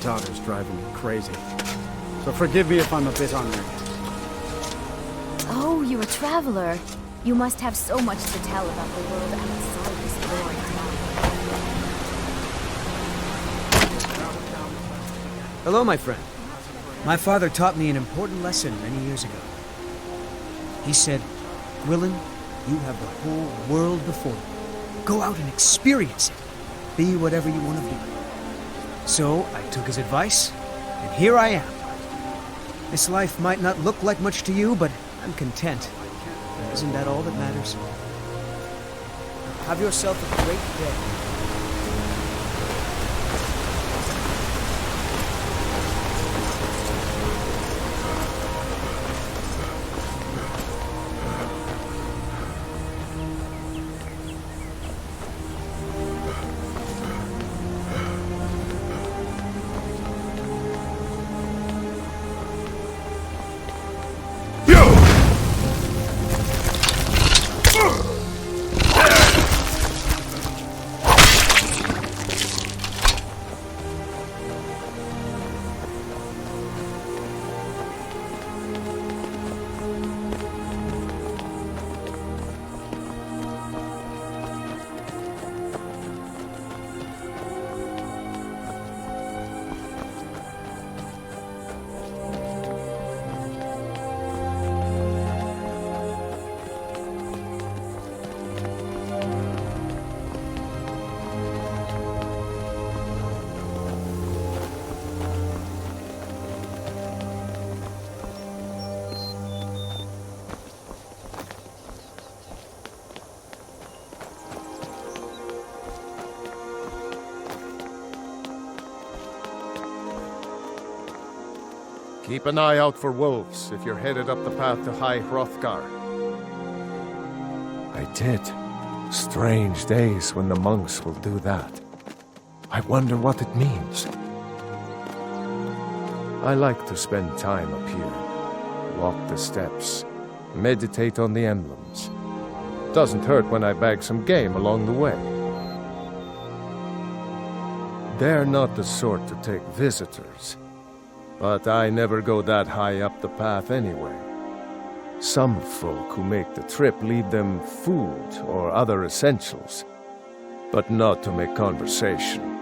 daughter's driving me crazy. So forgive me if I'm a bit honored. Oh, you're a traveler. You must have so much to tell about the world outside this boring town. Hello, my friend. My father taught me an important lesson many years ago. He said, Gwilyn, you have the whole world before you. Go out and experience it. Be whatever you want to be. So I took his advice, and here I am. This life might not look like much to you, but I'm content. And isn't that all that matters? Have yourself a great day. Keep an eye out for wolves if you're headed up the path to High Hrothgar. I did. Strange days when the monks will do that. I wonder what it means. I like to spend time up here. Walk the steps. Meditate on the emblems. Doesn't hurt when I bag some game along the way. They're not the sort to take visitors. But I never go that high up the path anyway. Some folk who make the trip leave them food or other essentials, but not to make conversation.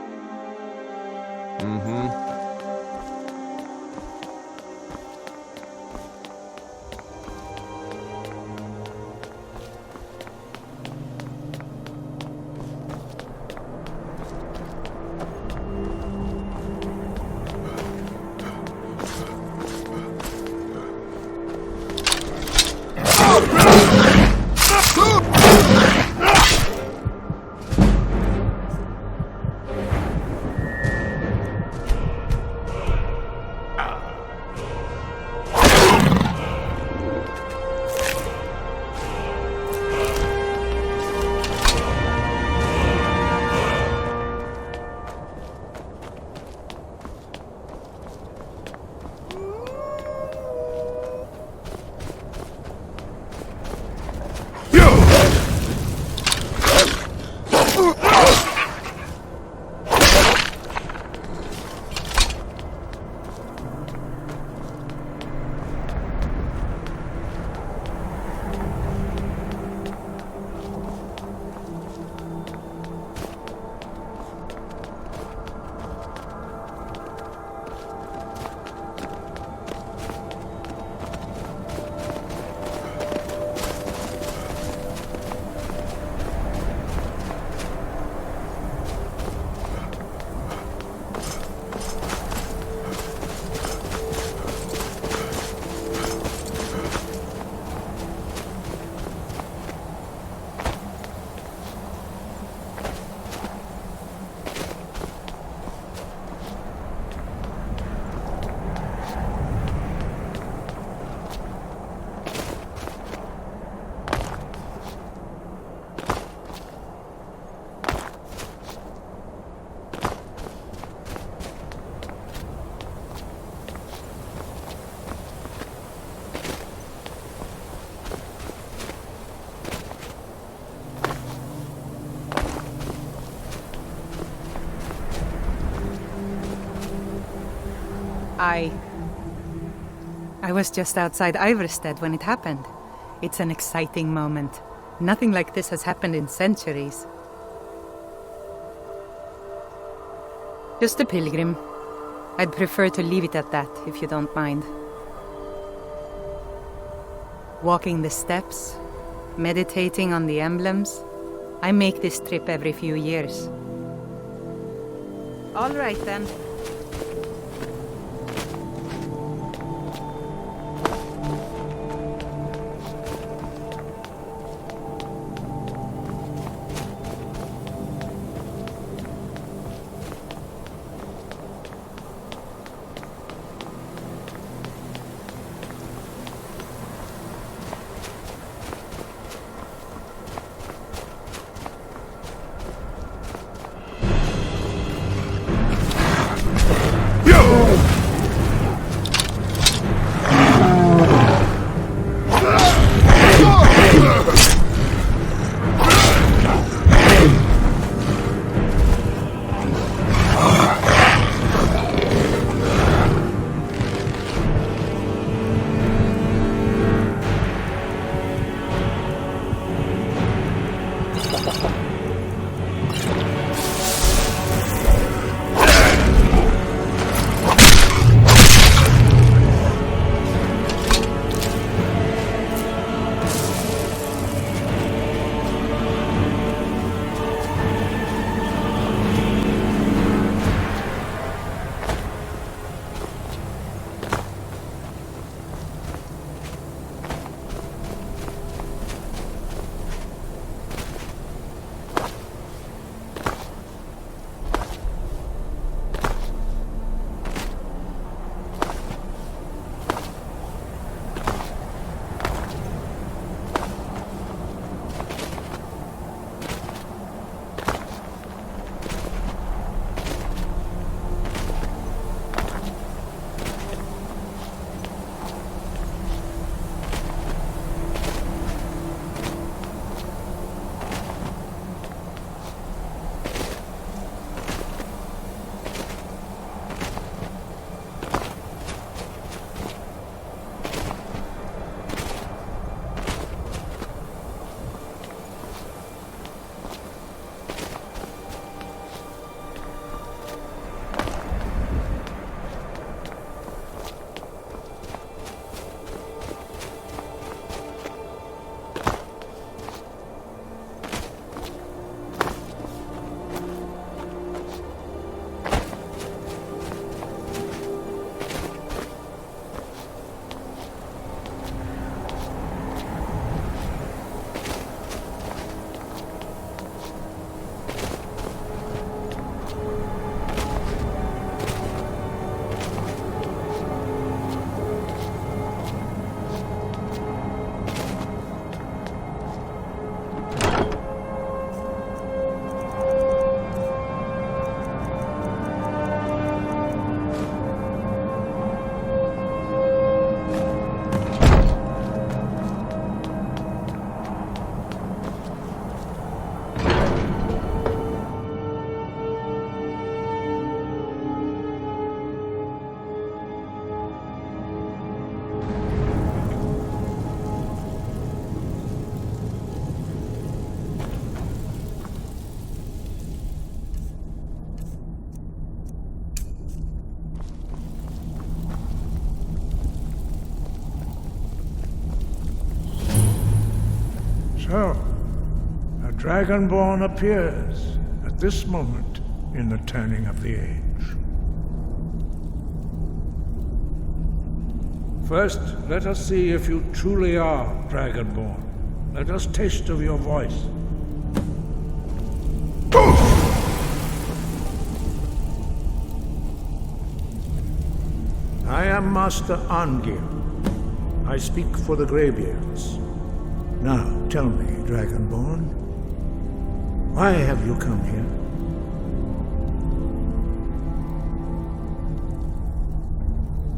I was just outside Iverstead when it happened. It's an exciting moment. Nothing like this has happened in centuries. Just a pilgrim. I'd prefer to leave it at that, if you don't mind. Walking the steps, meditating on the emblems. I make this trip every few years. All right, then. So, a Dragonborn appears at this moment in the turning of the age. First, let us see if you truly are Dragonborn. Let us taste of your voice. I am Master Angir. I speak for the Greybeards. Now, tell me, Dragonborn, why have you come here?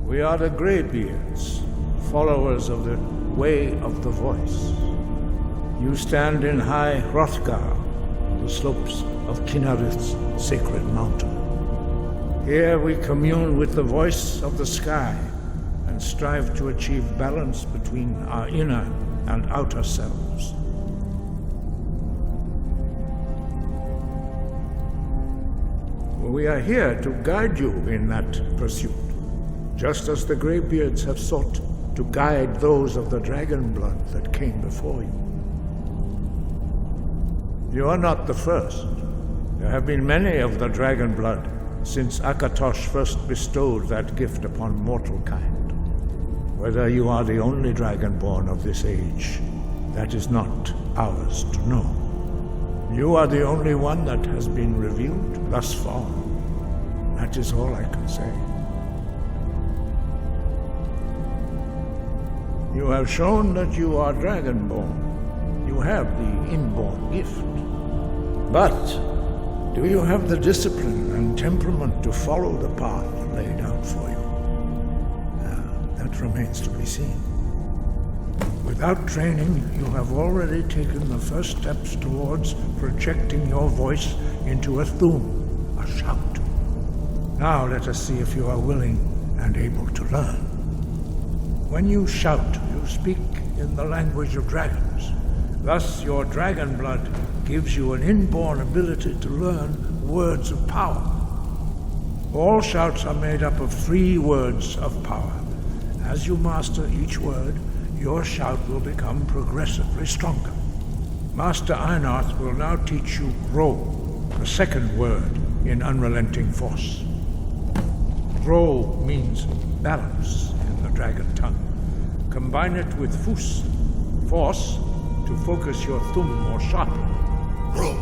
We are the Greybeards, followers of the Way of the Voice. You stand in High Hrothgar, on the slopes of Kinnarith's sacred mountain. Here we commune with the voice of the sky and strive to achieve balance between our inner and outer selves. We are here to guide you in that pursuit, just as the Greybeards have sought to guide those of the dragon blood that came before you. You are not the first. There have been many of the dragon blood since Akatosh first bestowed that gift upon mortal kind. Whether you are the only dragonborn of this age, that is not ours to know. You are the only one that has been revealed thus far. That is all I can say. You have shown that you are dragonborn. You have the inborn gift. But do you have the discipline and temperament to follow the path laid out for you? That remains to be seen. Without training, you have already taken the first steps towards projecting your voice into a thum, a shout. Now let us see if you are willing and able to learn. When you shout, you speak in the language of dragons. Thus, your dragon blood gives you an inborn ability to learn words of power. All shouts are made up of 3 words of power. As you master each word, your shout will become progressively stronger. Master Einarth will now teach you Ro, the second word in Unrelenting Force. Ro means balance in the dragon tongue. Combine it with Fus, force, to focus your thumb more sharply. Ro.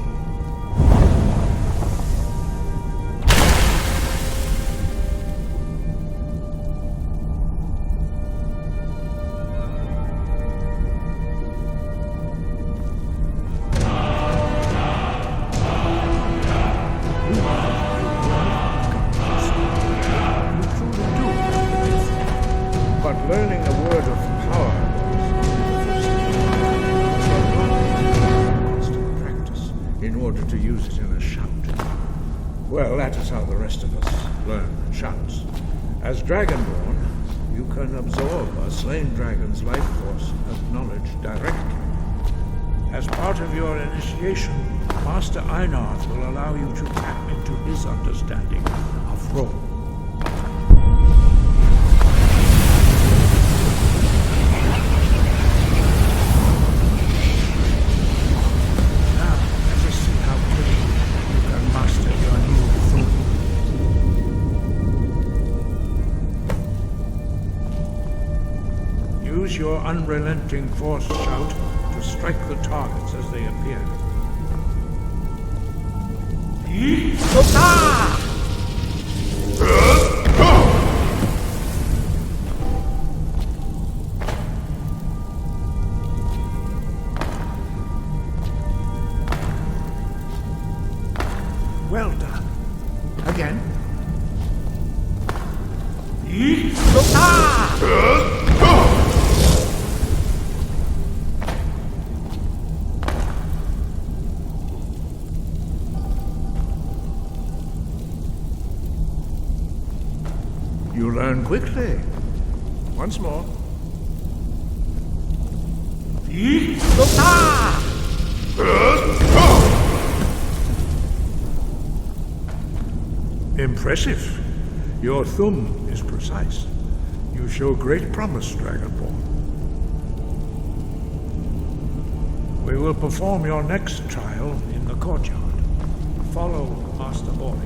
Dragonborn, you can absorb a slain dragon's life force as knowledge directly. As part of your initiation, Master Einarth will allow you to tap into his understanding of Ro. Now, let us see how quickly you can master your new thum. Use your unrelenting force shout to strike the targets as they appear. Well done. Again. You learn quickly. Once more. Impressive. Your thumb is precise. You show great promise, Dragonborn. We will perform your next trial in the courtyard. Follow Master Bori.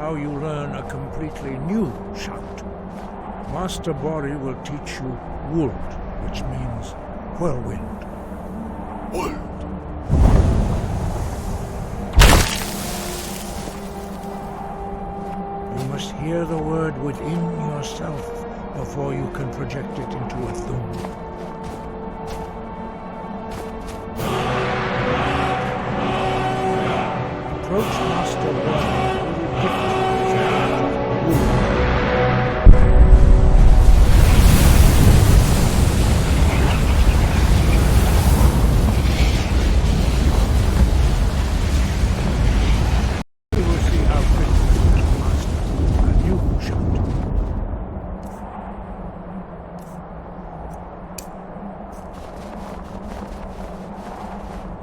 how you learn a completely new shout. Master Bori will teach you Wuld, which means whirlwind. Wuld. You must hear the word within yourself before you can project it into a thum. Approach Master Bori.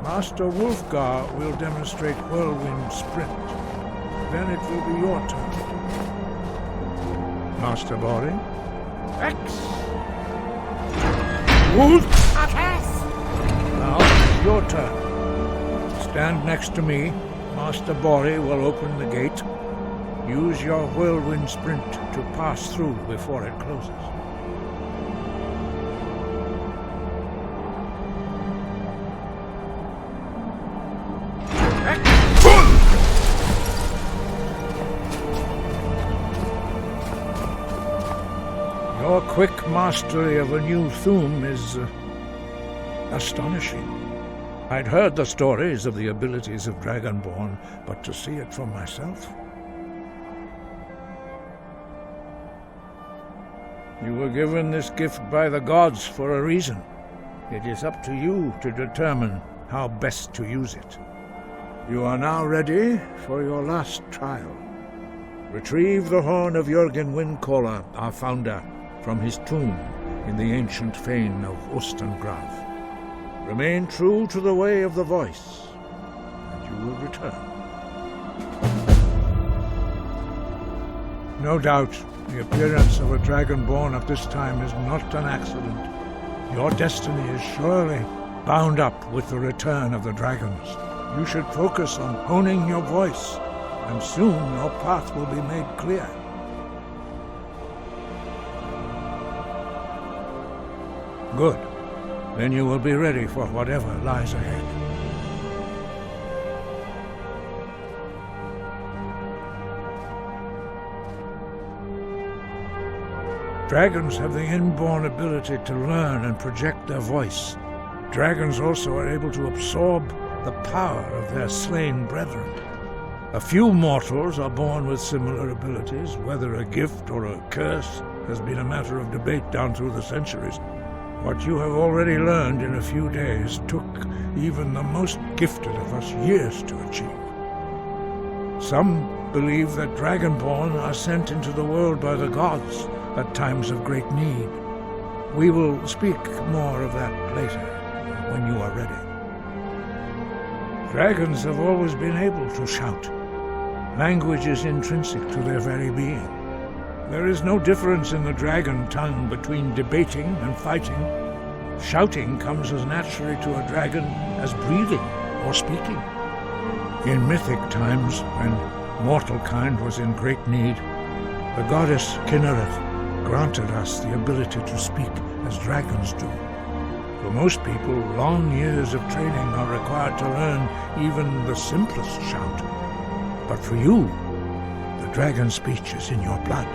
Master Wulfgar will demonstrate Whirlwind Sprint. Then it will be your turn. Master Bori. X! Wolf! Now it's your turn. Stand next to me. Master Bori will open the gate. Use your Whirlwind Sprint to pass through before it closes. Your quick mastery of a new thum is astonishing. I'd heard the stories of the abilities of Dragonborn, but to see it for myself... You were given this gift by the gods for a reason. It is up to you to determine how best to use it. You are now ready for your last trial. Retrieve the horn of Jürgen Windcaller, our founder, from his tomb in the ancient fane of Ostengrav. Remain true to the way of the voice, and you will return. No doubt, the appearance of a Dragonborn at this time is not an accident. Your destiny is surely bound up with the return of the dragons. You should focus on honing your voice, and soon your path will be made clear. Good. Then you will be ready for whatever lies ahead. Dragons have the inborn ability to learn and project their voice. Dragons also are able to absorb the power of their slain brethren. A few mortals are born with similar abilities. Whether a gift or a curse has been a matter of debate down through the centuries. What you have already learned in a few days took even the most gifted of us years to achieve. Some believe that Dragonborn are sent into the world by the gods at times of great need. We will speak more of that later, when you are ready. Dragons have always been able to shout. Language is intrinsic to their very being. There is no difference in the dragon tongue between debating and fighting. Shouting comes as naturally to a dragon as breathing or speaking. In mythic times, when mortal kind was in great need, the goddess Kinnereth granted us the ability to speak as dragons do. For most people, long years of training are required to learn even the simplest shout. But for you, the dragon speech is in your blood,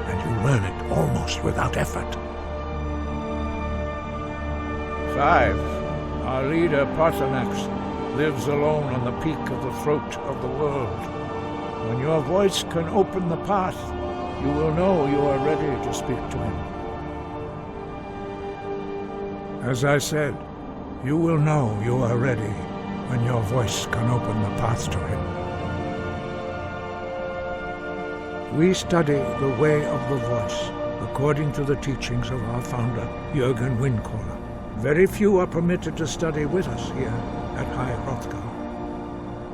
and you learn it almost without effort. 5. Our leader, Paarthurnax, lives alone on the peak of the throat of the world. When your voice can open the path, you will know you are ready to speak to him. As I said, you will know you are ready when your voice can open the path to him. We study the way of the voice, according to the teachings of our founder, Jürgen Windcaller. Very few are permitted to study with us here at High Hrothgar.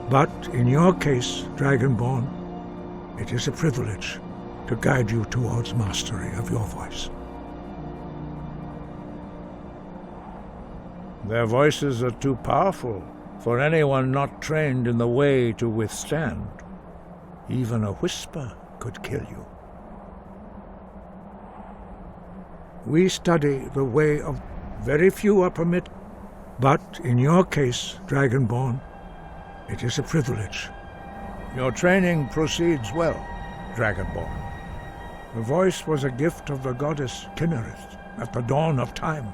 But in your case, Dragonborn, it is a privilege to guide you towards mastery of your voice. Their voices are too powerful for anyone not trained in the way to withstand. Even a whisper could kill you. We study the way of very few are permitted, but in your case, Dragonborn, it is a privilege. Your training proceeds well, Dragonborn. The voice was a gift of the goddess Kinnereth at the dawn of time.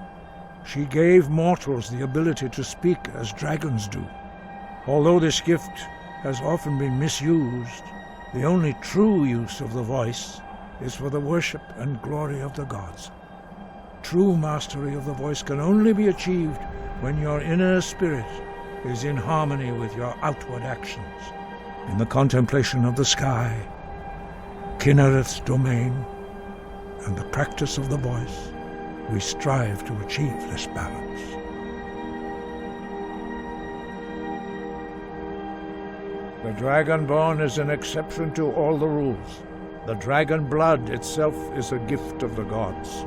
She gave mortals the ability to speak as dragons do. Although this gift has often been misused, the only true use of the voice is for the worship and glory of the gods. True mastery of the voice can only be achieved when your inner spirit is in harmony with your outward actions. In the contemplation of the sky, Kinnereth's domain, and the practice of the voice, we strive to achieve this balance. The Dragonborn is an exception to all the rules. The dragon blood itself is a gift of the gods.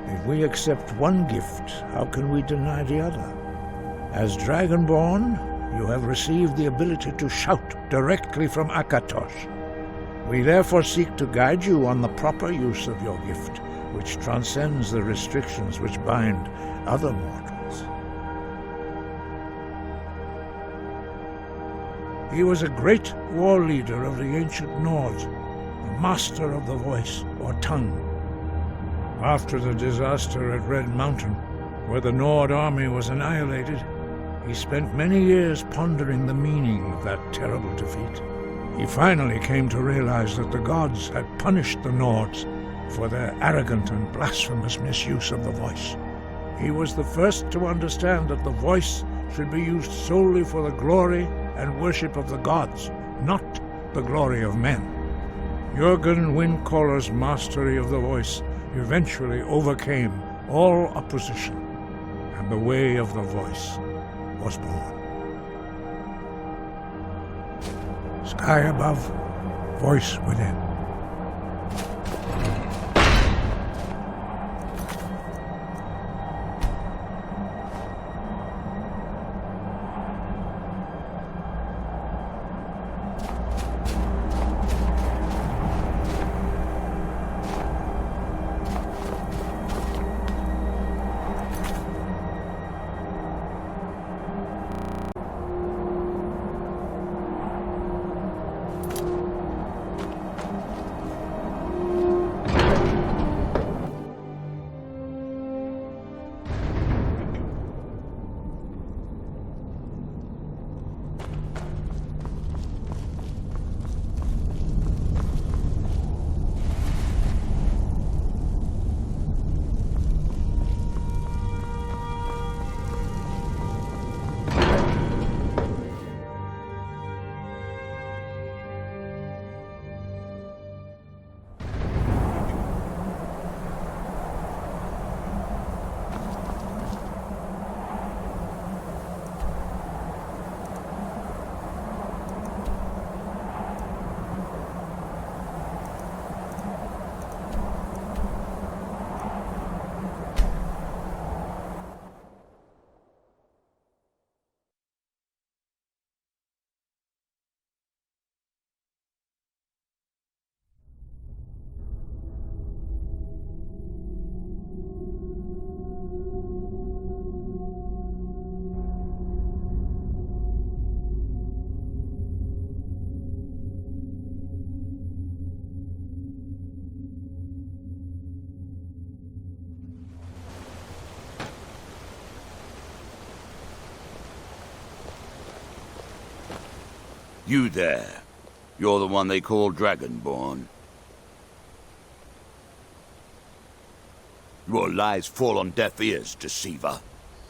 If we accept one gift, how can we deny the other? As Dragonborn, you have received the ability to shout directly from Akatosh. We therefore seek to guide you on the proper use of your gift, which transcends the restrictions which bind other mortals. He was a great war leader of the ancient Nords, a master of the voice or tongue. After the disaster at Red Mountain, where the Nord army was annihilated, he spent many years pondering the meaning of that terrible defeat. He finally came to realize that the gods had punished the Nords for their arrogant and blasphemous misuse of the voice. He was the first to understand that the voice should be used solely for the glory and worship of the gods, not the glory of men. Jürgen Windcaller's mastery of the voice eventually overcame all opposition, and the way of the voice was born. Sky above, voice within. You there. You're the one they call Dragonborn. Your lies fall on deaf ears, deceiver.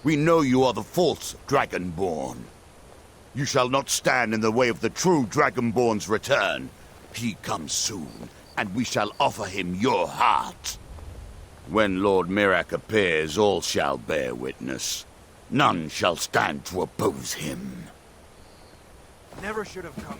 We know you are the false Dragonborn. You shall not stand in the way of the true Dragonborn's return. He comes soon, and we shall offer him your heart. When Lord Mirak appears, all shall bear witness. None shall stand to oppose him. Never should have come.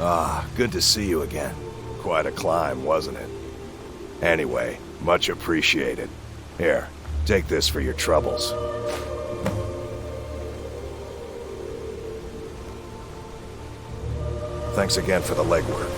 Ah, good to see you again. Quite a climb, wasn't it? Anyway, much appreciated. Here, take this for your troubles. Thanks again for the legwork.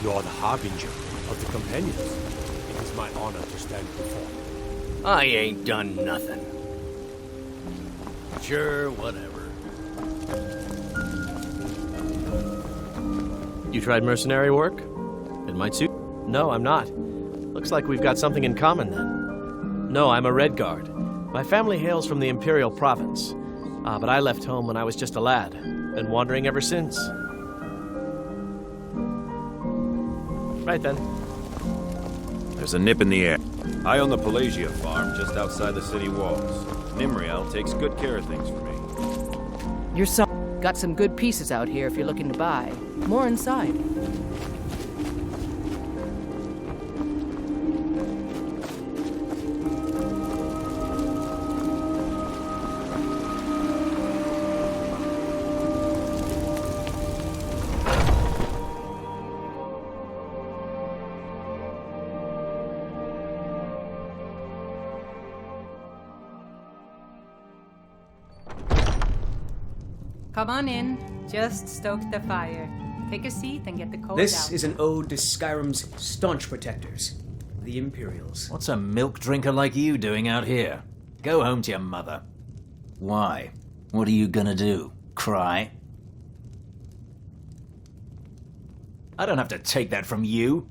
You're the harbinger of the companions. It is my honor to stand before you. I ain't done nothing. Sure, whatever. You tried mercenary work? It might suit. No, I'm not. Looks like we've got something in common then. No, I'm a Red Guard. My family hails from the Imperial Province. But I left home when I was just a lad. Been wandering ever since. Right then. There's a nip in the air. I own the Pelagia farm just outside the city walls. Nimriel takes good care of things for me. Your son got some good pieces out here if you're looking to buy. More inside. Come on in. Just stoke the fire. Take a seat and get the cold out. This is an ode to Skyrim's staunch protectors, the Imperials. What's a milk drinker like you doing out here? Go home to your mother. Why? What are you gonna do? Cry? I don't have to take that from you.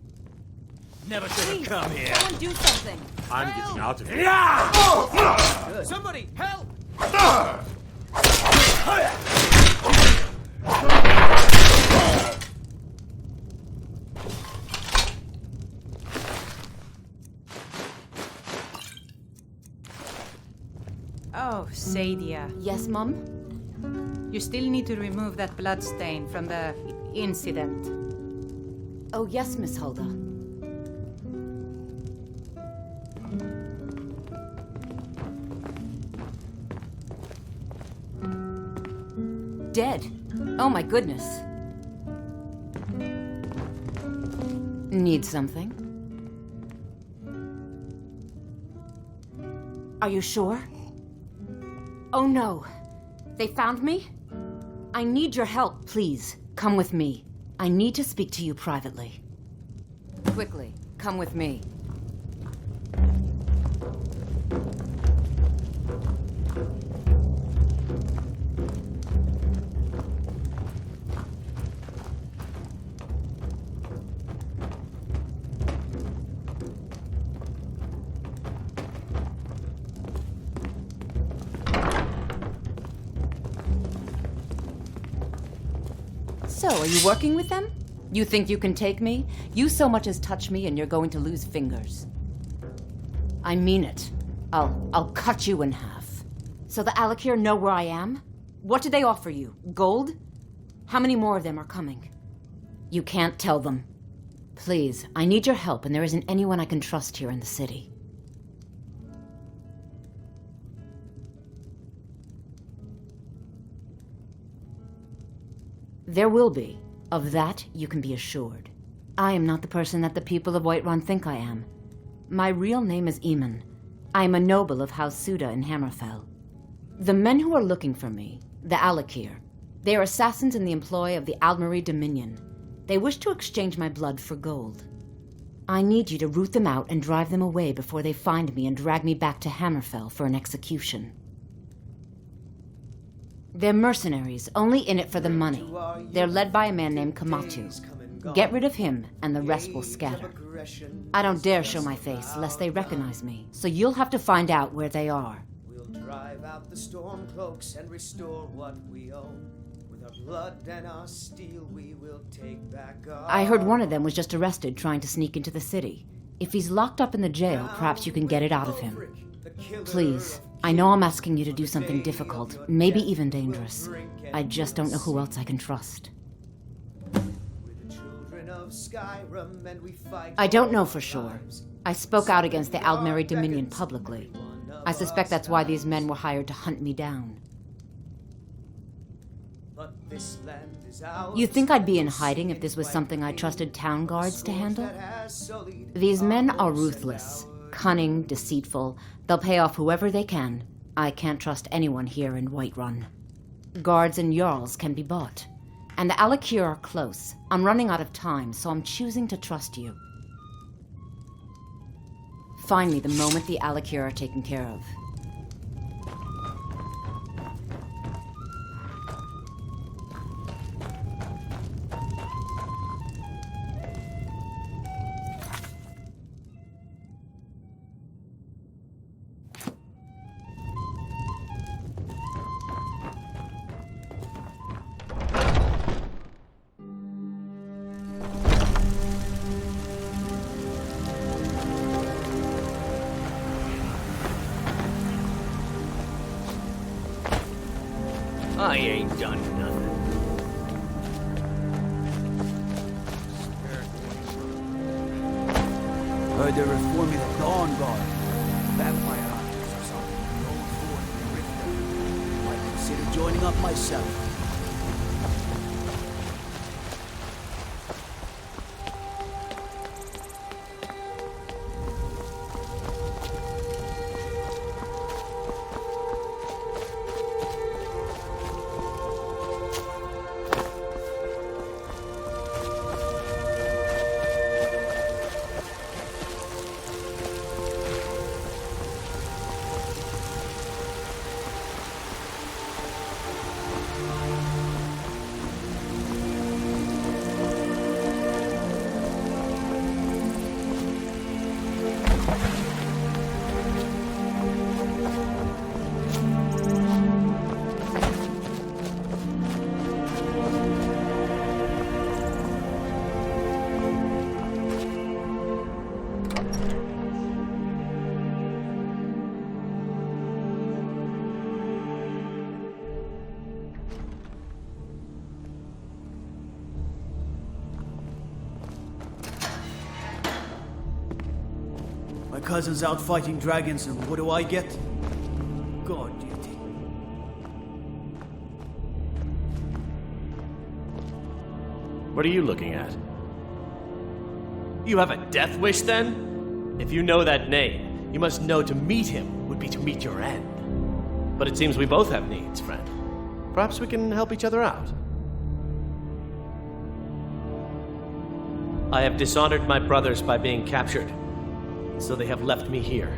Never should have come here. Someone do something. I'm getting out of here. Yeah! Somebody, help! Oh, Sadia. Yes, Mum? You still need to remove that bloodstain from the incident. Oh, yes, Miss Hulda. Dead. Oh my goodness. Need something? Are you sure? Oh no. They found me? I need your help, please. Come with me. I need to speak to you privately. Quickly, come with me. So, are you working with them? You think you can take me? You so much as touch me and you're going to lose fingers. I mean it. I'll cut you in half. So the Alakir know where I am? What do they offer you? Gold? How many more of them are coming? You can't tell them. Please, I need your help, and there isn't anyone I can trust here in the city. There will be. Of that, you can be assured. I am not the person that the people of Whiterun think I am. My real name is Eamon. I am a noble of House Suda in Hammerfell. The men who are looking for me, the Alakir, they are assassins in the employ of the Aldmeri Dominion. They wish to exchange my blood for gold. I need you to root them out and drive them away before they find me and drag me back to Hammerfell for an execution. They're mercenaries, only in it for the money. They're led by a man named Kamatu. Get rid of him, and the rest will scatter. I don't dare show my face, lest they recognize me, so you'll have to find out where they are. We'll drive out the Stormcloaks and restore what we own. With our blood and our steel, we will take back our... I heard one of them was just arrested trying to sneak into the city. If he's locked up in the jail, perhaps you can get it out of him. Please, I know I'm asking you to do something difficult, maybe even dangerous. I just don't know who else I can trust. I don't know for sure. I spoke out against the Aldmeri Dominion publicly. I suspect that's why these men were hired to hunt me down. You think I'd be in hiding if this was something I trusted town guards to handle? These men are ruthless, cunning, deceitful. They'll pay off whoever they can. I can't trust anyone here in Whiterun. Guards and Jarls can be bought. And the Alakir are close. I'm running out of time, so I'm choosing to trust you. Find me the moment the Alakir are taken care of. I ain't done nothing. Heard they're reforming the Dawn Guard. Vampire hunters or something. Going forward in Bethesda. Might consider joining up myself. My cousin's out fighting dragons, and what do I get? Guard duty. What are you looking at? You have a death wish, then? If you know that name, you must know to meet him would be to meet your end. But it seems we both have needs, friend. Perhaps we can help each other out. I have dishonored my brothers by being captured, so they have left me here.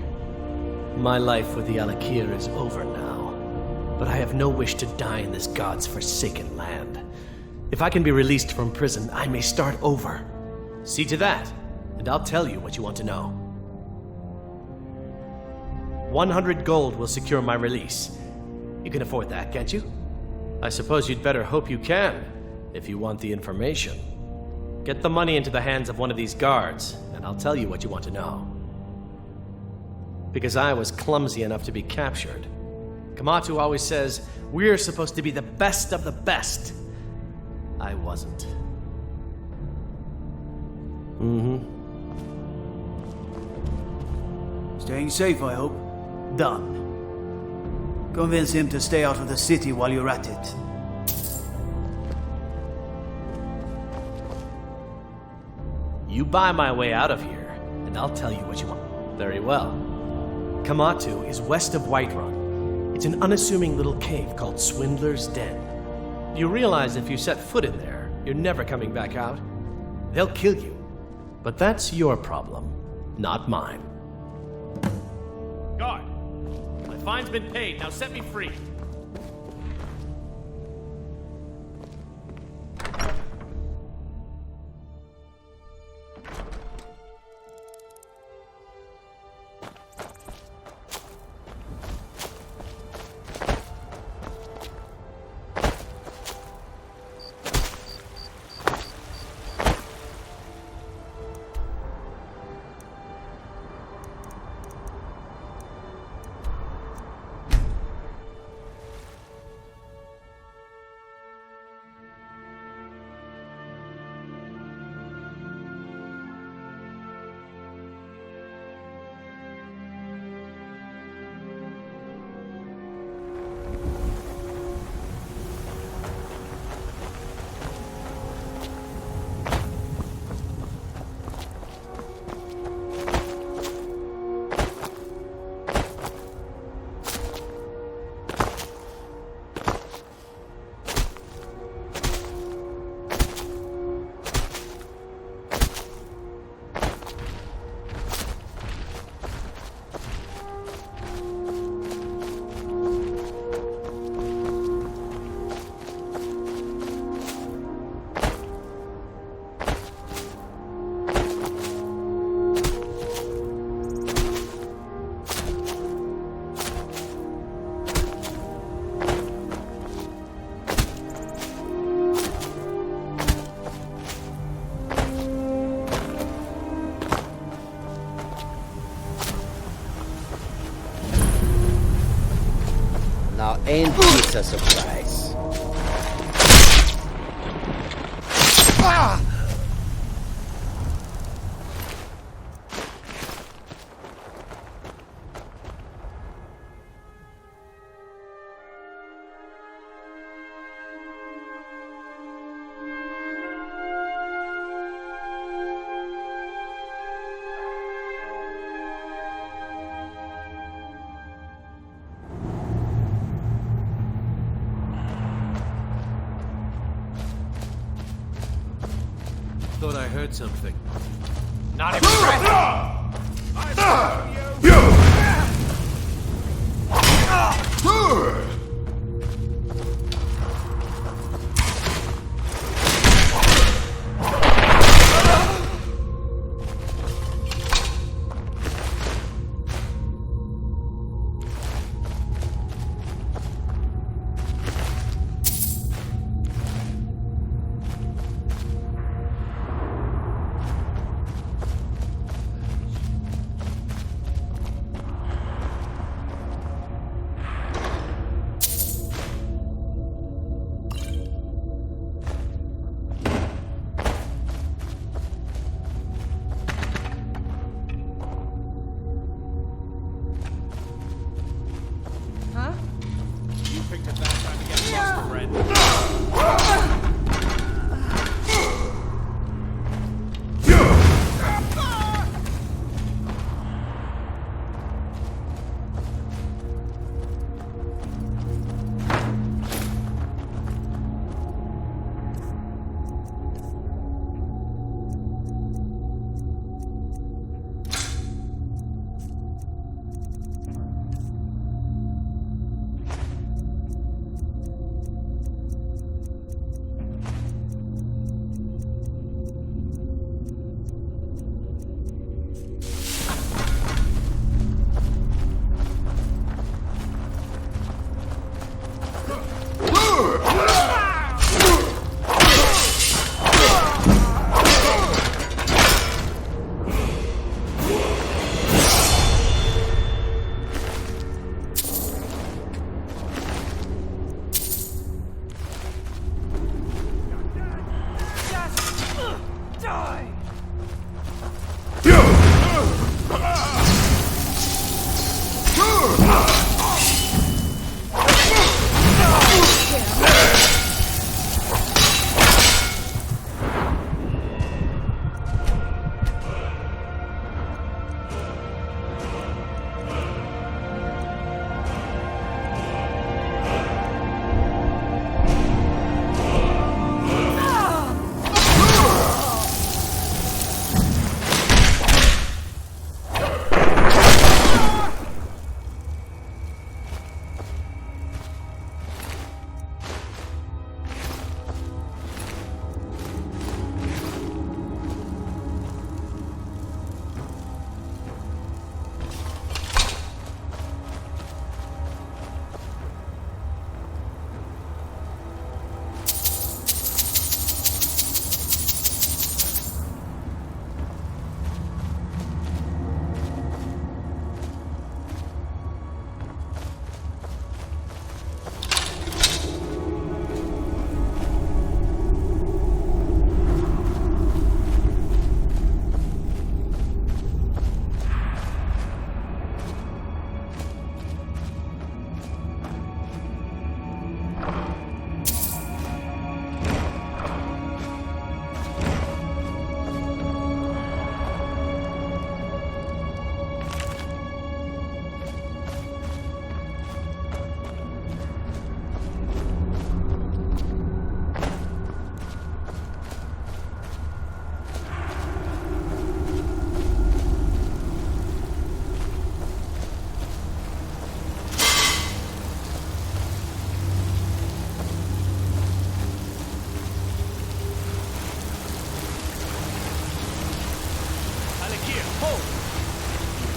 My life with the Alakir is over now, but I have no wish to die in this god's forsaken land. If I can be released from prison, I may start over. See to that, and I'll tell you what you want to know. 100 gold will secure my release. You can afford that, can't you? I suppose you'd better hope you can, if you want the information. Get the money into the hands of one of these guards, and I'll tell you what you want to know. Because I was clumsy enough to be captured. Kamatu always says, we're supposed to be the best of the best. I wasn't. Mm-hmm. Staying safe, I hope. Done. Convince him to stay out of the city while you're at it. You buy my way out of here, and I'll tell you what you want. Very well. Kamatu is west of Whiterun. It's an unassuming little cave called Swindler's Den. You realize if you set foot in there, you're never coming back out. They'll kill you. But that's your problem, not mine. Guard! My fine's been paid, now set me free. Ain't this a surprise? Thought I heard something. Not even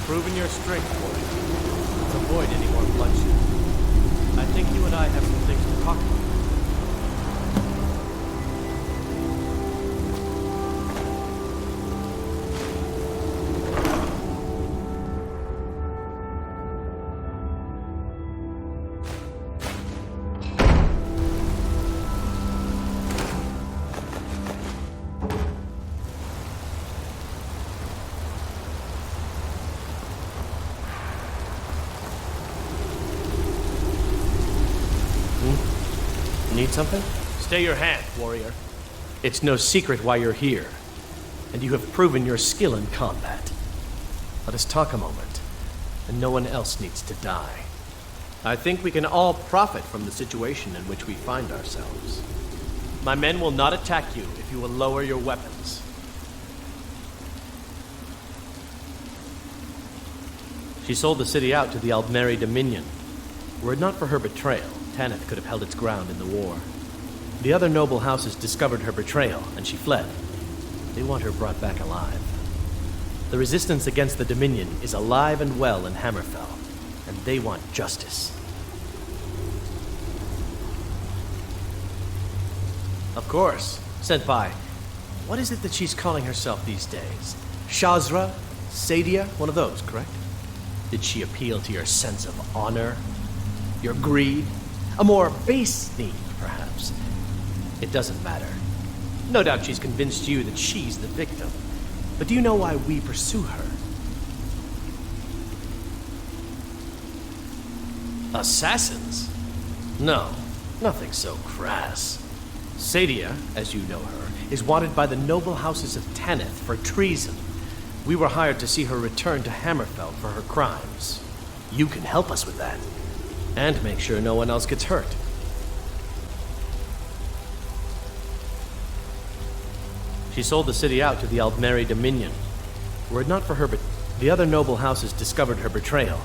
proven your strength, boy. Let's avoid any more bloodshed. I think you and I have some things to talk about. Need something? Stay your hand, warrior. It's no secret why you're here, and you have proven your skill in combat. Let us talk a moment, and no one else needs to die. I think we can all profit from the situation in which we find ourselves. My men will not attack you if you will lower your weapons. She sold the city out to the Aldmeri Dominion. Were it not for her betrayal, Tanith could have held its ground in the war. The other noble houses discovered her betrayal, and she fled. They want her brought back alive. The resistance against the Dominion is alive and well in Hammerfell, and they want justice. Of course. Senpai, what is it that she's calling herself these days? Shazra? Sadia? One of those, correct? Did she appeal to your sense of honor? Your greed? A more base need, perhaps. It doesn't matter. No doubt she's convinced you that she's the victim. But do you know why we pursue her? Assassins? No, nothing so crass. Sadia, as you know her, is wanted by the noble houses of Tanith for treason. We were hired to see her return to Hammerfell for her crimes. You can help us with that. And make sure no one else gets hurt. She sold the city out to the Aldmeri Dominion. Were it not for her, the other noble houses discovered her betrayal.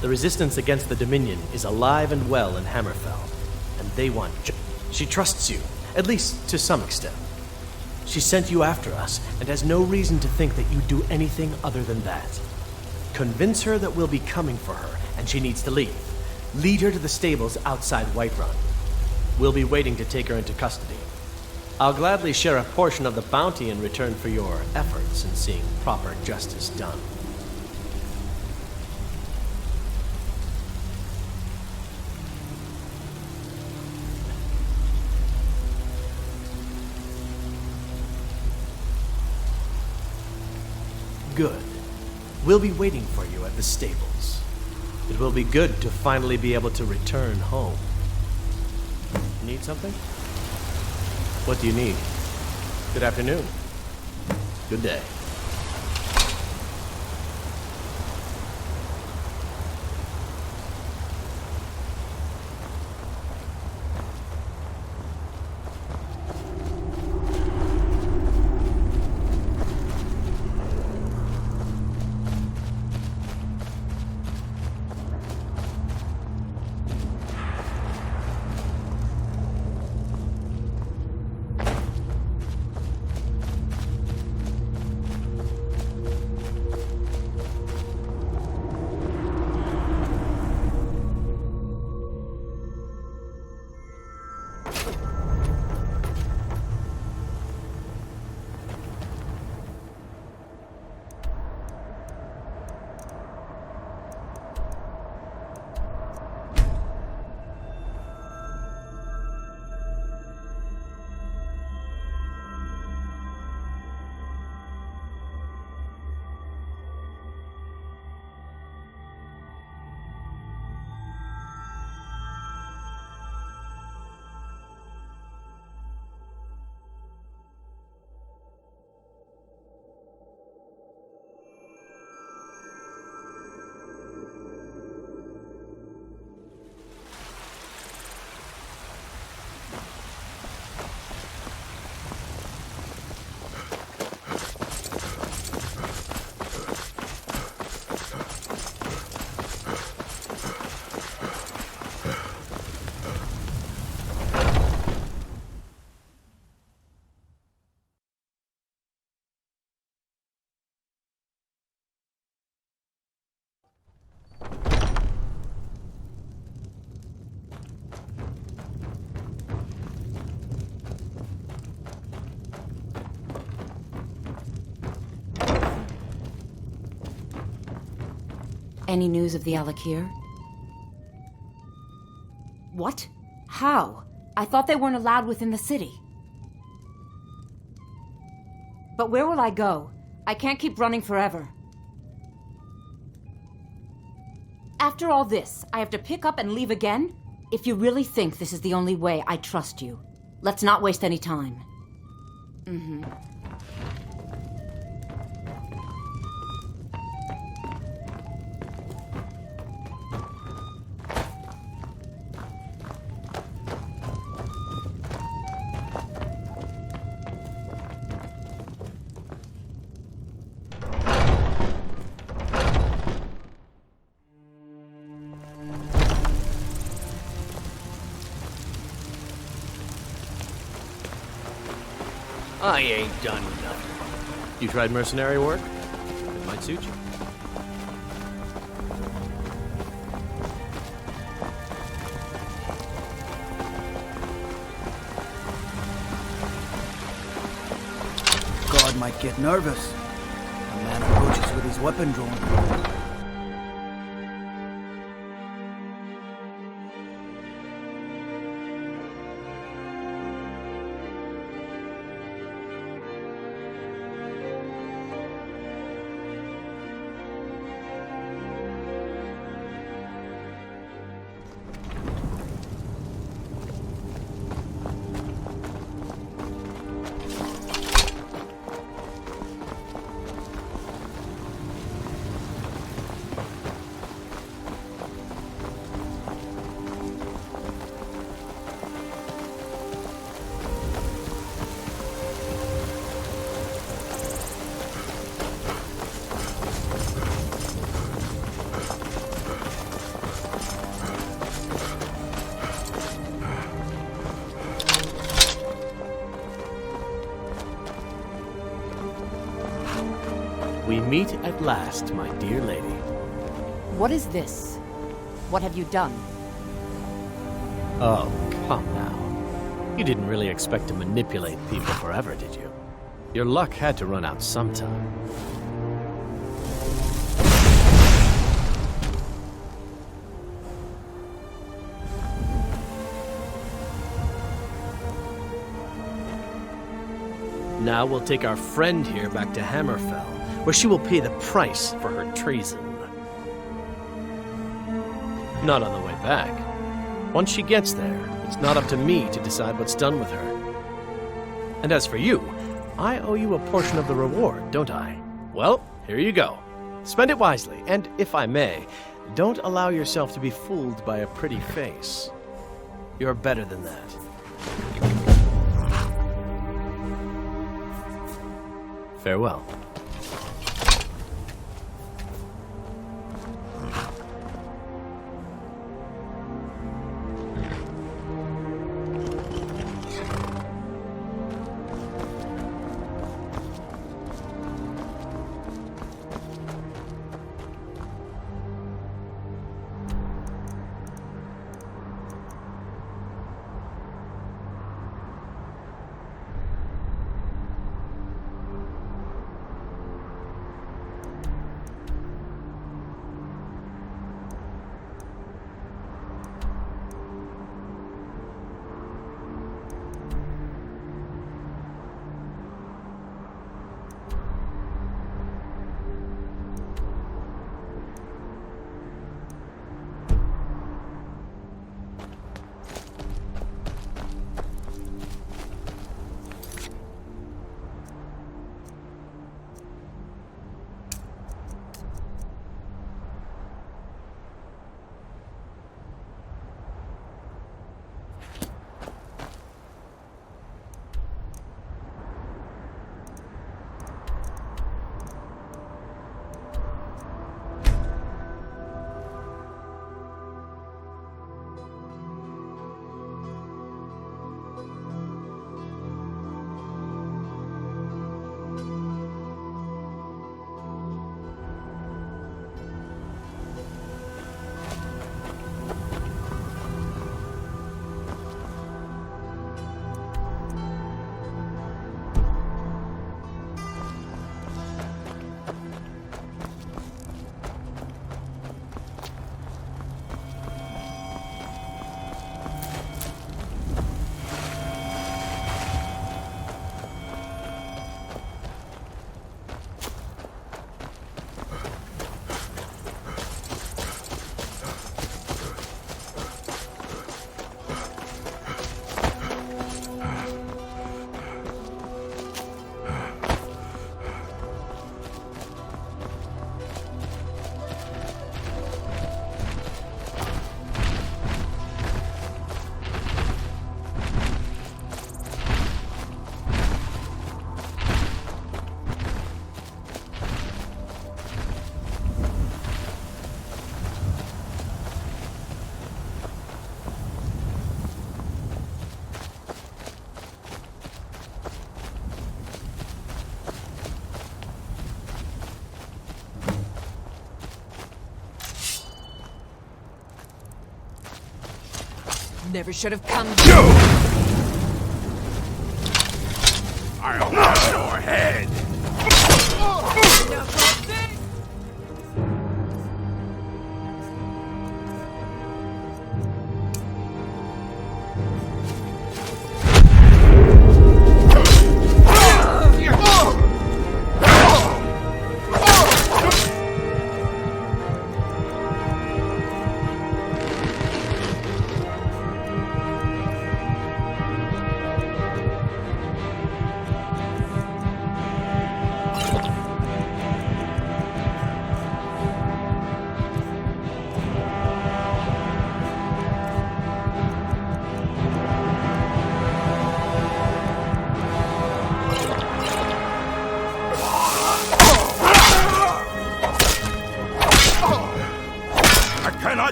The resistance against the Dominion is alive and well in Hammerfell, and they want She trusts you, at least to some extent. She sent you after us, and has no reason to think that you do anything other than that. Convince her that we'll be coming for her, and she needs to leave. Lead her to the stables outside Whiterun. We'll be waiting to take her into custody. I'll gladly share a portion of the bounty in return for your efforts in seeing proper justice done. Good. We'll be waiting for you at the stables. It will be good to finally be able to return home. Need something? What do you need? Good afternoon. Good day. Any news of the Alakir? What? How? I thought they weren't allowed within the city. But where will I go? I can't keep running forever. After all this, I have to pick up and leave again? If you really think this is the only way, I trust you. Let's not waste any time. Mm-hmm. I ain't done nothing. You tried mercenary work? It might suit you. Guard might get nervous. A man approaches with his weapon drawn. We meet at last, my dear lady. What is this? What have you done? Oh, come now. You didn't really expect to manipulate people forever, did you? Your luck had to run out sometime. Now we'll take our friend here back to Hammerfell, where she will pay the price for her treason. Not on the way back. Once she gets there, it's not up to me to decide what's done with her. And as for you, I owe you a portion of the reward, don't I? Well, here you go. Spend it wisely, and if I may, don't allow yourself to be fooled by a pretty face. You're better than that. Farewell. Never should have come. I'll have your head!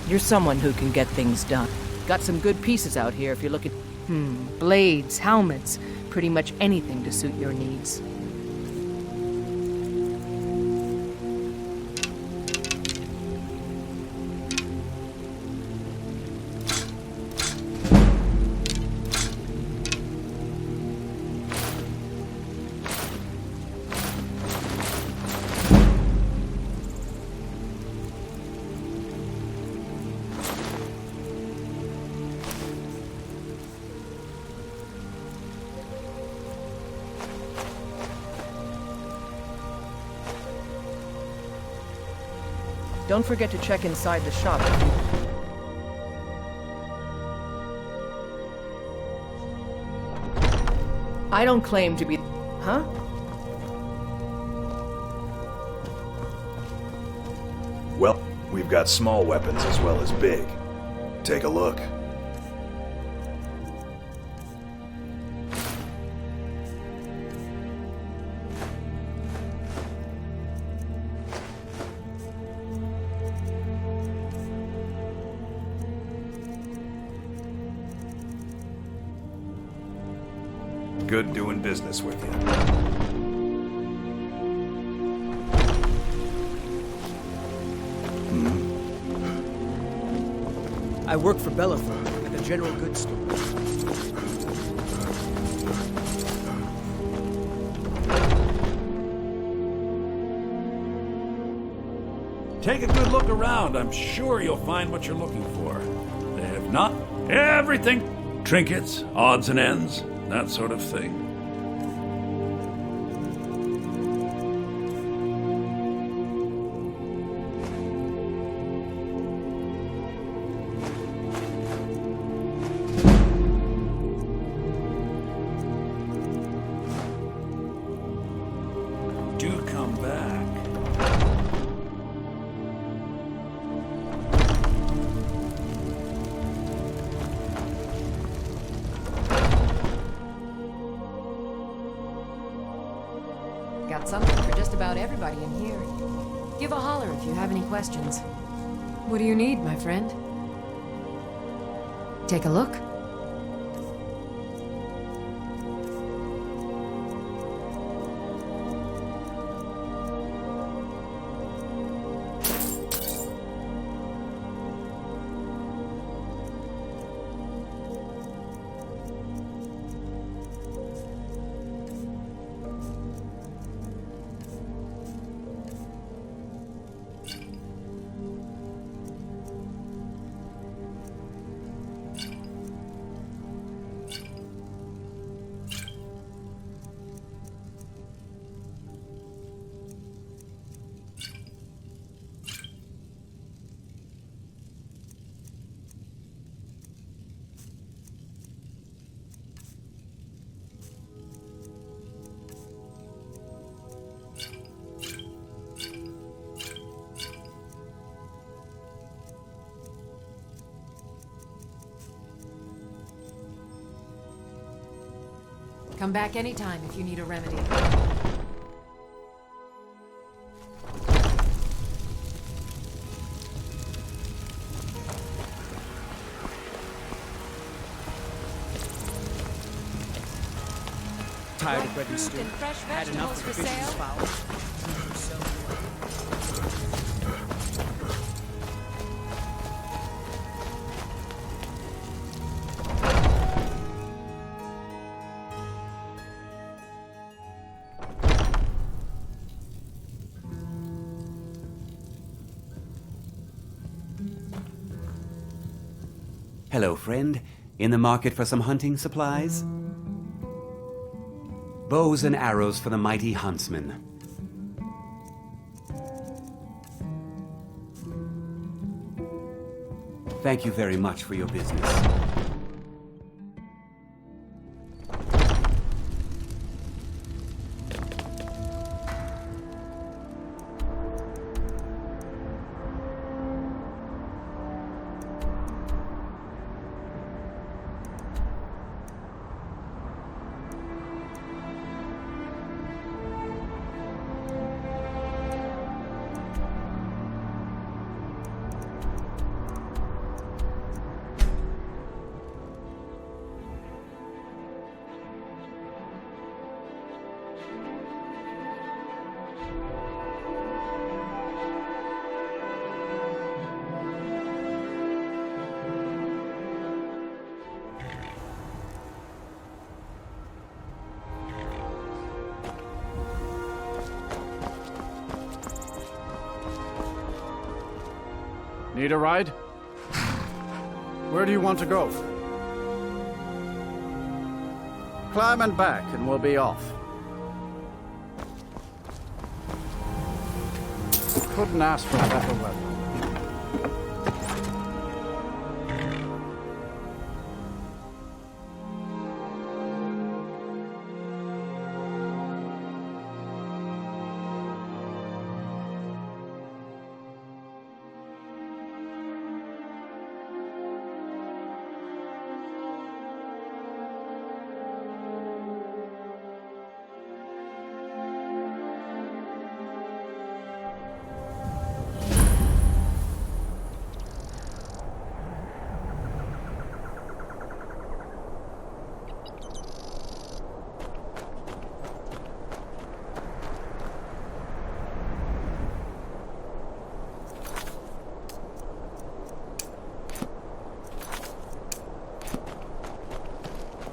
You're someone who can get things done. Got some good pieces out here if you're looking... blades, helmets, pretty much anything to suit your needs. Don't forget to check inside the shop. I don't claim to be... Huh? Well, we've got small weapons as well as big. Take a look. Good doing business with you. I work for Bellefer at the general goods store. Take a good look around. I'm sure you'll find what you're looking for. If not, everything. Trinkets, odds and ends, that sort of thing. Do come back. Got something for just about everybody in here. Give a holler if you have any questions. What do you need, my friend? Take a look. Come back anytime if you need a remedy. Tired of bread and stew. Had enough of fish and fowl. Hello, friend. In the market for some hunting supplies? Bows and arrows for the mighty huntsman. Thank you very much for your business. Need a ride? Where do you want to go? Climb and back, and we'll be off. Couldn't ask for better weather.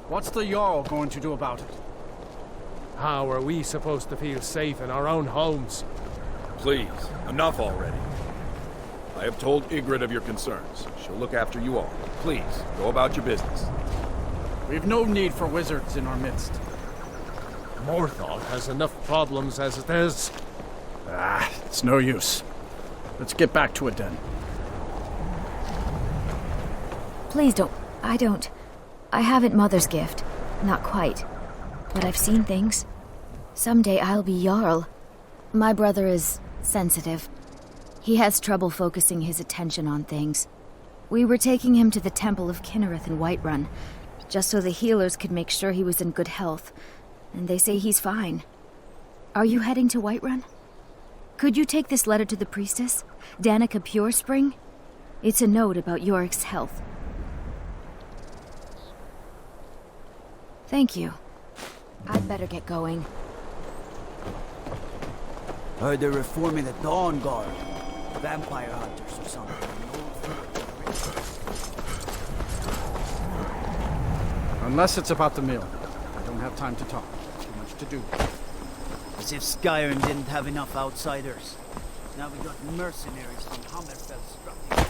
What's the Jarl going to do about it? How are we supposed to feel safe in our own homes? Please, enough already. I have told Ygritte of your concerns. She'll look after you all. Please, go about your business. We've no need for wizards in our midst. Morthal has enough problems as it is. It's no use. Let's get back to it then. Please don't. I haven't Mother's gift. Not quite. But I've seen things. Someday I'll be Jarl. My brother is sensitive. He has trouble focusing his attention on things. We were taking him to the Temple of Kinnereth in Whiterun, just so the healers could make sure he was in good health. And they say he's fine. Are you heading to Whiterun? Could you take this letter to the priestess, Danica Purespring? It's a note about Yorick's health. Thank you. I'd better get going. Heard they're reforming the Dawn Guard. Vampire hunters or something. Unless it's about the mill. I don't have time to talk. Too much to do. As if Skyrim didn't have enough outsiders. Now we got mercenaries from Hammerfell strutting out.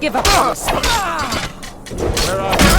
Give up on this. Where are you?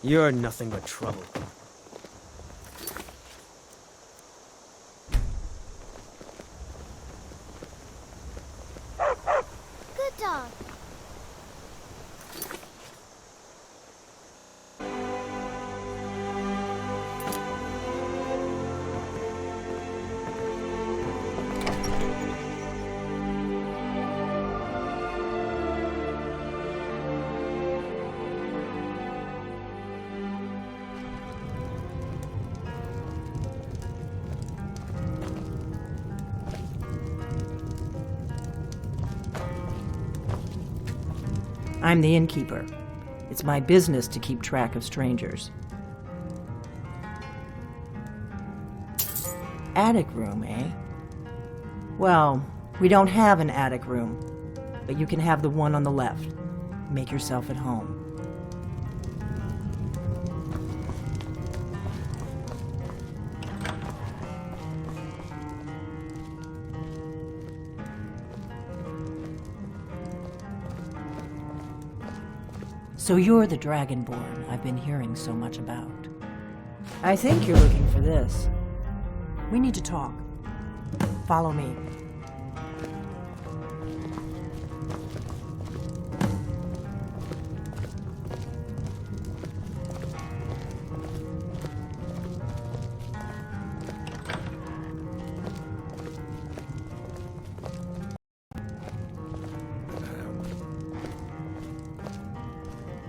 You're nothing but trouble. Good dog. I'm the innkeeper. It's my business to keep track of strangers. Attic room, eh? Well, we don't have an attic room, but you can have the one on the left. Make yourself at home. So you're the Dragonborn I've been hearing so much about. I think you're looking for this. We need to talk. Follow me.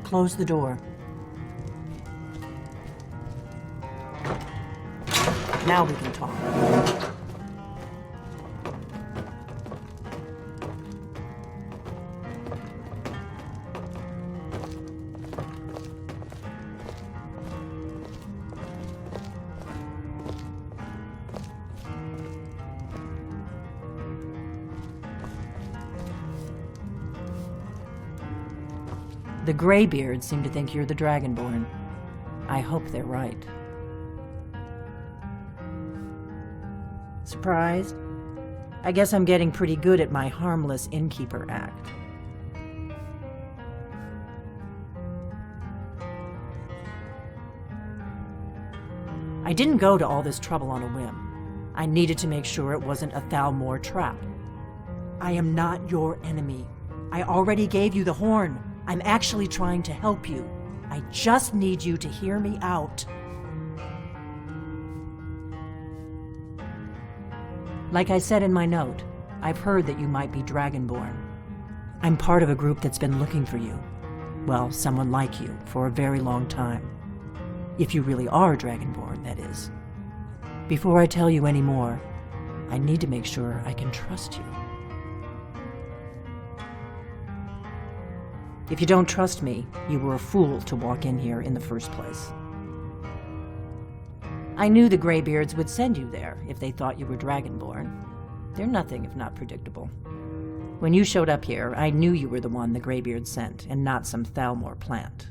Close the door. Now we can talk. The Greybeards seem to think you're the Dragonborn. I hope they're right. Surprised? I guess I'm getting pretty good at my harmless innkeeper act. I didn't go to all this trouble on a whim. I needed to make sure it wasn't a Thalmor trap. I am not your enemy. I already gave you the horn. I'm actually trying to help you. I just need you to hear me out. Like I said in my note, I've heard that you might be Dragonborn. I'm part of a group that's been looking for you. Well, someone like you, for a very long time. If you really are Dragonborn, that is. Before I tell you any more, I need to make sure I can trust you. If you don't trust me, you were a fool to walk in here in the first place. I knew the Greybeards would send you there if they thought you were Dragonborn. They're nothing if not predictable. When you showed up here, I knew you were the one the Greybeards sent, and not some Thalmor plant.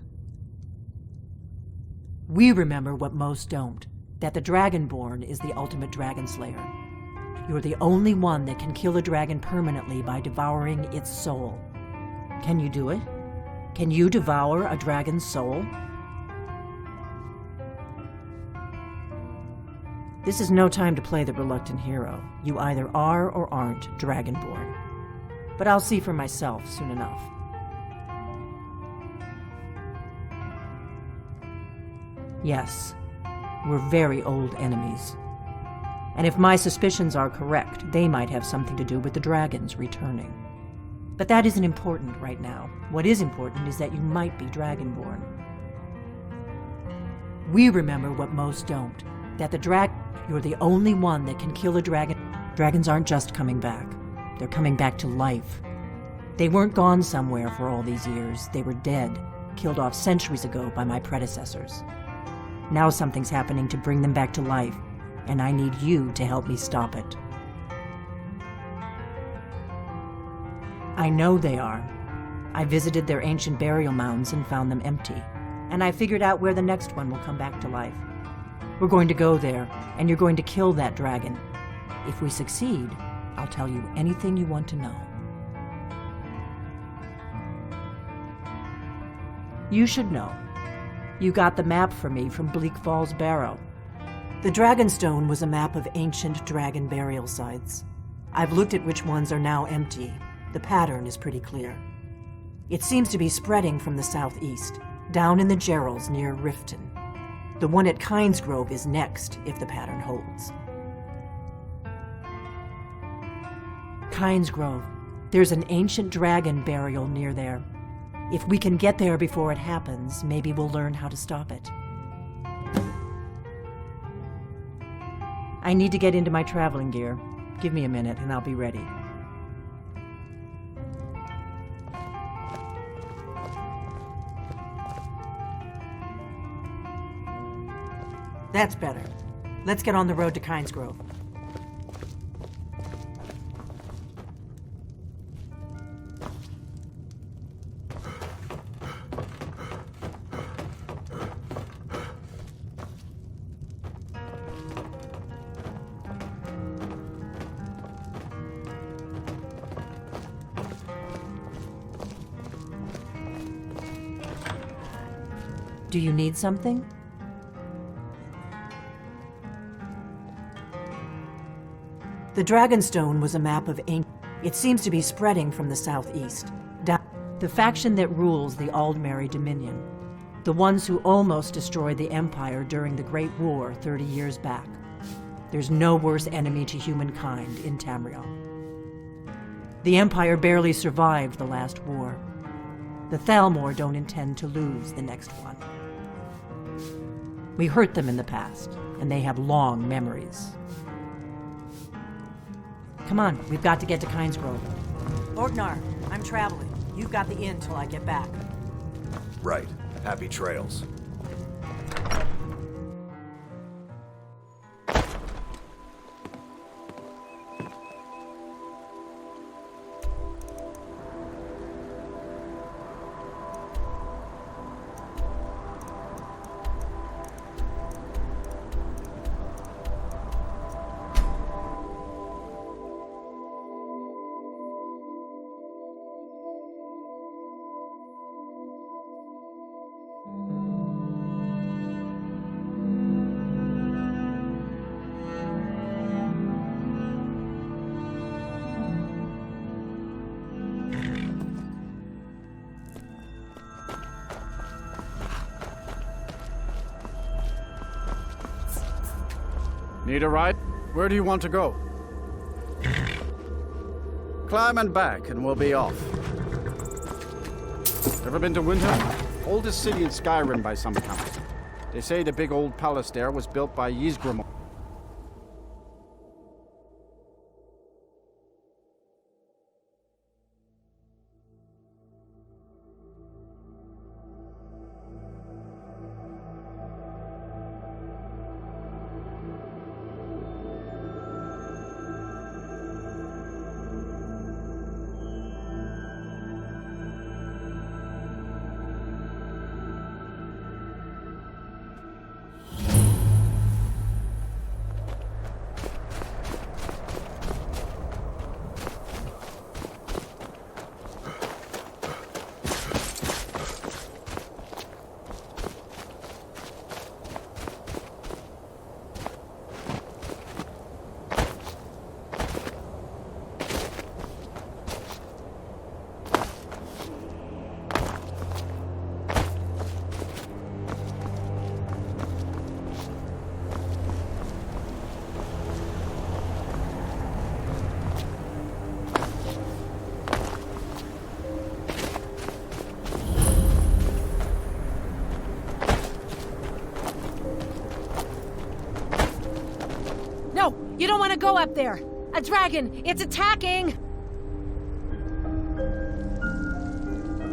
We remember what most don't, that the Dragonborn is the ultimate dragon slayer. You're the only one that can kill a dragon permanently by devouring its soul. Can you do it? Can you devour a dragon's soul? This is no time to play the reluctant hero. You either are or aren't Dragonborn. But I'll see for myself soon enough. Yes, we're very old enemies. And if my suspicions are correct, they might have something to do with the dragons returning. But that isn't important right now. What is important is that you might be Dragonborn. We remember what most don't, that you're the only one that can kill a dragon. Dragons aren't just coming back. They're coming back to life. They weren't gone somewhere for all these years. They were dead, killed off centuries ago by my predecessors. Now something's happening to bring them back to life, and I need you to help me stop it. I know they are. I visited their ancient burial mounds and found them empty, and I figured out where the next one will come back to life. We're going to go there, and you're going to kill that dragon. If we succeed, I'll tell you anything you want to know. You should know. You got the map for me from Bleak Falls Barrow. The Dragonstone was a map of ancient dragon burial sites. I've looked at which ones are now empty. The pattern is pretty clear. It seems to be spreading from the southeast, down in the Gerals near Riften. The one at Kynesgrove is next, if the pattern holds. Kynesgrove. There's an ancient dragon burial near there. If we can get there before it happens, maybe we'll learn how to stop it. I need to get into my traveling gear. Give me a minute and I'll be ready. That's better. Let's get on the road to Kynesgrove. Do you need something? The Dragonstone was a map of ancient. It seems to be spreading from the southeast. The faction that rules the Aldmeri Dominion. The ones who almost destroyed the Empire during the Great War 30 years back. There's no worse enemy to humankind in Tamriel. The Empire barely survived the last war. The Thalmor don't intend to lose the next one. We hurt them in the past, and they have long memories. Come on, we've got to get to Kynesgrove. Orgnar, I'm traveling. You've got the inn till I get back. Right. Happy trails. Need a ride? Where do you want to go? Climb and back, and we'll be off. Ever been to Winter? Oldest city in Skyrim by some accounts. They say the big old palace there was built by Ysgrim. You don't want to go up there! A dragon! It's attacking!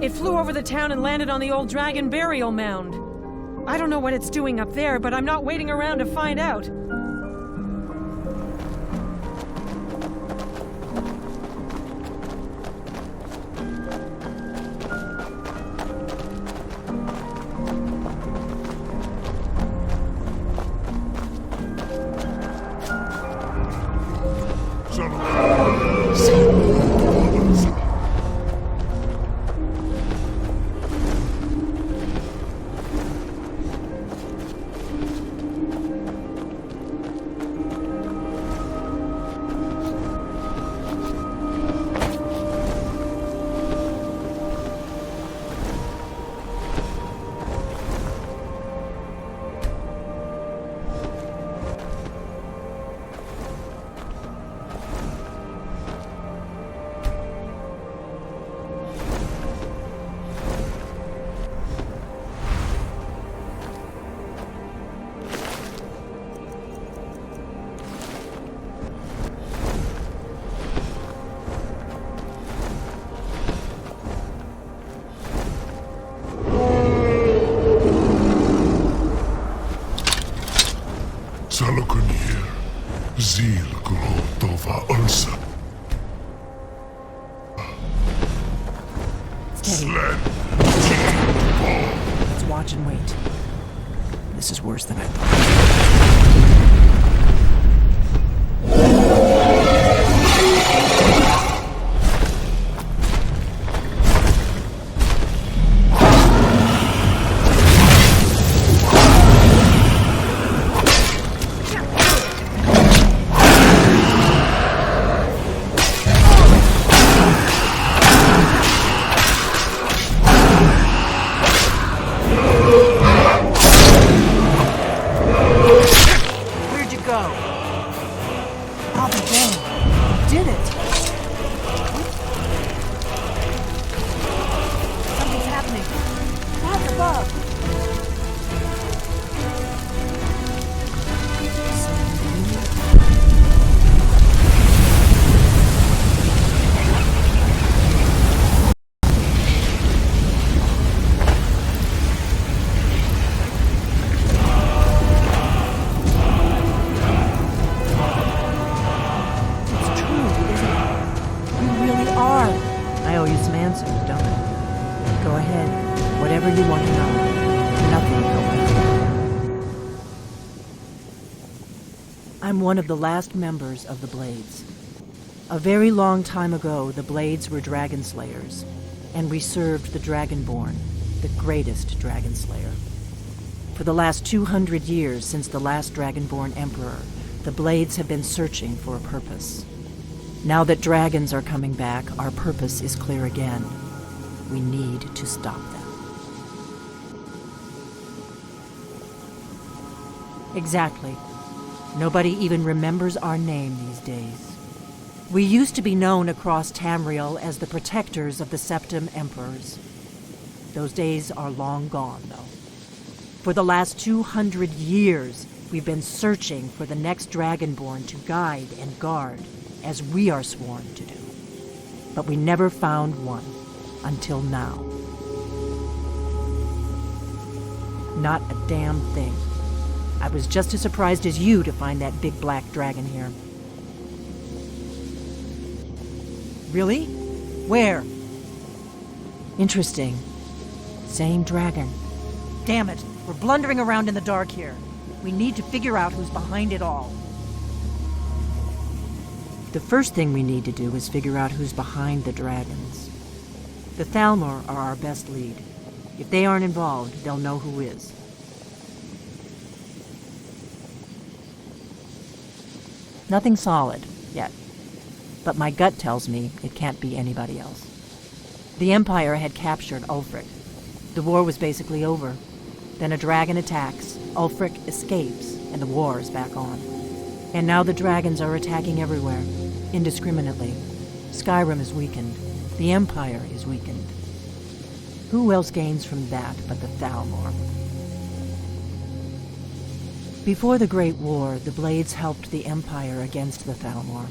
It flew over the town and landed on the old dragon burial mound. I don't know what it's doing up there, but I'm not waiting around to find out. Zil Grotova Ursa. Steady. Let's watch and wait. This is worse than I thought. I'm one of the last members of the Blades. A very long time ago, the Blades were dragon slayers, and we served the Dragonborn, the greatest dragon slayer. For the last 200 years since the last Dragonborn Emperor, the Blades have been searching for a purpose. Now that dragons are coming back, our purpose is clear again. We need to stop them. Exactly. Nobody even remembers our name these days. We used to be known across Tamriel as the protectors of the Septim Emperors. Those days are long gone, though. For the last 200 years, we've been searching for the next Dragonborn to guide and guard, as we are sworn to do. But we never found one, until now. Not a damn thing. I was just as surprised as you to find that big black dragon here. Really? Where? Interesting. Same dragon. Damn it, we're blundering around in the dark here. We need to figure out who's behind it all. The first thing we need to do is figure out who's behind the dragons. The Thalmor are our best lead. If they aren't involved, they'll know who is. Nothing solid, yet. But my gut tells me it can't be anybody else. The Empire had captured Ulfric. The war was basically over. Then a dragon attacks, Ulfric escapes, and the war is back on. And now the dragons are attacking everywhere, indiscriminately. Skyrim is weakened. The Empire is weakened. Who else gains from that but the Thalmor? Before the Great War, the Blades helped the Empire against the Thalmor.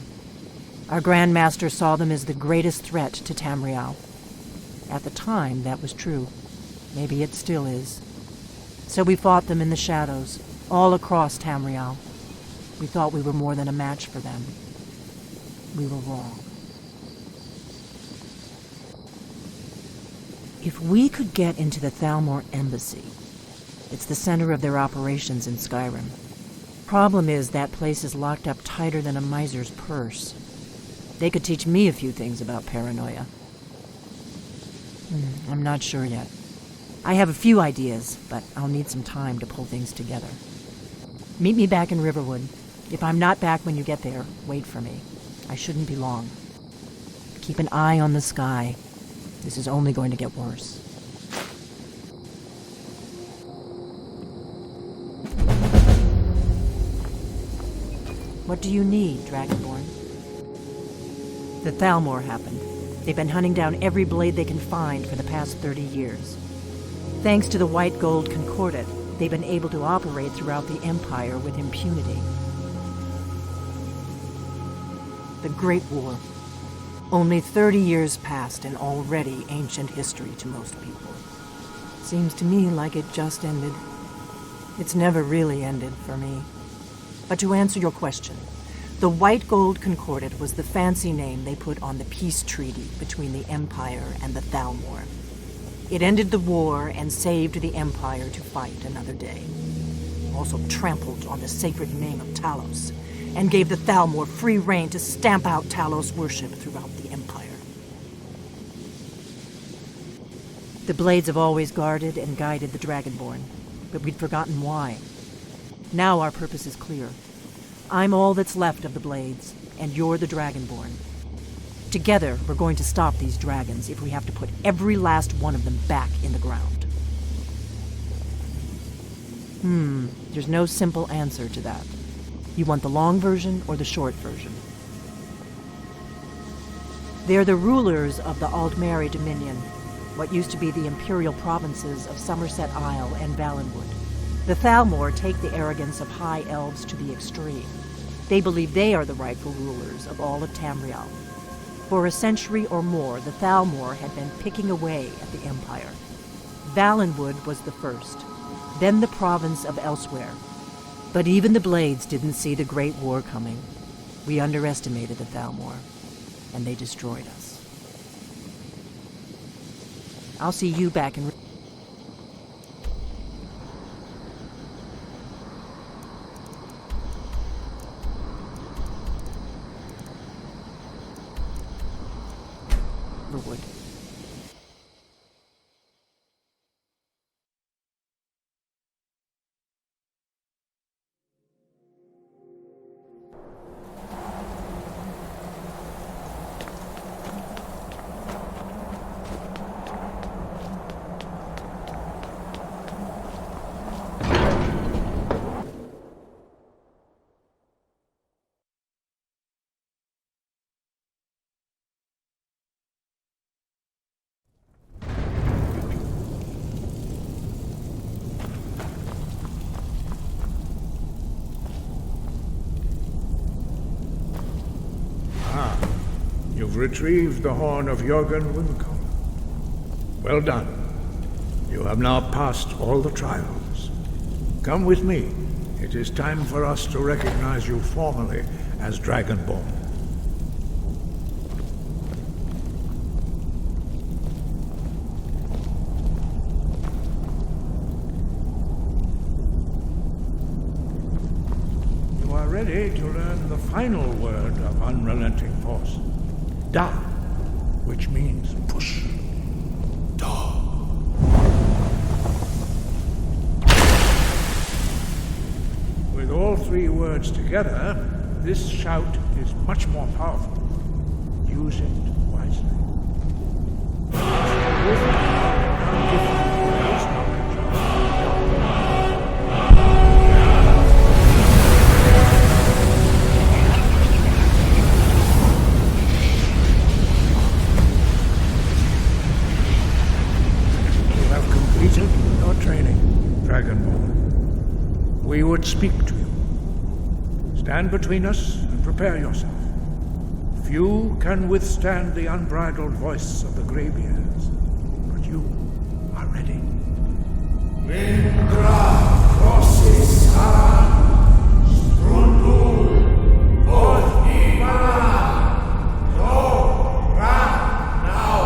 Our Grand Master saw them as the greatest threat to Tamriel. At the time, that was true. Maybe it still is. So we fought them in the shadows, all across Tamriel. We thought we were more than a match for them. We were wrong. If we could get into the Thalmor embassy, it's the center of their operations in Skyrim. Problem is, that place is locked up tighter than a miser's purse. They could teach me a few things about paranoia. I'm not sure yet. I have a few ideas, but I'll need some time to pull things together. Meet me back in Riverwood. If I'm not back when you get there, wait for me. I shouldn't be long. Keep an eye on the sky. This is only going to get worse. What do you need, Dragonborn? The Thalmor happened. They've been hunting down every blade they can find for the past 30 years. Thanks to the White Gold Concordat, they've been able to operate throughout the Empire with impunity. The Great War. Only 30 years passed and already ancient history to most people. Seems to me like it just ended. It's never really ended for me. But to answer your question, The White Gold Concordat was the fancy name they put on the peace treaty between the Empire and the Thalmor. It ended the war and saved the Empire to fight another day. Also trampled on the sacred name of Talos, and gave the Thalmor free rein to stamp out Talos worship throughout the Empire. The Blades have always guarded and guided the Dragonborn, but we'd forgotten why. Now our purpose is clear. I'm all that's left of the Blades, and you're the Dragonborn. Together, we're going to stop these dragons if we have to put every last one of them back in the ground. There's no simple answer to that. You want the long version or the short version? They're the rulers of the Aldmeri Dominion, what used to be the imperial provinces of Somerset Isle and Valenwood. The Thalmor take the arrogance of high elves to the extreme. They believe they are the rightful rulers of all of Tamriel. For a century or more, the Thalmor had been picking away at the Empire. Valenwood was the first, then the province of Elsewhere. But even the Blades didn't see the Great War coming. We underestimated the Thalmor, and they destroyed us. I'll see you back in... Riverwood. You've retrieved the horn of Jörgen Windcombe. Well done. You have now passed all the trials. Come with me. It is time for us to recognize you formally as Dragonborn. You are ready to learn the final word of unrelenting force. Da, which means push. Da. With all three words together, this shout is much more powerful. Use it wisely. Dragonborn, we would speak to you. Stand between us and prepare yourself. Few can withstand the unbridled voice of the Greybeards, but you are ready. Windra crosses Saran, Strundul, Od Ibara, go, run now.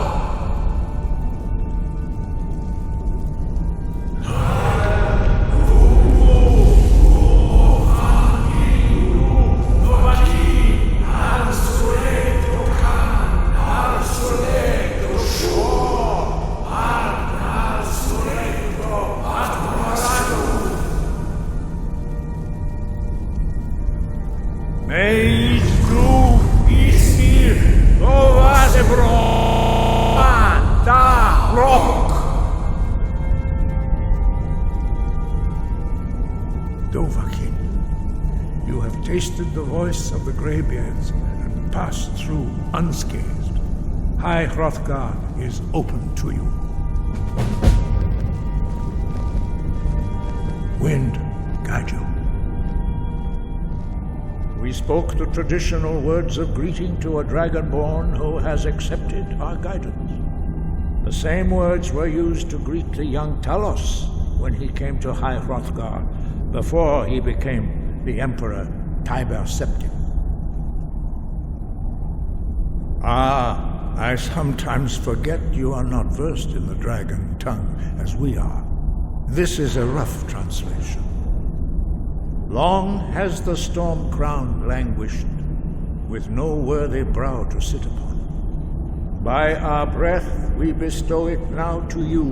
Dovahkiin, you have tasted the voice of the Greybeards and passed through unscathed. High Hrothgar is open to you. Wind, guide you. We spoke the traditional words of greeting to a Dragonborn who has accepted our guidance. The same words were used to greet the young Talos when he came to High Hrothgar, before he became the Emperor Tiber Septim. Ah, I sometimes forget you are not versed in the dragon tongue as we are. This is a rough translation. Long has the storm crown languished, with no worthy brow to sit upon. By our breath we bestow it now to you,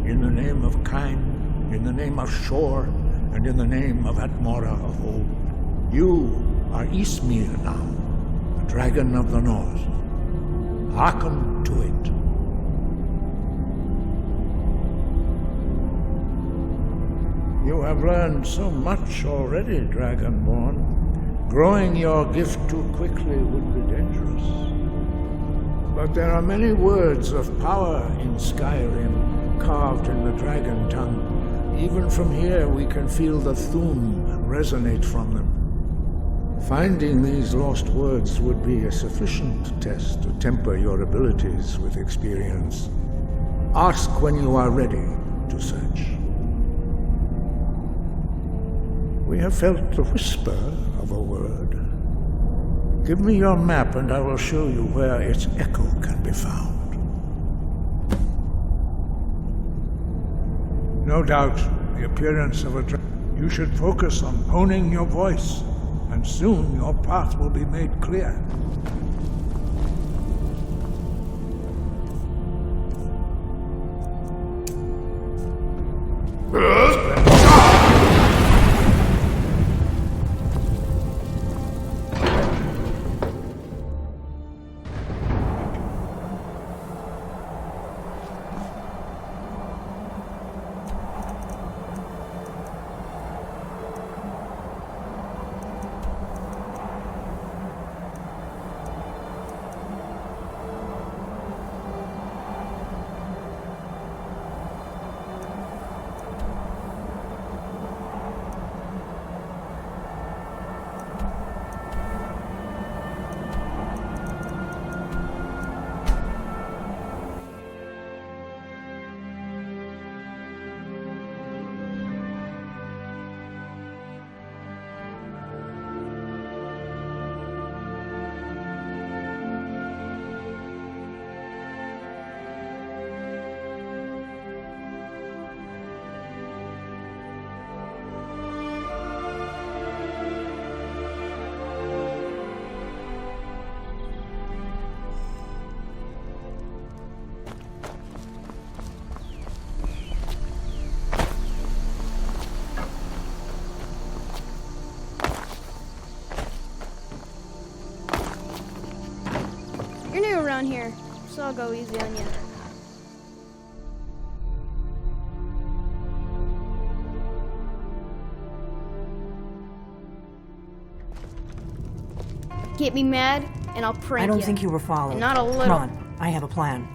in the name of Kine, in the name of Shore, and in the name of Atmora of old. You are Ismir now, the dragon of the north. Hearken to it. You have learned so much already, Dragonborn. Growing your gift too quickly would be dangerous. But there are many words of power in Skyrim, carved in the dragon tongue. Even from here we can feel the Thum resonate from them. Finding these lost words would be a sufficient test to temper your abilities with experience. Ask when you are ready to search. We have felt the whisper of a word. Give me your map and I will show you where its echo can be found. No doubt, the appearance of a dragon. You should focus on honing your voice, and soon your path will be made clear. You're new around here, so I'll go easy on you. Get me mad, and I'll prank you. I don't think you were followed. And not a little. Come on, I have a plan.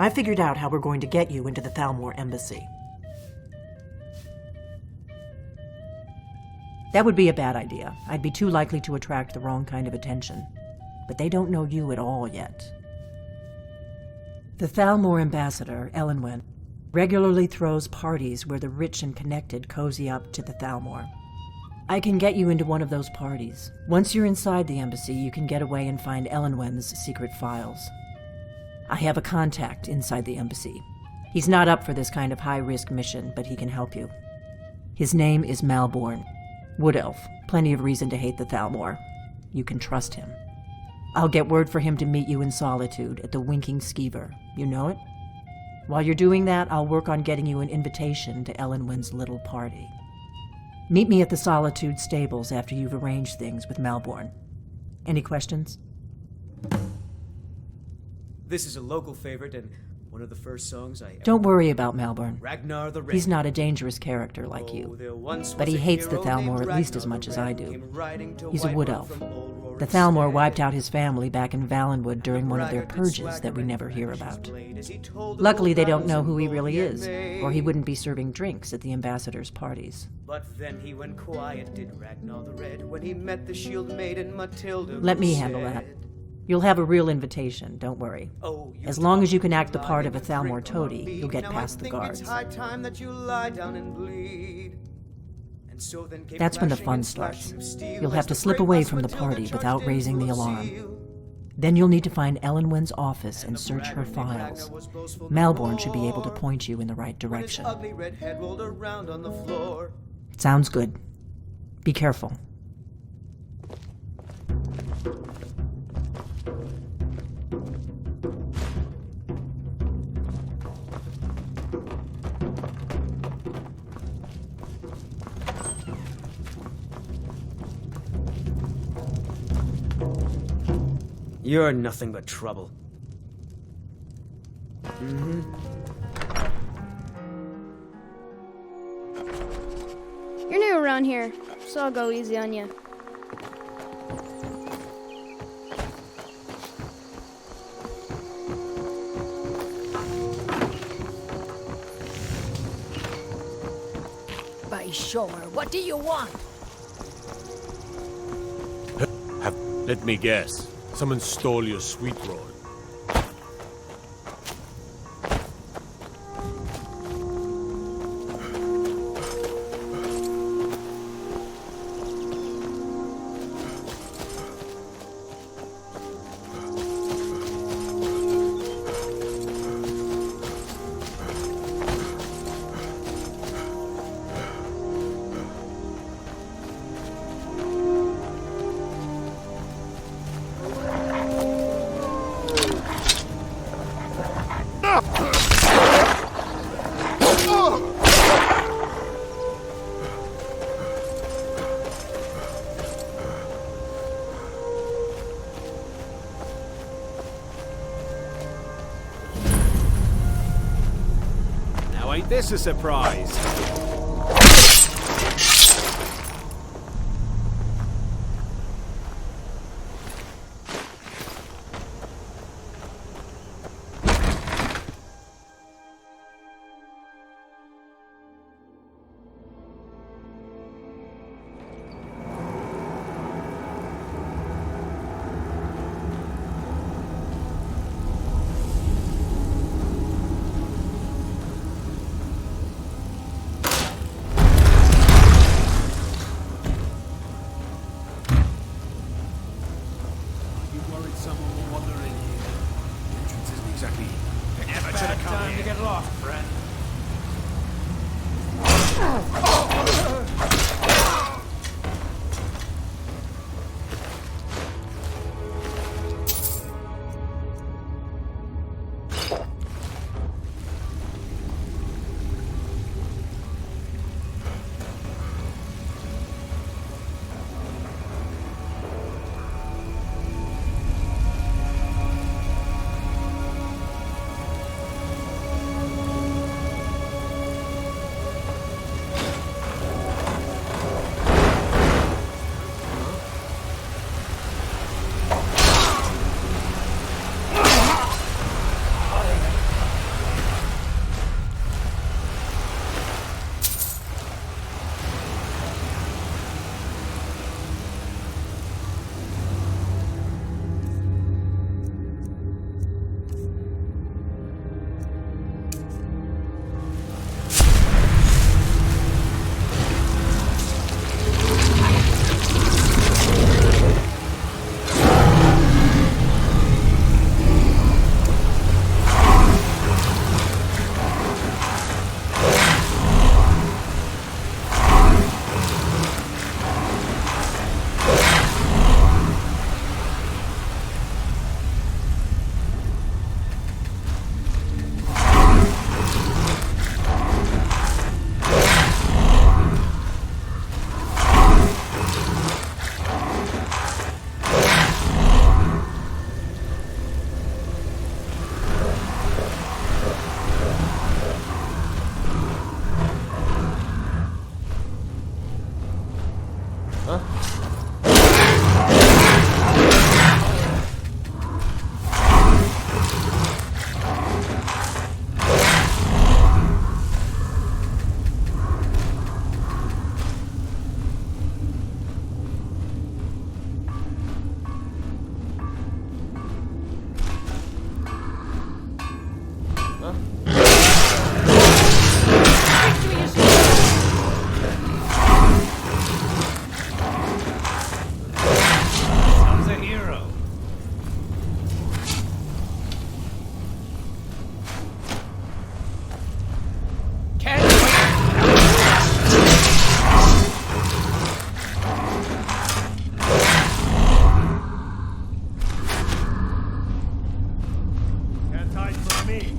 I figured out how we're going to get you into the Thalmor embassy. That would be a bad idea. I'd be too likely to attract the wrong kind of attention. But they don't know you at all yet. The Thalmor ambassador, Elenwen, regularly throws parties where the rich and connected cozy up to the Thalmor. I can get you into one of those parties. Once you're inside the embassy, you can get away and find Elenwen's secret files. I have a contact inside the embassy. He's not up for this kind of high-risk mission, but he can help you. His name is Malborn. Wood Elf. Plenty of reason to hate the Thalmor. You can trust him. I'll get word for him to meet you in Solitude at the Winking Skeever. You know it? While you're doing that, I'll work on getting you an invitation to Elenwen's little party. Meet me at the Solitude stables after you've arranged things with Malborn. Any questions? This is a local favorite and one of the first songs I ever... Don't worry about Malborn. Ragnar the Red. He's not a dangerous character like you. But he hates the Thalmor at least as much as I do. He's a wood elf. The Thalmor wiped out his family back in Valenwood during one of their purges that we never hear about. Luckily, they don't know who he really is, or he wouldn't be serving drinks at the ambassadors' parties. But then he went quiet, did Ragnar the Red, when he met the shield maiden Matilda. Let me handle that. You'll have a real invitation, don't worry. As long as you can act the part of a Thalmor toady, you'll get past the guards. That's when the fun starts. You'll have to slip away from the party without raising the alarm. Then you'll need to find Elenwen's office and search her files. Malborn should be able to point you in the right direction. Sounds good. Be careful. You're nothing but trouble. You're new around here, so I'll go easy on you. By sure, what do you want? Let me guess. Someone stole your sweet roll. Ain't this a surprise? Sounds a hero. Can't hide from me.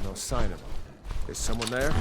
No sign of him. Is someone there?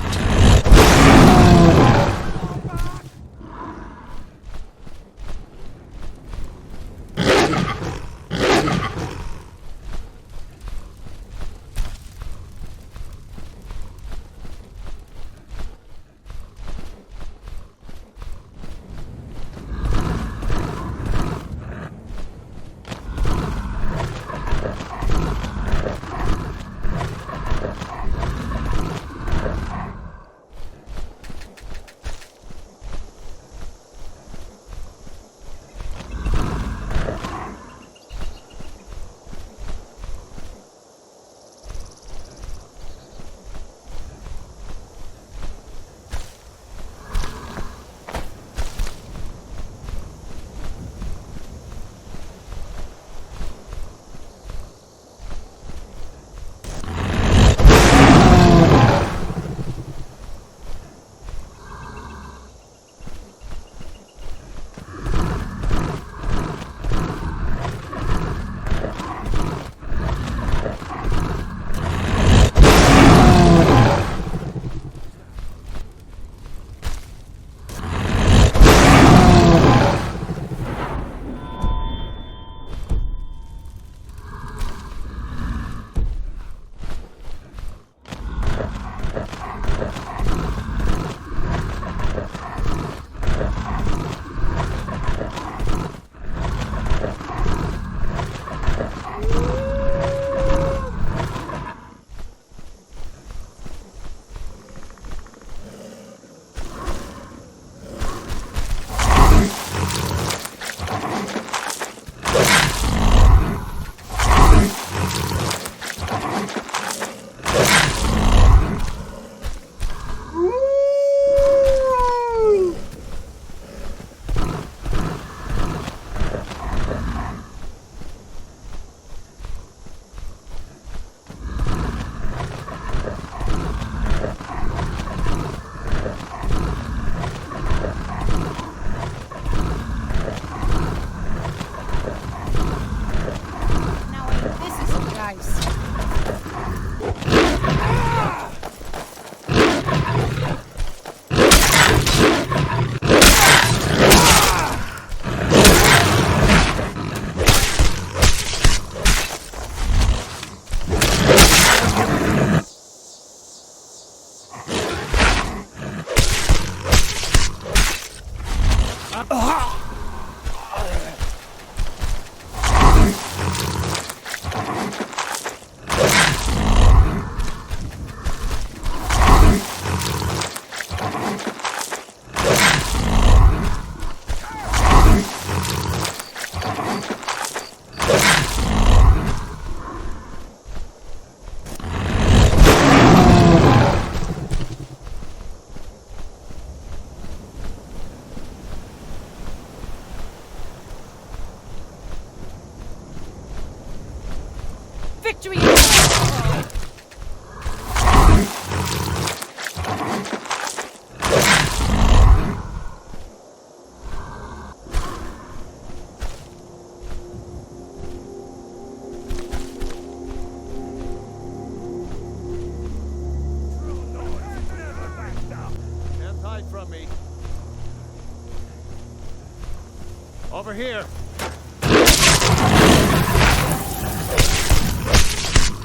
Over here!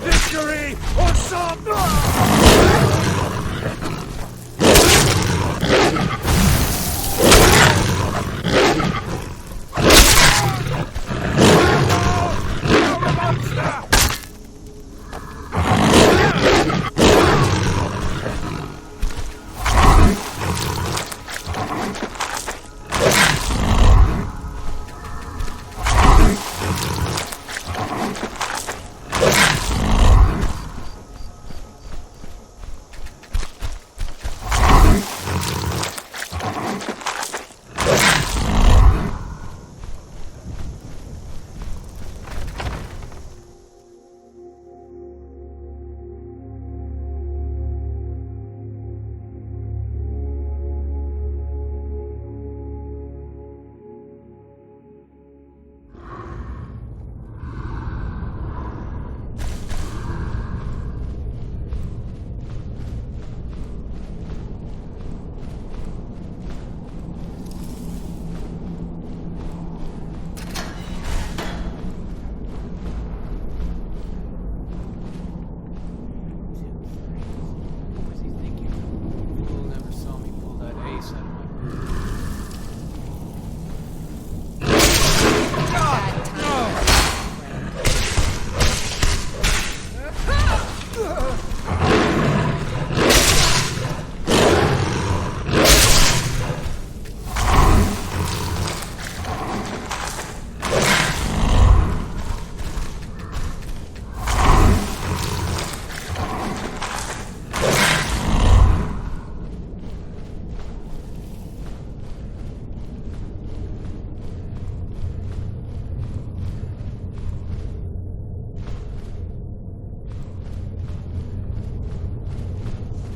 Victory or some...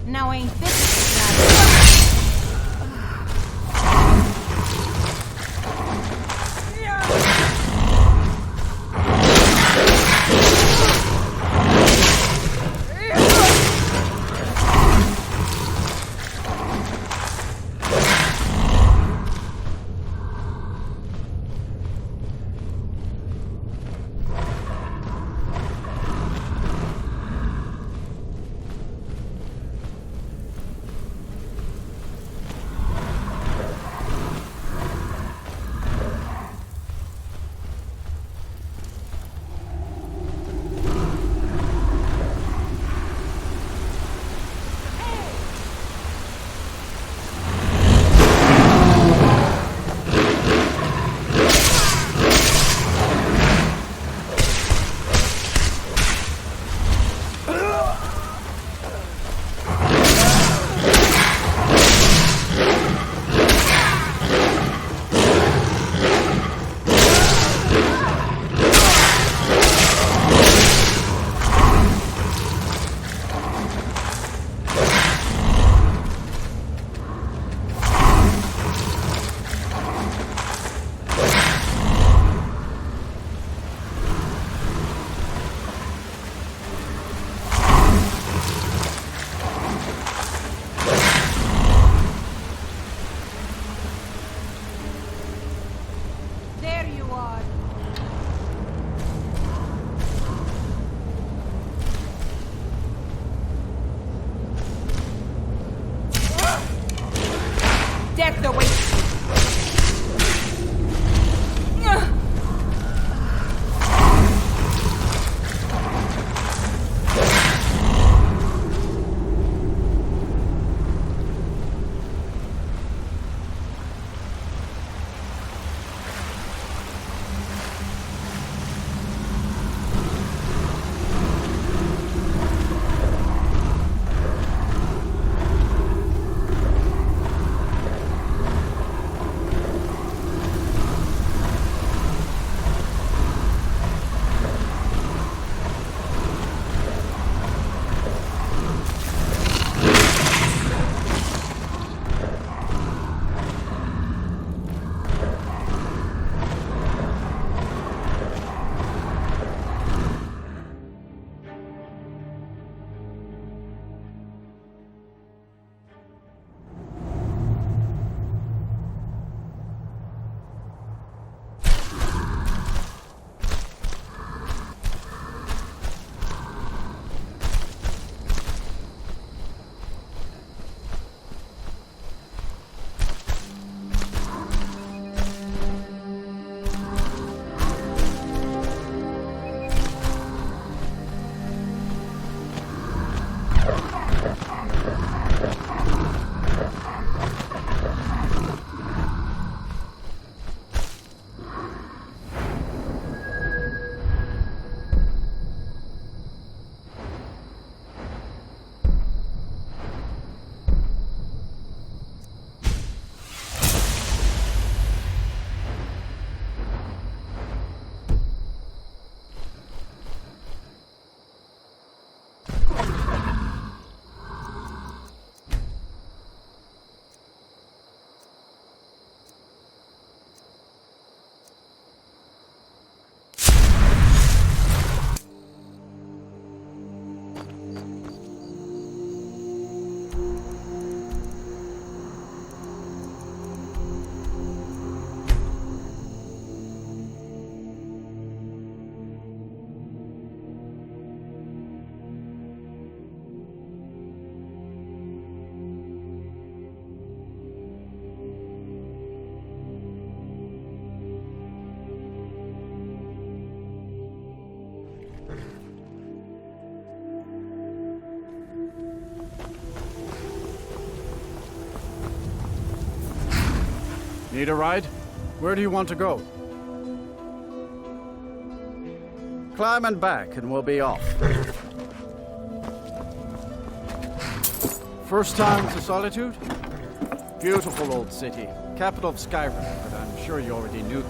Now ain't this death awaits. Need a ride? Where do you want to go? Climb and back, and we'll be off. First time to Solitude? Beautiful old city. Capital of Skyrim, but I'm sure you already knew.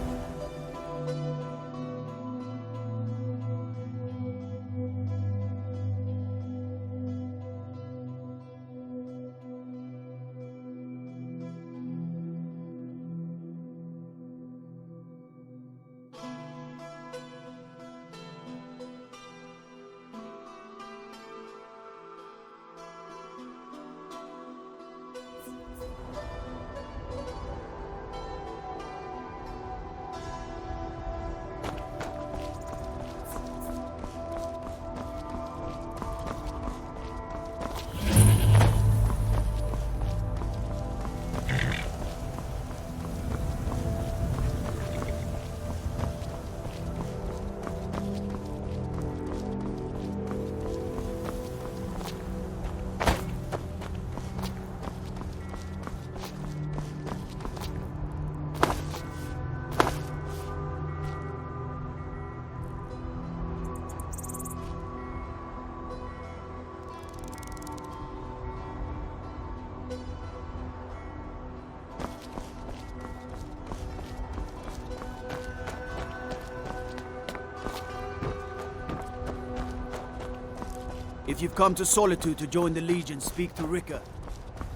If you've come to Solitude to join the Legion, speak to Rika.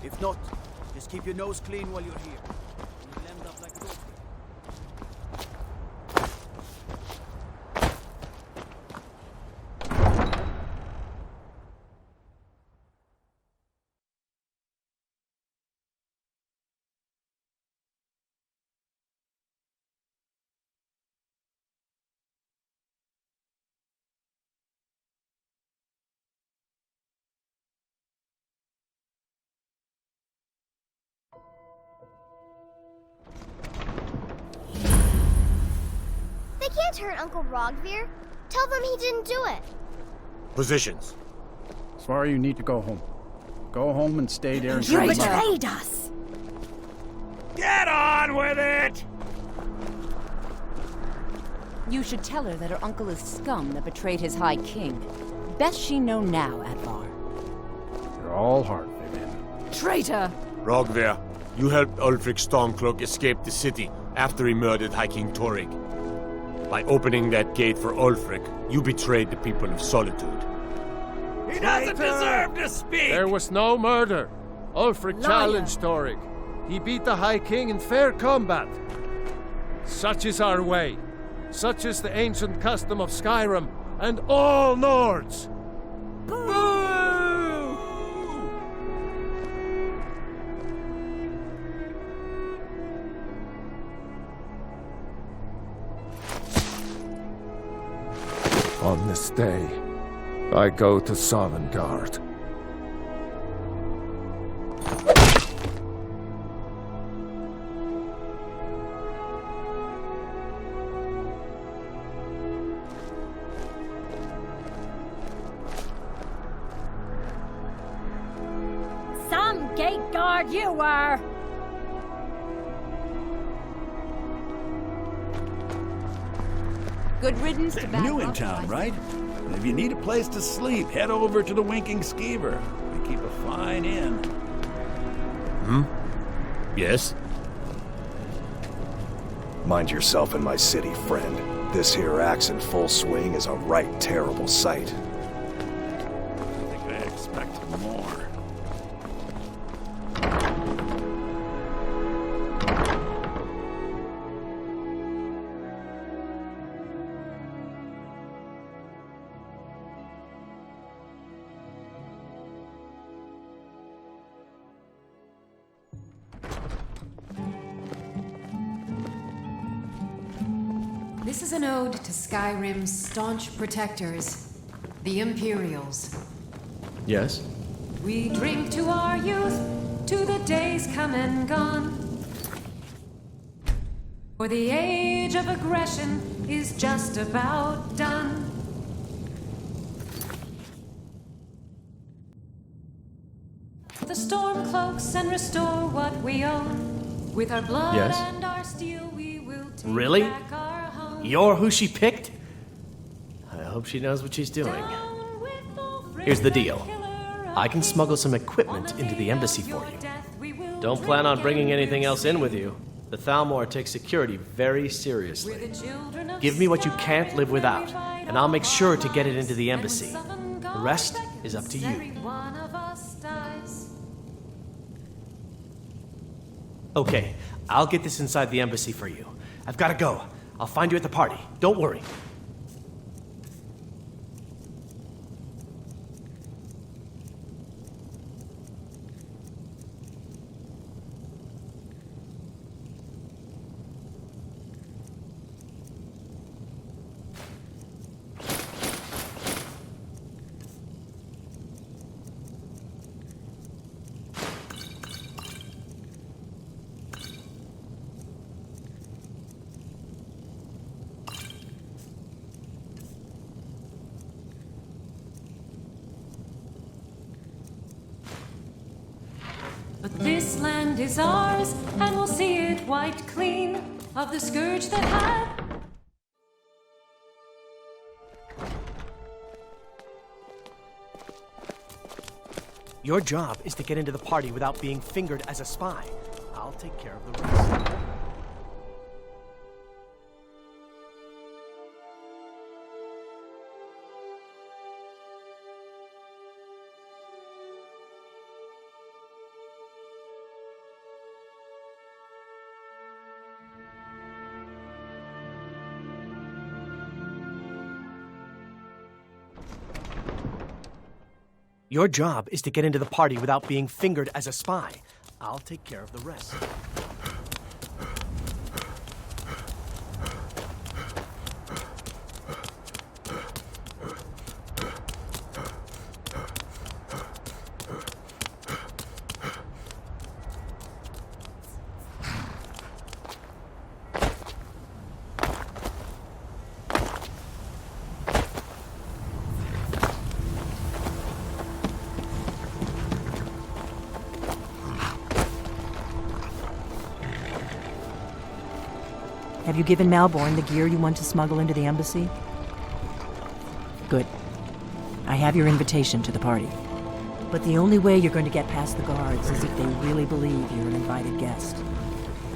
If not, just keep your nose clean while you're here. You'll end up like Thor. They can't hurt Uncle Rogvir. Tell them he didn't do it. Positions. Sorry, you need to go home. Go home and stay there and You betrayed us! Get on with it! You should tell her that her uncle is scum that betrayed his High King. Best she know now, Advar. You're all heart, Vivian. Traitor! Rogver, you helped Ulfric Stormcloak escape the city after he murdered High King Torrig. By opening that gate for Ulfric, you betrayed the people of Solitude. He doesn't deserve to speak! There was no murder. Ulfric Liar. challenged Torrig. He beat the High King in fair combat. Such is our way. Such is the ancient custom of Skyrim and all Nords. On this day, I go to Sovngarde. Some gate guard you were! Good riddance to bad New in luck, town, I right? If you need a place to sleep, head over to the Winking Skeever. We keep a fine inn. Yes? Mind yourself in my city, friend. This here axe in full swing is a right terrible sight. I think I expected more. This is an ode to Skyrim's staunch protectors, the Imperials. Yes? We drink to our youth, to the days come and gone. For the age of aggression is just about done. The storm cloaks and restore what we own. With our blood Yes? and our steel, we will take Really? back our home. You're who she picked? I hope she knows what she's doing. Here's the deal. I can smuggle some equipment into the embassy for you. Don't plan on bringing anything else in with you. The Thalmor takes security very seriously. Give me what you can't live without, and I'll make sure to get it into the embassy. The rest is up to you. Okay, I'll get this inside the embassy for you. I've got to go. I'll find you at the party. Don't worry. But this land is ours, and we'll see it wiped clean of the scourge that had. Your job is to get into the party without being fingered as a spy. I'll take care of the rest. Your job is to get into the party without being fingered as a spy. I'll take care of the rest. Have you given Malborn the gear you want to smuggle into the embassy? Good. I have your invitation to the party. But the only way you're going to get past the guards is if they really believe you're an invited guest.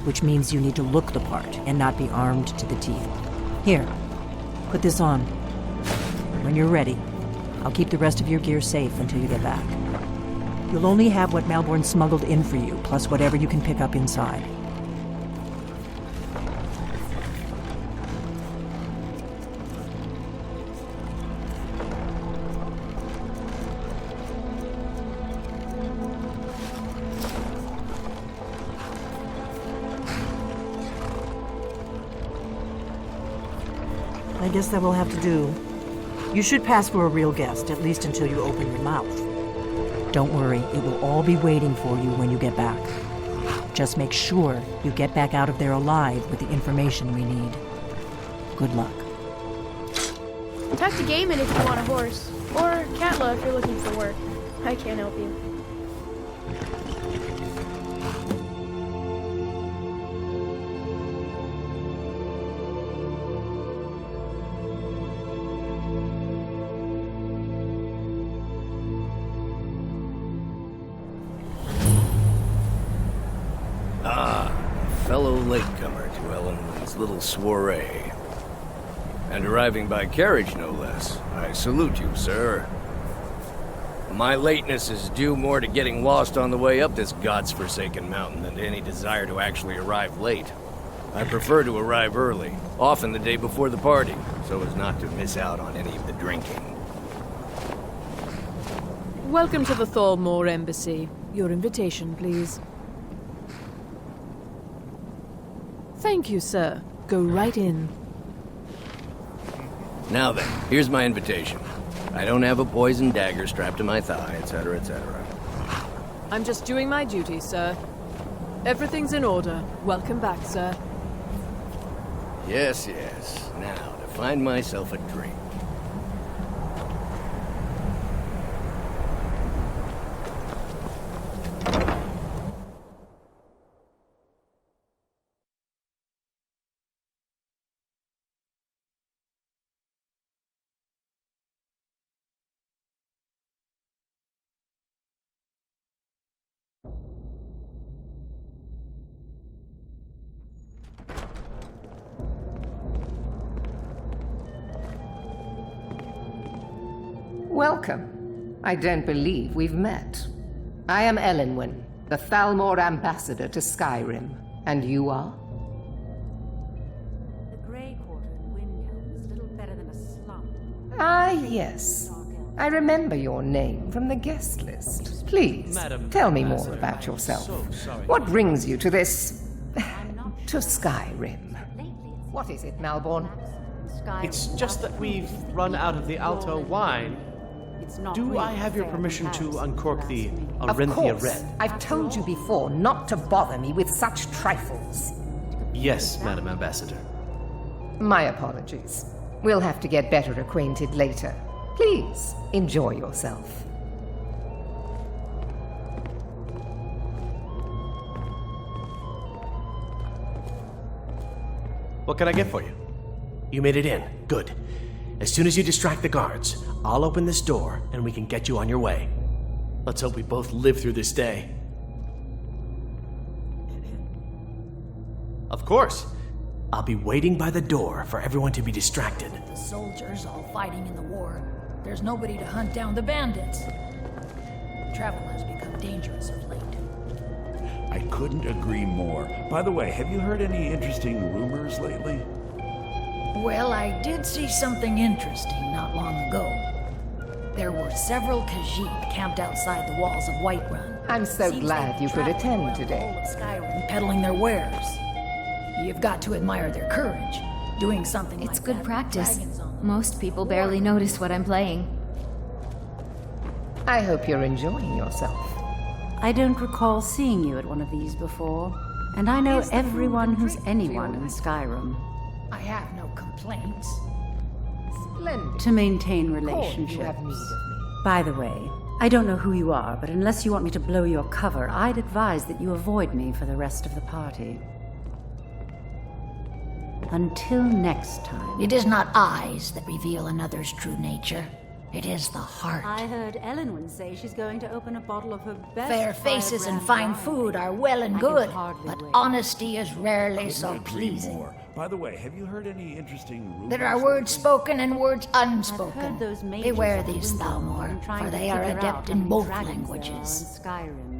Which means you need to look the part and not be armed to the teeth. Here, put this on. When you're ready, I'll keep the rest of your gear safe until you get back. You'll only have what Malborn smuggled in for you, plus whatever you can pick up inside. I guess that will have to do. You should pass for a real guest, at least until you open your mouth. Don't worry, it will all be waiting for you when you get back. Just make sure you get back out of there alive with the information we need. Good luck. Talk to Gaiman if you want a horse. Or Katla if you're looking for work. I can't help you. Fellow latecomer to Ellenwood's little soiree. And arriving by carriage, no less. I salute you, sir. My lateness is due more to getting lost on the way up this god's-forsaken mountain than to any desire to actually arrive late. I prefer to arrive early, often the day before the party, so as not to miss out on any of the drinking. Welcome to the Thalmor Embassy. Your invitation, please. Thank you, sir. Go right in. Now then, here's my invitation. I don't have a poisoned dagger strapped to my thigh, etc., etc. I'm just doing my duty, sir. Everything's in order. Welcome back, sir. Yes, yes. Now, to find myself a drink. Welcome. I don't believe we've met. I am Elenwen, the Thalmor ambassador to Skyrim. And you are? The Grey Quarter in Windhelm is little better than a slum. Ah, yes. I remember your name from the guest list. Please, Madam tell me more Ambassador, about I'm yourself. so sorry. What brings you to this... to Skyrim? What is it, Malborn? It's just that we've run out of the Alto wine. Do I have your permission to uncork the Of Arinthia course. Red? I've told you before not to bother me with such trifles. Yes, Madam Ambassador. My apologies. We'll have to get better acquainted later. Please, enjoy yourself. What can I get for you? You made it in. Good. As soon as you distract the guards, I'll open this door and we can get you on your way. Let's hope we both live through this day. Of course. I'll be waiting by the door for everyone to be distracted. The soldiers all fighting in the war. There's nobody to hunt down the bandits. Travel has become dangerous of late. I couldn't agree more. By the way, have you heard any interesting rumors lately? Well, I did see something interesting not long ago. There were several Khajiit camped outside the walls of Whiterun. I'm so Seems glad they've you could traveled attend around the today. whole of Skyrim peddling their wares. You've got to admire their courage, doing something It's like good that with practice. dragons on them. Most people barely notice what I'm playing. I hope you're enjoying yourself. I don't recall seeing you at one of these before, and I know everyone who's anyone in Skyrim. I have no complaints. Splendid. To maintain Of course relationships. you have need of me. By the way, I don't know who you are, but unless you want me to blow your cover, I'd advise that you avoid me for the rest of the party. Until next time. It is not eyes that reveal another's true nature. It is the heart. I heard Elenwen say she's going to open a bottle of her best Fair faces and fine firebrand food are well and I can good, hardly but wait. honesty is rarely so Couldn't agree pleasing. more. By the way, have you heard any interesting rumors? There are words spoken and words unspoken. heard those mages Beware of the these, Windhelm Thalmor, been trying for to they are figure adept out in how both many dragons there are languages. in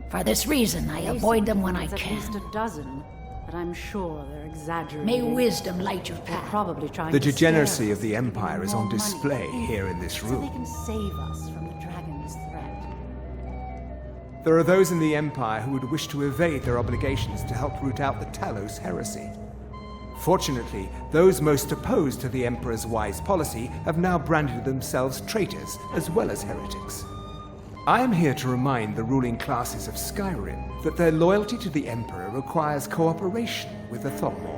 Skyrim. For this reason, I They avoid say them when I there's at least can. a dozen, but I'm sure they're exaggerating. May wisdom light your They're path. probably trying The to degeneracy scare of the us Empire is more on money, display here in this so they room. can save us from the dragon's threat. There are those in the Empire who would wish to evade their obligations to help root out the Talos heresy. Fortunately, those most opposed to the Emperor's wise policy have now branded themselves traitors as well as heretics. I am here to remind the ruling classes of Skyrim that their loyalty to the Emperor requires cooperation with the Thalmor.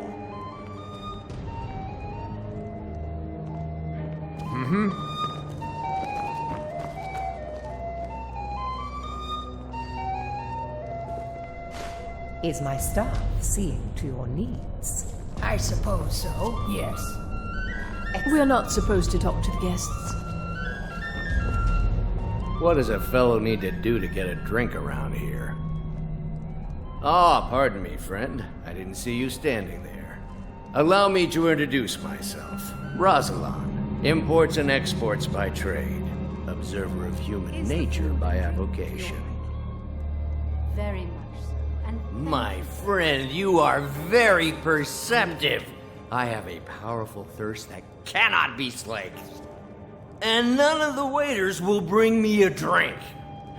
Is my staff seeing to your needs? I suppose so, yes. We're not supposed to talk to the guests. What does a fellow need to do to get a drink around here? Ah, pardon me, friend. I didn't see you standing there. Allow me to introduce myself. Rosalind, imports and exports by trade. Observer of human nature by avocation. Very much so. And My friend, you are very perceptive. I have a powerful thirst that cannot be slaked. And none of the waiters will bring me a drink.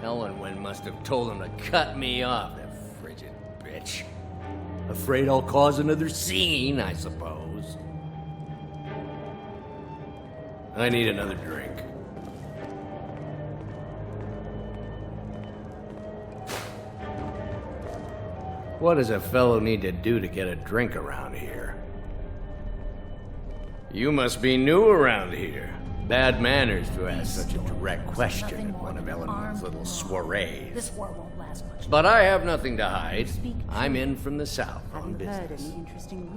Elenwen must have told them to cut me off, that frigid bitch. Afraid I'll cause another scene, I suppose. I need another drink. What does a fellow need to do to get a drink around here? You must be new around here. Bad manners to ask such a direct question at one of Elenwen's little soirees. This war won't last much. But I have nothing to hide. I'm in from the south on business.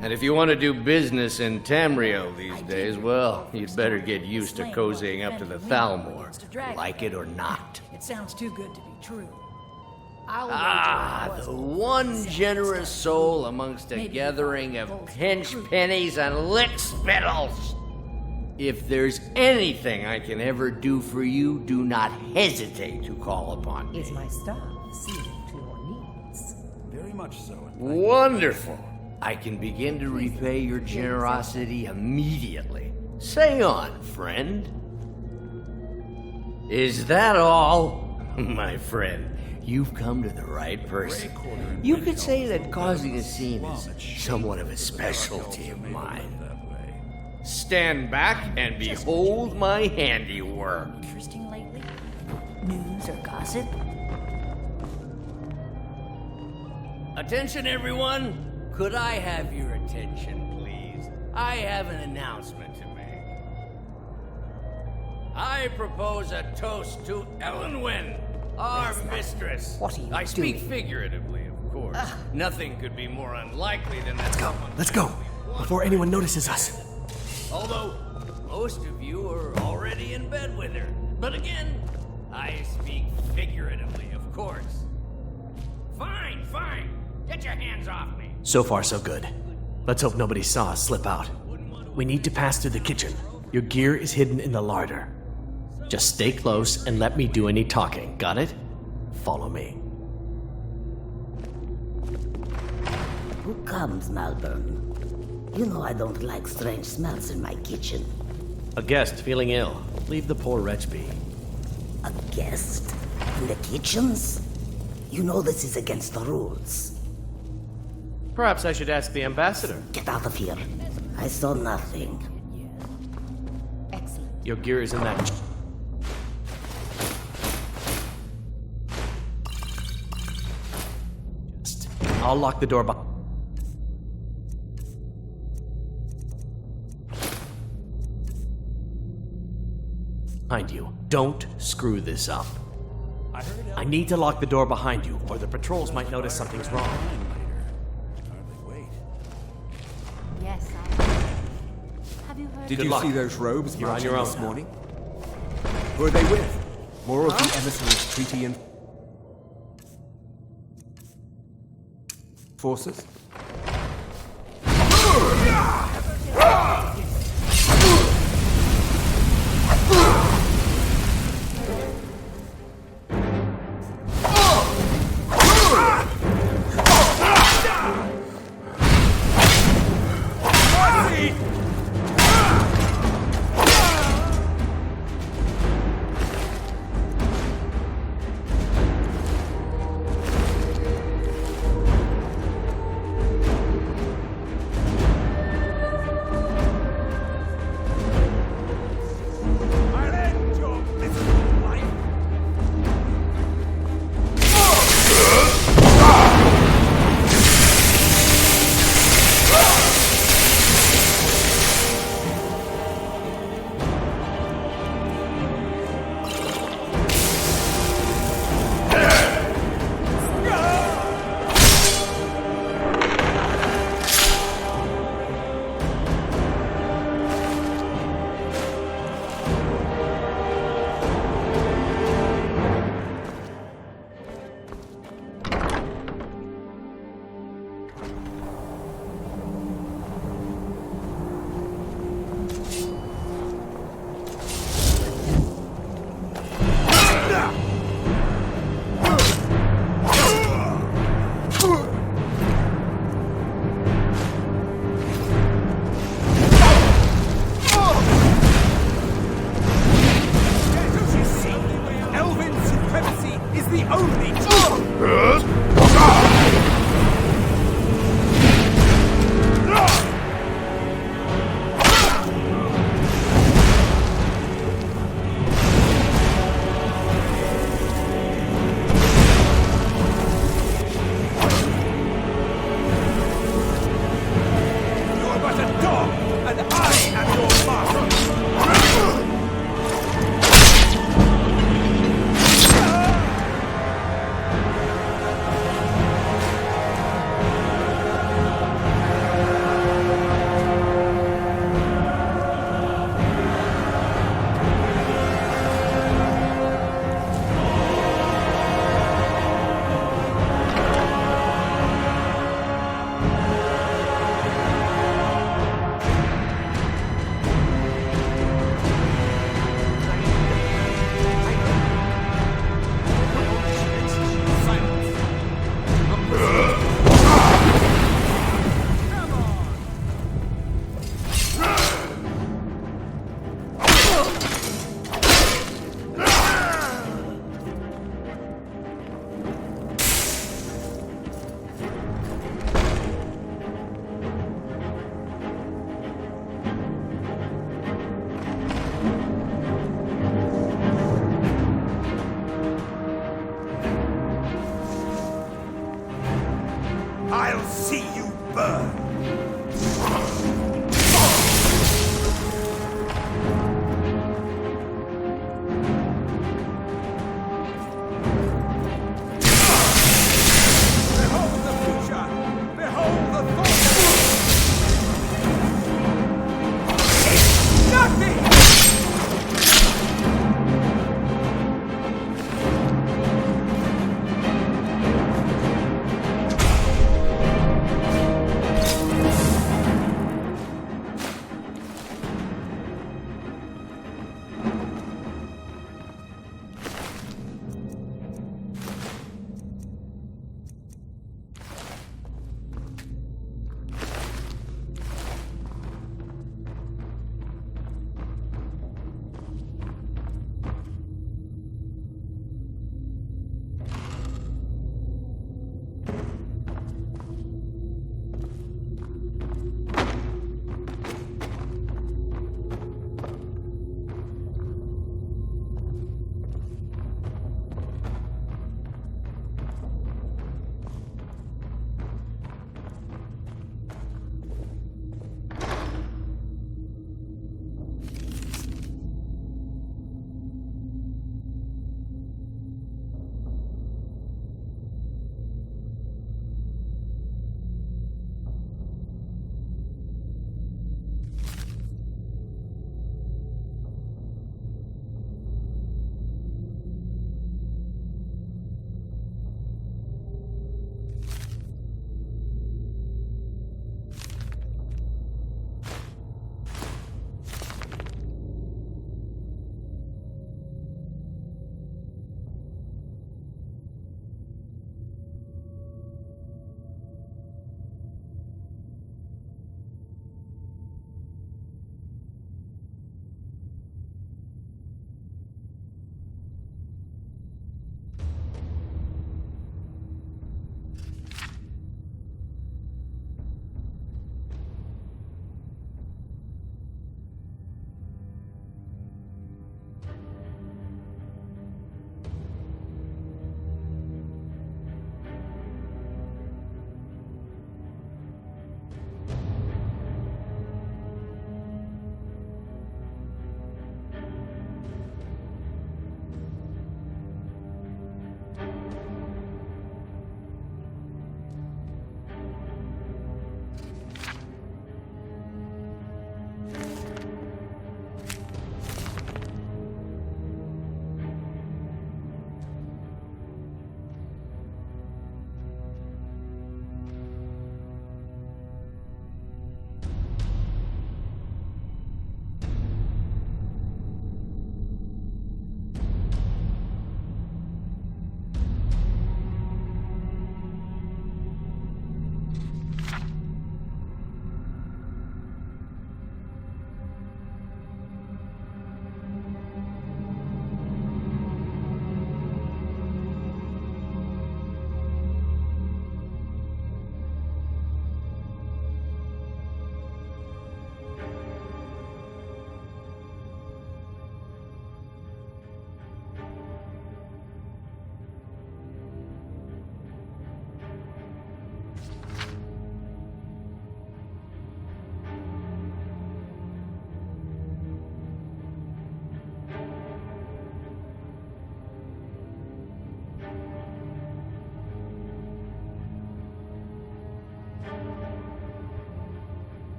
And if you want to do business in Tamriel these days, well, you'd better get used to cozying up to the Thalmor, like it or not. It sounds too good to be true. Ah, the one generous soul amongst a gathering of pinch pennies and lick spittles. If there's anything I can ever do for you, do not hesitate to call upon me. Is my staff suited to your needs? Very much so. Wonderful. I can begin to repay your generosity immediately. Say on, friend. Is that all? My friend, you've come to the right person. You could say that causing a scene is somewhat of a specialty of mine. Stand back and behold my handiwork. Interesting lately? News or gossip? Attention, everyone. Could I have your attention, please? I have an announcement to make. I propose a toast to Elenwen, our mistress. What are you I speak doing? figuratively, of course. Nothing could be more unlikely than that. Let's go, before anyone notices us. Although most of you are already in bed with her. But again, I speak figuratively, of course. Fine, fine. Get your hands off me. So far, so good. Let's hope nobody saw us slip out. We need to pass through the kitchen. Your gear is hidden in the larder. Just stay close and let me do any talking. Got it? Follow me. Who comes, Malvern? You know I don't like strange smells in my kitchen. A guest feeling ill. Leave the poor wretch be. A guest? In the kitchens? You know this is against the rules. Perhaps I should ask the ambassador. Get out of here. I saw nothing. Excellent. Your gear is in that... I'll lock the door behind you. Don't screw this up. I need to lock the door behind you, or the patrols might notice something's wrong. Yes, have you heard? Did Good you luck. see those robes You're on marching your own this now. morning? Who are they with? More of the emissaries' treaty and forces?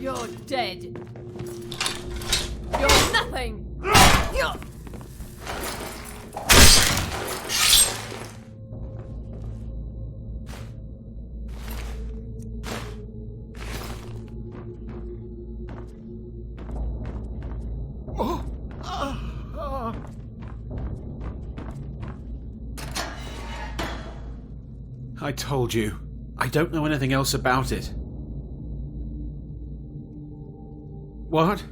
You're dead. You're nothing. You're... I told you. I don't know anything else about it. What?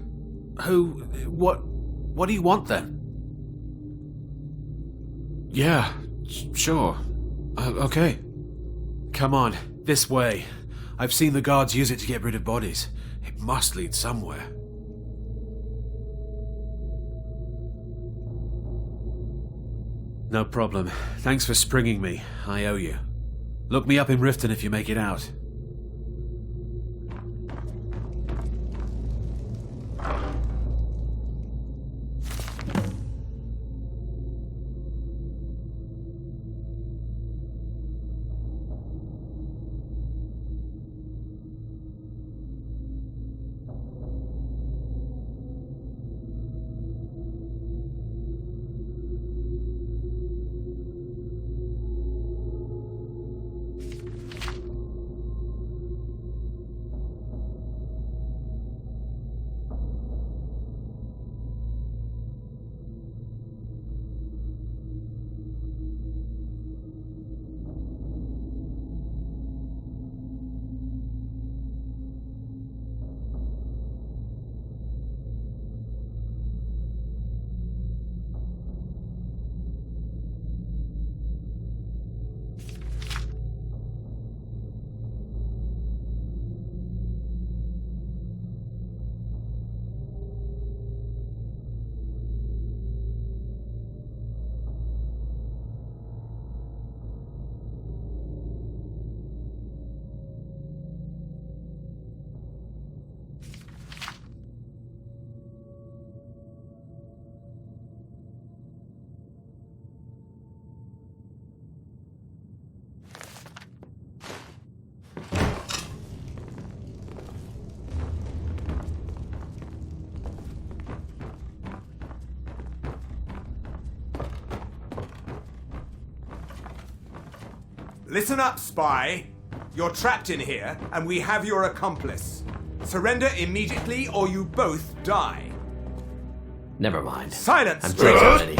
Who? What do you want then? Yeah, sure. Okay. Come on, this way. I've seen the guards use it to get rid of bodies. It must lead somewhere. No problem. Thanks for springing me. I owe you. Look me up in Riften if you make it out. Listen up, spy. You're trapped in here, and we have your accomplice. Surrender immediately, or you both die. Never mind. Silence! I'm drinking already.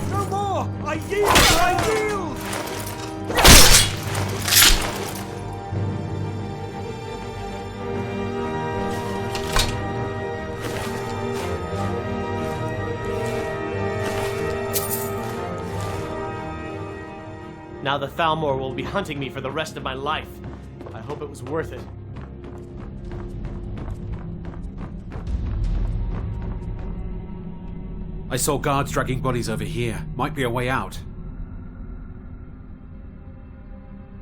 No more! I yield! I yield! Now the Thalmor will be hunting me for the rest of my life. I hope it was worth it. I saw guards dragging bodies over here. Might be a way out.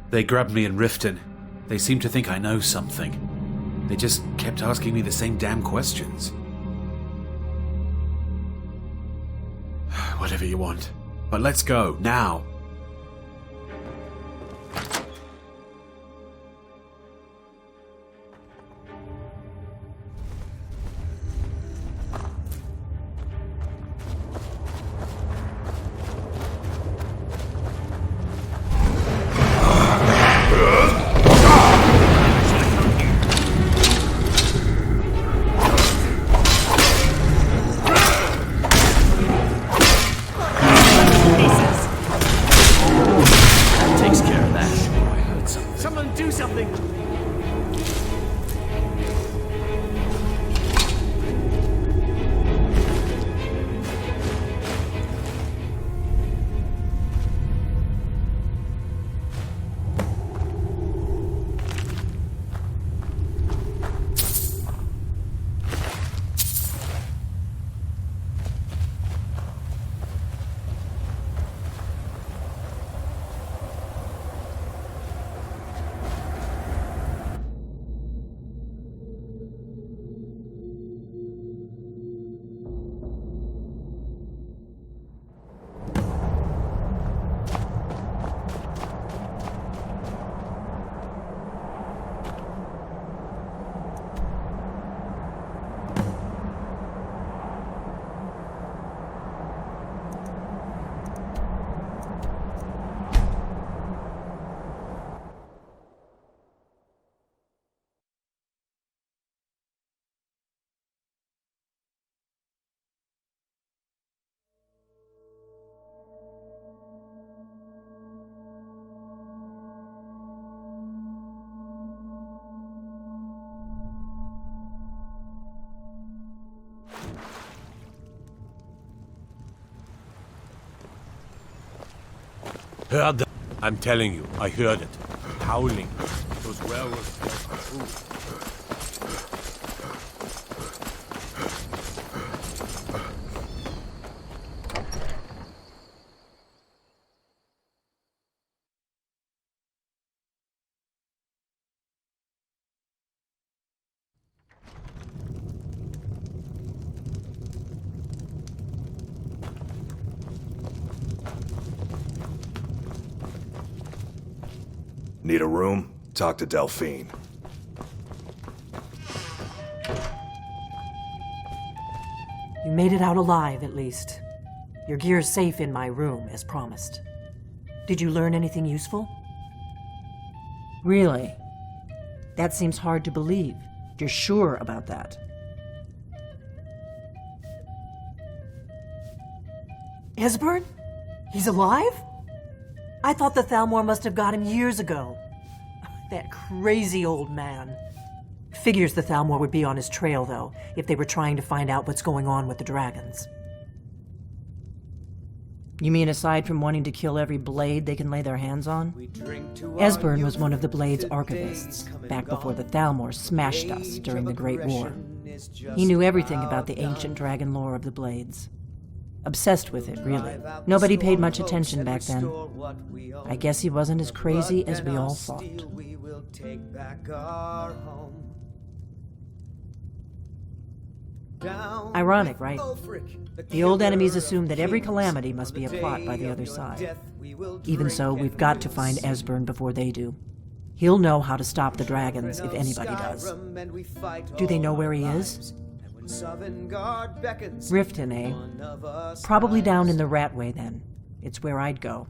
They grabbed me in Riften. They seem to think I know something. They just kept asking me the same damn questions. Whatever you want. But let's go, now. Heard that? I'm telling you, I heard it. Howling. Those werewolves. Ooh. Need a room? Talk to Delphine. You made it out alive, at least. Your gear's safe in my room, as promised. Did you learn anything useful? Really? That seems hard to believe. You're sure about that? Esbern? He's alive? I thought the Thalmor must have got him years ago. That crazy old man. Figures the Thalmor would be on his trail, though, if they were trying to find out what's going on with the dragons. You mean aside from wanting to kill every blade they can lay their hands on? Esbern was one of the Blade's archivists, back before the Thalmor smashed us during the Great War. He knew everything about the ancient dragon lore of the Blades. Obsessed with it, really. Nobody paid much attention back then. I guess he wasn't as crazy as we all thought. Ironic, right? The old enemies assume that every calamity must be a plot by the other side. Even so, we've got to find Esbern before they do. He'll know how to stop the dragons, if anybody does. Do they know where he is? Riften, eh? Probably down in the Ratway, then. It's where I'd go.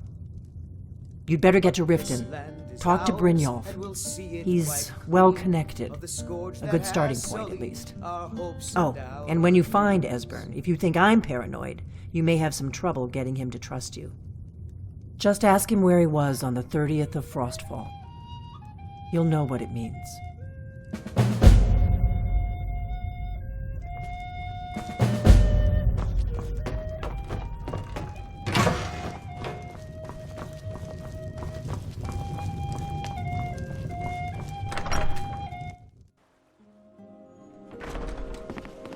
You'd better get to Riften. Talk to Brynjolf. He's well-connected. A good starting point, at least. Oh, and when you find Esbern, if you think I'm paranoid, you may have some trouble getting him to trust you. Just ask him where he was on the 30th of Frostfall. You'll know what it means.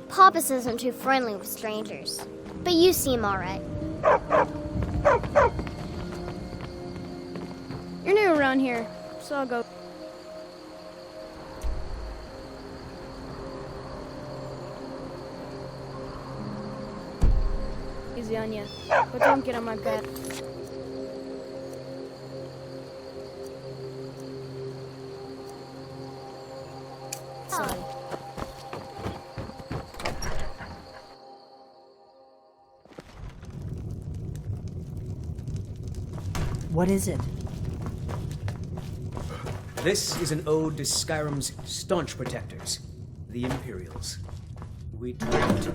Papas isn't too friendly with strangers, but you seem alright. You're new around here, so I'll go. Easy on you, but don't get on my bed. Sorry. What is it? This is an ode to Skyrim's staunch protectors, the Imperials. We drift.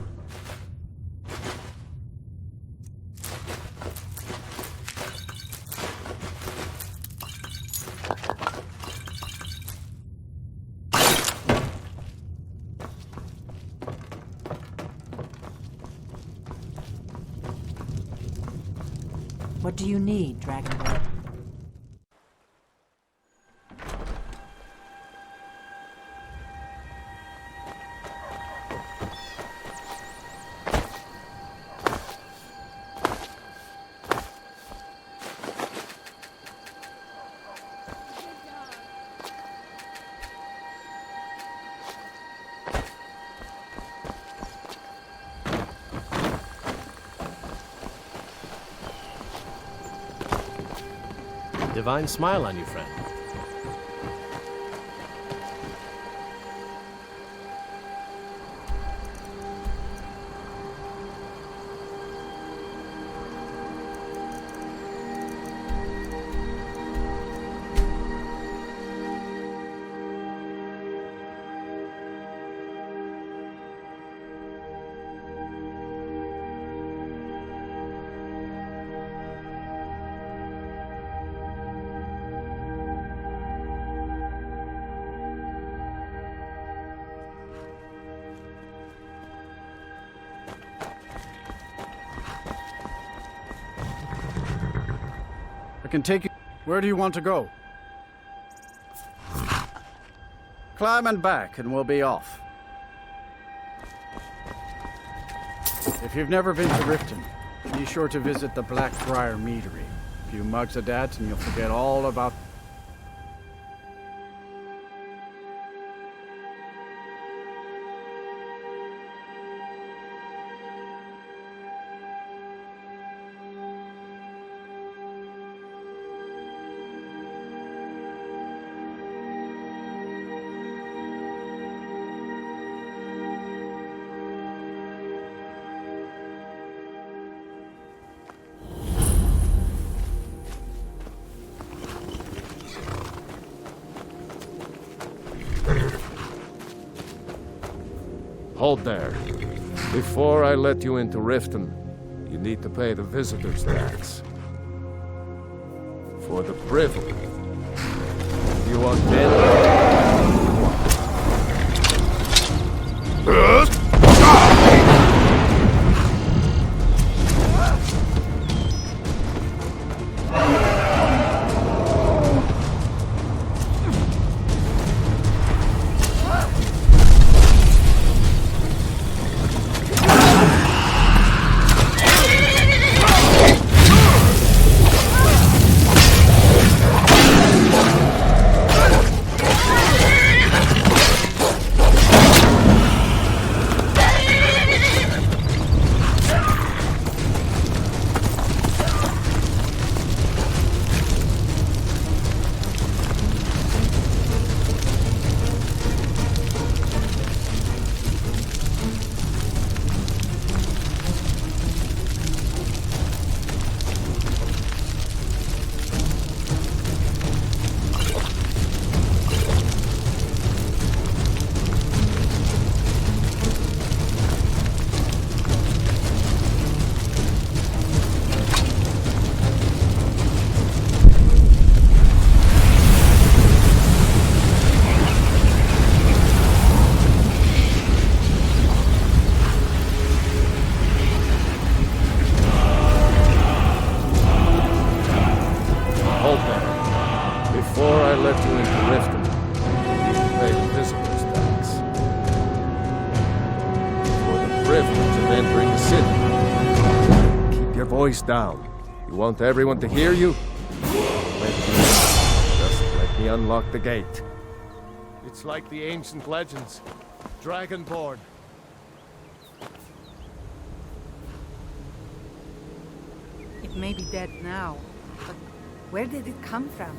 What do you need, Dragonborn? Divine smile on you, friend. I can take you. Where do you want to go? Climb and back, and we'll be off. If you've never been to Riften, be sure to visit the Blackbriar Meadery. A few mugs of that, and you'll forget all about... Hold there. Before I let you into Riften, you need to pay the visitor's tax. For the privilege. You are dead. Down. You want everyone to hear you? Just let me unlock the gate. It's like the ancient legends. Dragonborn. It may be dead now, but where did it come from?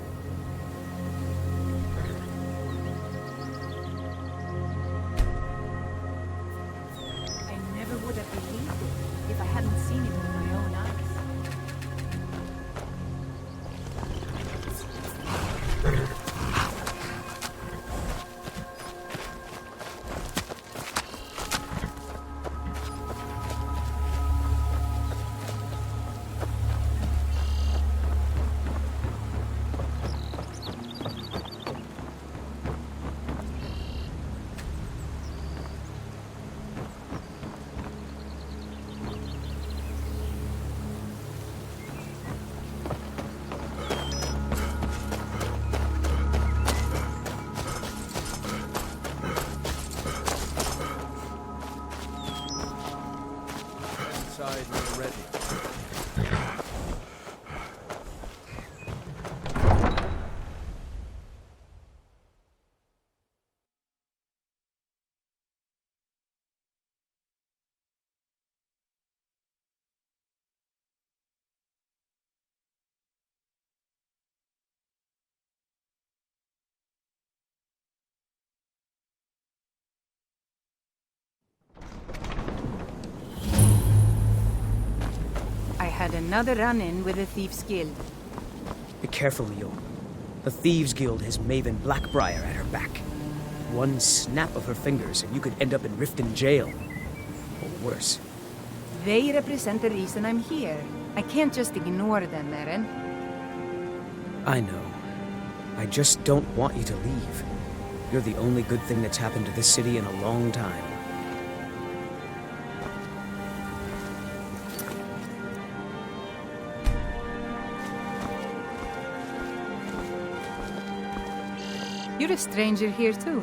I never would have believed it if I hadn't seen it with my own eyes. Had another run-in with the Thieves' Guild. Be careful, Leo. The Thieves' Guild has Maven Blackbriar at her back. One snap of her fingers and you could end up in Riften jail. Or worse. They represent the reason I'm here. I can't just ignore them, Eren. I know. I just don't want you to leave. You're the only good thing that's happened to this city in a long time. You're a stranger here, too.